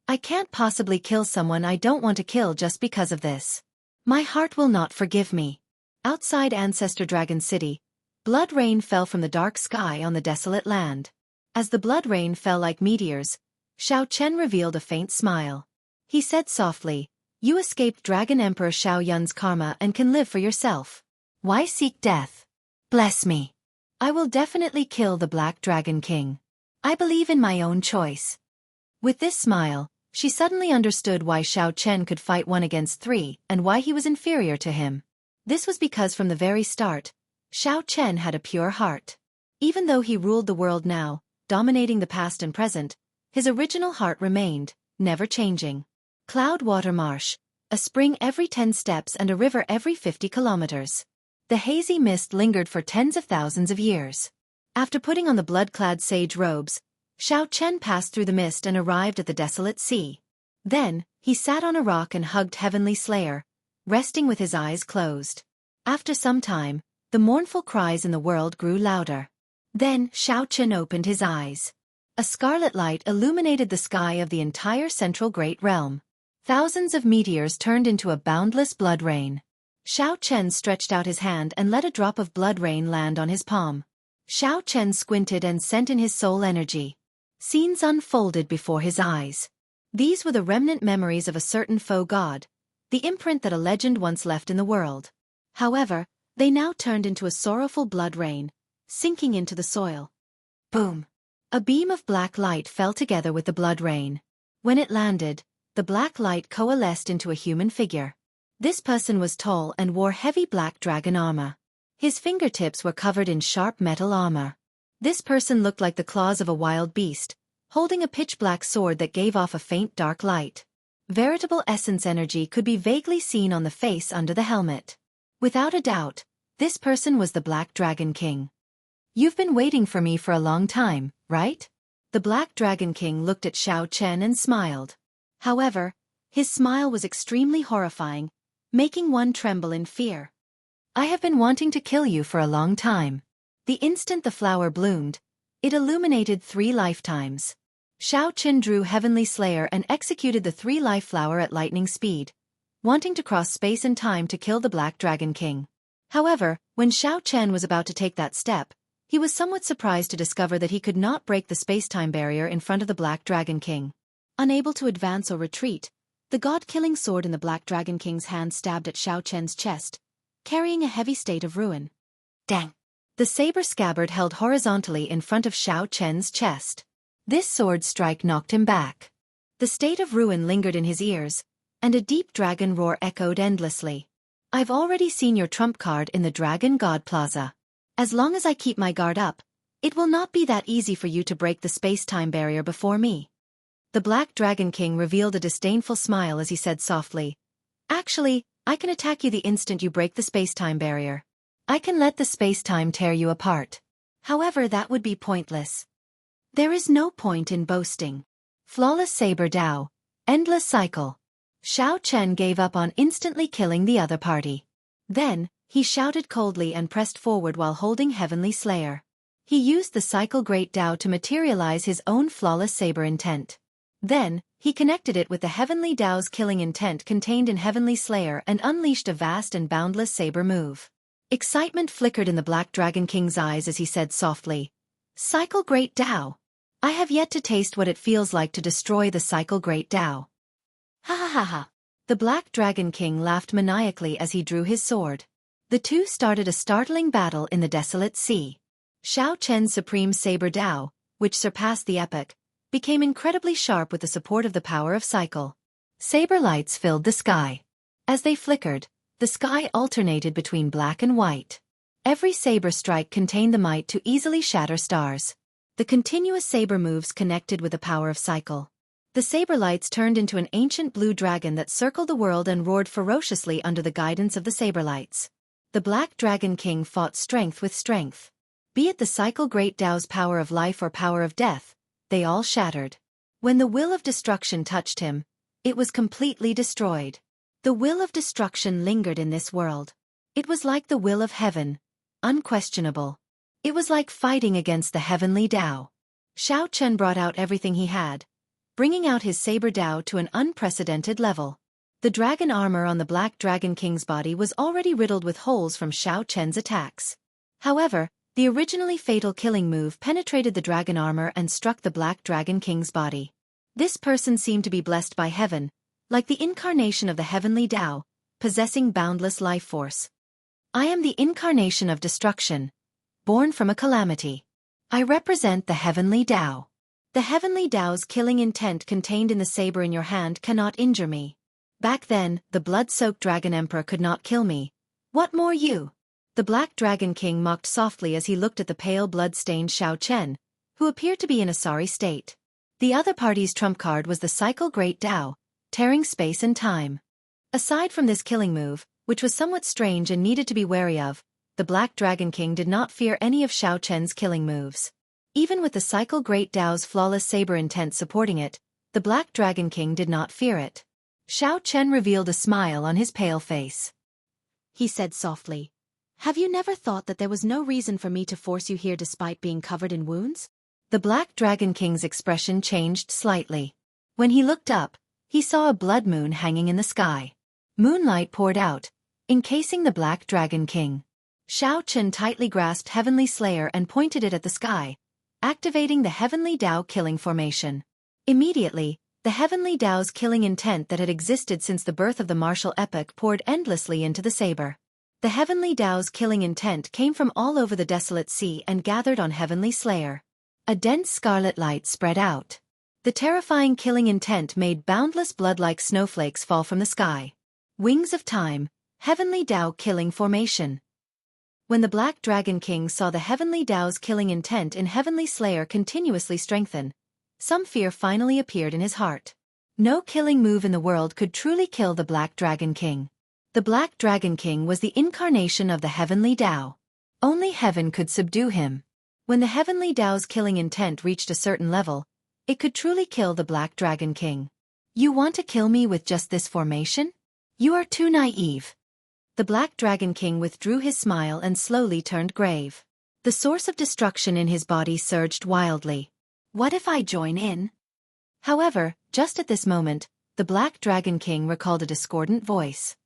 I can't possibly kill someone I don't want to kill just because of this. My heart will not forgive me. Outside Ancestor Dragon City, blood rain fell from the dark sky on the desolate land. As the blood rain fell like meteors, Xiao Chen revealed a faint smile. He said softly, You escaped Dragon Emperor Xiao Yun's karma and can live for yourself. Why seek death? Bless me. I will definitely kill the Black Dragon King. I believe in my own choice. With this smile, she suddenly understood why Xiao Chen could fight 1 against 3 and why he was inferior to him. This was because from the very start, Xiao Chen had a pure heart. Even though he ruled the world now, dominating the past and present, his original heart remained, never changing. Cloudwater Marsh, a spring every 10 steps and a river every 50 kilometers. The hazy mist lingered for tens of thousands of years. After putting on the blood-clad sage robes, Xiao Chen passed through the mist and arrived at the desolate sea. Then, he sat on a rock and hugged Heavenly Slayer, resting with his eyes closed. After some time, the mournful cries in the world grew louder. Then, Xiao Chen opened his eyes. A scarlet light illuminated the sky of the entire central great realm. Thousands of meteors turned into a boundless blood rain. Xiao Chen stretched out his hand and let a drop of blood rain land on his palm. Xiao Chen squinted and sent in his soul energy. Scenes unfolded before his eyes. These were the remnant memories of a certain foe god, the imprint that a legend once left in the world. However, they now turned into a sorrowful blood rain, sinking into the soil. Boom! A beam of black light fell together with the blood rain. When it landed, the black light coalesced into a human figure. This person was tall and wore heavy black dragon armor. His fingertips were covered in sharp metal armor. This person looked like the claws of a wild beast, holding a pitch-black sword that gave off a faint dark light. Veritable essence energy could be vaguely seen on the face under the helmet. Without a doubt, this person was the Black Dragon King. You've been waiting for me for a long time, right? The Black Dragon King looked at Xiao Chen and smiled. However, his smile was extremely horrifying, making one tremble in fear. I have been wanting to kill you for a long time. The instant the flower bloomed, It illuminated 3 lifetimes. Xiao Chen drew Heavenly Slayer and executed the 3-life flower at lightning speed, wanting to cross space and time to kill the Black Dragon King. However, when Xiao Chen was about to take that step, he was somewhat surprised to discover that he could not break the space-time barrier in front of the Black Dragon King. Unable to advance or retreat, the god-killing sword in the Black Dragon King's hand stabbed at Xiao Chen's chest, carrying a heavy state of ruin. Dang! The saber scabbard held horizontally in front of Xiao Chen's chest. This sword strike knocked him back. The state of ruin lingered in his ears, and a deep dragon roar echoed endlessly. I've already seen your trump card in the Dragon God Plaza. As long as I keep my guard up, it will not be that easy for you to break the space-time barrier before me. The Black Dragon King revealed a disdainful smile as he said softly, Actually, I can attack you the instant you break the space-time barrier. I can let the space-time tear you apart. However, that would be pointless. There is no point in boasting. Flawless Saber Dao. Endless cycle. Xiao Chen gave up on instantly killing the other party. Then, he shouted coldly and pressed forward while holding Heavenly Slayer. He used the Cycle Great Dao to materialize his own flawless saber intent. Then, he connected it with the Heavenly Dao's killing intent contained in Heavenly Slayer and unleashed a vast and boundless saber move. Excitement flickered in the Black Dragon King's eyes as he said softly, Cycle Great Dao. I have yet to taste what it feels like to destroy the Cycle Great Dao. Ha ha ha ha. The Black Dragon King laughed maniacally as he drew his sword. The two started a startling battle in the desolate sea. Xiao Chen's supreme saber Dao, which surpassed the epic, became incredibly sharp with the support of the power of cycle. Saber lights filled the sky. As they flickered, the sky alternated between black and white. Every saber strike contained the might to easily shatter stars. The continuous saber moves connected with the power of cycle. The saber lights turned into an ancient blue dragon that circled the world and roared ferociously under the guidance of the saber lights. The Black Dragon King fought strength with strength. Be it the Cycle Great Dao's power of life or power of death, they all shattered. When the will of destruction touched him, it was completely destroyed. The will of destruction lingered in this world. It was like the will of heaven, unquestionable. It was like fighting against the Heavenly Dao. Xiao Chen brought out everything he had, bringing out his saber Dao to an unprecedented level. The dragon armor on the Black Dragon King's body was already riddled with holes from Xiao Chen's attacks. However, the originally fatal killing move penetrated the dragon armor and struck the Black Dragon King's body. This person seemed to be blessed by heaven, like the incarnation of the Heavenly Dao, possessing boundless life force. I am the incarnation of destruction, born from a calamity. I represent the Heavenly Dao. The Heavenly Dao's killing intent contained in the saber in your hand cannot injure me. Back then, the blood-soaked Dragon Emperor could not kill me. What more you? The Black Dragon King mocked softly as he looked at the pale blood-stained Xiao Chen, who appeared to be in a sorry state. The other party's trump card was the Cycle Great Dao, tearing space and time. Aside from this killing move, which was somewhat strange and needed to be wary of, the Black Dragon King did not fear any of Xiao Chen's killing moves. Even with the Cycle Great Dao's flawless saber intent supporting it, the Black Dragon King did not fear it. Xiao Chen revealed a smile on his pale face. He said softly, Have you never thought that there was no reason for me to force you here despite being covered in wounds? The Black Dragon King's expression changed slightly. When he looked up, he saw a blood moon hanging in the sky. Moonlight poured out, encasing the Black Dragon King. Xiao Chen tightly grasped Heavenly Slayer and pointed it at the sky, activating the Heavenly Dao killing formation. Immediately, the Heavenly Dao's killing intent that had existed since the birth of the martial epic poured endlessly into the saber. The Heavenly Dao's killing intent came from all over the desolate sea and gathered on Heavenly Slayer. A dense scarlet light spread out. The terrifying killing intent made boundless blood-like snowflakes fall from the sky. Wings of Time, Heavenly Dao killing formation. When the Black Dragon King saw the Heavenly Dao's killing intent in Heavenly Slayer continuously strengthen, some fear finally appeared in his heart. No killing move in the world could truly kill the Black Dragon King. The Black Dragon King was the incarnation of the Heavenly Dao. Only heaven could subdue him. When the Heavenly Dao's killing intent reached a certain level, it could truly kill the Black Dragon King. You want to kill me with just this formation? You are too naive. The Black Dragon King withdrew his smile and slowly turned grave. The source of destruction in his body surged wildly. What if I join in? However, just at this moment, the Black Dragon King recalled a discordant voice.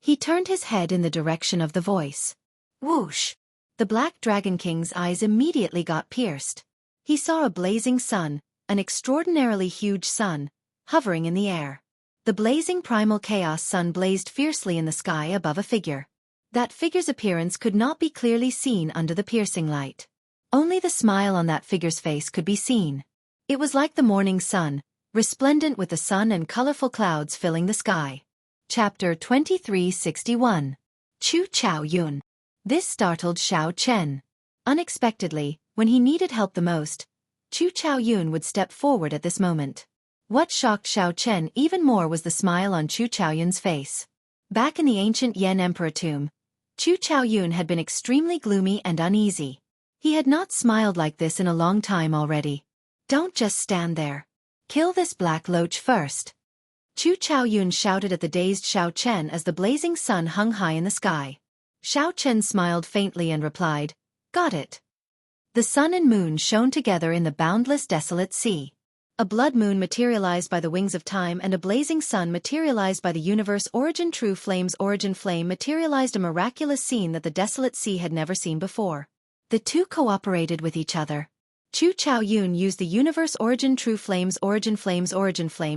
He turned his head in the direction of the voice. Whoosh! The Black Dragon King's eyes immediately got pierced. He saw a blazing sun, an extraordinarily huge sun, hovering in the air. The blazing primal chaos sun blazed fiercely in the sky above a figure. That figure's appearance could not be clearly seen under the piercing light. Only the smile on that figure's face could be seen. It was like the morning sun, resplendent with the sun and colorful clouds filling the sky. Chapter 2361. Chu Chao Yun. This startled Xiao Chen. Unexpectedly, when he needed help the most, Chu Chao Yun would step forward at this moment. What shocked Xiao Chen even more was the smile on Chu Chao Yun's face. Back in the ancient Yan Emperor tomb, Chu Chao Yun had been extremely gloomy and uneasy. He had not smiled like this in a long time already. Don't just stand there. Kill this black loach first. Chu Chao Yun shouted at the dazed Xiao Chen as the blazing sun hung high in the sky. Xiao Chen smiled faintly and replied, "Got it." The sun and moon shone together in the boundless desolate sea. A blood moon materialized by the wings of time and a blazing sun materialized by the universe origin true flames origin flame materialized a miraculous scene that the desolate sea had never seen before. The two cooperated with each other. Chu Chao Yun used the universe origin true flames origin flame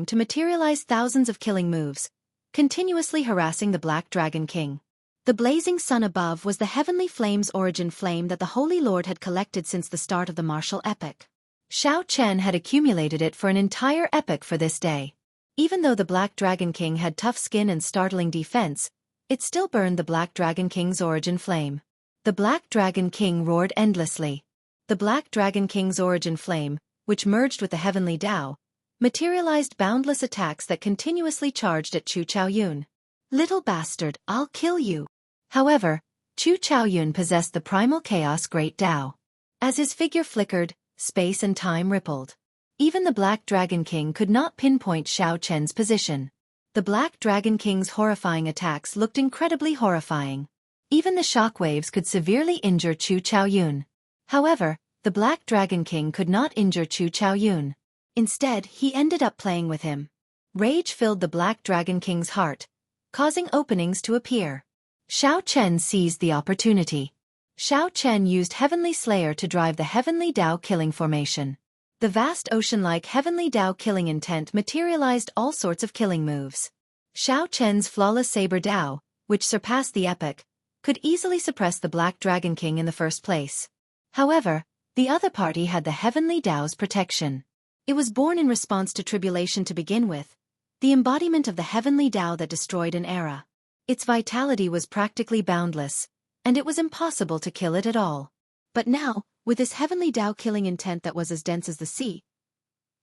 to materialize thousands of killing moves, continuously harassing the Black Dragon King. The blazing sun above was the heavenly flames origin flame that the Holy Lord had collected since the start of the martial epic. Xiao Chen had accumulated it for an entire epic for this day. Even though the Black Dragon King had tough skin and startling defense, it still burned the Black Dragon King's origin flame. The Black Dragon King roared endlessly. The Black Dragon King's origin flame, which merged with the heavenly Tao, materialized boundless attacks that continuously charged at Chu Chao Yun. Little bastard, I'll kill you. However, Chu Chao Yun possessed the primal chaos great Tao. As his figure flickered, space and time rippled. Even the Black Dragon King could not pinpoint Xiao Chen's position. The Black Dragon King's horrifying attacks looked incredibly horrifying. Even the shockwaves could severely injure Chu Chao Yun. However, the Black Dragon King could not injure Chu Chao Yun. Instead, he ended up playing with him. Rage filled the Black Dragon King's heart, causing openings to appear. Xiao Chen seized the opportunity. Xiao Chen used Heavenly Slayer to drive the Heavenly Tao killing formation. The vast ocean-like Heavenly Tao killing intent materialized all sorts of killing moves. Xiao Chen's flawless saber Tao, which surpassed the epic, could easily suppress the Black Dragon King in the first place. However, the other party had the Heavenly Tao's protection. It was born in response to tribulation to begin with, the embodiment of the Heavenly Tao that destroyed an era. Its vitality was practically boundless, and it was impossible to kill it at all. But now, with this Heavenly Tao killing intent that was as dense as the sea,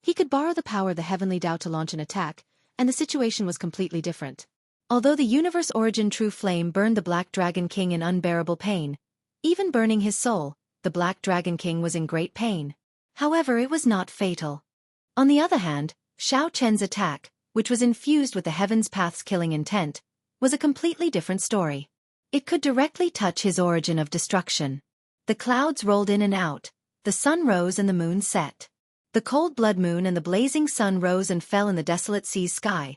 he could borrow the power of the Heavenly Tao to launch an attack, and the situation was completely different. Although the universe origin true flame burned the Black Dragon King in unbearable pain, even burning his soul, the Black Dragon King was in great pain. However, it was not fatal. On the other hand, Xiao Chen's attack, which was infused with the Heaven's Path's killing intent, was a completely different story. It could directly touch his origin of destruction. The clouds rolled in and out, the sun rose and the moon set. The cold blood moon and the blazing sun rose and fell in the desolate sea's sky,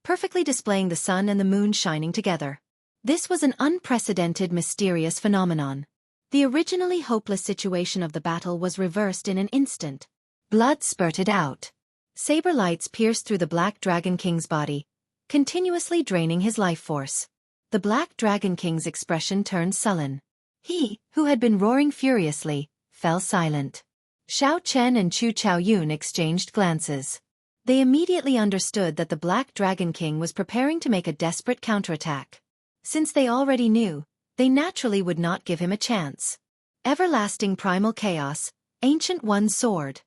perfectly displaying the sun and the moon shining together. This was an unprecedented mysterious phenomenon. The originally hopeless situation of the battle was reversed in an instant. Blood spurted out. Saber lights pierced through the Black Dragon King's body, continuously draining his life force. The Black Dragon King's expression turned sullen. He, who had been roaring furiously, fell silent. Xiao Chen and Chu Chao Yun exchanged glances. They immediately understood that the Black Dragon King was preparing to make a desperate counterattack. Since they already knew, they naturally would not give him a chance. Everlasting primal chaos, ancient one sword.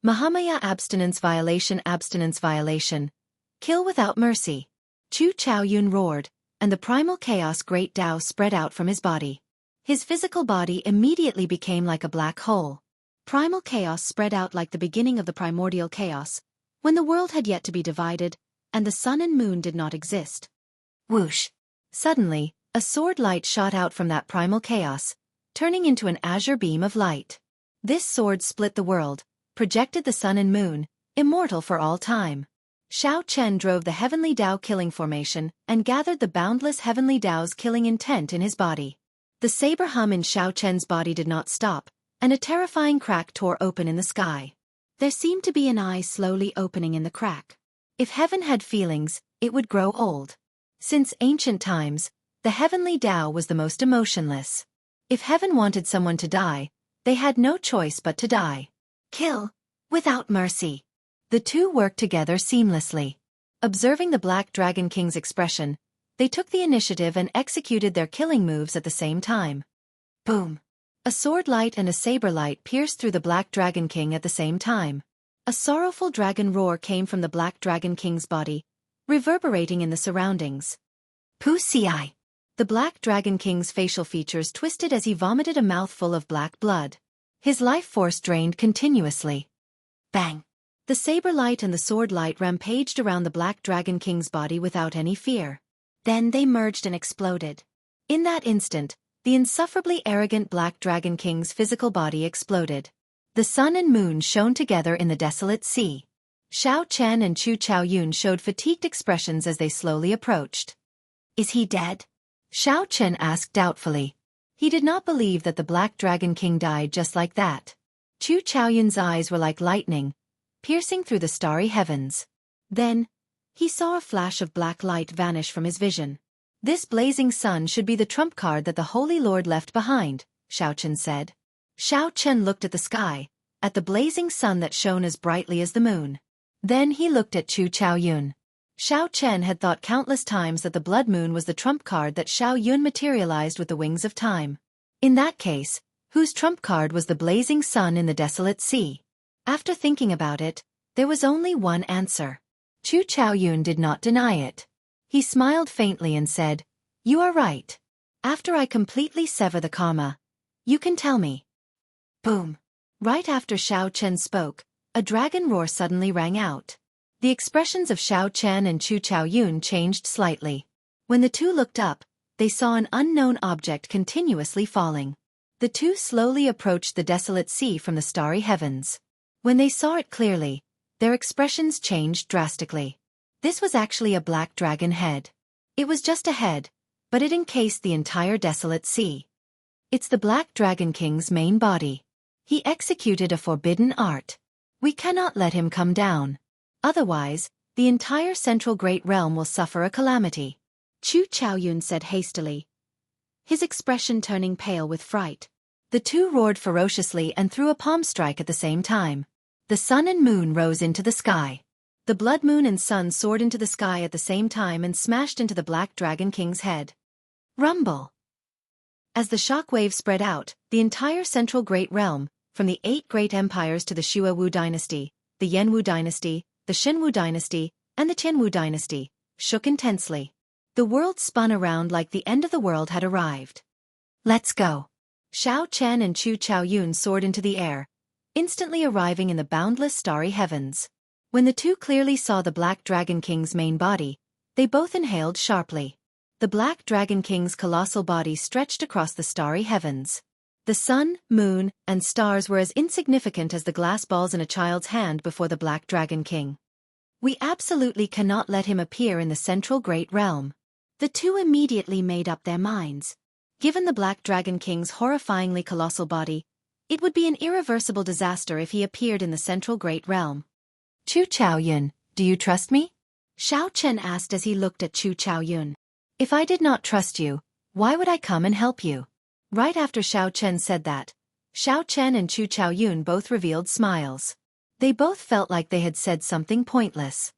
Mahamaya abstinence violation, kill without mercy. Chu Chao Yun roared, and the primal chaos great Tao spread out from his body. His physical body immediately became like a black hole. Primal chaos spread out like the beginning of the primordial chaos, when the world had yet to be divided, and the sun and moon did not exist. Whoosh! Suddenly, a sword light shot out from that primal chaos, turning into an azure beam of light. This sword split the world, projected the sun and moon, immortal for all time. Xiao Chen drove the heavenly Tao killing formation and gathered the boundless heavenly Tao's killing intent in his body. The saber hum in Xiao Chen's body did not stop, and a terrifying crack tore open in the sky. There seemed to be an eye slowly opening in the crack. If heaven had feelings, it would grow old. Since ancient times, the heavenly Tao was the most emotionless. If heaven wanted someone to die, they had no choice but to die. Kill, without mercy. The two worked together seamlessly. Observing the Black Dragon King's expression, they took the initiative and executed their killing moves at the same time. Boom! A sword light and a saber light pierced through the Black Dragon King at the same time. A sorrowful dragon roar came from the Black Dragon King's body, reverberating in the surroundings. Wuxia! The Black Dragon King's facial features twisted as he vomited a mouthful of black blood. His life force drained continuously. Bang! The saber light and the sword light rampaged around the Black Dragon King's body without any fear. Then they merged and exploded. In that instant, the insufferably arrogant Black Dragon King's physical body exploded. The sun and moon shone together in the desolate sea. Xiao Chen and Chu Chaoyun showed fatigued expressions as they slowly approached. Is he dead? Xiao Chen asked doubtfully. He did not believe that the Black Dragon King died just like that. Chu Chaoyun's eyes were like lightning, piercing through the starry heavens. Then, he saw a flash of black light vanish from his vision. This blazing sun should be the trump card that the Holy Lord left behind, Xiao Chen said. Xiao Chen looked at the sky, at the blazing sun that shone as brightly as the moon. Then he looked at Chu Chaoyun. Xiao Chen had thought countless times that the blood moon was the trump card that Xiao Yun materialized with the wings of time. In that case, whose trump card was the blazing sun in the desolate sea? After thinking about it, there was only one answer. Chu Chaoyun did not deny it. He smiled faintly and said, "You are right. After I completely sever the karma, you can tell me." Boom! Right after Xiao Chen spoke, a dragon roar suddenly rang out. The expressions of Xiao Chen and Chu Chaoyun changed slightly. When the two looked up, they saw an unknown object continuously falling. The two slowly approached the desolate sea from the starry heavens. When they saw it clearly, their expressions changed drastically. This was actually a black dragon head. It was just a head, but it encased the entire desolate sea. It's the Black Dragon King's main body. He executed a forbidden art. We cannot let him come down. Otherwise, the entire central great realm will suffer a calamity. Chu Chaoyun said hastily, his expression turning pale with fright. The two roared ferociously and threw a palm strike at the same time. The sun and moon rose into the sky. The blood moon and sun soared into the sky at the same time and smashed into the Black Dragon King's head. Rumble! As the shock wave spread out, the entire central great realm, from the 8 great empires to the Xue Wu dynasty, the Yan Wu dynasty, the Shen Wu dynasty, and the Tian Wu dynasty, shook intensely. The world spun around like the end of the world had arrived. Let's go! Xiao Chen and Chu Chaoyun soared into the air, instantly arriving in the boundless starry heavens. When the two clearly saw the Black Dragon King's main body, they both inhaled sharply. The Black Dragon King's colossal body stretched across the starry heavens. The sun, moon, and stars were as insignificant as the glass balls in a child's hand before the Black Dragon King. We absolutely cannot let him appear in the central great realm. The two immediately made up their minds. Given the Black Dragon King's horrifyingly colossal body, it would be an irreversible disaster if he appeared in the central great realm. Chu Chaoyun, do you trust me? Xiao Chen asked as he looked at Chu Chaoyun. If I did not trust you, why would I come and help you? Right after Xiao Chen said that, Xiao Chen and Chu Chaoyun both revealed smiles. They both felt like they had said something pointless.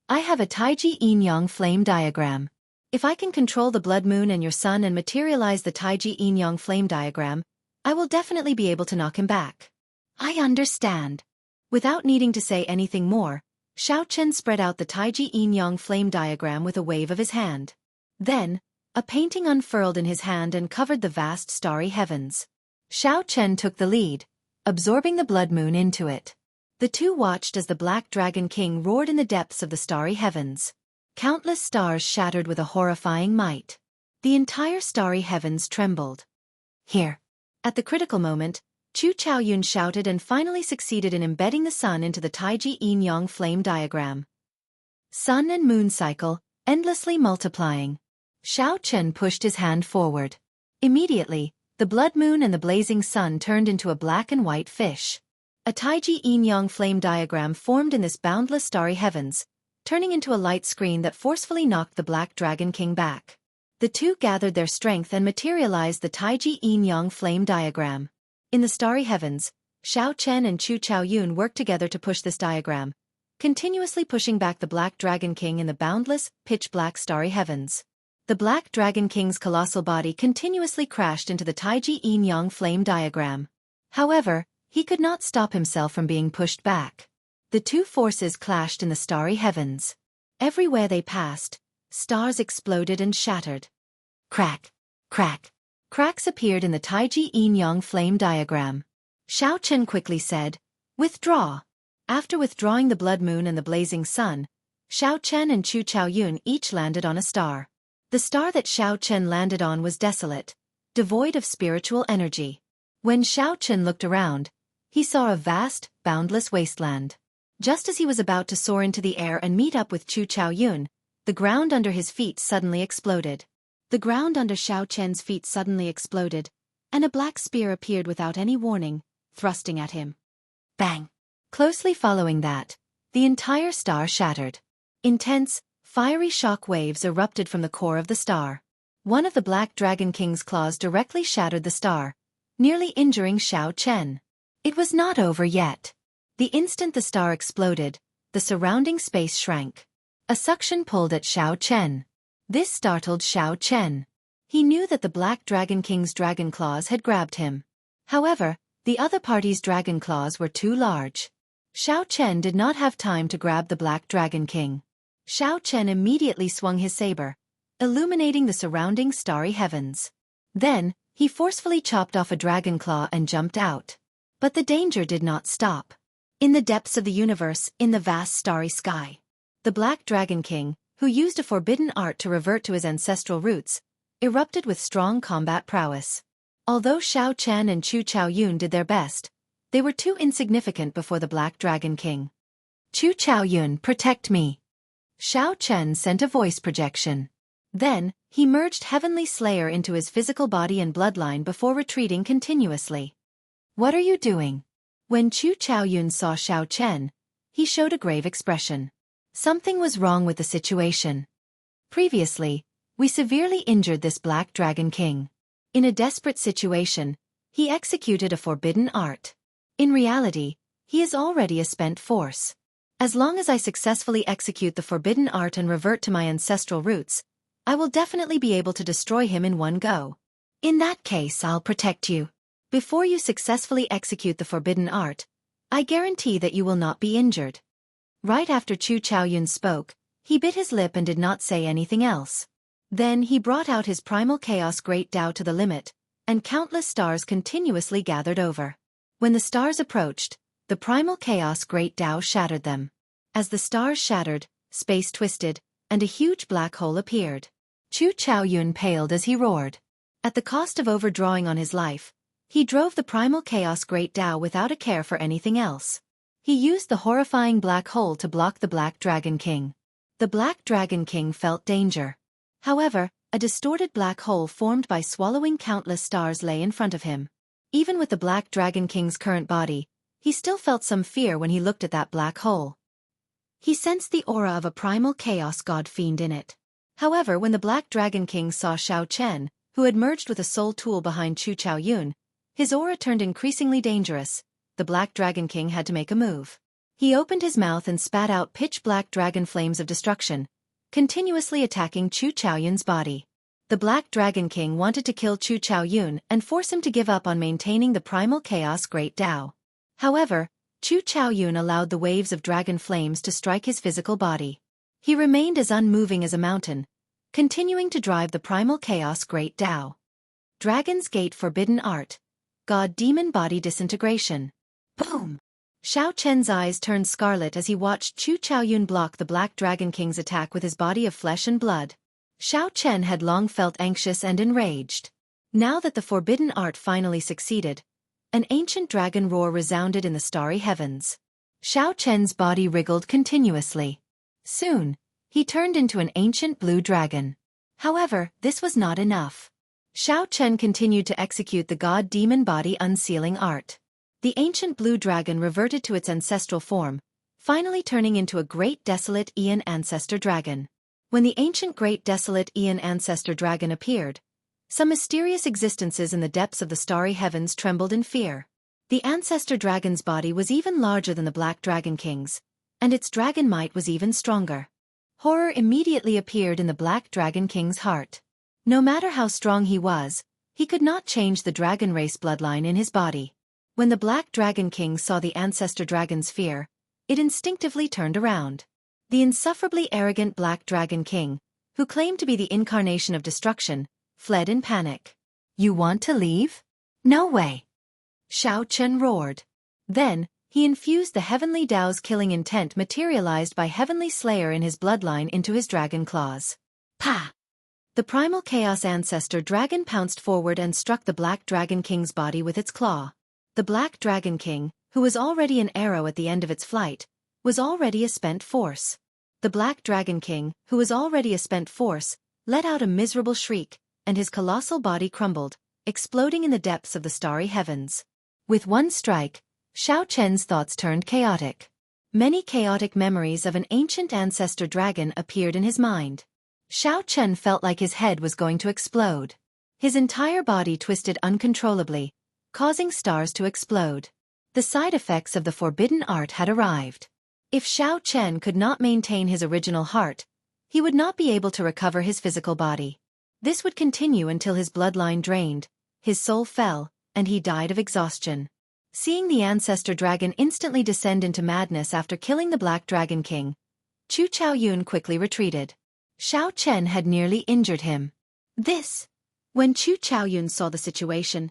I have a Taiji Yin-Yang flame diagram. If I can control the blood moon and your sun and materialize the Taiji Yin-Yang flame diagram, I will definitely be able to knock him back. I understand. Without needing to say anything more, Xiao Chen spread out the Taiji Yin-Yang flame diagram with a wave of his hand. Then, a painting unfurled in his hand and covered the vast starry heavens. Xiao Chen took the lead, absorbing the blood moon into it. The two watched as the Black Dragon King roared in the depths of the starry heavens. Countless stars shattered with a horrifying might. The entire starry heavens trembled. Here. At the critical moment, Chu Chaoyun shouted and finally succeeded in embedding the sun into the Taiji yin-yang flame diagram. Sun and moon cycle, endlessly multiplying. Xiao Chen pushed his hand forward. Immediately, the blood moon and the blazing sun turned into a black and white fish. A Taiji yin-yang flame diagram formed in this boundless starry heavens, turning into a light screen that forcefully knocked the Black Dragon King back. The two gathered their strength and materialized the Taiji yin-yang flame diagram. In the starry heavens, Xiao Chen and Chu Chaoyun worked together to push this diagram, continuously pushing back the Black Dragon King in the boundless, pitch-black starry heavens. The Black Dragon King's colossal body continuously crashed into the Taiji yin-yang flame diagram. However, he could not stop himself from being pushed back. The two forces clashed in the starry heavens. Everywhere they passed, stars exploded and shattered. Crack, crack. Cracks appeared in the Taiji yin-yang flame diagram. Xiao Chen quickly said, "Withdraw." After withdrawing the blood moon and the blazing sun, Xiao Chen and Chu Chaoyun each landed on a star. The star that Xiao Chen landed on was desolate, devoid of spiritual energy. When Xiao Chen looked around, he saw a vast, boundless wasteland. Just as he was about to soar into the air and meet up with Chu Chaoyun, the ground under his feet suddenly exploded. The ground under Xiao Chen's feet suddenly exploded, and a black spear appeared without any warning, thrusting at him. Bang! Closely following that, the entire star shattered. Intense, fiery shock waves erupted from the core of the star. One of the Black Dragon King's claws directly shattered the star, nearly injuring Xiao Chen. It was not over yet. The instant the star exploded, the surrounding space shrank. A suction pulled at Xiao Chen. This startled Xiao Chen. He knew that the Black Dragon King's dragon claws had grabbed him. However, the other party's dragon claws were too large. Xiao Chen did not have time to grab the Black Dragon King. Xiao Chen immediately swung his saber, illuminating the surrounding starry heavens. Then, he forcefully chopped off a dragon claw and jumped out. But the danger did not stop. In the depths of the universe, in the vast starry sky, the Black Dragon King, who used a forbidden art to revert to his ancestral roots, erupted with strong combat prowess. Although Xiao Chen and Chu Chaoyun did their best, they were too insignificant before the Black Dragon King. "Chu Chaoyun, protect me." Xiao Chen sent a voice projection. Then, he merged Heavenly Slayer into his physical body and bloodline before retreating continuously. "What are you doing?" When Chu Chaoyun saw Xiao Chen, he showed a grave expression. Something was wrong with the situation. Previously, we severely injured this Black Dragon King. In a desperate situation, he executed a forbidden art. In reality, he is already a spent force. As long as I successfully execute the forbidden art and revert to my ancestral roots, I will definitely be able to destroy him in one go. In that case, I'll protect you. Before you successfully execute the forbidden art, I guarantee that you will not be injured. Right after Chu Chaoyun spoke, he bit his lip and did not say anything else. Then he brought out his primal chaos great Tao to the limit, and countless stars continuously gathered over. When the stars approached, the primal chaos great Tao shattered them. As the stars shattered, space twisted, and a huge black hole appeared. Chu Chaoyun paled as he roared. At the cost of overdrawing on his life, he drove the primal chaos great Tao without a care for anything else. He used the horrifying black hole to block the Black Dragon King. The Black Dragon King felt danger. However, a distorted black hole formed by swallowing countless stars lay in front of him. Even with the Black Dragon King's current body, he still felt some fear when he looked at that black hole. He sensed the aura of a primal chaos god fiend in it. However, when the Black Dragon King saw Xiao Chen, who had merged with a soul tool behind Chu Chaoyun, his aura turned increasingly dangerous. The Black Dragon King had to make a move. He opened his mouth and spat out pitch-black dragon flames of destruction, continuously attacking Chu Chaoyun's body. The Black Dragon King wanted to kill Chu Chaoyun and force him to give up on maintaining the primal chaos great Tao. However, Chu Chaoyun allowed the waves of dragon flames to strike his physical body. He remained as unmoving as a mountain, continuing to drive the primal chaos great Tao. Dragon's Gate Forbidden Art. God-Demon Body Disintegration. Boom! Xiao Chen's eyes turned scarlet as he watched Chu Chaoyun block the Black Dragon King's attack with his body of flesh and blood. Xiao Chen had long felt anxious and enraged. Now that the forbidden art finally succeeded, an ancient dragon roar resounded in the starry heavens. Xiao Chen's body wriggled continuously. Soon, he turned into an ancient blue dragon. However, this was not enough. Xiao Chen continued to execute the god-demon body unsealing art. The ancient blue dragon reverted to its ancestral form, finally turning into a great desolate Aeon ancestor dragon. When the ancient great desolate Aeon ancestor dragon appeared, some mysterious existences in the depths of the starry heavens trembled in fear. The ancestor dragon's body was even larger than the Black Dragon King's, and its dragon might was even stronger. Horror immediately appeared in the Black Dragon King's heart. No matter how strong he was, he could not change the dragon race bloodline in his body. When the Black Dragon King saw the ancestor dragon's fear, it instinctively turned around. The insufferably arrogant Black Dragon King, who claimed to be the incarnation of destruction, fled in panic. "You want to leave? No way!" Xiao Chen roared. Then, he infused the Heavenly Dao's killing intent materialized by Heavenly Slayer in his bloodline into his dragon claws. Pa! The primal chaos ancestor dragon pounced forward and struck the Black Dragon King's body with its claw. The Black Dragon King, who was already an arrow at the end of its flight, was already a spent force. The Black Dragon King, who was already a spent force, let out a miserable shriek, and his colossal body crumbled, exploding in the depths of the starry heavens. With one strike, Xiao Chen's thoughts turned chaotic. Many chaotic memories of an ancient ancestor dragon appeared in his mind. Xiao Chen felt like his head was going to explode. His entire body twisted uncontrollably, causing stars to explode. The side effects of the forbidden art had arrived. If Xiao Chen could not maintain his original heart, he would not be able to recover his physical body. This would continue until his bloodline drained, his soul fell, and he died of exhaustion. Seeing the ancestor dragon instantly descend into madness after killing the Black Dragon King, Chu Chaoyun quickly retreated. Xiao Chen had nearly injured him. When Chu Chaoyun saw the situation,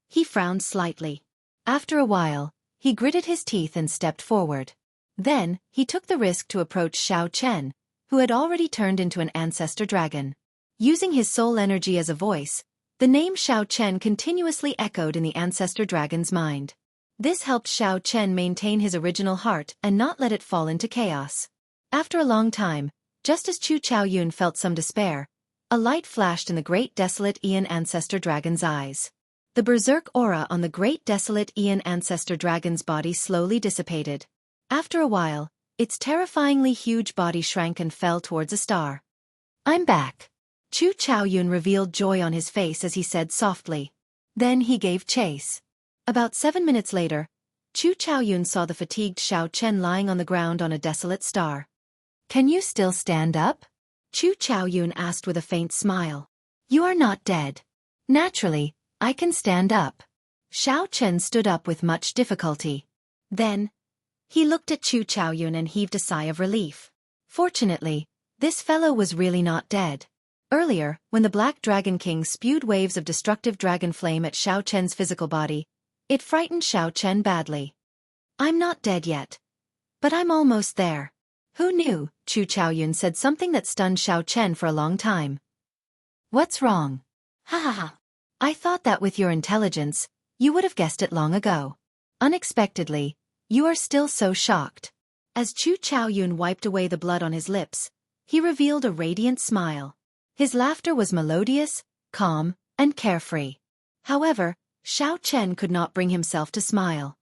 he frowned slightly. After a while, he gritted his teeth and stepped forward. Then, he took the risk to approach Xiao Chen, who had already turned into an ancestor dragon. Using his soul energy as a voice, the name Xiao Chen continuously echoed in the ancestor dragon's mind. This helped Xiao Chen maintain his original heart and not let it fall into chaos. After a long time, just as Chu Chaoyun felt some despair, a light flashed in the great desolate Aeon ancestor dragon's eyes. The berserk aura on the great desolate Aeon ancestor dragon's body slowly dissipated. After a while, its terrifyingly huge body shrank and fell towards a star. "I'm back." Chu Chaoyun revealed joy on his face as he said softly. Then he gave chase. About 7 minutes later, Chu Chaoyun saw the fatigued Xiao Chen lying on the ground on a desolate star. "Can you still stand up?" Chu Chaoyun asked with a faint smile. "You are not dead." "Naturally, I can stand up." Xiao Chen stood up with much difficulty. Then, he looked at Chu Chaoyun and heaved a sigh of relief. Fortunately, this fellow was really not dead. Earlier, when the Black Dragon King spewed waves of destructive dragon flame at Xiao Chen's physical body, it frightened Xiao Chen badly. "I'm not dead yet. But I'm almost there." "Who knew?" Chu Chaoyun said something that stunned Xiao Chen for a long time. "What's wrong?" "Ha ha ha. I thought that with your intelligence, you would have guessed it long ago. Unexpectedly, you are still so shocked." As Chu Chaoyun wiped away the blood on his lips, he revealed a radiant smile. His laughter was melodious, calm, and carefree. However, Xiao Chen could not bring himself to smile.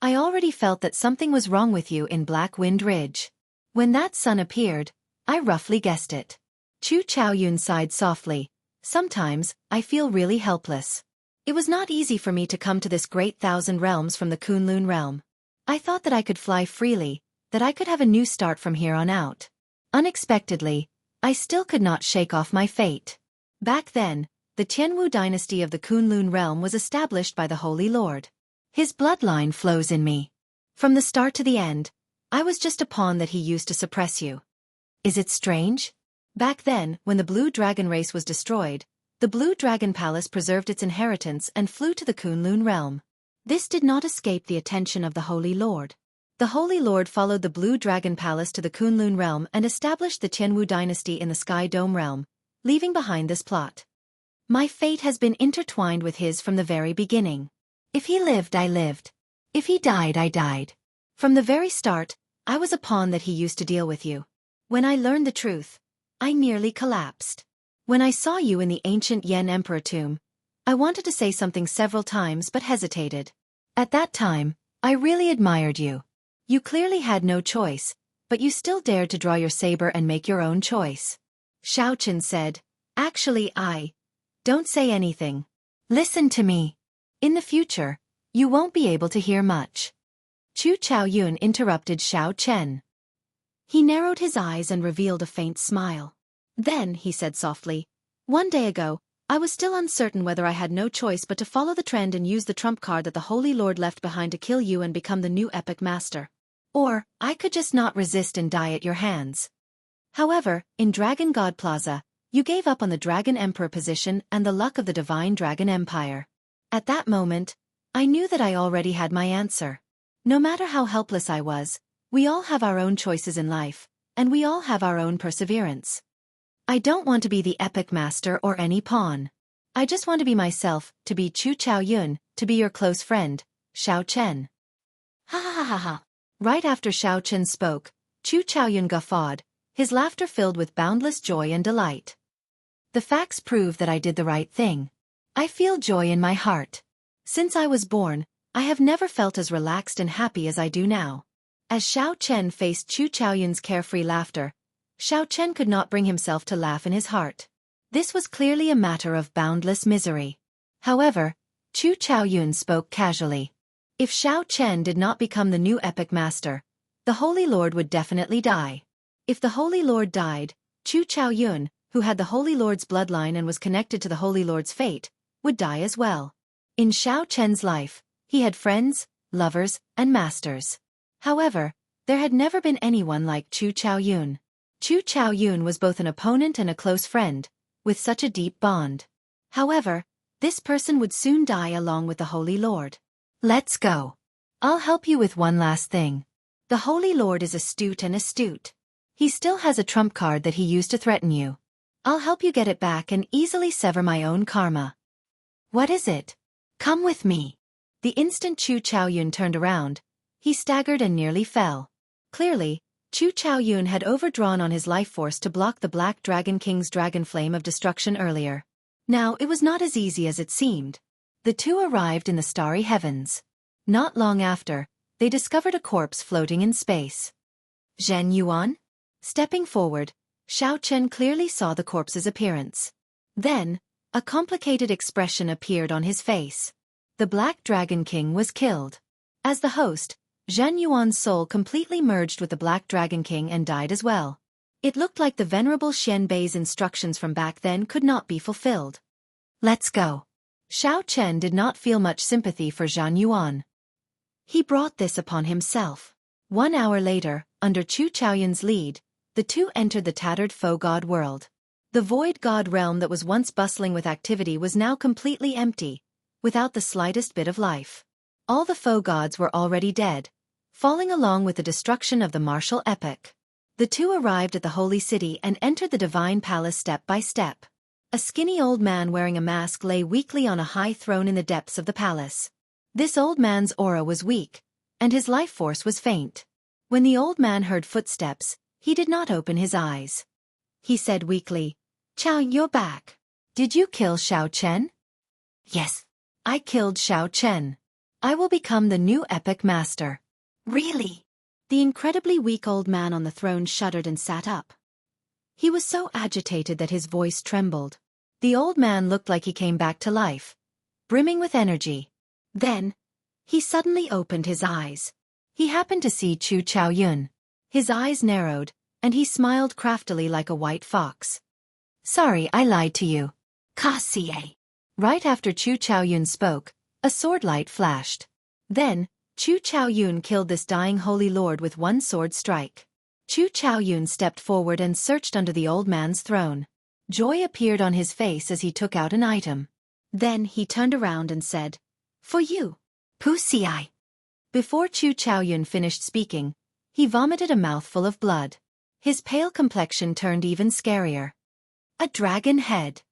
"I already felt that something was wrong with you in Black Wind Ridge. When that sun appeared, I roughly guessed it." Chu Chaoyun sighed softly. "Sometimes, I feel really helpless. It was not easy for me to come to this great thousand realms from the Kunlun realm. I thought that I could fly freely, that I could have a new start from here on out. Unexpectedly, I still could not shake off my fate." Back then, the Jianghu dynasty of the Kunlun realm was established by the Holy Lord. His bloodline flows in me. From the start to the end, I was just a pawn that he used to suppress you. Is it strange? Back then, when the Blue Dragon race was destroyed, the Blue Dragon Palace preserved its inheritance and flew to the Kunlun realm. This did not escape the attention of the Holy Lord. The Holy Lord followed the Blue Dragon Palace to the Kunlun realm and established the Jianghu dynasty in the Sky Dome realm, leaving behind this plot. My fate has been intertwined with his from the very beginning. If he lived, I lived. If he died, I died. From the very start, I was a pawn that he used to deal with you. When I learned the truth, I nearly collapsed. When I saw you in the ancient Yan Emperor tomb, I wanted to say something several times but hesitated. At that time, I really admired you. You clearly had no choice, but you still dared to draw your saber and make your own choice. Xiaochen said, Actually, don't say anything. Listen to me. In the future, you won't be able to hear much. Chu Chaoyun interrupted Xiao Chen. He narrowed his eyes and revealed a faint smile. Then, he said softly, one day ago, I was still uncertain whether I had no choice but to follow the trend and use the trump card that the Holy Lord left behind to kill you and become the new epic master. Or, I could just not resist and die at your hands. However, in Dragon God Plaza, you gave up on the Dragon Emperor position and the luck of the Divine Dragon Empire. At that moment, I knew that I already had my answer. No matter how helpless I was, we all have our own choices in life, and we all have our own perseverance. I don't want to be the epic master or any pawn. I just want to be myself, to be Chu Chaoyun, to be your close friend, Xiao Chen. Ha ha ha ha ha. Right after Xiao Chen spoke, Chu Chaoyun guffawed, his laughter filled with boundless joy and delight. The facts prove that I did the right thing. I feel joy in my heart. Since I was born, I have never felt as relaxed and happy as I do now. As Xiao Chen faced Chu Chaoyun's carefree laughter, Xiao Chen could not bring himself to laugh in his heart. This was clearly a matter of boundless misery. However, Chu Chaoyun spoke casually. If Xiao Chen did not become the new epic master, the Holy Lord would definitely die. If the Holy Lord died, Chu Chaoyun, who had the Holy Lord's bloodline and was connected to the Holy Lord's fate, would die as well. In Xiao Chen's life, he had friends, lovers, and masters. However, there had never been anyone like Chu Chaoyun. Chu Chaoyun was both an opponent and a close friend, with such a deep bond. However, this person would soon die along with the Holy Lord. Let's go. I'll help you with one last thing. The Holy Lord is astute and astute. He still has a trump card that he used to threaten you. I'll help you get it back and easily sever my own karma. What is it? Come with me. The instant Chu Chaoyun turned around, he staggered and nearly fell. Clearly, Chu Chaoyun had overdrawn on his life force to block the Black Dragon King's dragon flame of destruction earlier. Now it was not as easy as it seemed. The two arrived in the starry heavens. Not long after, they discovered a corpse floating in space. Zhen Yuan? Stepping forward, Xiao Chen clearly saw the corpse's appearance. Then, a complicated expression appeared on his face. The Black Dragon King was killed. As the host, Zhen Yuan's soul completely merged with the Black Dragon King and died as well. It looked like the venerable Xian Bei's instructions from back then could not be fulfilled. Let's go. Xiao Chen did not feel much sympathy for Zhen Yuan. He brought this upon himself. 1 hour later, under Chu Chaoyun's lead, the two entered the tattered Foe God world. The void god realm that was once bustling with activity was now completely empty, without the slightest bit of life. All the foe gods were already dead, falling along with the destruction of the martial epic. The two arrived at the holy city and entered the divine palace step by step. A skinny old man wearing a mask lay weakly on a high throne in the depths of the palace. This old man's aura was weak, and his life force was faint. When the old man heard footsteps, he did not open his eyes. He said weakly, "Chao, you're back. Did you kill Xiao Chen?" "Yes. I killed Xiao Chen. I will become the new epic master." "Really?" The incredibly weak old man on the throne shuddered and sat up. He was so agitated that his voice trembled. The old man looked like he came back to life, brimming with energy. Then, he suddenly opened his eyes. He happened to see Chu Chaoyun. His eyes narrowed, and he smiled craftily like a white fox. "Sorry, I lied to you. Kasie." Right after Chu Chaoyun spoke, a sword light flashed. Then, Chu Chaoyun killed this dying holy lord with one sword strike. Chu Chaoyun stepped forward and searched under the old man's throne. Joy appeared on his face as he took out an item. Then he turned around and said, "For you, Pussy." Before Chu Chaoyun finished speaking, he vomited a mouthful of blood. His pale complexion turned even scarier. A dragon head.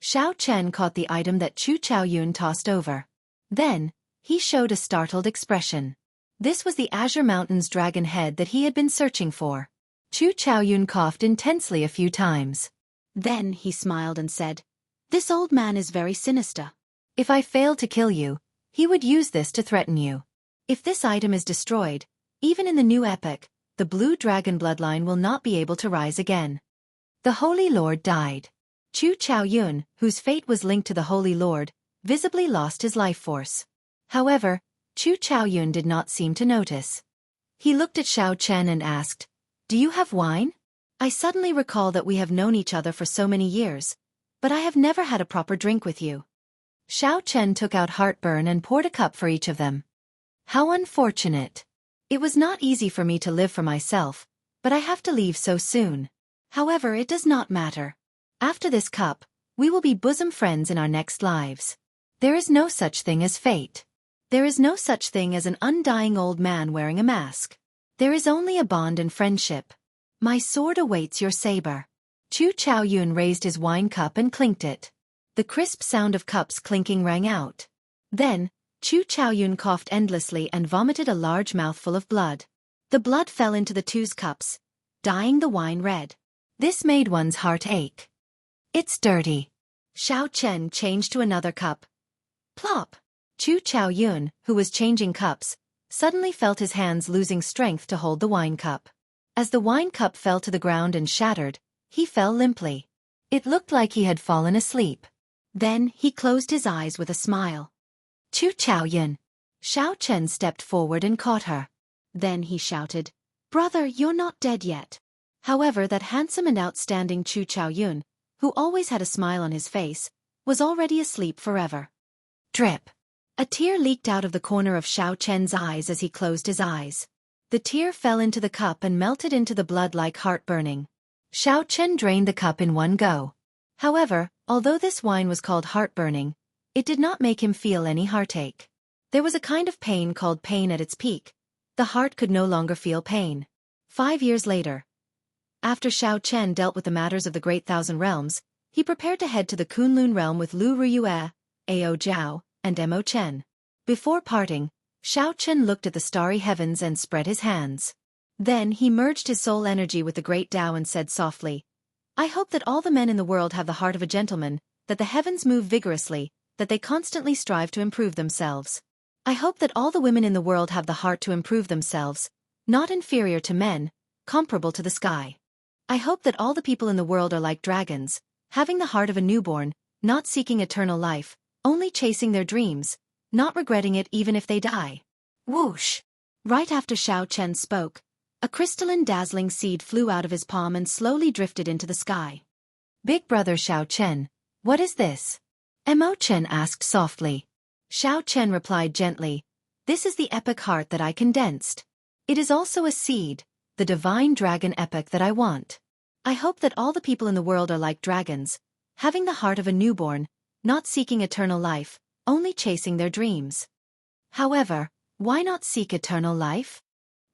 Xiao Chen caught the item that Chu Chaoyun tossed over. Then, he showed a startled expression. This was the Azure Mountain's dragon head that he had been searching for. Chu Chaoyun coughed intensely a few times. Then he smiled and said, "This old man is very sinister. If I fail to kill you, he would use this to threaten you. If this item is destroyed, even in the new epic, the blue dragon bloodline will not be able to rise again." The Holy Lord died. Chu Chaoyun, whose fate was linked to the Holy Lord, visibly lost his life force. However, Chu Chaoyun did not seem to notice. He looked at Xiao Chen and asked, "Do you have wine? I suddenly recall that we have known each other for so many years, but I have never had a proper drink with you." Xiao Chen took out heartburn and poured a cup for each of them. "How unfortunate. It was not easy for me to live for myself, but I have to leave so soon. However, it does not matter. After this cup, we will be bosom friends in our next lives. There is no such thing as fate. There is no such thing as an undying old man wearing a mask. There is only a bond and friendship. My sword awaits your saber." Chu Chaoyun raised his wine cup and clinked it. The crisp sound of cups clinking rang out. Then, Chu Chaoyun coughed endlessly and vomited a large mouthful of blood. The blood fell into the two's cups, dyeing the wine red. This made one's heart ache. "It's dirty." Xiao Chen changed to another cup. Plop! Chu Chaoyun, who was changing cups, suddenly felt his hands losing strength to hold the wine cup. As the wine cup fell to the ground and shattered, he fell limply. It looked like he had fallen asleep. Then he closed his eyes with a smile. "Chu Chaoyun." Xiao Chen stepped forward and caught her. Then he shouted, "Brother, you're not dead yet." However, that handsome and outstanding Chu Chaoyun, who always had a smile on his face, was already asleep forever. Drip. A tear leaked out of the corner of Xiao Chen's eyes as he closed his eyes. The tear fell into the cup and melted into the blood like heartburning. Xiao Chen drained the cup in one go. However, although this wine was called heartburning, it did not make him feel any heartache. There was a kind of pain called pain at its peak. The heart could no longer feel pain. 5 years later, after Xiao Chen dealt with the matters of the Great Thousand Realms, he prepared to head to the Kunlun realm with Lu Ruyue, Ao Zhao, and Mo Chen. Before parting, Xiao Chen looked at the starry heavens and spread his hands. Then he merged his soul energy with the great Tao and said softly, "I hope that all the men in the world have the heart of a gentleman, that the heavens move vigorously, that they constantly strive to improve themselves. I hope that all the women in the world have the heart to improve themselves, not inferior to men, comparable to the sky. I hope that all the people in the world are like dragons, having the heart of a newborn, not seeking eternal life, only chasing their dreams, not regretting it even if they die." Whoosh! Right after Xiao Chen spoke, a crystalline dazzling seed flew out of his palm and slowly drifted into the sky. "Big brother Xiao Chen, what is this?" Mo Chen asked softly. Xiao Chen replied gently, "This is the epic heart that I condensed. It is also a seed, the divine dragon epic that I want. I hope that all the people in the world are like dragons, having the heart of a newborn, not seeking eternal life, only chasing their dreams." However, why not seek eternal life?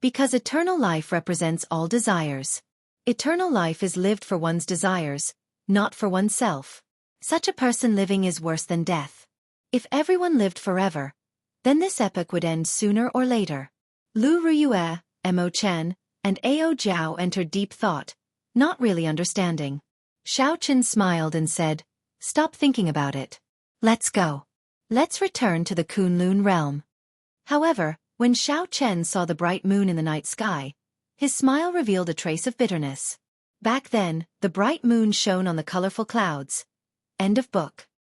Because eternal life represents all desires. Eternal life is lived for one's desires, not for oneself. Such a person living is worse than death. If everyone lived forever, then this epic would end sooner or later. Lu Ruyue, Mo Chen, and Ao Zhao entered deep thought, not really understanding. Xiao Chen smiled and said, "Stop thinking about it. Let's go. Let's return to the Kunlun realm." However, when Xiao Chen saw the bright moon in the night sky, his smile revealed a trace of bitterness. Back then, the bright moon shone on the colorful clouds. End of book.